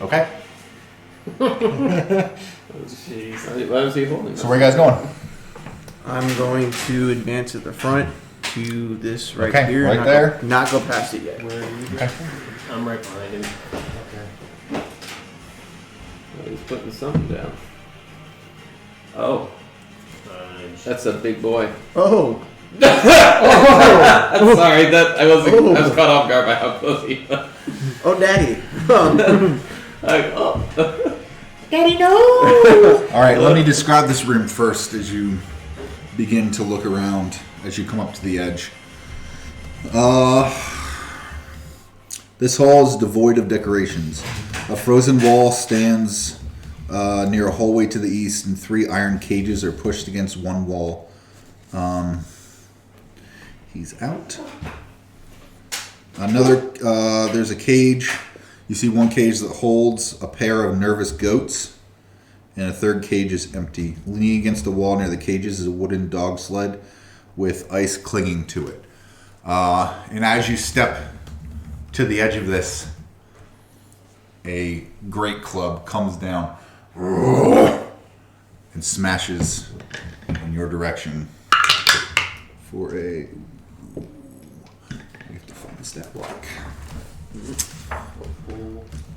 Okay. Oh, jeez. Why was he holding So where you guys going? I'm going to advance at the front to this right Okay, here. right not there. Go, not go past it yet. Where are you? Okay. I'm right behind him. Oh, he's putting something down. Oh, Fudge. that's a big boy. Oh, I'm sorry, that I was caught off guard by how close he was. oh, daddy. Like, oh. Daddy, no! All right. Let me describe this room first as you begin to look around as you come up to the edge. This hall is devoid of decorations. A frozen wall stands near a hallway to the east, and 3 iron cages are pushed against one wall. He's out. There's a cage. You see one cage that holds a pair of nervous goats, and a third cage is empty. Leaning against the wall near the cages is a wooden dog sled with ice clinging to it. And as you step to the edge of this, a great club comes down and smashes in your direction for a... I have to find the stat block.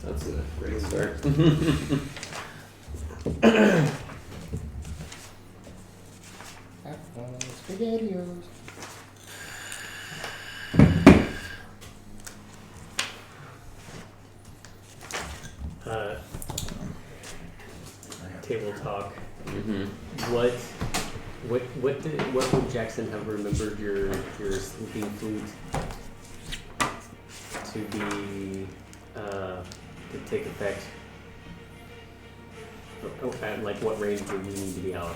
That's a great start. SpaghettiOs. Table talk. Mm-hmm. What would Jaxxon have remembered your sleeping flute to be to take effect? At like what range would we need to be out?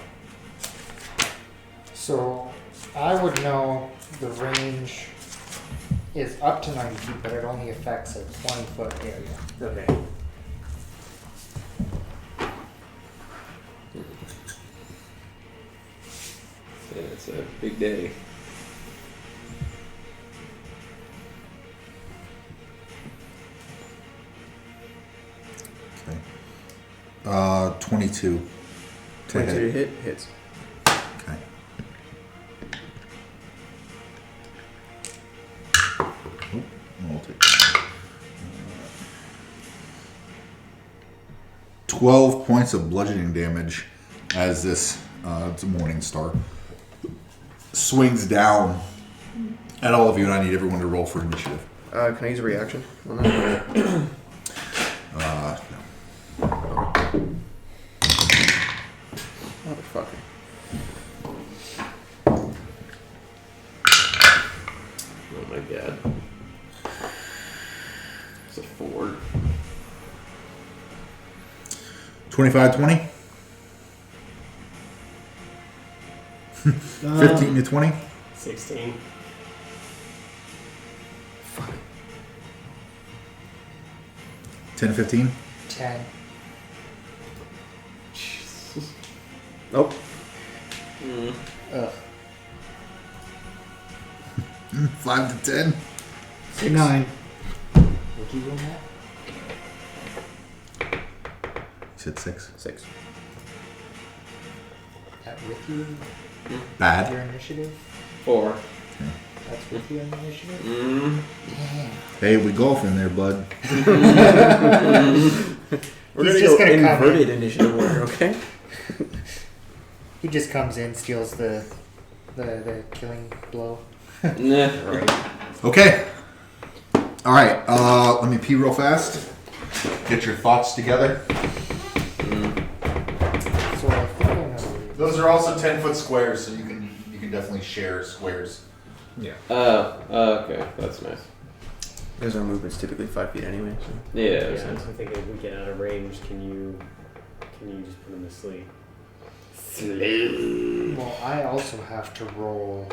So, I would know the range is up to 90 feet, but it only affects a 20-foot area. Okay. Yeah, it's a big day. Okay. 22. 22 to hit hits. Okay. 12 points of bludgeoning damage as this it's a morning star swings down at all of you, and I need everyone to roll for initiative. Can I use a reaction on that? No. Motherfucker. Oh my god. It's a 4. 25-20? 15 to 20? 16. 10 to 15? 10. Nope. Ugh. 5 to 10? 9. Would you roll that? You said 6. 6. That with you? Bad. Your initiative? 4. That's with you on the initiative? Mm. Hey, we golf in there, bud. We're He's gonna just go gonna come inverted in. initiative order, okay? He just comes in, steals the killing blow. Nah. Okay. All right. Let me pee real fast. Get your thoughts together. So I think I know. Those are also 10-foot squares, so you can definitely share squares. Yeah. Okay. That's nice. Because our movement's typically 5 feet anyway. So. Yeah. Yeah, makes so sense. I think if we get out of range, can you just put him to sleep? Well, I also have to roll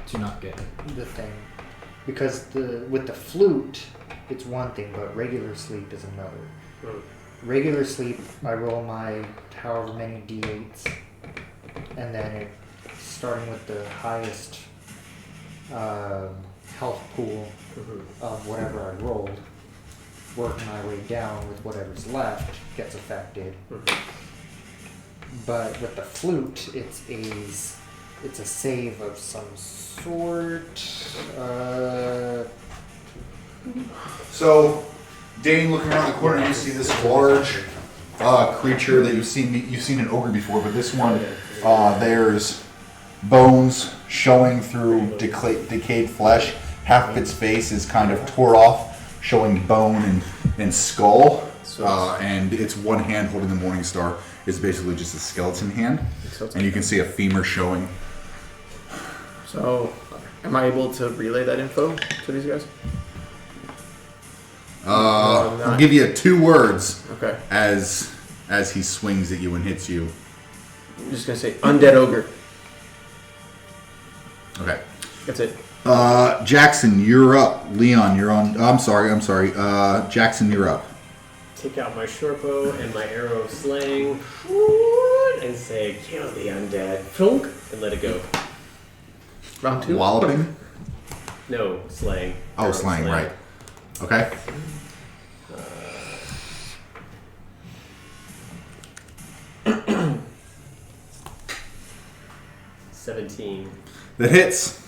To not get the thing, because with the flute, it's one thing, but regular sleep is another. Regular sleep, I roll my however many d8s, and then it, starting with the highest health pool of whatever I rolled, work my way down with whatever's left gets affected. But with the flute, it's a save of some sort. So, Dane, looking around the corner, you see this large creature that you've seen an ogre before, but this one, there's bones showing through decayed flesh. Half of its face is kind of tore off, showing bone and skull. And its one hand holding the morning star is basically just a skeleton hand, and you can see a femur showing. So, am I able to relay that info to these guys? I'll give you 2 words Okay. as he swings at you and hits you. I'm just gonna say undead ogre. Okay. That's it. Jaxxon, you're up. Leon, you're on. I'm sorry. Jaxxon, you're up. Take out my short bow and my arrow of slaying, and say, "Kill the undead," Flunk, and let it go. Round 2. Walloping? No, slaying. Oh, Arrow of slang, right. Okay. 17 That hits.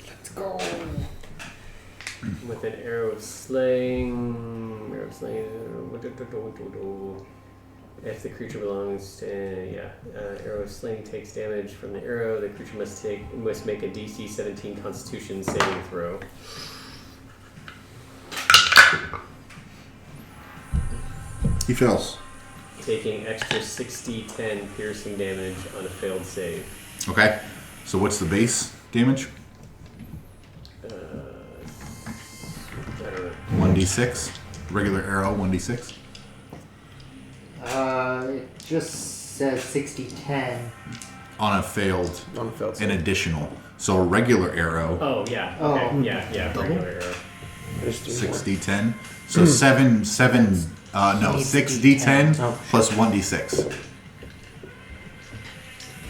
Let's go. with an arrow of slaying. If the creature belongs to arrow of slaying takes damage from the arrow, the creature must make a DC 17 Constitution saving throw. He fails. Taking extra 60/10 piercing damage on a failed save. Okay. So what's the base damage? I don't know. 1d6. Regular arrow, 1d6. It just says 60/10. On a failed, On the field. an additional. So a regular arrow, Oh yeah. Okay. Oh. Yeah. Regular arrow. There's 3 more. 6d10. So 6d10 Oh. plus 1d6.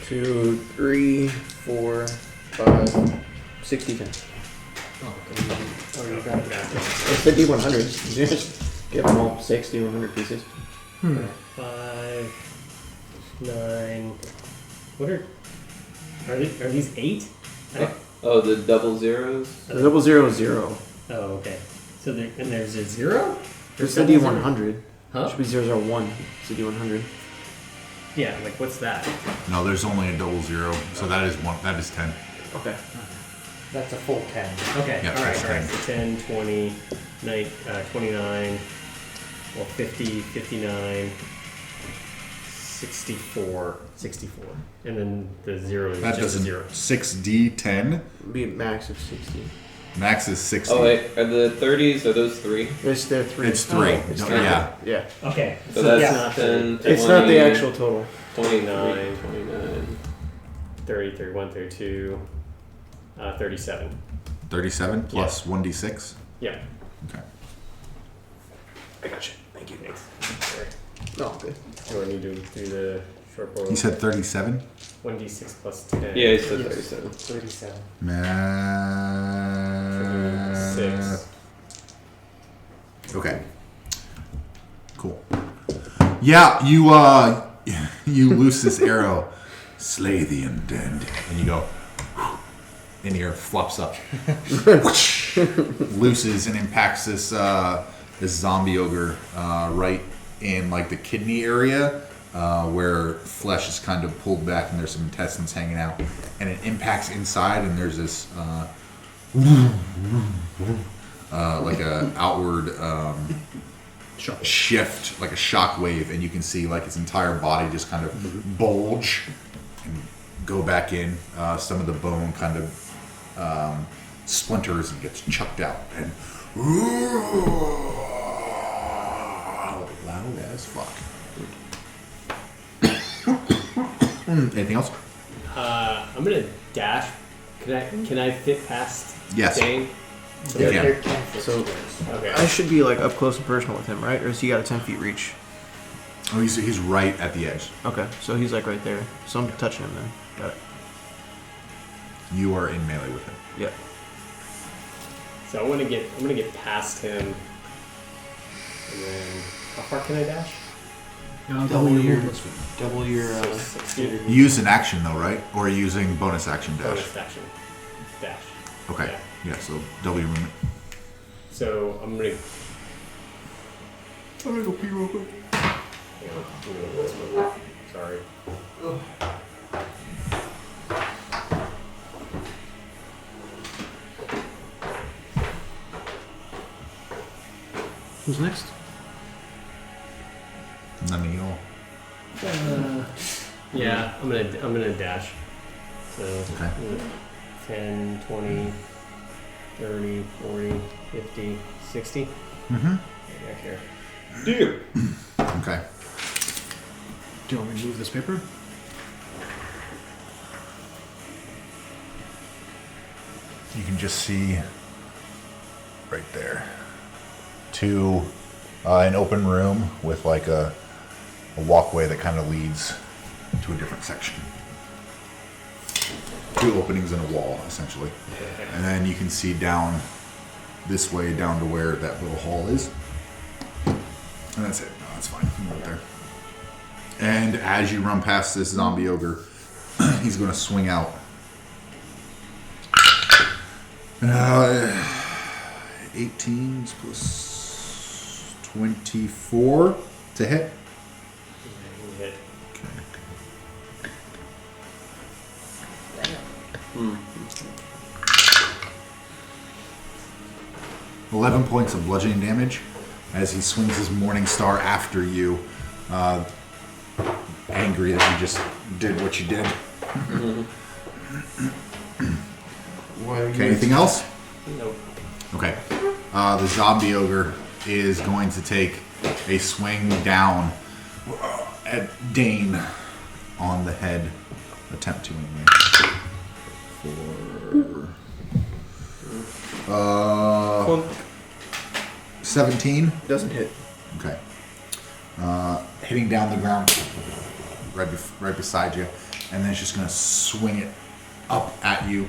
2, 3, 4, 5, 60, 10. Oh, you got it. It's the D100. Just give them all 60, 100 pieces. 5, 9. What are these 8? Oh, the double zeros? The 000. Oh, okay. So there's a 0? It's the D100. Huh? Should be 001. It's the D100. Yeah, like what's that? No, there's only a 00, so that is 1. That is 10. Okay. That's a full 10. Okay, Yeah, alright. that's So 10, 20, 29, well, 50, 59, 64. And then the 0 is That just doesn't. 0. 6D10. Be a max of 60. Max is 60. Oh wait, are the 30s? Are those 3? There's there 3. It's 3. It's No, three. yeah. Yeah. Okay. So that's yeah. not 10. It's not the actual total. 29. 30, 31, 32, 37. 37 plus 1d6. Yeah. Okay. I got you. Thank you. Thanks. Sorry. No, good. Do I need to do the short board? You said 37? 1d6 plus 10. Yeah, he said Yes. 37. 37. Math. 6. Okay. Cool. Yeah, you you loose this arrow, slay the undead, and you go, and your flops up, looses and impacts this this zombie ogre right in like the kidney area where flesh is kind of pulled back and there's some intestines hanging out, and it impacts inside and there's this like a outward shift, like a shock wave, and you can see like its entire body just kind of bulge and go back in. Some of the bone kind of splinters and gets chucked out, and loud as fuck. Anything else? I'm gonna dash. Can I fit past Yes. Dane? You can. They're 10 foot So- squares. Okay. I should be like up close and personal with him, right? Or has he got a 10 feet reach? Oh, he's right at the edge. Okay, so he's like right there. So I'm touching him then. Got it. You are in melee with him. Yep. So I'm gonna get past him, and then how far can I dash? Double your. Double your. 60. You use an action though, right? Or are you using bonus action dash? Bonus action. Dash. Okay. Yeah. Yeah. So double your movement. So I'm gonna. I'm gonna go pee real quick. Hang on, I'm gonna go this way. Sorry. Who's next? None of y'all. Yeah, I'm gonna dash. So Okay. 10, 20, 30, 40, 50, 60. Mm-hmm. Back here. Okay. Do you want me to move this paper? You can just see right there to an open room with like a walkway that kind of leads to a different section. 2 openings in a wall, essentially. And then you can see down this way, down to where that little hall is. And that's it. No, that's fine. Right there. And as you run past this zombie ogre, he's going to swing out. 18 plus 24 to hit. Hit. 11 points of bludgeoning damage as he swings his morning star after you, angry that you just did what you did. Okay, anything else? Nope. Okay. The zombie ogre is going to take a swing down at Dane on the head. Attempt to anyway. For 17. Doesn't hit. Okay. Hitting down the ground right beside you, and then it's just gonna swing it up at you.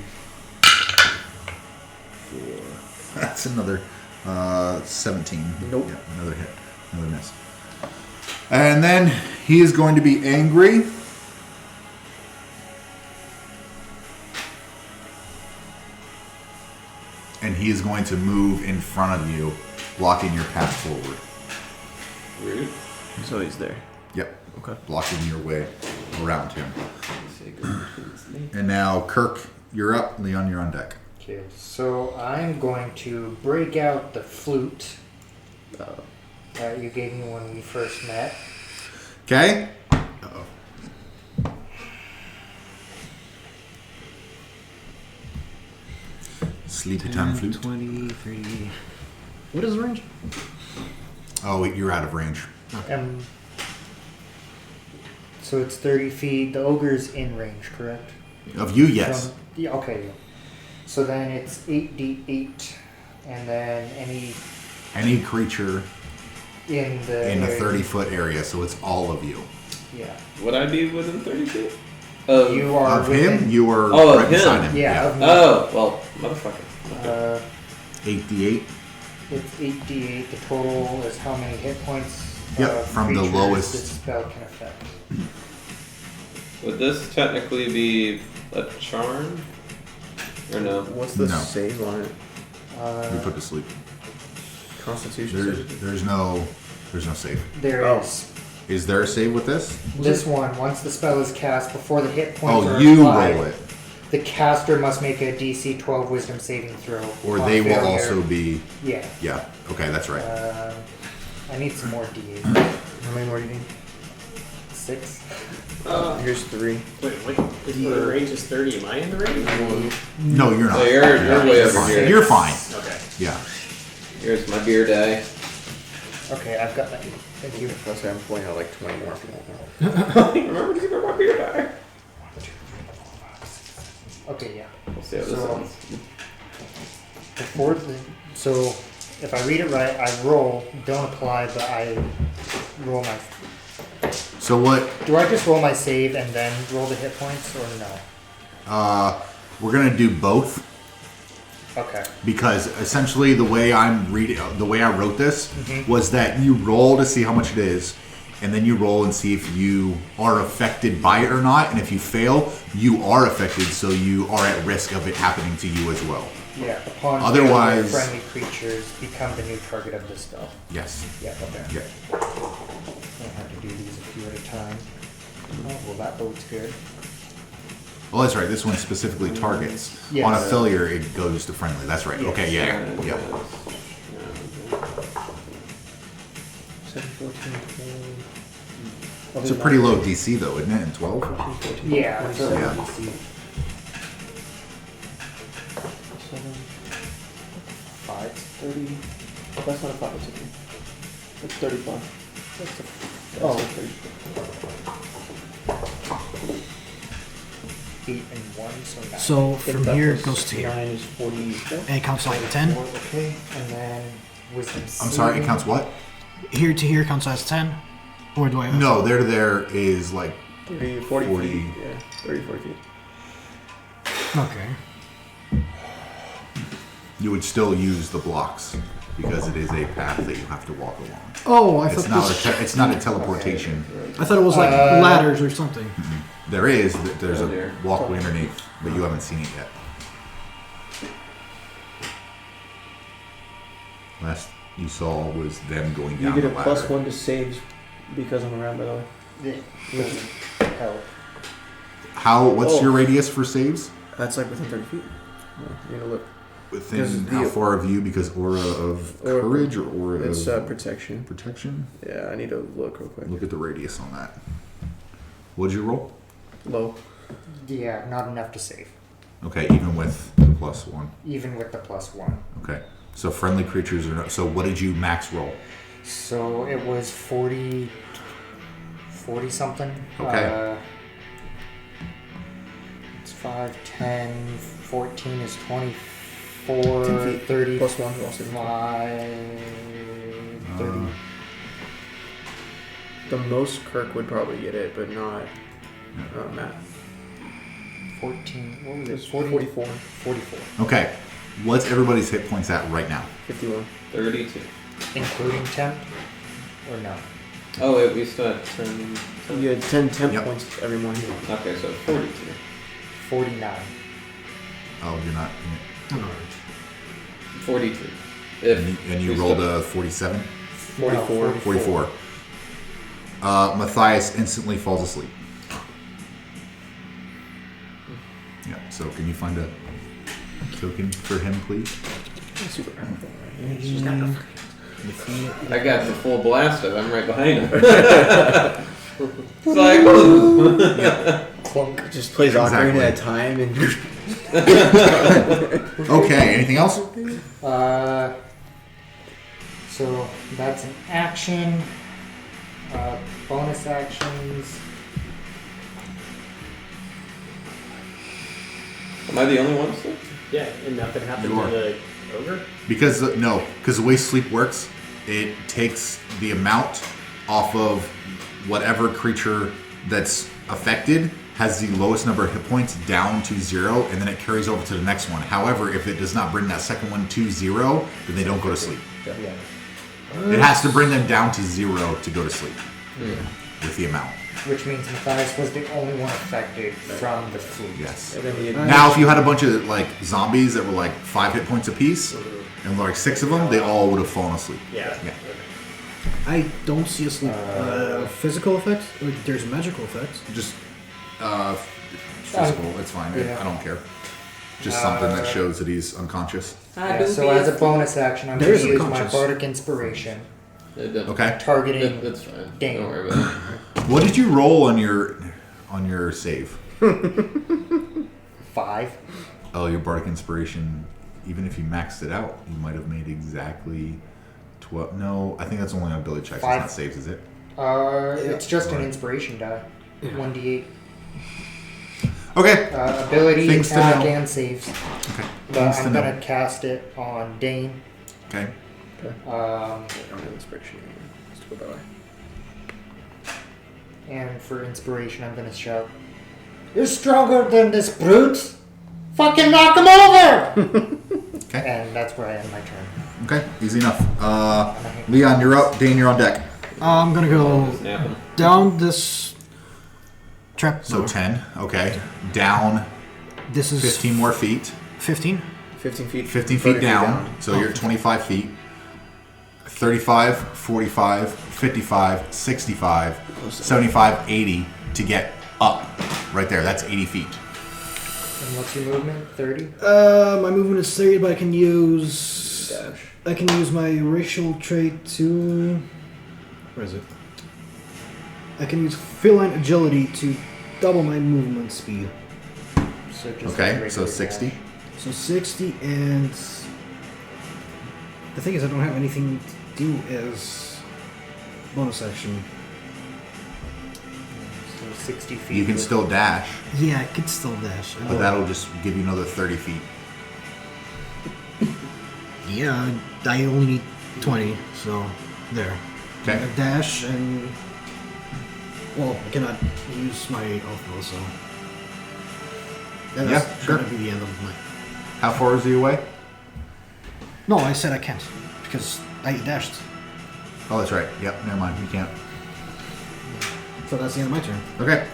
That's another 17. Nope. Yeah, another hit. Another miss. And then he is going to be angry. And he is going to move in front of you, blocking your path forward. Rude. So he's there. Yep. Okay. Blocking your way around him. And now, Kirk, you're up. Leon, you're on deck. Okay, so I'm going to break out the flute that you gave me when we first met. Okay? Uh-oh. Sleepy time flute. 23. What is the range? Oh, you're out of range. So it's 30 feet. The ogre's in range, correct? Of you, yes. Yeah, okay. Yeah. So then it's 8d8, and then Any creature in the in a area- 30-foot area, so it's all of you. Yeah. Would I be within 30 feet? Of, You are Of within, him, you are Oh, of right beside him. him. Yeah. Of me. Oh, well, motherfucker. 8d8. It's 8d8. The total is how many hit points. Yep, from the creatures lowest. This spell can affect. Would this technically be a charm? Or no? What's the No. save on it? You put to sleep. Constitution save? There's no save. There Oh. is. Is there a save with this? This one, once the spell is cast, before the hit points Oh, are you applied, roll it. the caster must make a DC 12 Wisdom saving throw. Or on they will failure. also be... Yeah. Yeah, okay, that's right. I need some more D8. How many more do you need? 6. Here's 3. Wait, what? If the range is 30, am I in the range? No, you're not. So you're way over fine. here. You're fine. Okay. Yeah. Here's my beer die. Okay, I've got that. Thank you. Plus I'm pulling out like 20 more if you want more. Remember to keep my beer die. Okay, yeah. We'll see how this So- ends. So, if I read it right, I roll, don't apply, but I roll my... So what... Do I just roll my save and then roll the hit points, or no? We're going to do both. Okay. Because essentially the way I wrote this was that you roll to see how much it is, and then you roll and see if you are affected by it or not. And if you fail, you are affected, so you are at risk of it happening to you as well. Yeah, upon Otherwise- failure, friendly creatures become the new target of this spell. Yes. Yeah, okay. Yeah. I'll have to do these a few at a time. Oh, well, that bodes good. Well, that's right. This one specifically targets. Yes. On a failure, it goes to friendly. That's right. Yes. Okay. Yeah. Yep. 7, 14, 12. It's a pretty low DC though, isn't it? In 12. 14, Yeah, 27, Yeah. 7, 5, 30. Oh, that's not a 5, it's a 3. That's 35. That's a, Oh. 30. 8 and 1, so 9. So If from that here plus it goes to here. 9 is 44. And it counts like a 10. 4, okay, and then wisdom I'm sorry. It saving. counts what? Here to here counts as 10. Or do I have No, there to there is like 30, 40, 40. feet. Yeah, 30, 40 feet. Okay. you would still use the blocks because it is a path that you have to walk along. Oh, I It's thought not this, it's not a teleportation. I thought it was like ladders or something. There's Oh, a dear. walkway underneath, but you haven't seen it yet. Last you saw was them going You down get the a ladder. +1 to saves because I'm around, by the way. Yeah, doesn't help. What's Oh. your radius for saves? That's like within 30 feet. No, you're gonna look. Within There's how the- far of you? Because aura of Aura- courage or aura It's of protection. protection? Yeah, I need to look real quick. Look at the radius on that. What'd you roll? Low. Yeah, not enough to save, Okay, even with the +1. even with the +1. Okay, so friendly creatures are not. So what did you max roll? So it was 40 something. Okay. It's 5, 10, 14 is 24, 10 feet. 30, +1 to also 5, 30. The most Kirk would probably get it, but not Matt. 14, what was It's it? 40, 44. 44. Okay, what's everybody's hit points at right now? 51. 32. Including temp? Or no? Oh wait, we still have 10. You had 10 temp Yep. points every morning. Okay, so 42. 49. Oh, you're not. 42. If And you we rolled still- a 47? 44. 44. Matthias instantly falls asleep. Yeah, so can you find a token for him, please? Super powerful. She's got the I got the full blast of him right behind him. It's like, Clunk. Just plays Exactly. Ocarina at a time and Okay, anything else? So that's an action. Bonus actions. am I the only one asleep? Yeah, and nothing happened You to are. the ogre? Because the way sleep works, it takes the amount off of whatever creature that's affected has the lowest number of hit points down to 0, and then it carries over to the next one. However, if it does not bring that second one to 0, then they don't go to sleep. Yeah. It has to bring them down to 0 to go to sleep with the amount. Which means Matthias was the only one affected from the flu. Yes. and then he Now, if you had a bunch of like zombies that were like 5 hit points apiece, and like 6 of them, they all would have fallen asleep. Yeah. Yeah. I don't see a sleep. Physical effects? Or there's magical effects. Just physical. It's fine. Yeah. I don't care. Just something that shows that he's unconscious. Yeah, so as a bonus action, I'm There going is to a use my conscious. bardic inspiration, Okay. targeting That's fine. Dane. Don't worry about it. What did you roll on your save? 5. Oh, your bardic inspiration. Even if you maxed it out, you might have made exactly 12. No, I think that's only on ability checks. 5. It's not saves, is it? It's just an inspiration die. 1d8. Okay. Ability, Things to attack, know. and saves. Okay. But Things to I'm know. going to cast it on Dane. Okay. I don't have inspiration anymore. Let's go that way. And for inspiration, I'm going to shout, "You're stronger than this brute! Fucking knock him over!" Okay. And that's where I end my turn. Okay. Easy enough. Leon, you're up. Dane, you're on deck. I'm gonna go Snap him. down this trap. So 10. Okay. Down This is 15 more feet. 15. 15 feet. 15 feet further down. So you're at 25 feet. 35, 45, 55, 65, 75, 80 to get up. Right there. That's 80 feet. And what's your movement? 30? My movement is 30, but I can use Dash. I can use my racial trait to. Where is it? I can use feline agility to double my movement speed. So just Okay. regular So 60. dash. So 60, and the thing is, I don't have anything to do as bonus action. So 60 feet. You can with- still dash, Yeah, I could still dash. but that'll just give you another 30 feet. Yeah, I only need 20, so there. Okay. I dash and. Well, I cannot use my elf so. Yeah, That's sure. gonna be the end of my. How far is he away? No, I said I can't because I dashed. Oh, that's right. Yep. Never mind. You can't. So that's the end of my turn. Okay.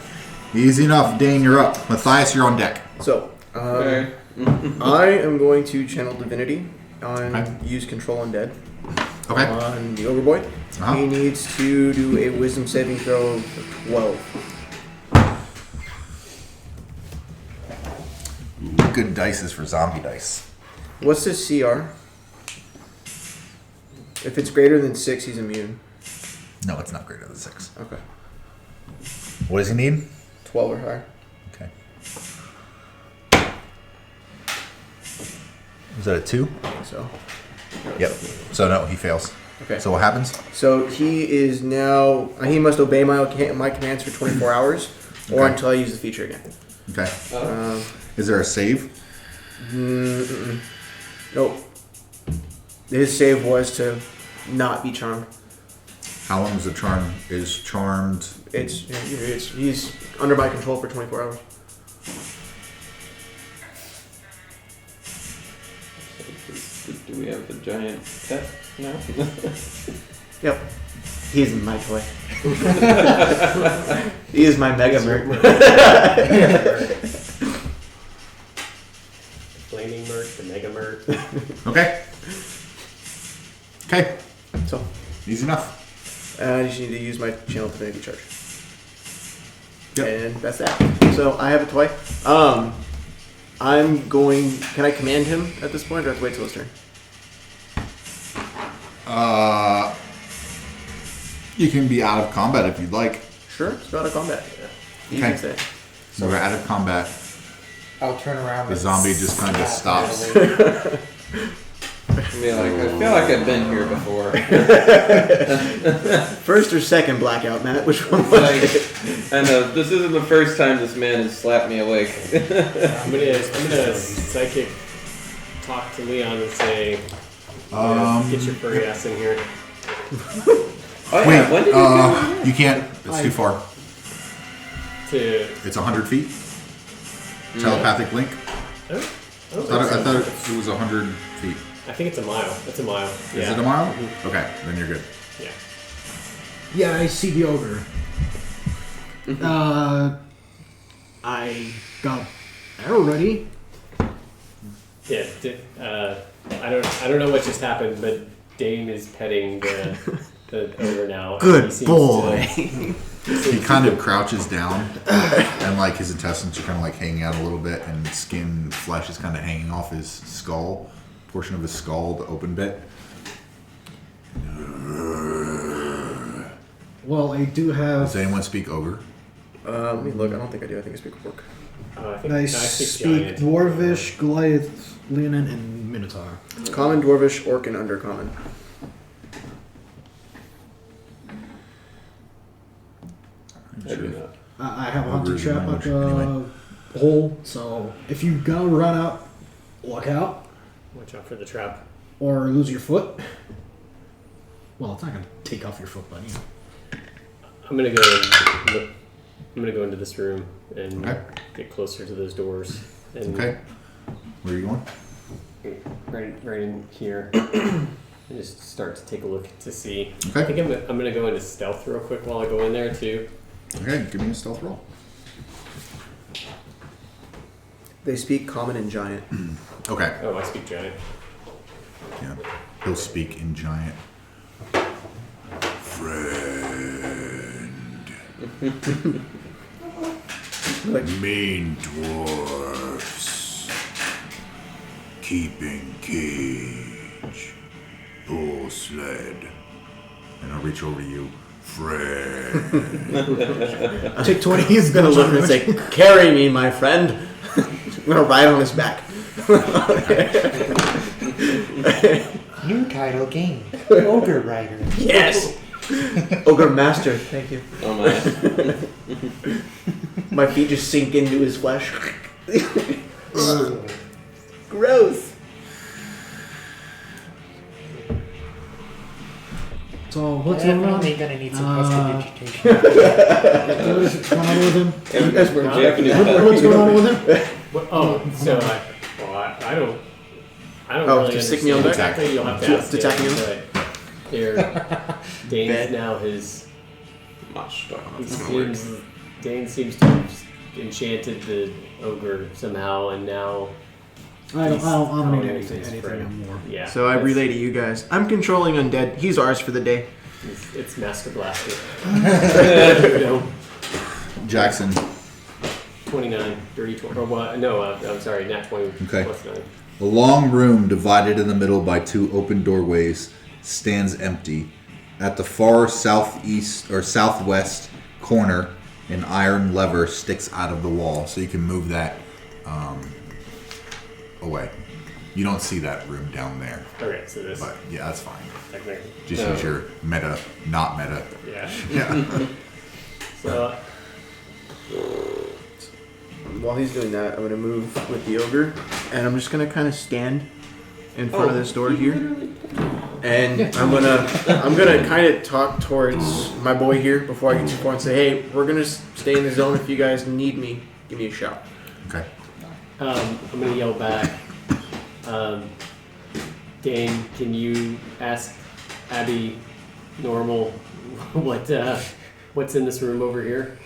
Easy enough. Dane, you're up. Matthias, you're on deck. So, Okay. I am going to channel divinity on Okay. use control undead Okay. on the ogre boy. Uh-huh. He needs to do a wisdom saving throw of 12. Good dice is for zombie dice. What's his CR? If it's greater than 6, he's immune. No, it's not greater than 6. Okay. What does he need? 12 or higher. Okay. Is that a 2? So. Yep. So no, he fails. Okay. So what happens? So he is now. He must obey my commands for 24 hours, or Okay. until I use the feature again. Okay. Um, Is there a save? Nope. His save was to not be charmed. How long is the charm? Is charmed? He's under my control for 24 hours. Do we have the giant pet now? Yep. He is my toy. He is my mega merc. Flaming merc, the mega merc. Okay. Okay. So, Easy enough. I just need to use my channel divinity charge. Yep. And that's that. So I have a toy. I'm going. Can I command him at this point, or have to wait till his turn? You can be out of combat if you'd like. Sure. Let's go out of combat. Easy Okay. to say. So we're out of combat. I'll turn around. The and zombie just kind of slap stops. it Be like, I feel like I've been here before. First or second blackout, Matt? Which one was Like, it? I know this isn't the first time this man has slapped me awake. I'm gonna psychic talk to Leon and say, get your furry ass in here. Oh Wait, yeah, when did you get you can't. It's too far. To It's 100 feet. Telepathic link. I I don't thought, think I so. thought it was 100 feet. I think it's a mile. It's a mile. Is it a mile? Okay, then you're good. Yeah. Yeah, I see the ogre. I got arrow ready. Yeah. I don't know what just happened, but Dane is petting the ogre now. Good He seems boy. He kind of crouches down, and like his intestines are kind of like hanging out a little bit, and skin, flesh is kind of hanging off his skull, portion of his skull, the open bit. Well, I do have. Does anyone speak ogre? Let me look. I don't think I do. I think I speak orc. I think I speak speak giant. Dwarvish, Goliath, Leonin, and Minotaur. Common, Dwarvish, Orc, and Undercommon. I do not. I have a Ogre hunting is trap language, at the anyway. hole, so if you go run out, look out, Watch out for the trap. or lose your foot. Well, it's not gonna take off your foot, but you know. I'm gonna go. I'm gonna go into this room and Okay. get closer to those doors. And Okay. Where are you going? right in here. And just start to take a look to see. I Okay. think I'm gonna go into stealth real quick while I go in there too. Okay, give me a stealth roll. They speak common and giant. Okay. Oh, I speak giant. Yeah. He'll speak in giant. Friend. Main dwarfs. Keeping cage. Bull sled. And I'll reach over to you. Friend. Take 20. He's gonna look and say, "Carry me, my friend." I'm gonna ride on his back. New title game. Ogre Rider. Yes. Ogre Master. Thank you. Oh my. My feet just sink into his flesh. Gross. So what's going on? Definitely gonna need some prestidigitation. What's going on with him? That's where Japanese. What's going on with him? Oh, so I don't Oh, really just stick me on understand back? exactly. You'll have to Just ask attack him, you? but here, Dane's Bet. now his. Much stuff. Dane seems to have enchanted the ogre somehow, and now I don't calling need anything his friend. anymore. Yeah. So I that's- relay to you guys. I'm controlling undead. He's ours for the day. It's Master Blaster. Jaxxon. 29, dirty 20. Or what? No, I'm sorry, nat 20 Okay. plus 9. A long room divided in the middle by two open doorways stands empty. At the far southeast or southwest corner, an iron lever sticks out of the wall, so you can move that away. You don't see that room down there, Okay, so this but yeah, that's fine. technically. Just No. use your meta, not meta. Yeah. Yeah. So While he's doing that, I'm gonna move with the ogre, and I'm just gonna kind of stand in front of this door here, and I'm gonna kind of talk towards my boy here before I get too far and say, "Hey, we're gonna stay in the zone. If you guys need me, give me a shout." Okay. I'm gonna yell back. Dane, can you ask Abby Normal what's in this room over here?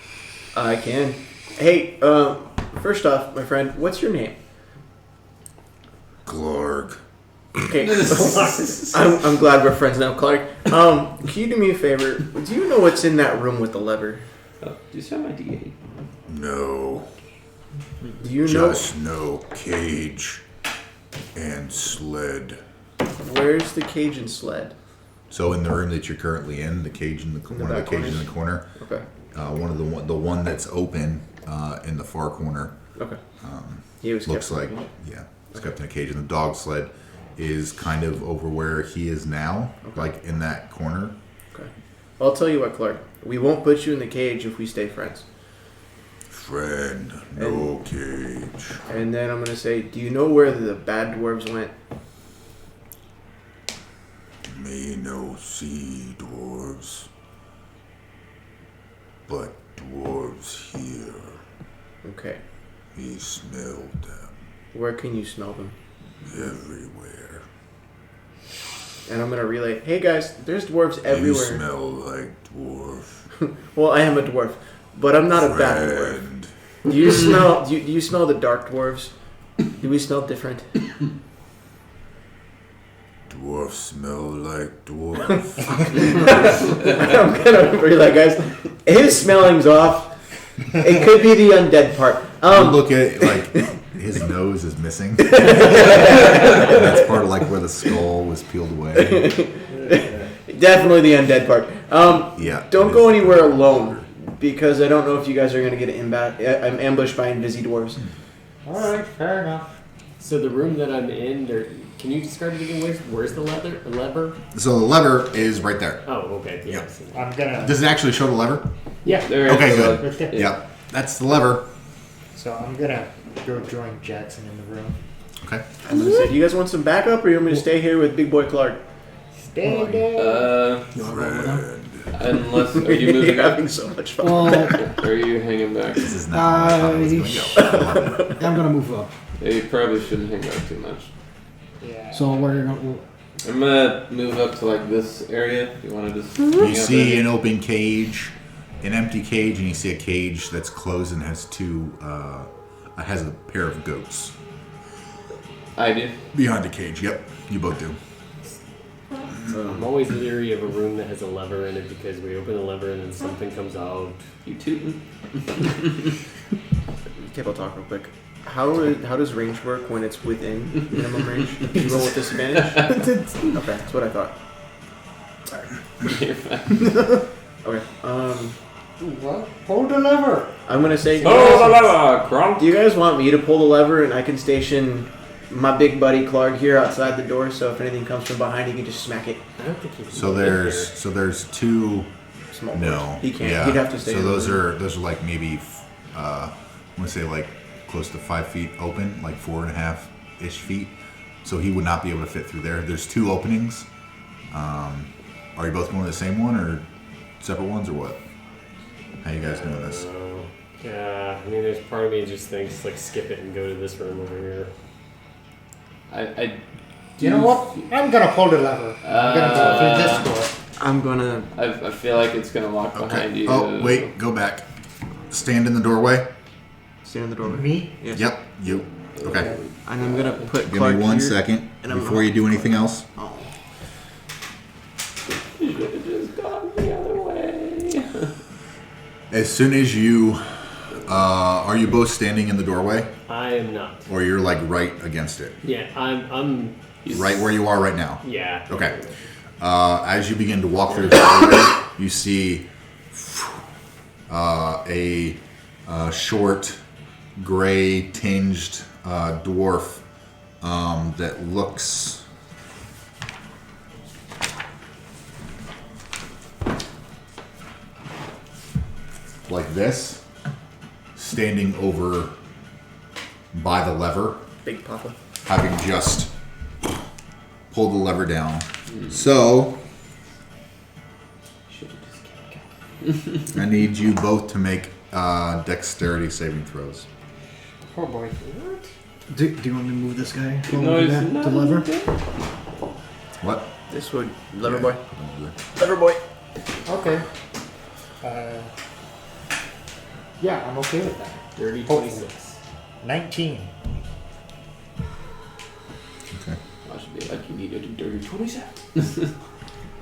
I can. Hey, first off, my friend, what's your name? Glorg. Okay. I'm glad we're friends now, Clark. Can you do me a favor? Do you know what's in that room with the lever? Oh, do you see my D8? No. Do you Just no cage and sled. know where's the cage and sled? So in the room that you're currently in, the cage in the one of the back cages in corners? the corner, Okay. one of the one that's open in the far corner Okay. He was looks kept like it's kept in a cage, and the dog sled is kind of over where he is now, like in that corner. Okay. Well, I'll tell you what, Clark. We won't put you in the cage if we stay friends. Friend, no cage. And then I'm gonna say, do you know where the bad dwarves went? Me no see dwarves, but dwarves here. Okay. Me smelled them Where can you smell them? everywhere. And I'm gonna relay, hey guys, there's dwarves You everywhere. smell like dwarf. Well, I am a dwarf, but I'm not a bad dwarf. Friend. Do you smell? Do you smell the dark dwarves? Do we smell different? Dwarf smell like dwarf. I'm gonna relay, guys. His smelling's off. It could be the undead part. You look at it, like his nose is missing. That's part of like where the skull was peeled away. Definitely the undead part. Yeah. Don't it go is. anywhere alone because I don't know if you guys are gonna get ambushed by invisi dwarves. Alright, fair enough. So the room that I'm in, can you describe it again? Where's the lever? So the lever is right there. Oh, okay. Yeah. Yep. I'm gonna. Does it actually show the lever? Yeah. There Okay, is good. Right there. Yep. That's the lever. So I'm gonna go join Jaxxon in the room. Okay. I'm gonna say, do you guys want some backup, or you want me to stay here with Big Boy Clark? Stay there. You want to go with them? Unless are you moving You're up? having so much fun. Well, Or are you hanging back? This is not how I thought it was going to go. I'm gonna move up. Yeah, you probably shouldn't hang back too much. Yeah. So we're gonna. I'm gonna move up to like this area. You want to just? hang out You see there? an open cage, an empty cage, and you see a cage that's closed and has has a pair of goats I do. behind the cage. Yep, you both do. I'm always leery of a room that has a lever in it because we open the lever and then something comes out. You tootin'? Okay, I'll talk real quick. How does range work when it's within minimum range? Do you roll with disadvantage? Okay, that's what I thought. You're fine. Okay. What? Hold the lever. I'm gonna say. Crump. Do you guys want me to pull the lever and I can station my big buddy Clark here outside the door, so if anything comes from behind, he can just smack it? I don't think he can So get there's two. Small No, doors. He can't. Yeah. He'd have to stay. So in the those room. are like maybe I want to say like close to 5 feet open, like 4.5 ish feet. So he would not be able to fit through there. There's two openings. Are you both going to the same one or separate ones or what? How you guys doing this? Yeah, I mean, there's part of me just thinks like skip it and go to this room over here. I You know what? I'm gonna pull the lever. I'm gonna go through this door. I'm gonna. I feel like it's gonna lock behind Okay. you. Oh wait, go back. Stand in the doorway. Stand in the doorway. Me? Yes. Yep, you. Okay. And I'm gonna put Give Clark me 1 here, second and I'm before you do anything else. Oh. You should have just gone the other way. As soon as you, are you both standing in the doorway, I am not. or you're like right against it, Yeah, I'm. right where you are right now? Yeah. Okay. As you begin to walk through the doorway, you see a short, gray tinged dwarf that looks like this, standing over by the lever, Big Papa. having just pulled the lever down. So, I need you both to make dexterity saving throws. Oh boy. Do you want me to move this guy No, over it's there not to lever? What? This would lever boy. Yeah. Lever boy. Okay. Yeah, I'm okay with that. Dirty 26. 19. Okay. I should like you needed a dirty 27.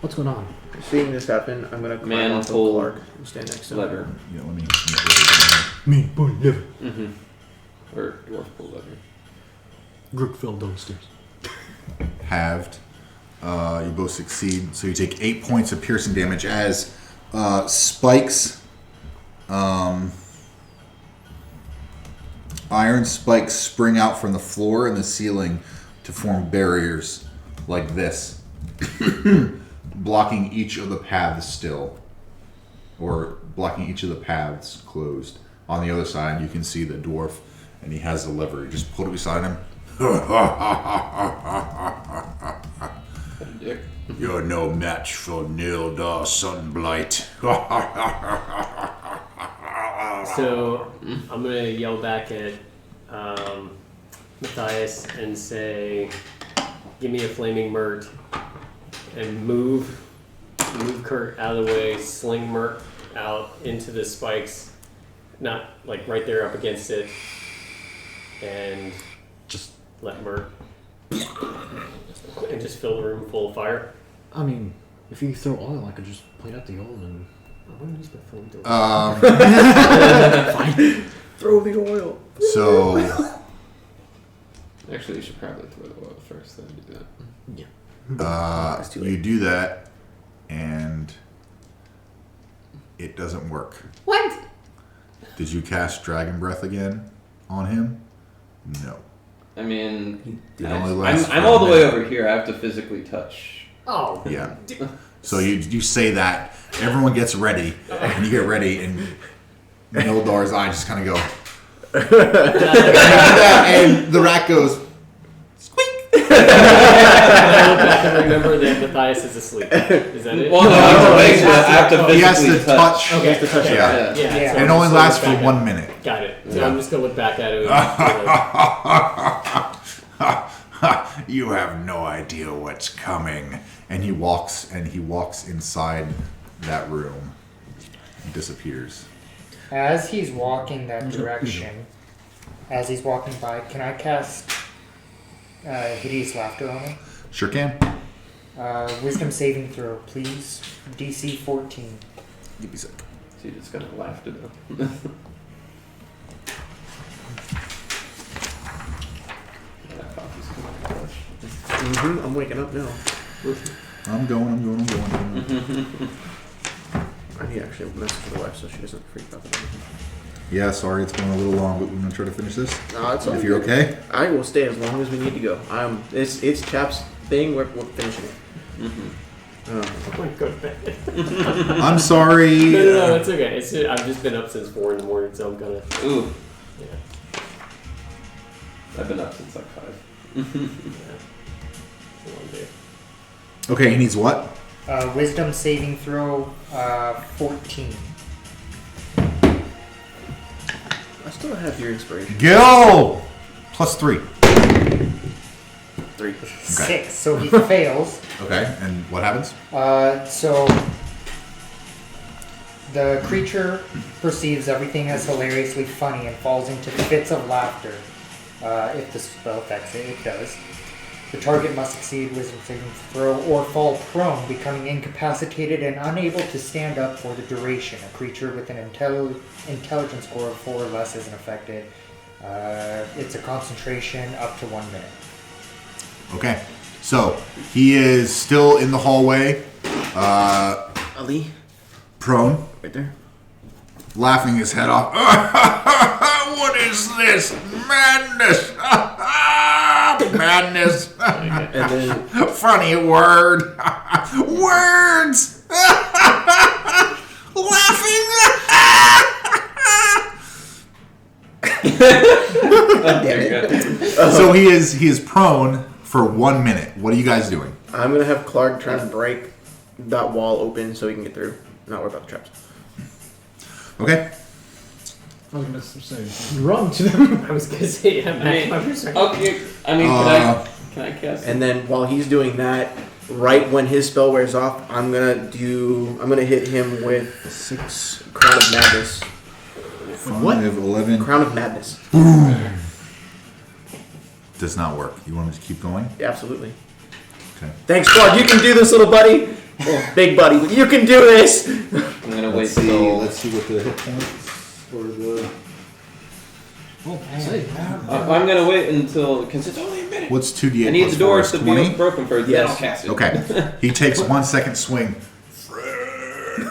What's going on? Seeing this happen, I'm gonna climb off of pull Clark and stand next to him. lever. Yeah, let me. Me, pull lever. Or dwarf pull lever. Grook fell downstairs. Halved. You both succeed, so you take 8 points of piercing damage as spikes. Iron spikes spring out from the floor and the ceiling to form barriers like this, blocking each of the paths still, or blocking each of the paths closed. On the other side, you can see the dwarf, and he has the lever. You just put it beside him. Dick. You're no match for Nildar Sunblight. So I'm gonna yell back at Matthias and say, "Give me a flaming Mert," and move Kirk out of the way. Sling Mert out into the spikes, not like right there up against it, and Just, let Mert and just fill the room full of fire. I mean, if you throw oil, I could just point out the oil and... I'm gonna use my phone to Fine. Throw the oil. So Actually, you should probably throw the oil first, then do that. Yeah. you do that, and it doesn't work. What? Did you cast Dragon Breath again on him? No. I mean, It only lasts I'm for all a the way minute. over here. I have to physically touch. Oh Yeah. So you say that, everyone gets ready, and you get ready, and Nildar's eye just kind of go, and the rat goes, squeak. I look back and remember that Matthias is asleep. Is that it? Well, no, I'm awake, but I have to He has physically to touch. Okay. Okay. Yeah. Yeah. Yeah. so And it I'm only just lasts gonna for look 1 back minute. Got it. So Yeah. I'm just gonna look back at it. And You have no idea what's coming. And he walks inside that room and disappears. As he's walking that direction, as he's walking by, can I cast Hideous Laughter on him? Sure can. Wisdom saving throw, please. DC 14. Give me a sec. So you just kind of laughed it up. That coffee's coming. I'm waking up now. I'm going. I need actually a message for the wife so she doesn't freak out about anything. Yeah, sorry it's going a little long, but we're going to try to finish this. No, it's all If you're good. okay. I will stay as long as we need to go. It's Chap's thing. We're finishing it. I'm gonna go to bed. I'm sorry. No, it's okay. I've just been up since 4 in the morning, so I'm gonna. Ooh, Yeah. I've been up since like 5. It's a long day. Okay, he needs what? Wisdom saving throw, 14. I still have your inspiration. Gil! +3. 3. 6, so he fails. Okay, and what happens? So the creature perceives everything as hilariously funny and falls into fits of laughter. If the spell affects it, it does. The target must succeed wisdom saving throw or fall prone, becoming incapacitated and unable to stand up for the duration. A creature with an intelligence score of 4 or less isn't affected. It's a concentration up to 1 minute. Okay, so he is still in the hallway, Ali, prone, right there. laughing his head off. What is this? Madness! Madness! And then Funny word! Words! Laughing! So he is prone for 1 minute. What are you guys doing? I'm gonna have Clark try to break that wall open so he can get through. Not worry about the traps. Okay. I was gonna say, run to them. I was gonna say, yeah, I mean, my perspective. okay. I mean, can I cast? And then while he's doing that, right when his spell wears off, I'm gonna hit him with 6, Crown of Madness. 5, 11. Crown of Madness. Does not work. You want me to keep going? Absolutely. Okay. Thanks, Clark. You can do this, little buddy. Oh, big buddy. You can do this. I'm gonna wait Let's see. till. Let's see what the hit points for the. I'm gonna wait until because it's only a minute. What's 2d8? I need plus the doors four? to 20? be broken first. Then I'll cast it. Okay. He takes 1 second swing.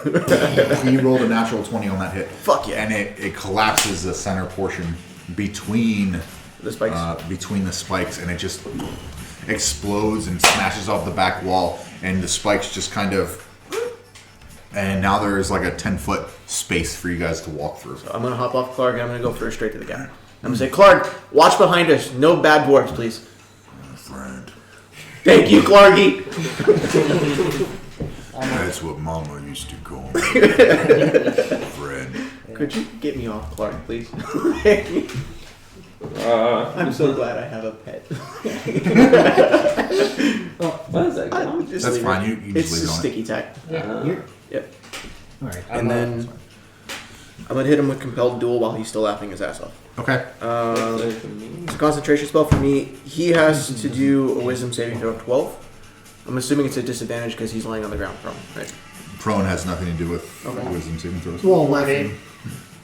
He rolled a natural 20 on that hit. Fuck yeah. And it collapses the center portion between The spikes. between the spikes, and it just explodes and smashes off the back wall, and the spikes just kind of. And now there's like a 10-foot space for you guys to walk through. I'm gonna hop off Clark and I'm gonna go first straight to the guy. I'm gonna say, Clark, watch behind us. No bad dwarves, please. Friend. Thank you, Clarky. That's what Mama used to call me. Friend. Could you get me off Clark, please? I'm so glad I have a pet. What is that? I'm just That's leaving fine. it. You just It's leave a it on it. sticky tack. Yep. Alright. And then I'm gonna hit him with compelled duel while he's still laughing his ass off. Okay. It's a concentration spell for me. He has to do a wisdom saving throw of 12. I'm assuming it's a disadvantage because he's laying on the ground prone, right? Prone has nothing to do with Okay. wisdom saving throws. Well, laughing.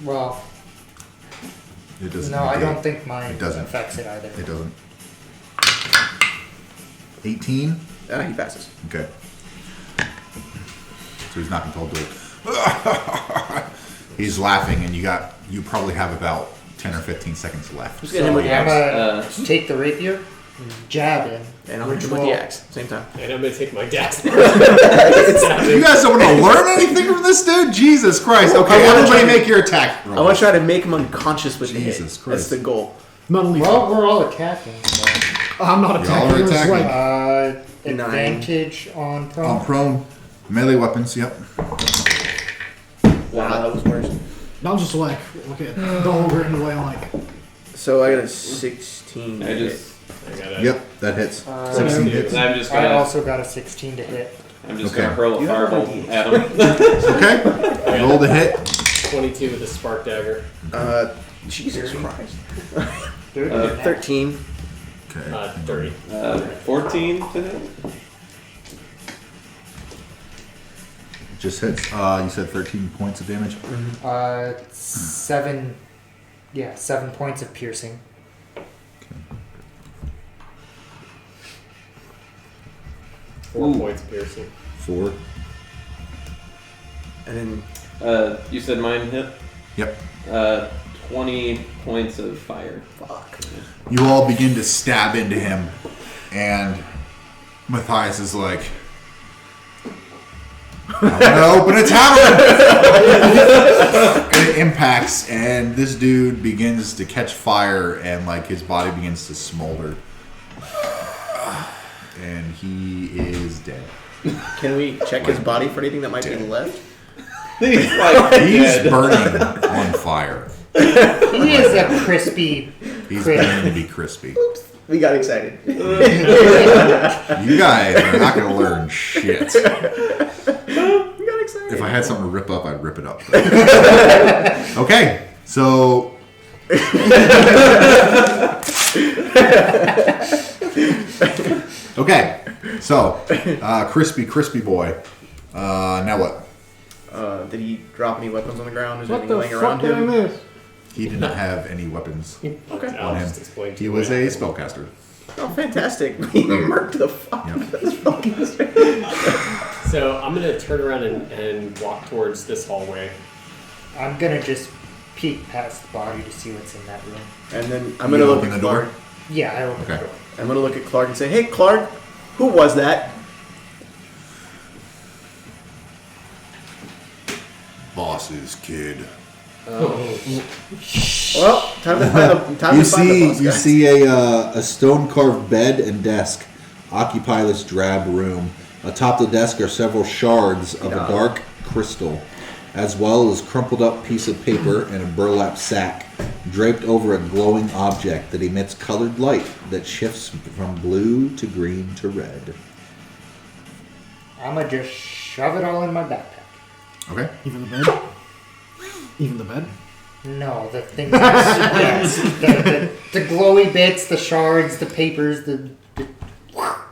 Well, It doesn't. no, I negate. don't think mine It doesn't. affects it either. It doesn't. 18? He passes. Okay. So he's not compelled to. He's laughing, and you probably have about 10 or 15 seconds left. Just get him with the I'm axe. gonna take the rapier, jab in, And I'll hit him with the axe. Same time. And I'm gonna take my dax. You guys don't want to learn anything from this dude? Jesus Christ. Okay, I wanna everybody try- make your attack roll. I want to try to make him unconscious with the hit. Jesus That's Christ. the goal. Not only Well, we're all attacking. So. I'm not Y'all are attacking. It's attacking. like Advantage on prone. On prone. Melee weapons, yep. Wow, that was worse. I'm just like, okay, don't look anyway. I'm like, So I got a 16. I just. I gotta. Yep, that hits. 16 16 hits. I'm just I gonna. also got a 16 to hit. I'm just Okay. gonna hurl a You have fireball ideas. at him. Okay. Roll the hit. 22 with a spark dagger. Jesus Christ. 13. 13. Okay. 30. 14 to hit. Just hits. You said 13 points of damage. 7. Yeah, 7 points of piercing. Four points piercing. 4. And then, You said mine hit. Yep. 20 points of fire. fuck. You all begin to stab into him, and Matthias is like, I'm gonna open a tavern! And it impacts, and this dude begins to catch fire, and like his body begins to smolder. And he is dead. Can we check his body for anything that might be left? He's like He's dead. burning on fire. He is a crispy. He's Crit. going to be crispy. We got excited. You guys are not going to learn shit. We got excited. If I had something to rip up, I'd rip it up. Okay, so crispy boy. Now what? Did he drop any weapons on the ground? Is what anything the laying around fuck did I him? miss? He did not have any weapons Okay. I'll on him. just explain to He you was what a happened. spellcaster. Oh, fantastic. He murked the fuck out of this fucking So I'm gonna turn around and walk towards this hallway. I'm gonna just peek past the body to see what's in that room. And then I'm You gonna look open at the door? Clark. Yeah, I opened Okay. the door. I'm gonna look at Clark and say, "Hey, Clark, who was that?" Boss's kid. Well, time to find the time You to find the see, boss you guy. see a stone carved bed and desk occupy this drab room. Atop the desk are several shards of a dark crystal, as well as crumpled up piece of paper and a burlap sack draped over a glowing object that emits colored light that shifts from blue to green to red. I'm gonna just shove it all in my backpack. Okay. Even the bed? Even the bed? No, the things. Yes, the glowy bits, the shards, the papers, the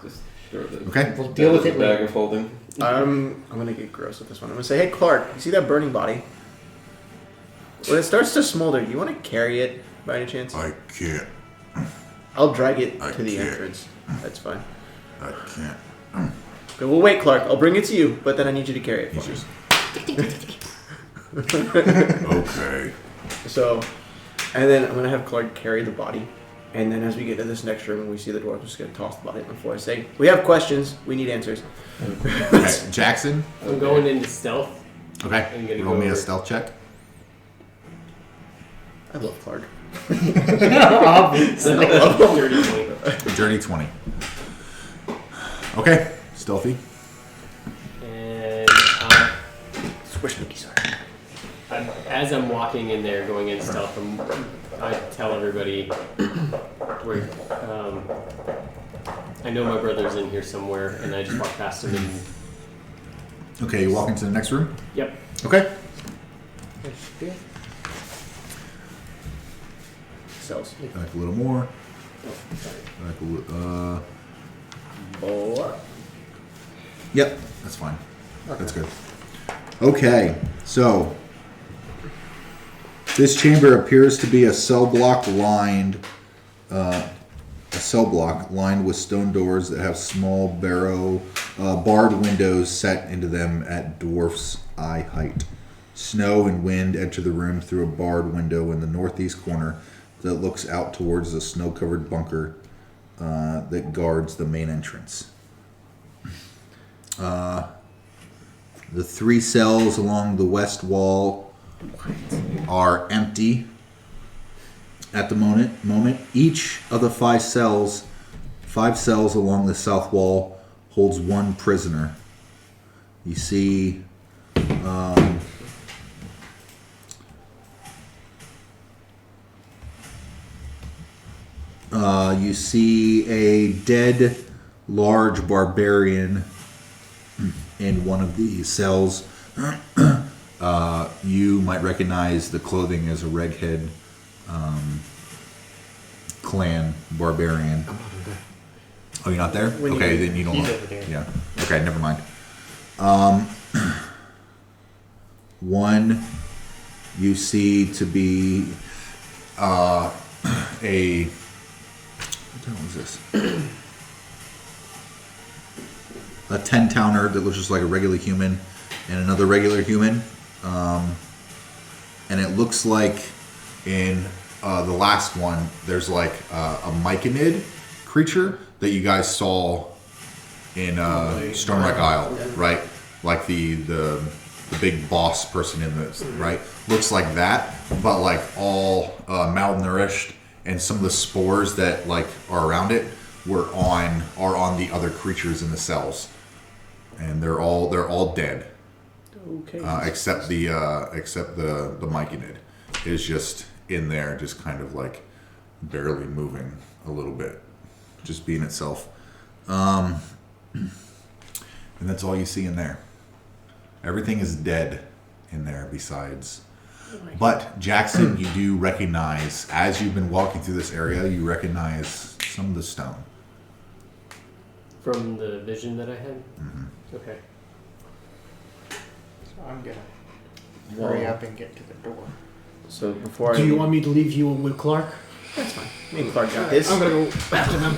Just throw the Okay. We'll deal with That is it a bag later. of holding. I'm gonna get gross with this one. I'm gonna say, hey Clark, you see that burning body? When it starts to smolder, do you want to carry it by any chance? I can't. I'll drag it I to the can't. entrance. That's fine. I can't. Okay, we'll wait, Clark. I'll bring it to you, but then I need you to carry it for me. Okay. So, and then I'm gonna have Clark carry the body, and then as we get to this next room and we see the door, I'm just gonna toss the body on the floor and say, "We have questions. We need answers." Okay. Jaxxon. I'm going into stealth. Okay. I'm gonna Roll go me a over. stealth check. I love Clark. Obviously. Dirty 20. Dirty 20. Okay. Stealthy. And Squish cookies. as I'm walking in there, going in stealth, I tell everybody, I know my brother's in here somewhere, and I just walk past him and, Okay. You walk into the next room. yep. Okay. Cells. Back a little more. Back a little. Yep. That's fine. That's good. Okay. So this chamber appears to be a cell block lined with stone doors that have small barred windows set into them at dwarf's eye height. Snow and wind enter the room through a barred window in the northeast corner that looks out towards the snow-covered bunker that guards the main entrance. The 3 cells along the west wall are empty at the moment. Each of the 5 cells along the south wall holds 1 prisoner. You see you see a dead large barbarian in one of the cells. You might recognize the clothing as a Reghead clan barbarian. I'm not in there. Oh, you're not there? When Okay, you- then you don't he's know. over there. Yeah. Okay, never mind. One you see to be a what the hell is this? A 10-towner that looks just like a regular human, and another regular human. And it looks like in the last one, there's like a myconid creature that you guys saw in Stormwreck Isle, right? Like the big boss person in this, right? Looks like that, but like all malnourished, and some of the spores that like are around it are on the other creatures in the cells, and they're all dead. Okay. Except the myconid is just in there, just kind of like barely moving a little bit, just being itself. And that's all you see in there. Everything is dead in there besides. But Jaxxon, you do recognize, as you've been walking through this area, you recognize some of the stone. From the vision that I had? Mm-hmm. Okay. So I'm gonna hurry up and get to the door. So before Do I you want me to leave you with Clark? That's fine. Me and Clark got this. I'm gonna go after them.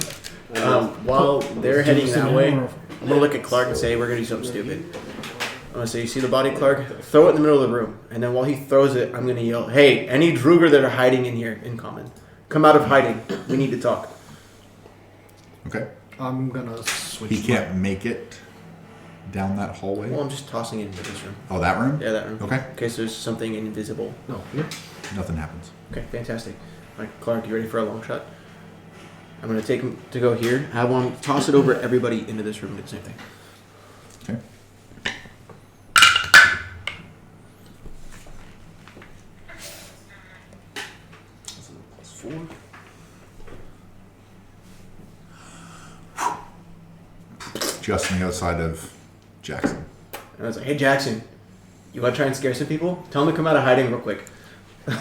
While they're heading Just that an way, hour. I'm gonna look at Clark and say, "We're gonna do something stupid." I'm gonna say, "You see the body, Clark? Throw it in the middle of the room." And then while he throws it, I'm gonna yell, "Hey, any Druger that are hiding in here, in common, come out of hiding. We need to talk." Okay. I'm gonna switch. He can't make it down that hallway. Well, I'm just tossing it into this room. Oh, that room? Yeah, that room. Okay. In case there's something invisible. No, here. Nothing happens. Okay, fantastic. All right, Clark, you ready for a long shot? I'm gonna take him to go here. I want to toss it over everybody into this room and do the same thing. Okay. +4. Just on the other side of Jaxxon. And I was like, "Hey, Jaxxon, you want to try and scare some people? Tell them to come out of hiding real quick." And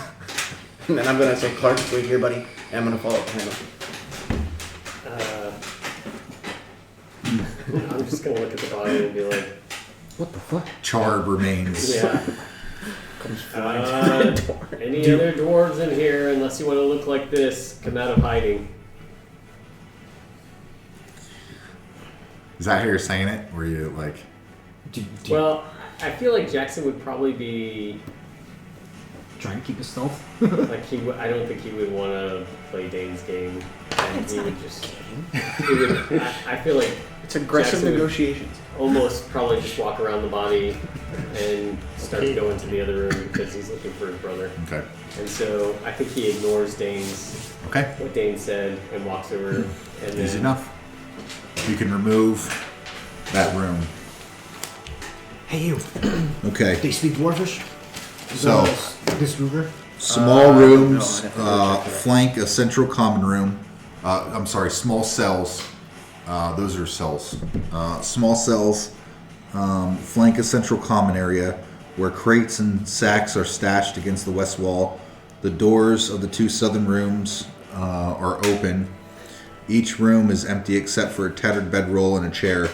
then I'm going to say, "Clark, wait here, buddy." And I'm going to follow up behind him. I'm just gonna look at the body and be like, What the fuck? Charred remains. yeah. Comes flying through the door. Any other dwarves in here, unless you want to look like this, come out of hiding. Is that how you're saying it? Or you like? Well, I feel like Jaxxon would probably be Trying to keep his stealth. like I don't think he would want to play Dane's game, and he would just. He would. I feel like It's aggressive Jaxxon would negotiations. almost probably just walk around the body and start to go into the other room because he's looking for his brother. Okay. And so I think he ignores Dane's Okay. what Dane said and walks over. And then Easy enough. You can remove that room. Hey, you. Okay. They speak dwarfish? So, This Ruger? small rooms no, I'd have to check that. flank a central common room. I'm sorry, small cells. Those are cells. Small cells flank a central common area where crates and sacks are stashed against the west wall. The doors of the two southern rooms are open. Each room is empty except for a tattered bedroll and a chair.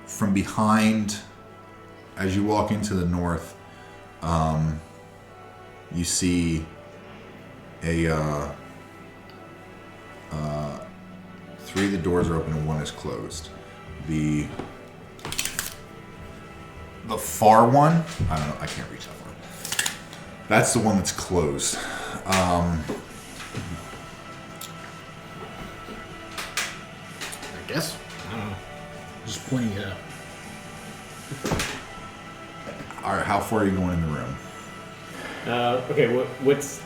From behind, as you walk into the north, you see a three of the doors are open and one is closed. The far one, I don't know, I can't reach that far. That's the one that's closed. I guess. I don't know. Just pointing it out. All right, how far are you going in the room? okay, what's?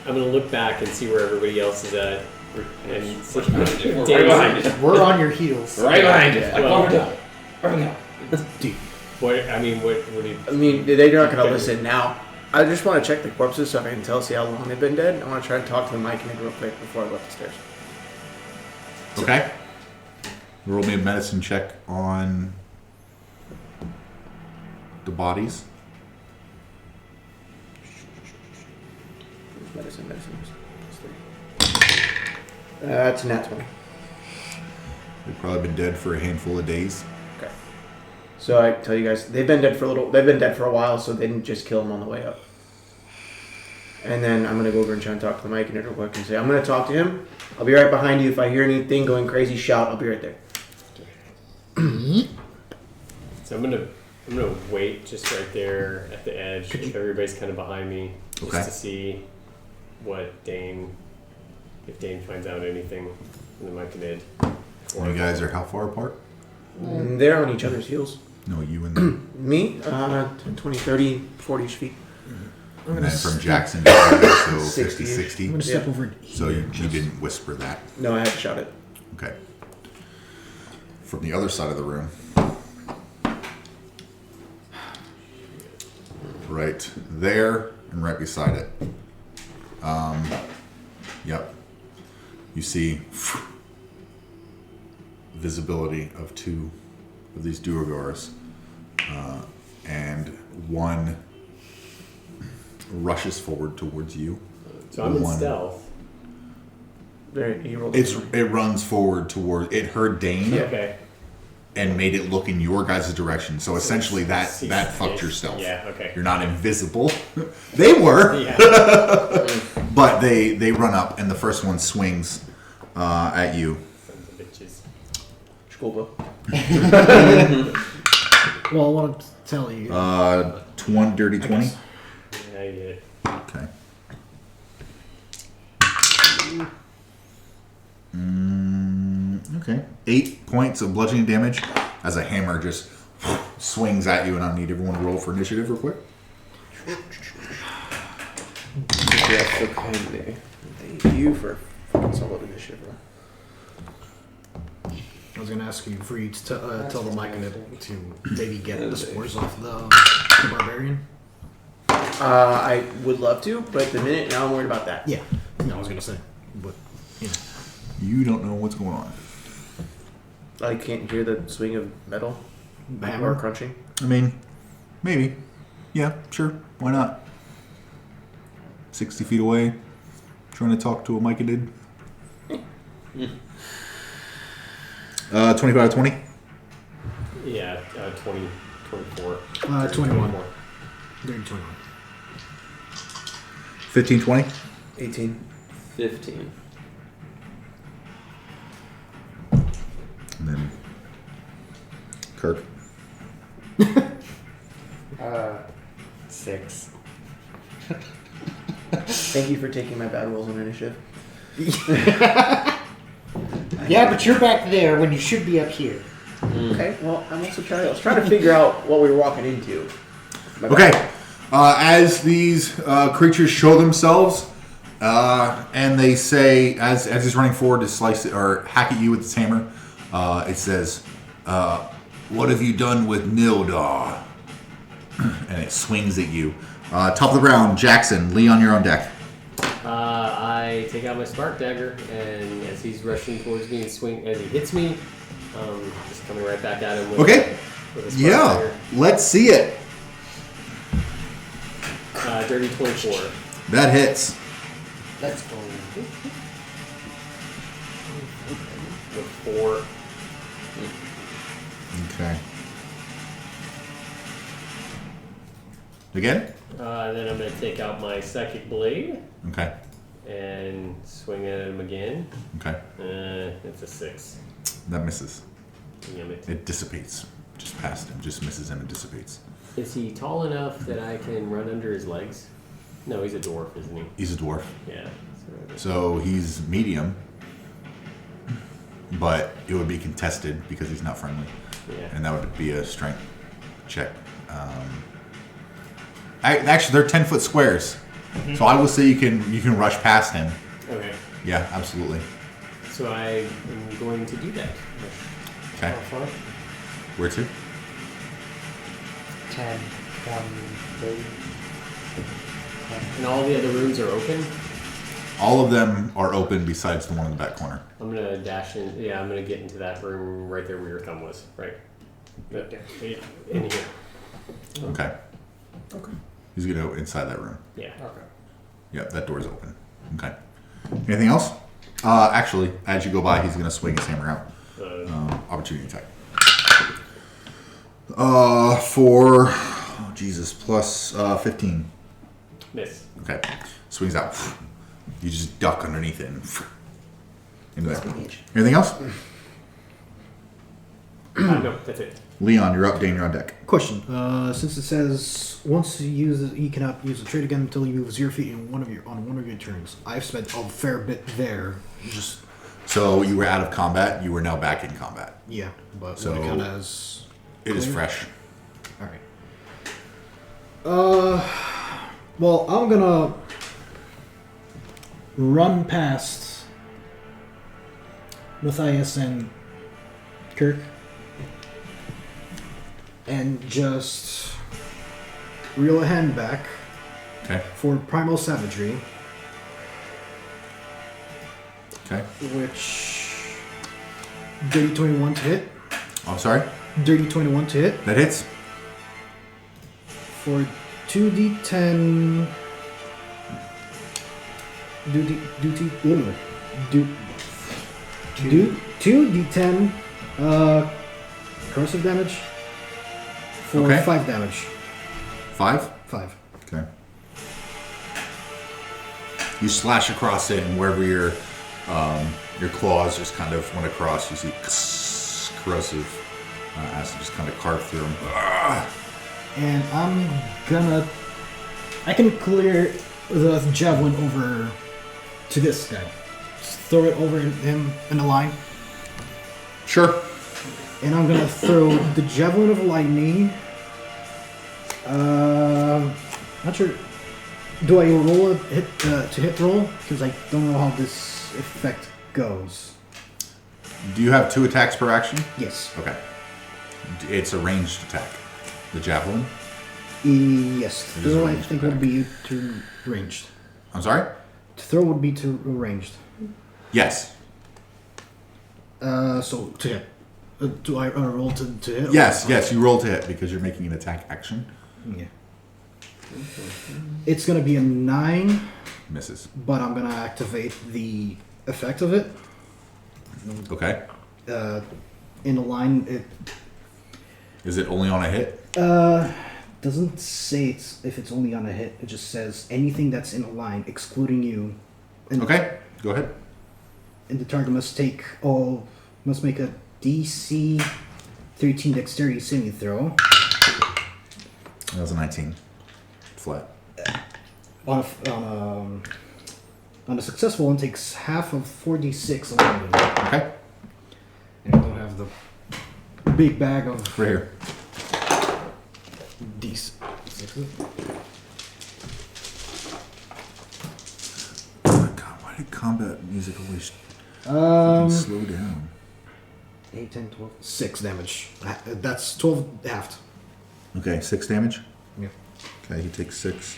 I'm gonna look back and see where everybody else is at. And We're behind you. We're Dane's- right behind you. We're on your heels. Right behind you. Like Well- over down. Over down. What I mean, what do you? I mean, they're not going to listen now. I just want to check the corpses so I can tell, see how long they've been dead. I want to try and talk to the mic real quick before I go up the stairs. Okay. Roll me a medicine check on the bodies. Medicine. That's a nat 20. They've probably been dead for a handful of days. Okay. So I tell you guys, they've been dead for a while, so they didn't just kill them on the way up. And then I'm gonna go over and try and talk to the mic and real quick and say, I'm gonna talk to him. I'll be right behind you. If I hear anything going crazy, shout. I'll be right there. So I'm gonna wait just right there at the edge. If everybody's kind of behind me, just Okay. to see what if Dane finds out anything in the Myconid. And you guys are how far apart? They're on each other's heels. No, you and them. Me, 20, 30, 40 feet. And then from Jaxxon to you, so 50, 60. 60. I'm going to step Yeah. over. So you didn't whisper that. No, I had to shout it. Okay. From the other side of the room. Right there and right beside it. Yep. You see visibility of two of these Duergars. And one rushes forward towards you. So I'm in One. stealth. He rolled It runs forward toward it heard Dane Okay. and made it look in your guys' direction. So essentially that fucked your stealth. Yeah. Okay. You're not invisible. They were, Yeah. but they run up and the first one swings at you. Sons of bitches. Schoolbo. Well, I want to tell you. 20 dirty 20. guess. Yeah, I get it. Okay. Okay. 8 points of bludgeoning damage as a hammer just swings at you, and I need everyone to roll for initiative real quick. Yes, so kindly. Thank you for fucking solid initiative, bro. I was going to ask you for you to tell the Myconid to maybe get the spores off the barbarian. I would love to, but at the minute now I'm worried about that. Yeah. No, I was going to say. But, you know. You don't know what's going on. I can't hear the swing of metal Hammer? or crunching. I mean, maybe. Yeah, sure. Why not? 60 feet away, trying to talk to a Myconid. 25 to 20. Yeah, 20, 24. 21. Dirty 21. 15, 20. 18. 15. And then Kirk. 6. Thank you for taking my bad rolls on initiative. Yeah, but you're back there when you should be up here. Okay, well, I was trying to figure out what we were walking into. My bad. Okay. As these creatures show themselves, and they say, as he's running forward to slice it or hack at you with his hammer, it says, "What have you done with Nildar?" And it swings at you. Top of the round, Jaxxon. Leon, you're on deck. I take out my spark dagger, and as he's rushing towards me and as he hits me, just coming right back at him with, Okay. with a spark dagger. Let's see it. Dirty 24. That hits. Let's go. With 4. Okay. Again? Then I'm going to take out my psychic blade Okay. and swing at him again. Okay. It's a 6. That misses. Damn it. It dissipates. Just past him. Just misses him and dissipates. Is he tall enough that I can run under his legs? No, he's a dwarf, isn't he? He's a dwarf. Yeah. So he's medium. But it would be contested because he's not friendly. Yeah. And that would be a strength check. Actually, they're 10-foot squares. So I will say you can rush past him. Okay. Yeah, absolutely. So I am going to do that. Okay. How far? Where to? 10, 20, 30. And all the other rooms are open? All of them are open besides the one in the back corner. I'm going to dash in. Yeah, I'm going to get into that room right there where your thumb was. Right. In here. Okay. Okay. He's going to go inside that room. Yeah. Okay. Yep, that door's open. Okay. Anything else? Actually, as you go by, he's going to swing his hammer out. Opportunity attack. Plus 15. Miss. Okay. Swings out. You just duck underneath it. Into that. Anything else? No, that's it. Leon, you're up. Dane, you're on deck. Question. Since it says once you use it, you cannot use the trait again until you move 0 feet on one of your turns. I've spent a fair bit there. Just So you were out of combat. You were now back in combat. yeah, but So- when it kind of as It is clear? fresh. All right. Well, I'm gonna run past Matthias and Kirk and just reel a hand back Okay. for Primal Savagery, Okay. which dirty 21 to hit. I'm sorry. Dirty 21 to hit That hits. for 2d10. Do 2d10 corrosive damage for Okay. 5 damage. 5. 5. Okay. You slash across it, and wherever your claws just kind of went across, you see corrosive acid just kind of carve through them. And I can clear the javelin over to this guy. Just throw it over him in a line. Sure. And I'm gonna throw the javelin of lightning. Not sure. Do I roll a hit to hit roll? Because I don't know how this effect goes. Do you have 2 attacks per action? Yes. Okay. It's a ranged attack. The javelin. Yes. It is a Throw I ranged think attack. would be to ranged. I'm sorry? To throw would be to ranged. Yes. So to hit. Do I roll to hit? Yes, yes, you roll to hit because you're making an attack action. Yeah. It's gonna be a 9, Misses. but I'm gonna activate the effect of it. Okay. In a line, it Is it only on a hit? doesn't say if it's only on a hit. It just says anything that's in a line, excluding you. And Okay. Go ahead. And the target must make a DC 13 dexterity saving throw. That was a 19. Flat. On a successful one, takes half of 4d6 along with it. Okay. And we'll have the big bag of Right here. d6. Oh my god, why did combat music always fucking slow down? 8, 10, 12. 6 damage. That's 12 halved. Okay, 6 damage? Yeah. Okay, he takes 6.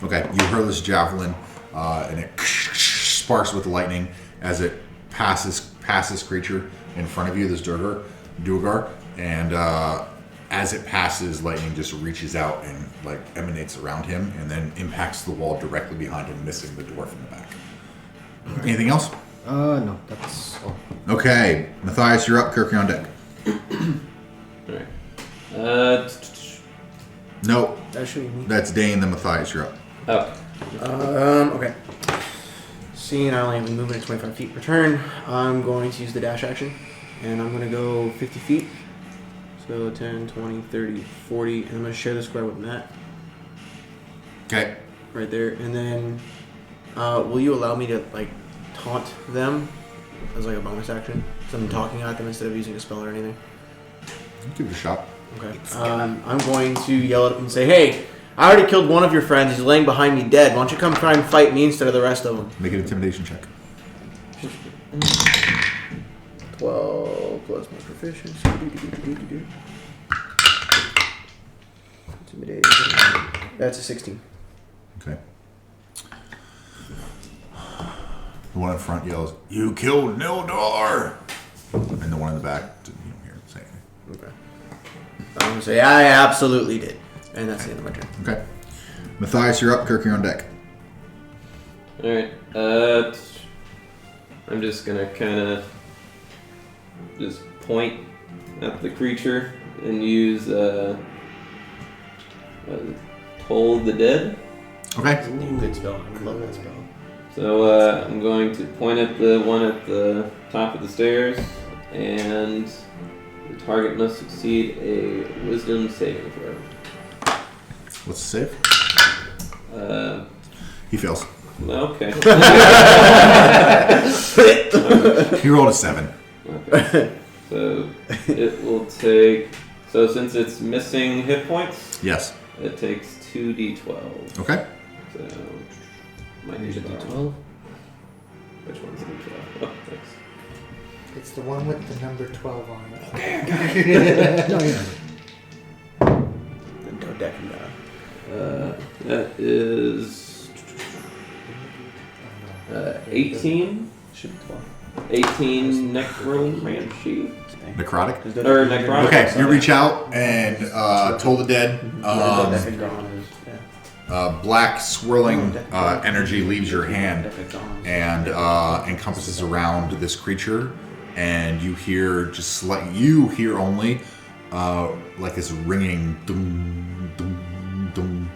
Okay, you hurl this javelin, and it sparks with lightning as it passes this creature in front of you, this Duergar, and as it passes, lightning just reaches out and like emanates around him, and then impacts the wall directly behind him, missing the dwarf in the back. Anything else? No, that's all. Okay, Matthias, you're up. Kirk, you're on deck. Alright. No, That should be me. that's Dane. Then Matthias, you're up. Okay. Seeing I only have a movement of 25 feet per turn, I'm going to use the dash action, and I'm going to go 50 feet. So 10, 20, 30, 40, and I'm going to share the square with Matt Okay. right there. And then, will you allow me to like taunt them as like a bonus action? So I'm talking at them instead of using a spell or anything. Give it a shot. Okay. I'm going to yell at them and say, "Hey, I already killed one of your friends. He's laying behind me dead. Why don't you come try and fight me instead of the rest of them?" Make an intimidation check. 12 plus my proficiency. Intimidation. That's a 16. Okay. The one in front yells, "You killed Nildor!" And the one in the back, you don't hear him say anything. Okay. I'm going to say, "I absolutely did." And that's the end of my turn. Okay. Matthias, you're up. Kirk, you're on deck. Alright. I'm just gonna kind of just point at the creature and use Toll the Dead. Okay. Good spell. I love that spell. So I'm going to point at the one at the top of the stairs, and the target must succeed a Wisdom saving throw. What's the save? He fails. Okay. He rolled a 7. Okay. So it will take. So since it's missing hit points, Yes. it takes 2d12. Okay. So might need a d12. Which one's the d12? Oh, thanks. It's the one with the number 12 on it. No, yeah. The dodecan die. That is 18. Should be 12. 18 necromancy. Necrotic. Or necrotic. Okay, you reach out and Toll the Dead. Dodecan gone is, yeah. Black swirling energy leaves your hand and encompasses around this creature, and you hear just like only like this ringing dum dum dum,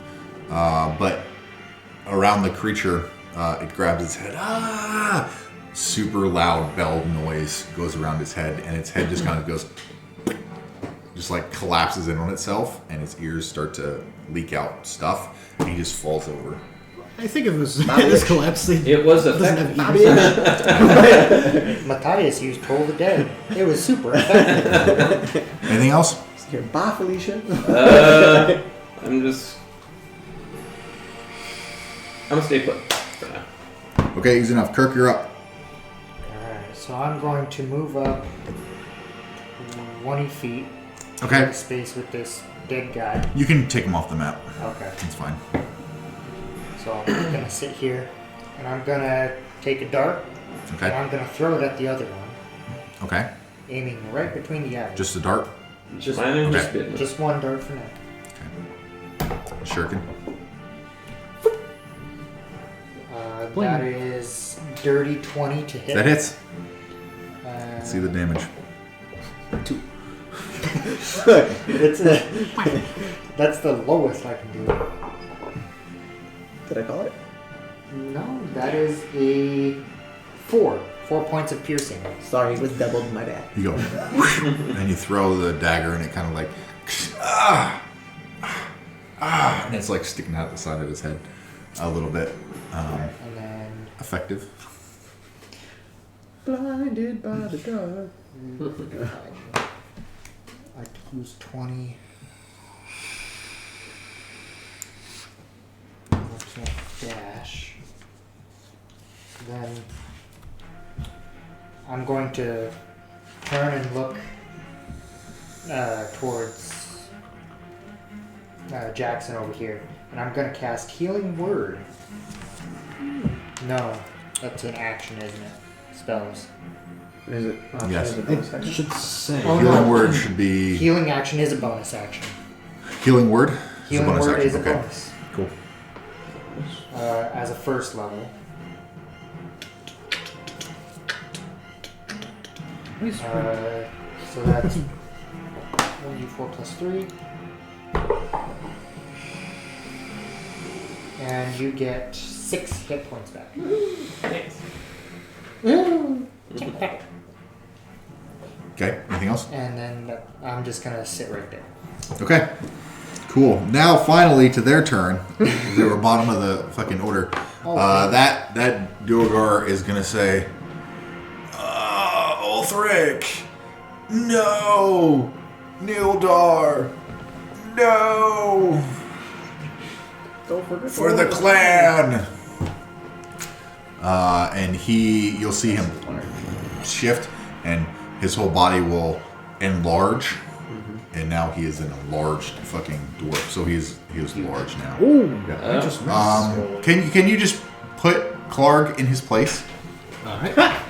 but around the creature it grabs its head. Super loud bell noise goes around its head, and its head just kind of goes, just like collapses in on itself, and its ears start to leak out stuff, and he just falls over. I think it was this collapse thing. It was Doesn't effective. have ears. Matthias used Toll the Dead. It was super effective. Anything else? Here, bye, Felicia. I'm gonna stay put for now. Okay, easy enough. Kirk, you're up. Alright, so I'm going to move up 20 feet. Okay. Space with this dead guy. You can take him off the map. Okay. That's fine. So I'm gonna sit here, and I'm gonna take a dart, and Okay. I'm gonna throw it at the other one, Okay. aiming right between the eyes. Just a dart. Just Mine are just Okay. bitten. just one dart for now. Shuriken. That is dirty 20 to hit. That hits. Uh, See the damage. it's that's the lowest I can do. Did I call it? No, that is a 4. 4 points of piercing. Sorry, it was doubled. My bad. You go, and you throw the dagger, and it kind of like, and it's like sticking out the side of his head a little bit. And then Effective. Blinded by the dark. I use 20. I can't dash. Then I'm going to turn and look towards Jaxxon over here, and I'm going to cast Healing Word. No, that's an action, isn't it? Spells. Is it? Yes. Is it bonus It action? should say. Oh, Healing no. word should be Healing action is a bonus action. healing word. Healing bonus Word action. is a Okay. bonus. Cool. As a first level. So that's 1d4 plus 3. And you get 6 hit points back. Thanks. Okay. Anything else? And then I'm just gonna sit right there. Okay. Cool. Now, finally, to their turn. They were bottom of the fucking order. That Duergar is gonna say, Ulthric, no, Nildar, no, for the clan. And you'll see him shift, and his whole body will enlarge. And now he is an enlarged fucking dwarf. So he is large now. Ooh, Yeah. I just Can you just put Clark in his place?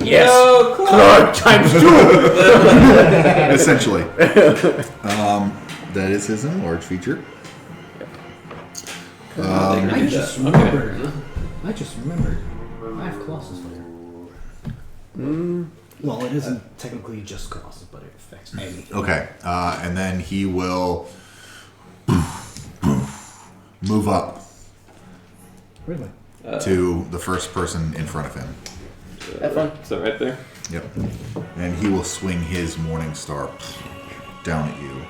Yes. Yo, Clark times 2. Essentially. That is his enlarged feature. I just remembered. I have Colossus Fire. Well, it isn't technically just Colossus, but it affects anything. Okay. And then he will move up Really? to the first person in front of him. Have fun. So right there. Yep. And he will swing his Morning Star down at you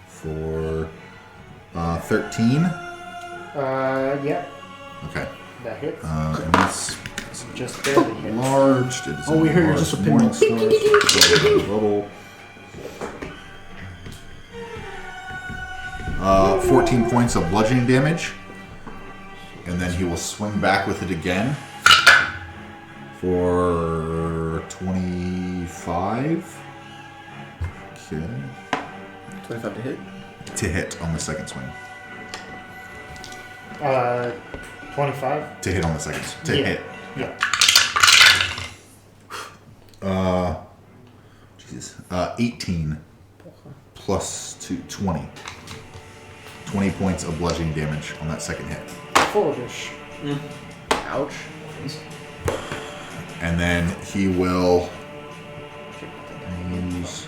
for 13. Yep, Okay. that hits. And that's Just barely hits. enlarged. It is Oh, we heard you're enlarged just a Morning pinball. Star. Bubble. 14 points of bludgeoning damage. And then he will swing back with it again for 25. Okay. 25 to hit. To hit on the second swing. 25. To hit on the second. To Yeah. hit. Yeah. Jesus. 18 plus 20. 20 points of bludgeoning damage on that second hit. Foolish. Ouch. And then he will use.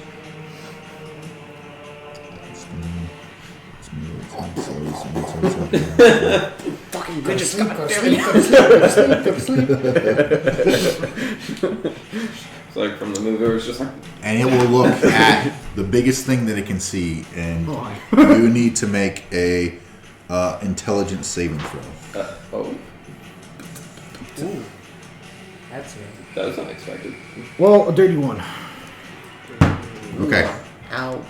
Fucking Go to bitches. sleep, God go to damn sleep, it. go to sleep, go to sleep, go to sleep. It's like from the movie, it was just like, And it will look at the biggest thing that it can see, and Boy. you need to make a intelligence saving throw. oh, That's it. that was unexpected. Well, a dirty one. Okay. Ow.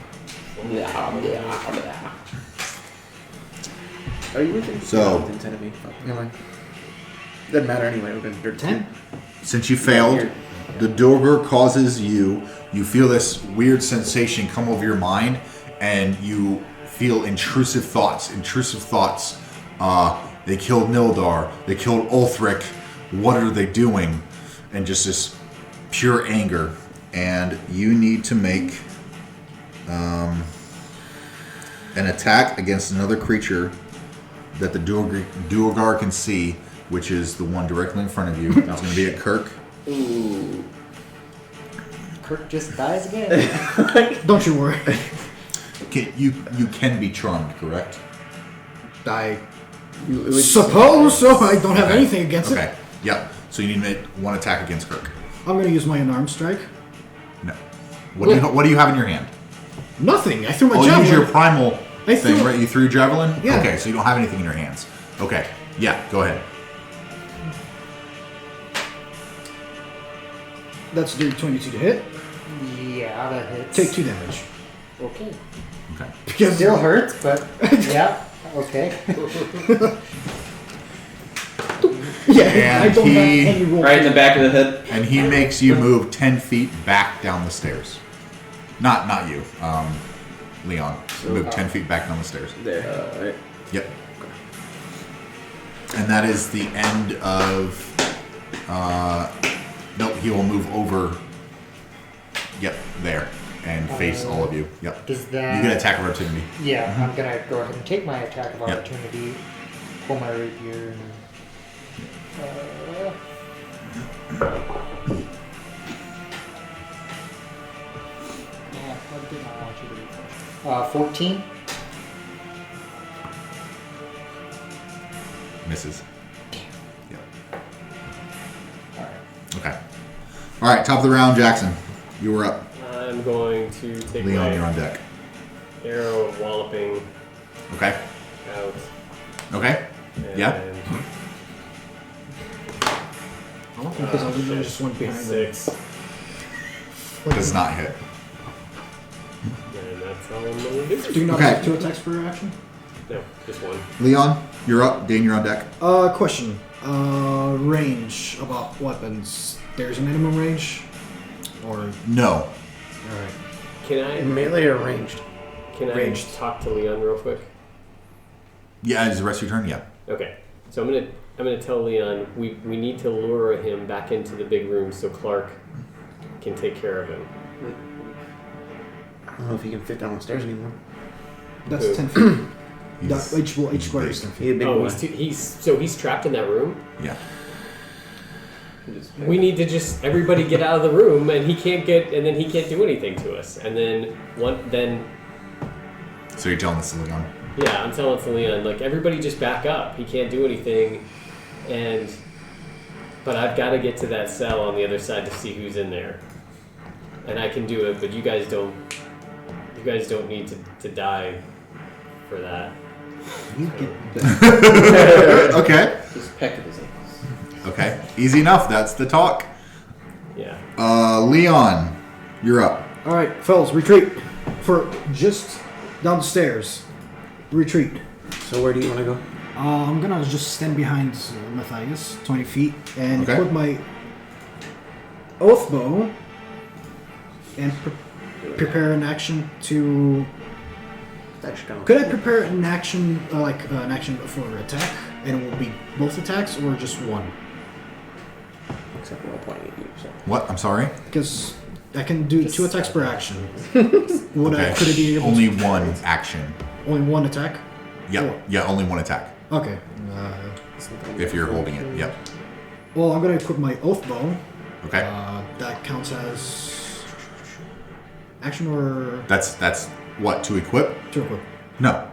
Are you within? So- within 10 of me. Fuck, never mind. Doesn't matter anyway. We're gonna dirt 10? Since you failed, the Duergar causes you feel this weird sensation come over your mind, and you feel intrusive thoughts. They killed Nildar. They killed Ulthric. What are they doing? And just this pure anger. And you need to make an attack against another creature that the Duergar can see which is the one directly in front of you. That's going to be at Kirk. Ooh. Kirk just dies again. Don't you worry. You can be charmed, correct? I suppose so. I don't have Okay. anything against it. Okay. Yep. So you need to make one attack against Kirk. I'm gonna use my unarmed strike. No. What do you have in your hand? Nothing. I threw my Oh, you javelin. use your primal I thing, threw- right? You threw your javelin? Yeah. Okay, so you don't have anything in your hands. Okay. Yeah, go ahead. That's dirty 22 to hit. Yeah, that hits. Take 2 damage. Okay. Okay. Because Still hurts, but yeah, okay. yeah, I And don't he- have any roll. Right in the back of the head. And he makes you move 10 feet back down the stairs. Not you. Leon. Move 10 feet back down the stairs. There. Right. Yep. And that is the end of. Nope, he will move over. Yep, there. And face all of you. Yep. Does You that? get attack of opportunity. Yeah, I'm gonna go ahead and take my attack of Yep. opportunity. Pull my rapier and. What did I want you to do? 14. Misses. Yep. Alright. Okay. Alright, top of the round, Jaxxon. You were up. I'm going to take Leon, my you're on deck. arrow of walloping Okay. out. Okay. And Yeah. Oh, because I was just one behind them. 6. Does not hit. And that's all I'm going to do. Do you not Okay. have 2 attacks per action? No, just one. Leon, you're up. Dane, you're on deck. Question. Range about weapons. There's a minimum range? Or. No. Alright. Can I Melee or ranged? Ranged. talk to Leon real quick? Yeah, is the rest of your turn? Yeah. Okay. So I'm gonna tell Leon we need to lure him back into the big room so Clark can take care of him. I don't know if he can fit down the stairs anymore. That's Who? 10 feet. He's- Each square big. is 10 feet. He's a big boy. He's trapped in that room. Yeah. We need to just everybody get out of the room, and he can't do anything to us. And then So you're telling this to Leon? yeah, I'm telling to Leon like everybody just back up. He can't do anything, but I've got to get to that cell on the other side to see who's in there, and I can do it. But you guys don't need to die for that. You get Okay. Just peck at his ankles. Okay. Easy enough. That's the talk. Yeah. Leon, you're up. Alright, fellas, retreat. For just down the stairs. Retreat. So where do you want to go? I'm gonna just stand behind Matthias, 20 feet, and Okay. put my oath bow and prepare an action to. That's kind of Could I prepare an action, an action for attack, and it will be both attacks or just one? except for pointing at you. So. What? I'm sorry? Because I can do 2 attacks per action. Could it be able Only to, one action. only 1 attack? Yeah. Oh. Yeah, only one attack. Okay. If you're holding it. Yep. Well, I'm gonna equip my oath bow. Okay. That counts as action or That's what, to equip? to equip. No.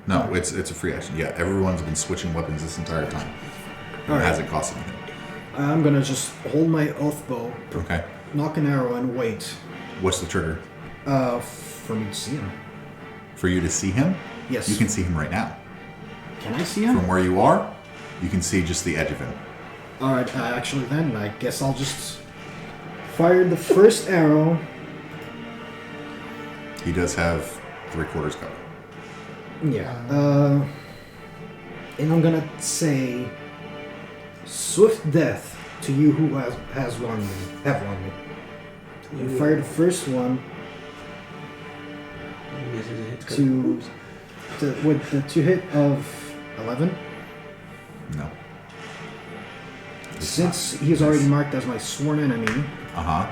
No, it's a free action. Yeah, everyone's been switching weapons this entire time. And Alright. It hasn't cost anything. I'm gonna just hold my oath bow, Okay. knock an arrow, and wait. What's the trigger? For me to see him. For you to see him? Yes. You can see him right now. Can I see him? From where you are, you can see just the edge of him. Alright, actually then, I guess I'll just fire the first arrow. He does have 3/4 cover. Yeah. And I'm gonna say, swift death to you who has wronged me. Have wronged me. You fire the first one with the 2 hit of 11. No. Since he is already marked as my sworn enemy, Uh-huh.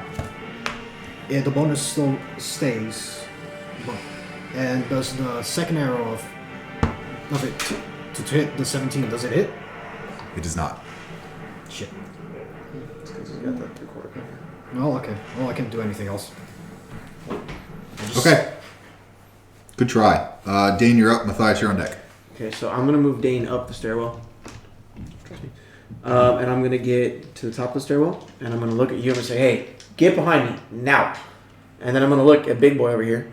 yeah, the bonus still stays. And does the second arrow of it to hit the 17? Does it hit? It does not. Shit. It's because he's got that 3/4 cover. Well, okay. Well, I can't do anything else. Okay. Good try. Dane, you're up. Matthias, you're on deck. Okay, so I'm gonna move Dane up the stairwell. Trust me. And I'm gonna get to the top of the stairwell, and I'm gonna look at you and say, "Hey, get behind me now!" And then I'm gonna look at Big Boy over here,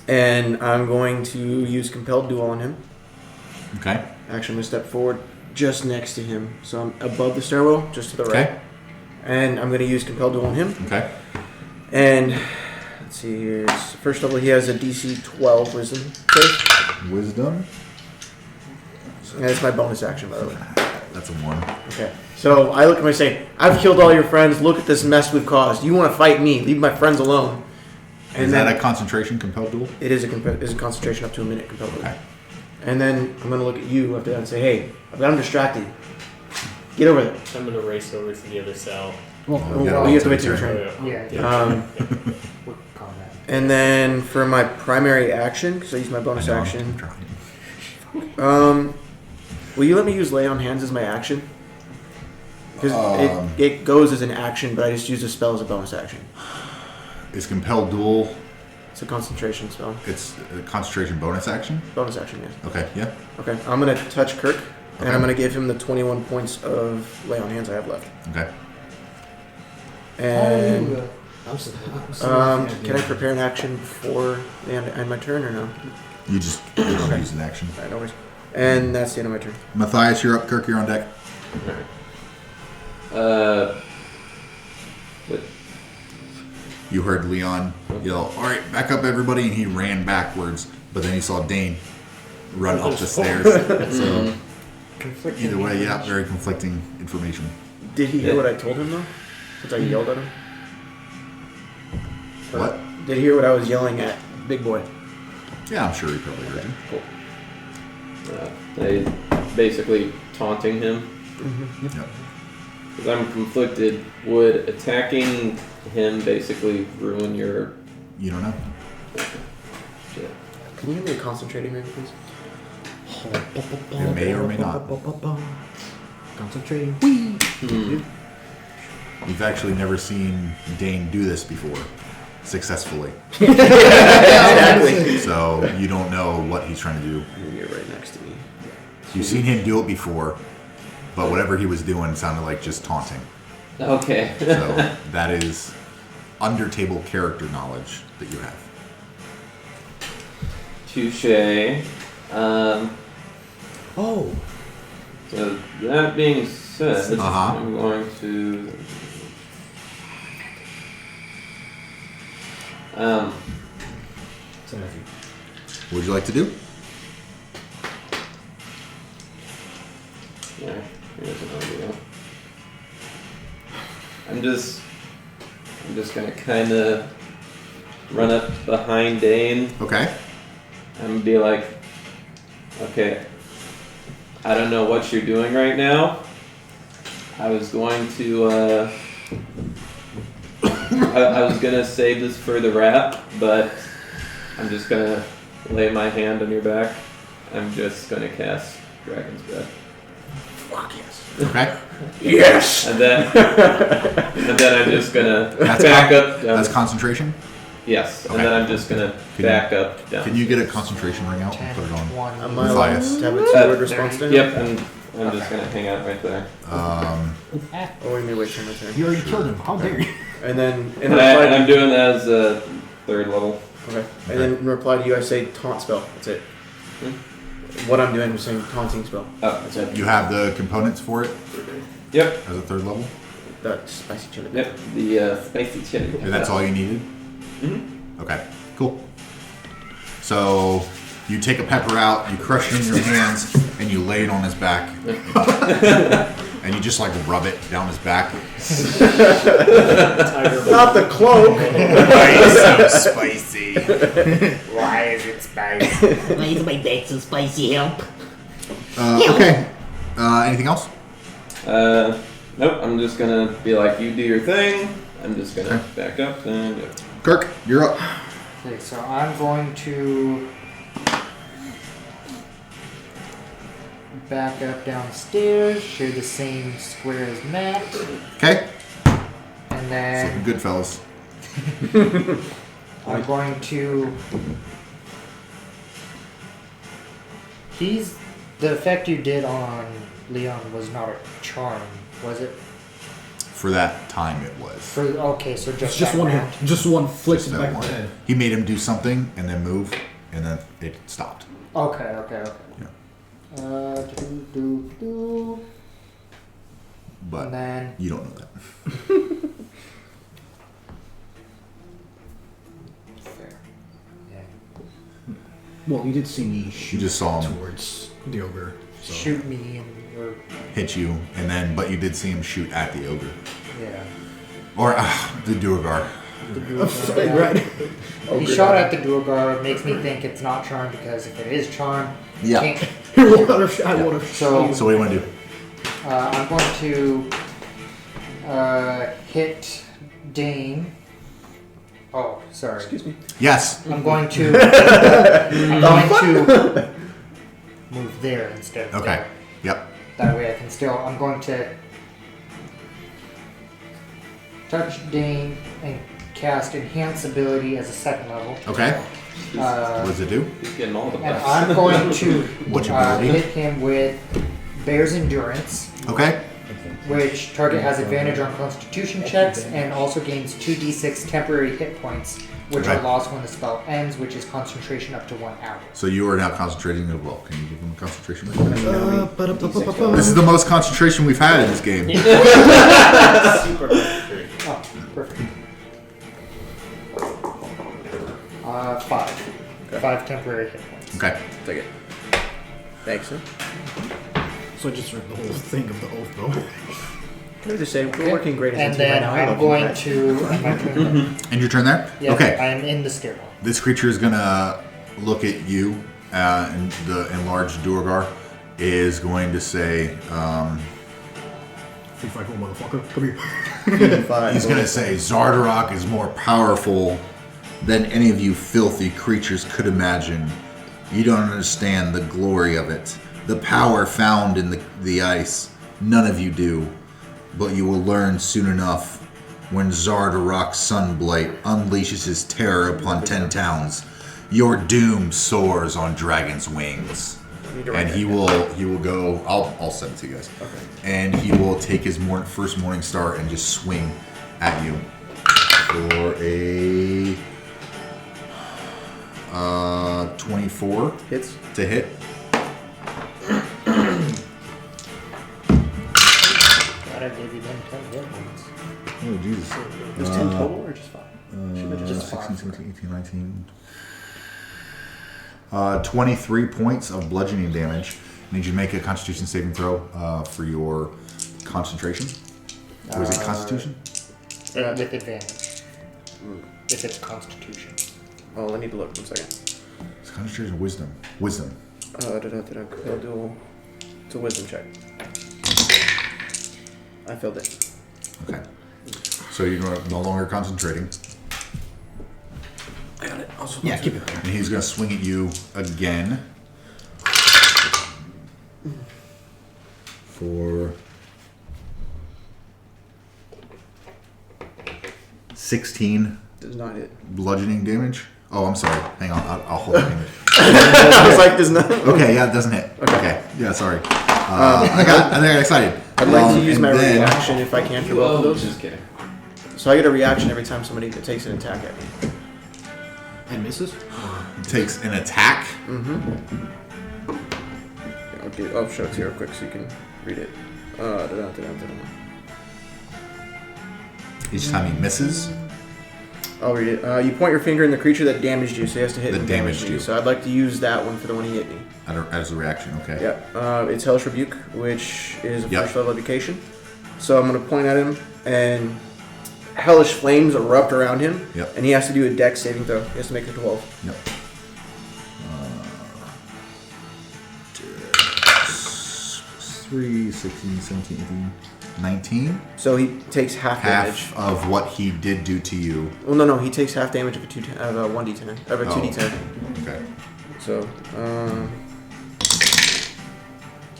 and I'm going to use Compelled Duel on him. Okay. Actually, I'm gonna step forward just next to him, so I'm above the stairwell, just to the right. Okay. And I'm gonna use Compelled Duel on him. Okay. And let's see here. First of all, he has a DC 12 Wisdom save. Wisdom. And that's my bonus action, by the way. That's a 1. Okay. So I look at him and say, "I've killed all your friends. Look at this mess we've caused. You want to fight me? Leave my friends alone." And Is then that a concentration compelled duel? it is a concentration up to a minute compelled. Okay. And then I'm gonna look at you after that and say, "Hey, I've got him distracted. Get over there." I'm gonna race over to the other cell. Well, Oh, yeah, you have to wait it's till your your turn. turn. Yeah. We're combat. And then for my primary action, because I use my bonus I know, I'm action, trying. will you let me use Lay on Hands as my action? Because it goes as an action, but I just use a spell as a bonus action. Is compelled duel? It's a concentration spell. It's a concentration bonus action. Bonus action, yes. Okay. Yeah. Okay, I'm gonna touch Kirk, and Okay. I'm gonna give him the 21 points of Lay on Hands I have left. Okay. And I'm can I prepare an action before the end of my turn or no? You just use an action. Alright, no worries. And that's the end of my turn. Matthias, you're up. Kirk, you're on deck. But You heard Leon yell, "All right, back up, everybody!" And he ran backwards. But then he saw Dane run up the stairs. So either way, yeah, very conflicting information. Did he hear what I told him though? Since I yelled at him? What? Did he hear what I was yelling at Big Boy? Yeah, I'm sure he probably heard you. Cool. I basically taunting him Yep. because I'm conflicted. Would attacking him basically ruin your You don't know. shit? Can you give me a concentrating ring, please? It may or may not. Concentrating. You've actually never seen Dane do this before successfully. Exactly. So you don't know what he's trying to do. And you're right next to me. You've seen him do it before, but whatever he was doing sounded like just taunting. Okay. So that is under table character knowledge that you have. Touche. Oh. So that being said, Uh-huh. I'm going to. So Matthew. What would you like to do? Yeah, here's an idea. I'm just gonna kind of run up behind Dane Okay. and be like, okay, I don't know what you're doing right now. I was going to, I was gonna save this for the wrap, but I'm just gonna lay my hand on your back. I'm just gonna cast Dragon's Breath. Fuck yes. Okay. Yes! And then I'm just gonna That's back up. Down. That's concentration. Yes, Okay. and then I'm just gonna Can back up down. Can you get a concentration ring out and put it on? One. Am I allowed Matthias. to have a two-word response to him? Yep, and I'm just gonna hang out right there. Oh, wait, me wait till my turn. You already killed him. How dare you? And then, in And reply I'm doing that as a third level. okay. And then in reply to you, I say taunt spell. That's it. What I'm doing is saying taunting spell. Oh, That's it. You have the components for it yep, as a third level, That spicy chili. yep. The spicy chili. and that's all you needed. Mhm. Okay. Cool. So you take a pepper out, you crush it in your hands, and you lay it on his back, and you just like rub it down his back. Not the cloak! So spicy. Why is it spicy? Why is my back so spicy? Help! Okay. Anything else? Nope. I'm just gonna be like, you do your thing. I'm just gonna Okay. back up and go. Kirk, you're up. Okay, so I'm going to back up downstairs, share the same square as Matt, Okay. and then Good fellas. I'm going to. The effect you did on Leon was not a charm, was it? For that time, it was. Okay, so It's just just that one round. hit. Just one flick to the That back of the one. head. He made him do something and then move, and then it stopped. Okay. Yeah. Do. But And then you don't know that. fair. Yeah. Well, you did see me shoot just saw him. towards the ogre. So. Shoot me and or Hit you, and then but you did see him shoot at the ogre yeah. or the Duergar. The Duergar, yeah. Right. He shot at the Duergar. Makes me think it's not charmed because if it is charmed, Yeah. can't. I would have. So So what do you want to do? I'm going to hit Dane. Oh, sorry. Excuse me. Yes. I'm going to. Move there instead. Of Okay. there. Yep. That way I can still. I'm going to touch Dane and cast Enhance ability as a second level. Okay. What does it do? He's getting all the And buffs. I'm going to What's your ability? hit him with Bear's Endurance, Okay. which target has advantage on Constitution checks and also gains 2d6 temporary hit points, which Okay. are lost when the spell ends, which is concentration up to 1 hour. So you are now concentrating as well. Can you give him a concentration? This This is the most concentration we've had in this game. Super concentrated. Oh, perfect. 5. 5 temporary hit points. Okay. Take it. Thanks, sir. So I just read the whole thing of the oath, though. Can I just say, we're working great as And a team right then now. I I'm love you going guys. to. My turn. And your turn there? Yeah, Okay. I'm in the stairwell. This creature is gonna look at you, and the enlarged Duergar is going to say, Free fight, motherfucker. Come here. he's gonna say, Zardarok is more powerful than any of you filthy creatures could imagine. You don't understand the glory of it, the power found in the ice. None of you do, but you will learn soon enough when Zardarok's Sunblight unleashes his terror upon 10 towns. Your doom soars on dragon's wings. And he will go. I'll send it to you guys. Okay. And he will take his first morning star and just swing at you for a 24 Hits. to hit. God, I gave you them 10 hit points. Oh Jesus! It was 10 total or just 5? Should have just 16, 17, 18, 19. 23 points of bludgeoning damage. I need you to make a Constitution saving throw for your concentration. Or is it Constitution? With advantage. If it's Constitution. Oh, I need to look. 1 second. It's Concentration or Wisdom? Wisdom. I'll do. It's a wisdom check. I failed it. Okay. So you're no longer concentrating. I got it. Yeah, keep it. And he's going to swing at you again. For 16 Does not hit. bludgeoning damage. Oh, I'm sorry. Hang on. I'll hold it. I was like, does not. Okay, yeah, it doesn't hit. Okay. Yeah, sorry. I got excited. I'd like to use and my then- reaction if I can for both of those. Just kidding. So I get a reaction every time somebody takes an attack at me. And misses? Takes an attack. I'll show it to you real quick so you can read it. Each time he misses. I'll read it. You point your finger in the creature that damaged you, so he has to hit That and damaged damage you. So I'd like to use that one for the one he hit me. As a reaction, okay. Yeah. It's Hellish Rebuke, which is a Yep. first level education. So I'm going to point at him, and hellish flames erupt around him. Yep. And he has to do a dex saving throw. He has to make a 12. Yep. 3, 16, 17, 18, 19. So he takes half damage. Half of what he did do to you. Well, no, he takes half damage of a 1d10, of a 2d10. Okay. So,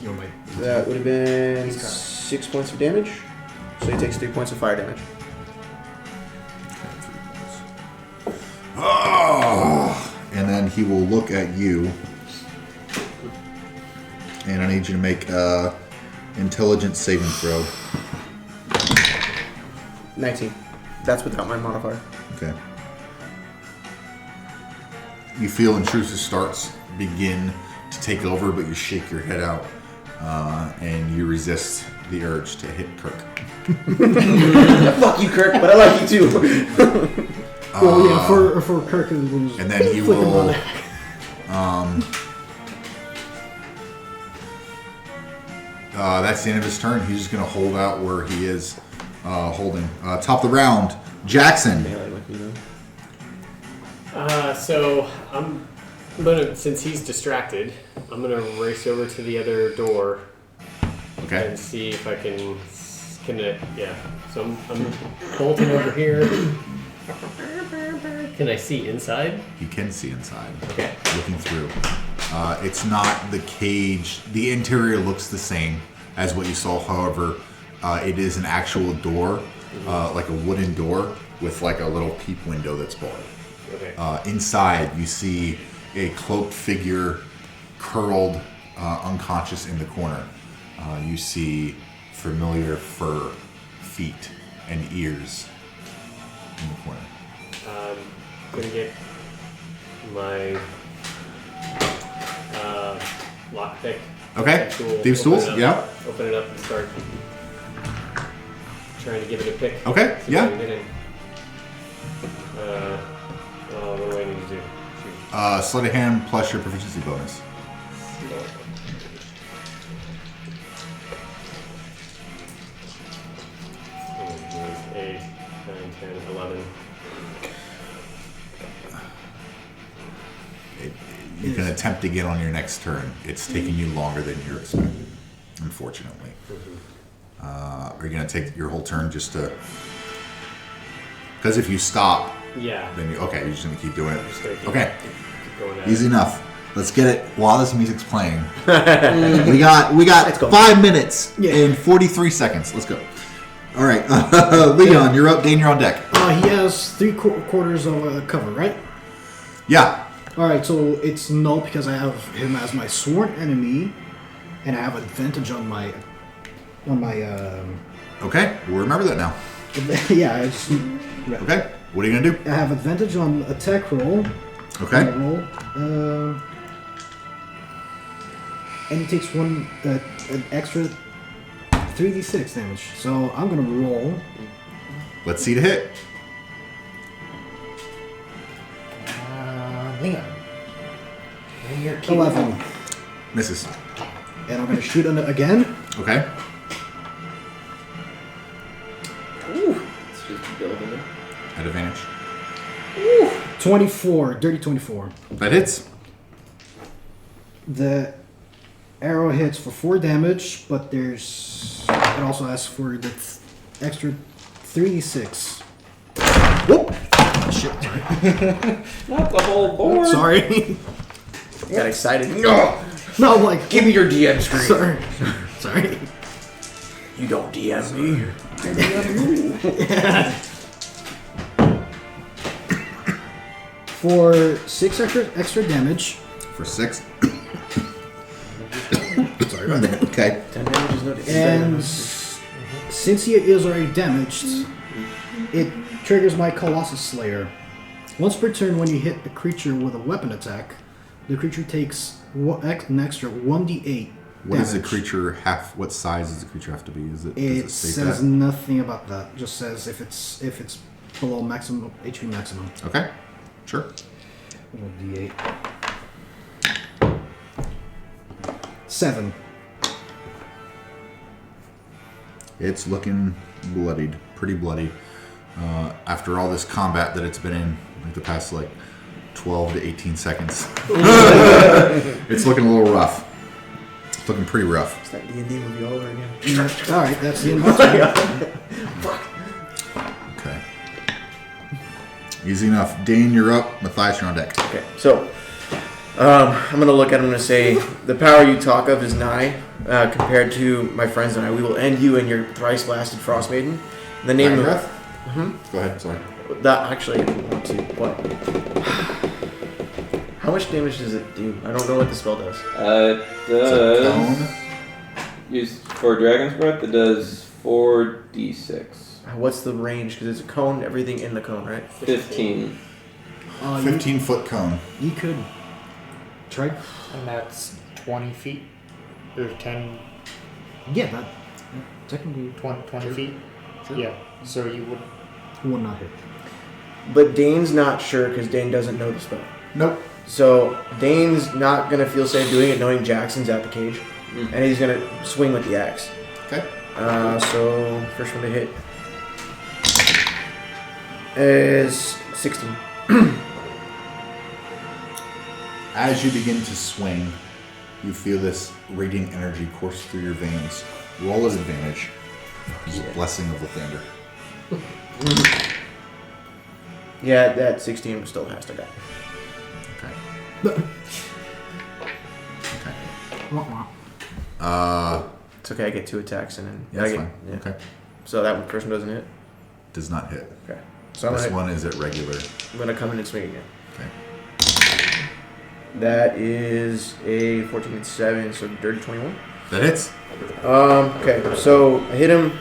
You're my. That would have been 6 points of damage. So he takes 3 points of fire damage. Oh! And then he will look at you. And I need you to make intelligence saving throw. 19. That's without my modifier. Okay. You feel intrusive starts begin to take over, but you shake your head out and you resist the urge to hit Kirk. Fuck you, Kirk, but I like you too. Well, yeah, for Kirk it was. And then he flicking will. That's the end of his turn. He's just going to hold out where he is holding. Top of the round, Jaxxon. Melee with me though. So I'm gonna, since he's distracted, I'm gonna race over to the other door Okay. and see if I can. Yeah. So I'm bolting over here. Can I see inside? You can see inside. Okay. Looking through. It's not the cage. The interior looks the same as what you saw. However, it is an actual door, like a wooden door with like a little peep window that's barred. Okay. Inside, you see a cloaked figure, curled, unconscious in the corner. You see familiar fur, feet, and ears in the corner. Gonna get my lockpick. Okay. Tool, Thieves' open tools? it up- Yeah. Open it up and start trying to give it a pick. Okay, See if I yeah. can get in. What do I need to do? Sleight of hand plus your proficiency bonus. Shoot. 8, 9, 10, 11. You can attempt to get on your next turn. It's taking you longer than you're expecting, unfortunately. Are you going to take your whole turn just to... Because if you stop, Yeah. then you... Okay, you're just going to keep doing Just it. gonna keep- Okay, keep going at easy it. enough. Let's get it while this music's playing. we got 5 minutes and 43 seconds. Let's go. All right, Leon, you're up. Dane, you're on deck. He has 3/4 of cover, right? Yeah. All right, so it's null because I have him as my sworn enemy, and I have advantage on my. Okay, we'll remember that now. Yeah, I just. Okay, what are you going to do? I have advantage on attack roll. Okay. Roll. And he takes an extra 3d6 damage. So I'm gonna roll. Let's see the hit. Leon. Bring your key. 11. Misses. And I'm gonna shoot on it again. Okay. It's just building it. At advantage. 24. Dirty 24. That hits. The arrow hits for 4 damage, but there's. It also asks for the extra 3d6. Whoop! Shit. Not the whole board. Sorry. Got excited. No, like. Give me your DM screen. Sorry. Sorry. You don't DM me. For 6 extra damage. For 6. Sorry about that. Okay. 10 damage is no damage. And since he is already damaged, it triggers my Colossus Slayer. Once per turn, when you hit a creature with a weapon attack, the creature takes an extra 1d8. What does the damage. creature have? What size does the creature have to be? Does It it state says that? nothing about that. It just says if it's below maximum HP maximum. Okay. Sure. 1d8. 7. It's looking bloodied, pretty bloody. After all this combat that it's been in, like the past 12 to 18 seconds, it's looking a little rough. It's looking pretty rough. It's that D&D movie all over again. All right, that's the end of my turn. Okay. Easy enough. Dane, you're up. Matthias, you're on deck. Okay, so I'm gonna look at him and say, the power you talk of is nigh, compared to my friends and I. We will end you and your thrice blasted Frostmaiden. In the name Iron of breath. Go ahead. Sorry. that, actually, I didn't want to. What? How much damage does it do? I don't know what the spell does. It It's a does. cone. Use for Dragon's Breath, it does 4d6. What's the range? Because it's a cone, everything in the cone, right? 15. 15-foot cone. You could try. And that's 20 feet? Or 10, Yeah, that technically 20 feet? Sure. Yeah, so you would... would not hit. But Dane's not sure because Dane doesn't know the spell. Nope. So Dane's not gonna feel safe doing it, knowing Jaxxon's at the cage, and he's gonna swing with the axe. Okay. So first one to hit is 16. As you begin to swing, you feel this radiant energy course through your veins. Roll at advantage. This is a blessing of Lathander. Yeah, that 16 still has to go. Okay. It's okay. I get 2 attacks and then Yeah, I that's get, fine. yeah. Okay. So that one person doesn't hit. Does not hit. Okay. So This one is at regular. I'm gonna come in and swing again. Okay. That is a 14 and 7, so dirty 21. That hits. Okay, so I hit him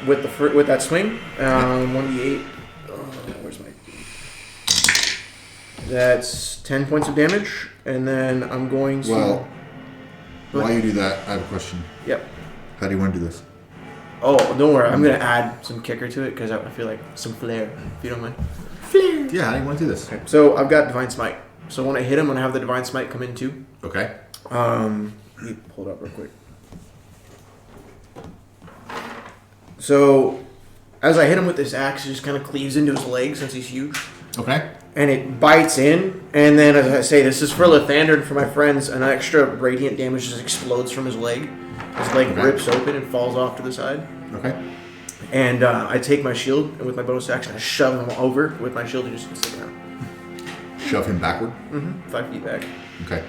with the with that swing. 1d8. Where's my? That's 10 points of damage, and then I'm going to. Well, while you do that, I have a question. Yep. How do you want to do this? Oh, don't worry. I'm gonna add some kicker to it because I feel like some flair, if you don't mind. Yeah, how do you want to do this? Okay. So I've got divine smite. So when I hit him, I'm gonna have the divine smite come in too. Okay. Let me pull it up real quick. So, as I hit him with this axe, it just kind of cleaves into his leg since he's huge. Okay. And it bites in, and then, as I say, this is for Lathander and for my friends, an extra radiant damage just explodes from his leg. His leg Okay. rips open and falls off to the side. Okay. And I take my shield, and with my bonus action, I shove him over with my shield and just stick around. Shove him backward. 5 feet back. Okay.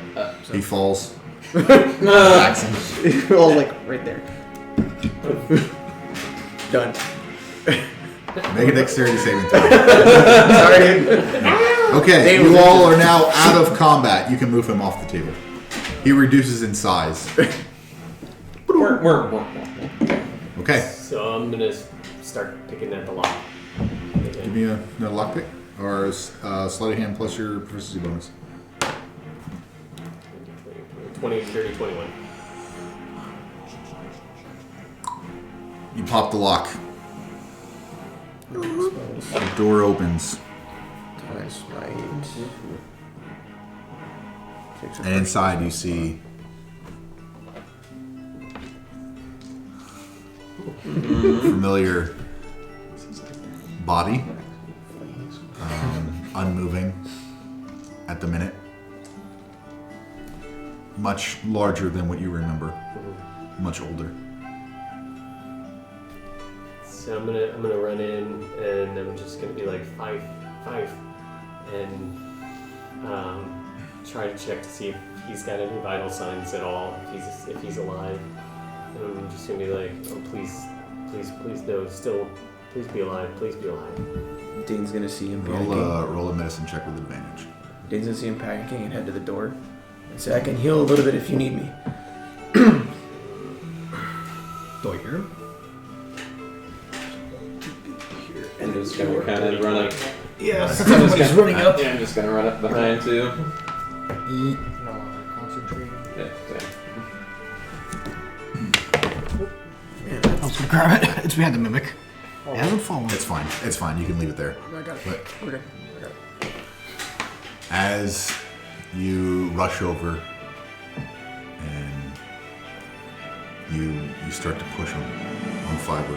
So- He falls. Jackson. All like right there. Done. Make a dexterity saving throw. Sorry, dude. Okay, Dave you was all are now out of combat. You can move him off the table. He reduces in size. Okay. So I'm gonna start picking at the lock. Give me another lockpick. Or sleight of hand plus your proficiency bonus. 20, 30, 21. You pop the lock. The door opens. Divine smite. And inside you see familiar body, unmoving at the minute, much larger than what you remember, much older. So I'm gonna run in and I'm just gonna be like five, and try to check to see if he's got any vital signs at all, if he's alive. And I'm just gonna be like, oh please no, still, please be alive, please be alive. Dane's gonna see him panicking. Roll a medicine check with advantage. Dane's gonna see him panicking and head to the door and say, "I can heal a little bit if you need me." Do I hear him? I'm just gonna kind of run up. Yeah, Somebody's running up. Yeah, I'm just gonna run up behind too. No, concentrating. Yeah, I was gonna grab it. It's behind the mimic. It hasn't fallen. It's fine. It's fine. You can leave it there. I got it. But Okay. I got it. as you rush over and you start to push him on fiber,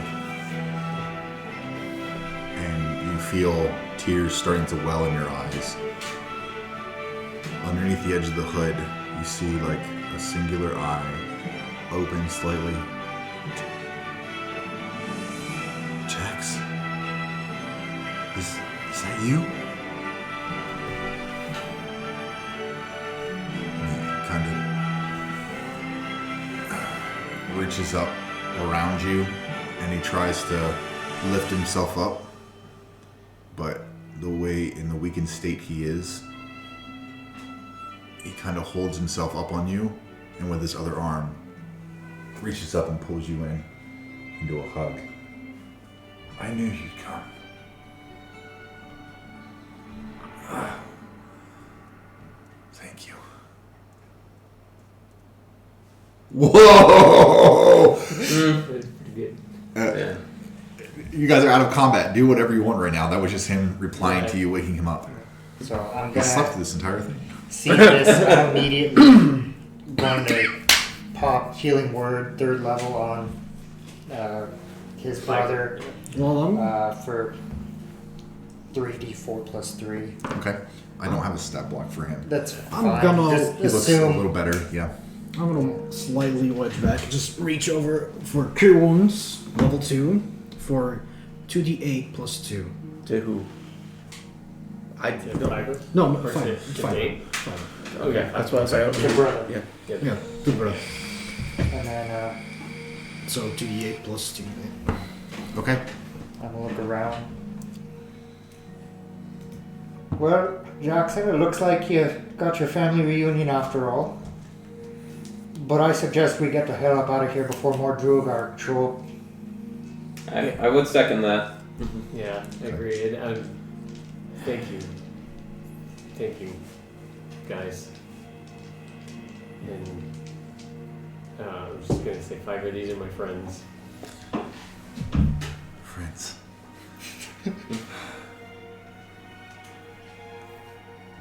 and you feel tears starting to well in your eyes. Underneath the edge of the hood, you see like a singular eye open slightly. Jax, is that you? reaches up around you and he tries to lift himself up, but the way in the weakened state he is, he kind of holds himself up on you and with his other arm reaches up and pulls you into a hug. I knew you'd come. Thank you. Whoa! Yeah. You guys are out of combat. Do whatever you want right now. That was just him replying to you, waking him up. So I'm He gonna slept through this entire thing. see this. I'm immediately going to pop healing word 3rd level on his brother Well, for 3d4 plus 3. Okay. I don't have a stat block for him. That's I'm fine. gonna- Just He looks a assume little better, yeah. I'm gonna slightly wedge back and just reach over for Cure Wounds, level 2, for 2d8 plus 2. To who? I Fiber? No, Or 5. to 5. date? 5. Okay. That's what I was saying. your brother. Yeah. Yeah, good brother. And then So 2d8 plus 2. Okay. I'm gonna look around. Well, Jaxxon, it looks like you got your family reunion after all. But I suggest we get the hell up out of here before more Druagar show up. I would second that. Yeah, I agree. And thank you. Thank you, guys. And I was just going to say, Fiber, these are my friends. Friends.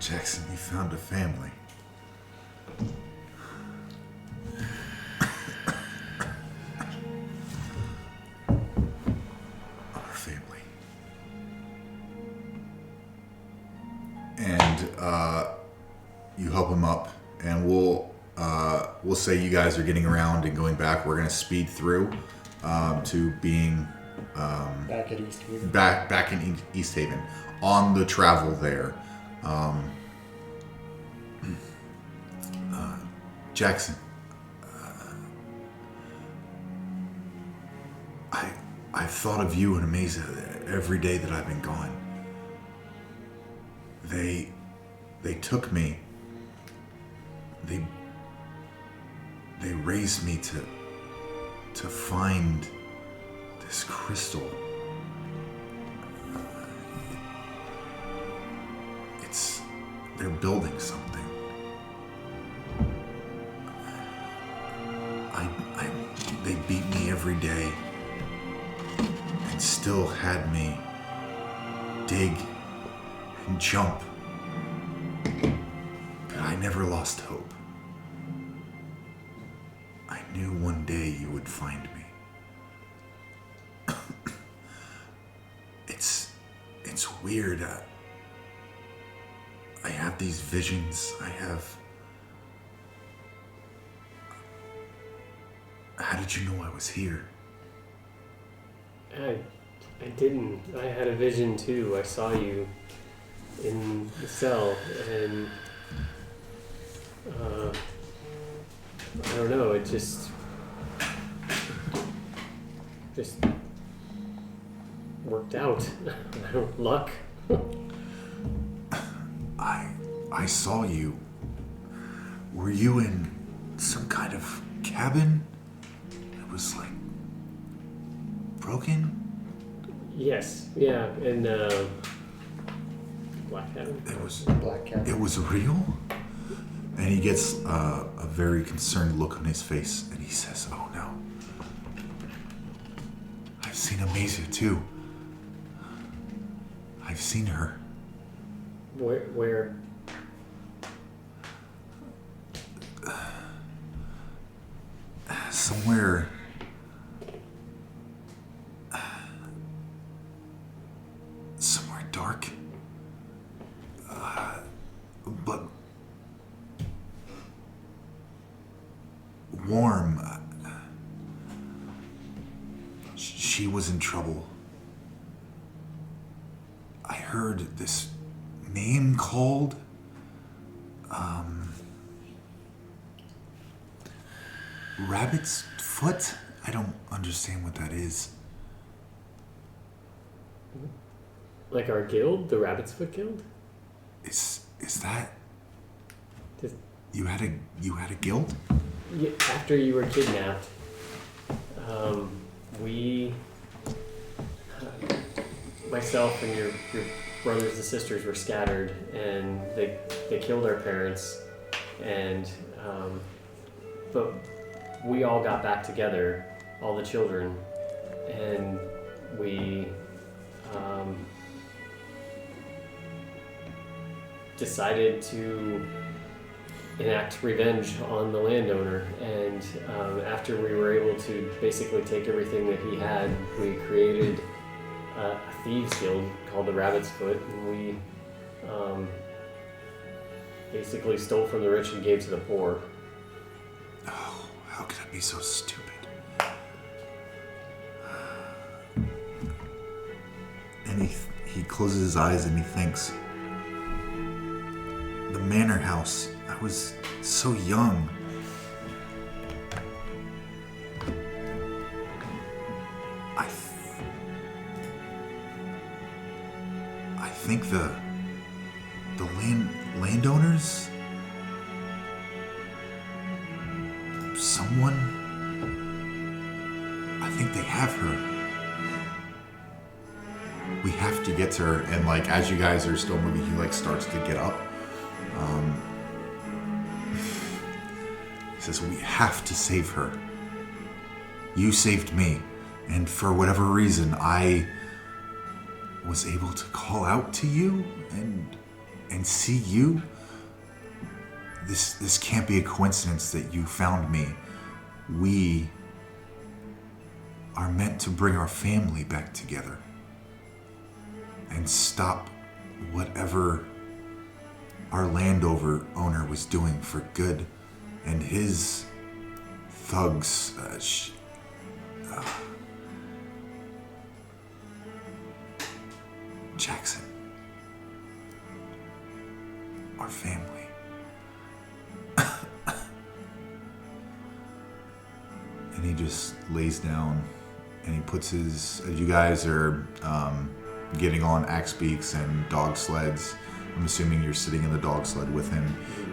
Jaxxon, you found a family. Our family. And you help him up, and we'll say you guys are getting around and going back. We're gonna speed through to being Back at East Haven. back in East Haven. On the travel there, Jaxxon, I've thought of you and Amaze every day that I've been gone. They took me. They raised me to find this crystal. They're building something. They beat me every day and still had me dig and jump. But I never lost hope. I knew one day you would find me. It's weird. I have these visions. How did you know I was here? I didn't. I had a vision too. I saw you in the cell, and I don't know. It just worked out. Luck. I saw you. Were you in some kind of cabin? It was like broken? Yes. Yeah. And Black Cabin. It was Black Cat. it was real? And he gets a very concerned look on his face and he says, "Oh no. I've seen Amazia too. I've seen her. Where? Somewhere dark, but warm. She was in trouble. I heard this name called Rabbit's Foot? I don't understand what that is. Like our guild, the Rabbit's Foot Guild? Is that Just- you had a guild? Yeah, after you were kidnapped, myself and your brothers and sisters were scattered, and they killed our parents, and but we all got back together, all the children, and we decided to enact revenge on the landowner, and after we were able to basically take everything that he had, we created a thieves guild called the Rabbit's Foot, and we basically stole from the rich and gave to the poor. Oh, how could I be so stupid? And he closes his eyes and he thinks, the manor house, I was so young. I think the landowners, someone, I think they have her. We have to get to her. And like, as you guys are still moving, he like starts to get up. He says, we have to save her. You saved me, and for whatever reason, I was able to call out to you and see you. This can't be a coincidence that you found me. We are meant to bring our family back together and stop whatever our landowner was doing for good, and his thugs. Jaxxon, our family. And he just lays down, and he puts his. As you guys are getting on axe beaks and dog sleds, I'm assuming you're sitting in the dog sled with him.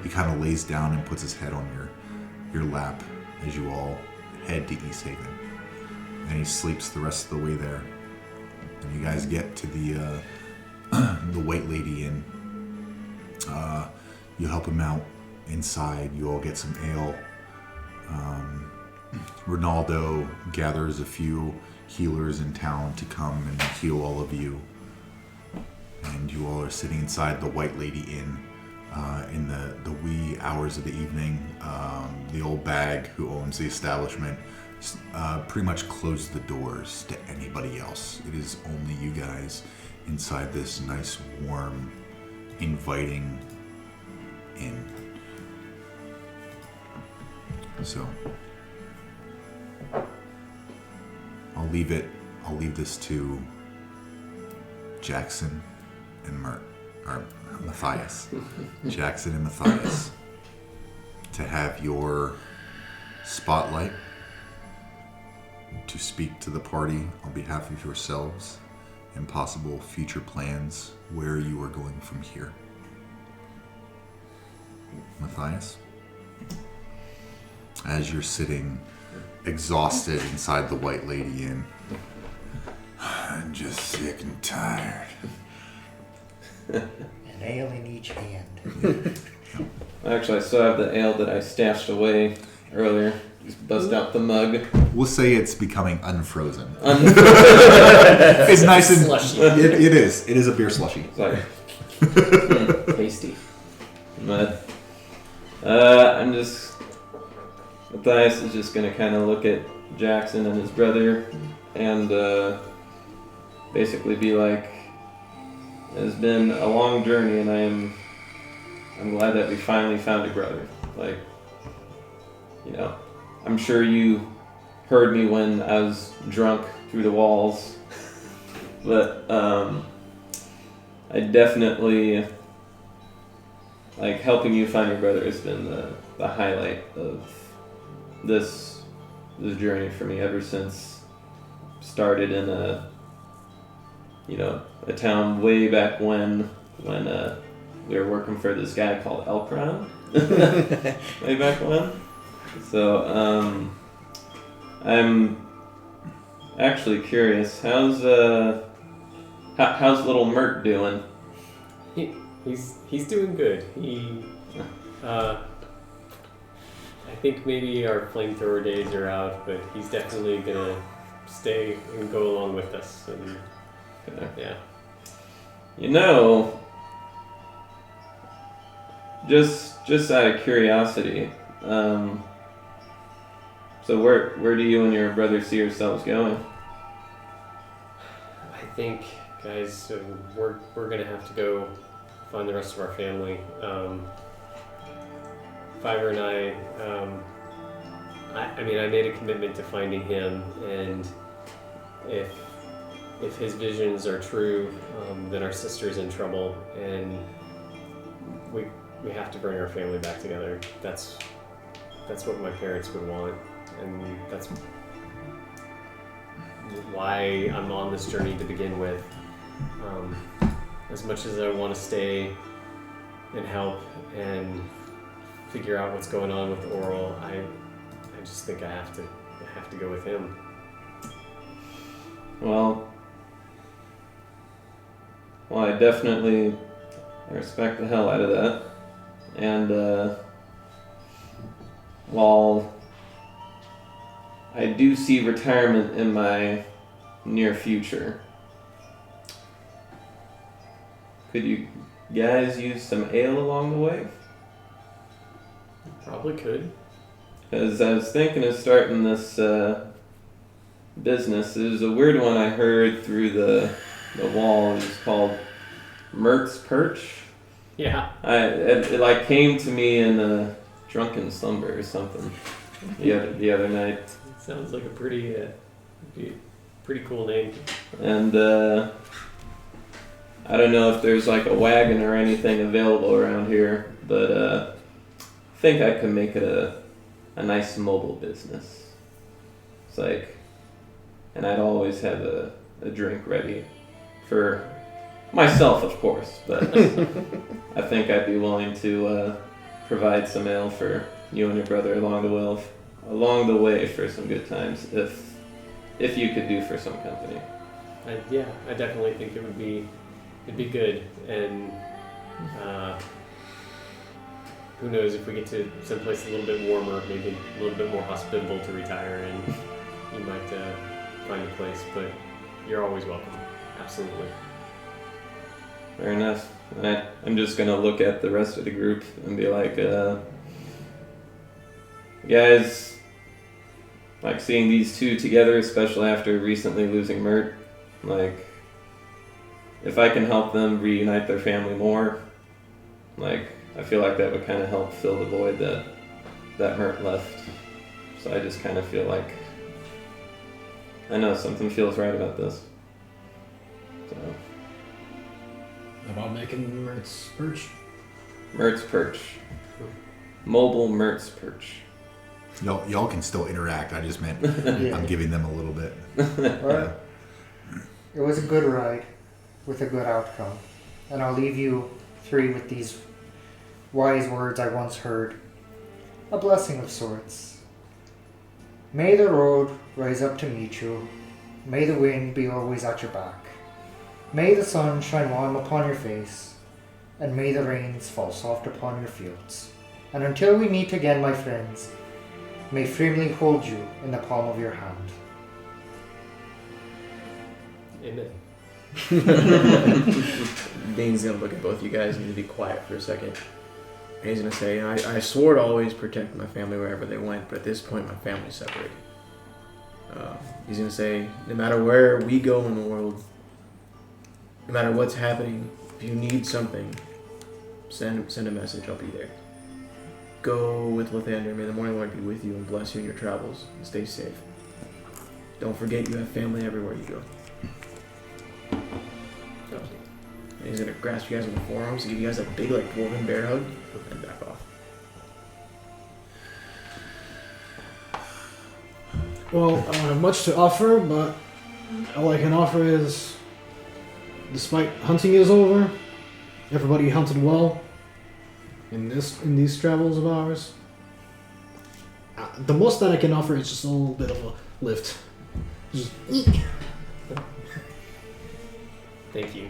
He kind of lays down and puts his head on your lap as you all head to East Haven. And he sleeps the rest of the way there. And you guys get to the White Lady Inn. You help him out inside. You all get some ale. Ronaldo gathers a few healers in town to come and heal all of you. And you all are sitting inside the White Lady Inn in the wee hours of the evening. The old bag who owns the establishment pretty much closed the doors to anybody else. It is only you guys inside this nice, warm, inviting inn. So I'll leave this to Jaxxon and Matthias. Jaxxon and Matthias to have your spotlight, to speak to the party on behalf of yourselves and possible future plans where you are going from here. Matthias, as you're sitting exhausted inside the White Lady Inn, I'm just sick and tired. An ale in each hand. Actually, I still have the ale that I stashed away earlier. Just bust out the mug. We'll say it's becoming unfrozen. It's It's nice and slushy. It is. It is a beer slushy. like Tasty. But I'm just Matthias is just gonna kind of look at Jaxxon and his brother and basically be like, it has been a long journey, and I'm glad that we finally found a brother. Like, you know, I'm sure you heard me when I was drunk through the walls, but I definitely, like, helping you find your brother has been the highlight of this this journey for me ever since started in a town way back when we were working for this guy called Elkron way back when. So I'm actually curious, how's little Mert doing? He's doing good. I think maybe our flamethrower days are out, but he's definitely gonna stay and go along with us. And yeah. Just out of curiosity, so where do you and your brother see yourselves going? I think, guys, we're gonna have to go find the rest of our family. Fiverr and I made a commitment to finding him, and if his visions are true, then our sister's in trouble, and we have to bring our family back together. That's what my parents would want, and that's why I'm on this journey to begin with. As much as I want to stay and help and figure out what's going on with Oral, I just think I have to go with him. Well, I definitely respect the hell out of that. And while I do see retirement in my near future, could you guys use some ale along the way? Probably could. Because I was thinking of starting this business. It was a weird one I heard through the wall. It was called Meerts Perch. Yeah. It like came to me in a drunken slumber or something the other night. It sounds like a pretty cool name. And I don't know if there's like a wagon or anything available around here, but I think I could make it a nice mobile business. It's like, and I'd always have a drink ready for myself, of course, but I think I'd be willing to provide some ale for you and your brother along the way for some good times, if you could do for some company. I definitely think it'd be good, and who knows, if we get to someplace a little bit warmer, maybe a little bit more hospitable to retire in, you might find a place, but you're always welcome. Absolutely. Fair enough. I'm just gonna look at the rest of the group and be like, guys, like seeing these two together, especially after recently losing Mert, like, if I can help them reunite their family more, like, I feel like that would kind of help fill the void that Mert left. So I just kind of feel like, I know something feels right about this. So. About making Meerts Perch? Meerts Perch. Mobile Meerts Perch. Y'all can still interact. I just meant I'm giving them a little bit. Well, it was a good ride with a good outcome. And I'll leave you three with these wise words I once heard. A blessing of sorts. May the road rise up to meet you. May the wind be always at your back. May the sun shine warm upon your face. And may the rains fall soft upon your fields. And until we meet again, my friends, may firmly hold you in the palm of your hand. Amen. Dane's gonna look at both you guys and need to be quiet for a second. And he's gonna say, I swore to always protect my family wherever they went, but at this point my family's separated. He's gonna say, no matter where we go in the world, no matter what's happening, if you need something, send a message, I'll be there. Go with Lathander, may the morning Lord be with you and bless you in your travels, and stay safe. Don't forget you have family everywhere you go. And he's gonna grasp you guys in the forearms and give you guys a big, like, dwarven bear hug, and back off. Well, I don't have much to offer, but all I can offer is, despite hunting is over, everybody hunted well in these travels of ours. The most that I can offer is just a little bit of a lift. Just Thank you,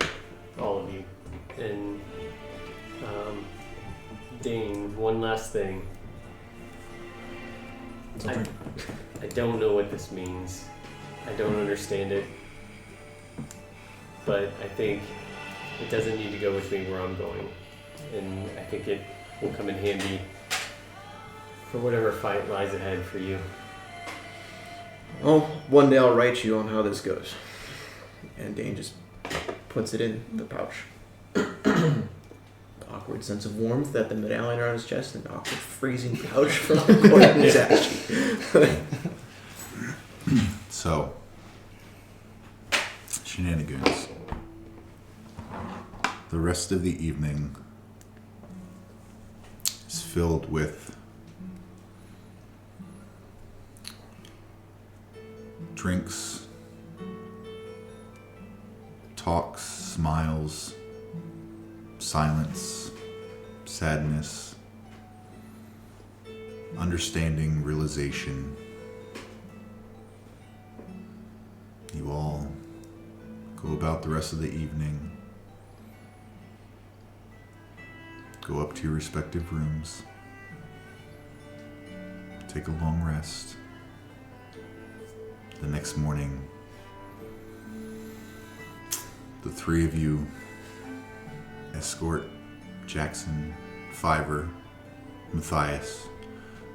all of you. And Dane, one last thing. I don't know what this means. I don't understand it. But I think it doesn't need to go with me where I'm going. And I think it will come in handy for whatever fight lies ahead for you. Oh, one day I'll write you on how this goes. And Dane just puts it in the pouch. Awkward sense of warmth at the medallion around his chest and awkward freezing pouch from the corner of his ass. So, Shenanigoons. The rest of the evening is filled with drinks, talks, smiles, silence, sadness, understanding, realization. You all go about the rest of the evening, go up to your respective rooms, take a long rest. The next morning, the three of you escort Jaxxon, Fiverr, Matthias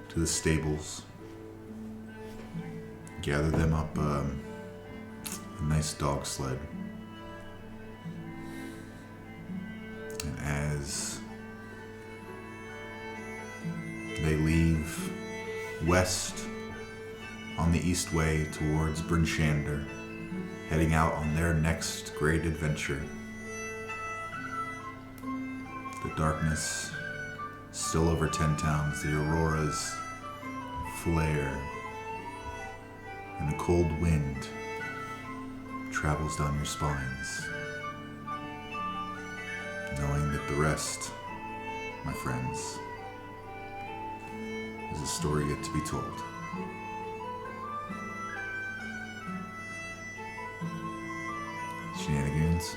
to the stables, gather them up a nice dog sled, and as they leave west on the east way towards Brynchander, heading out on their next great adventure, the darkness still over 10 towns, the auroras flare, and a cold wind travels down your spines, knowing that the rest, my friends, is a story yet to be told. Shenanigoons.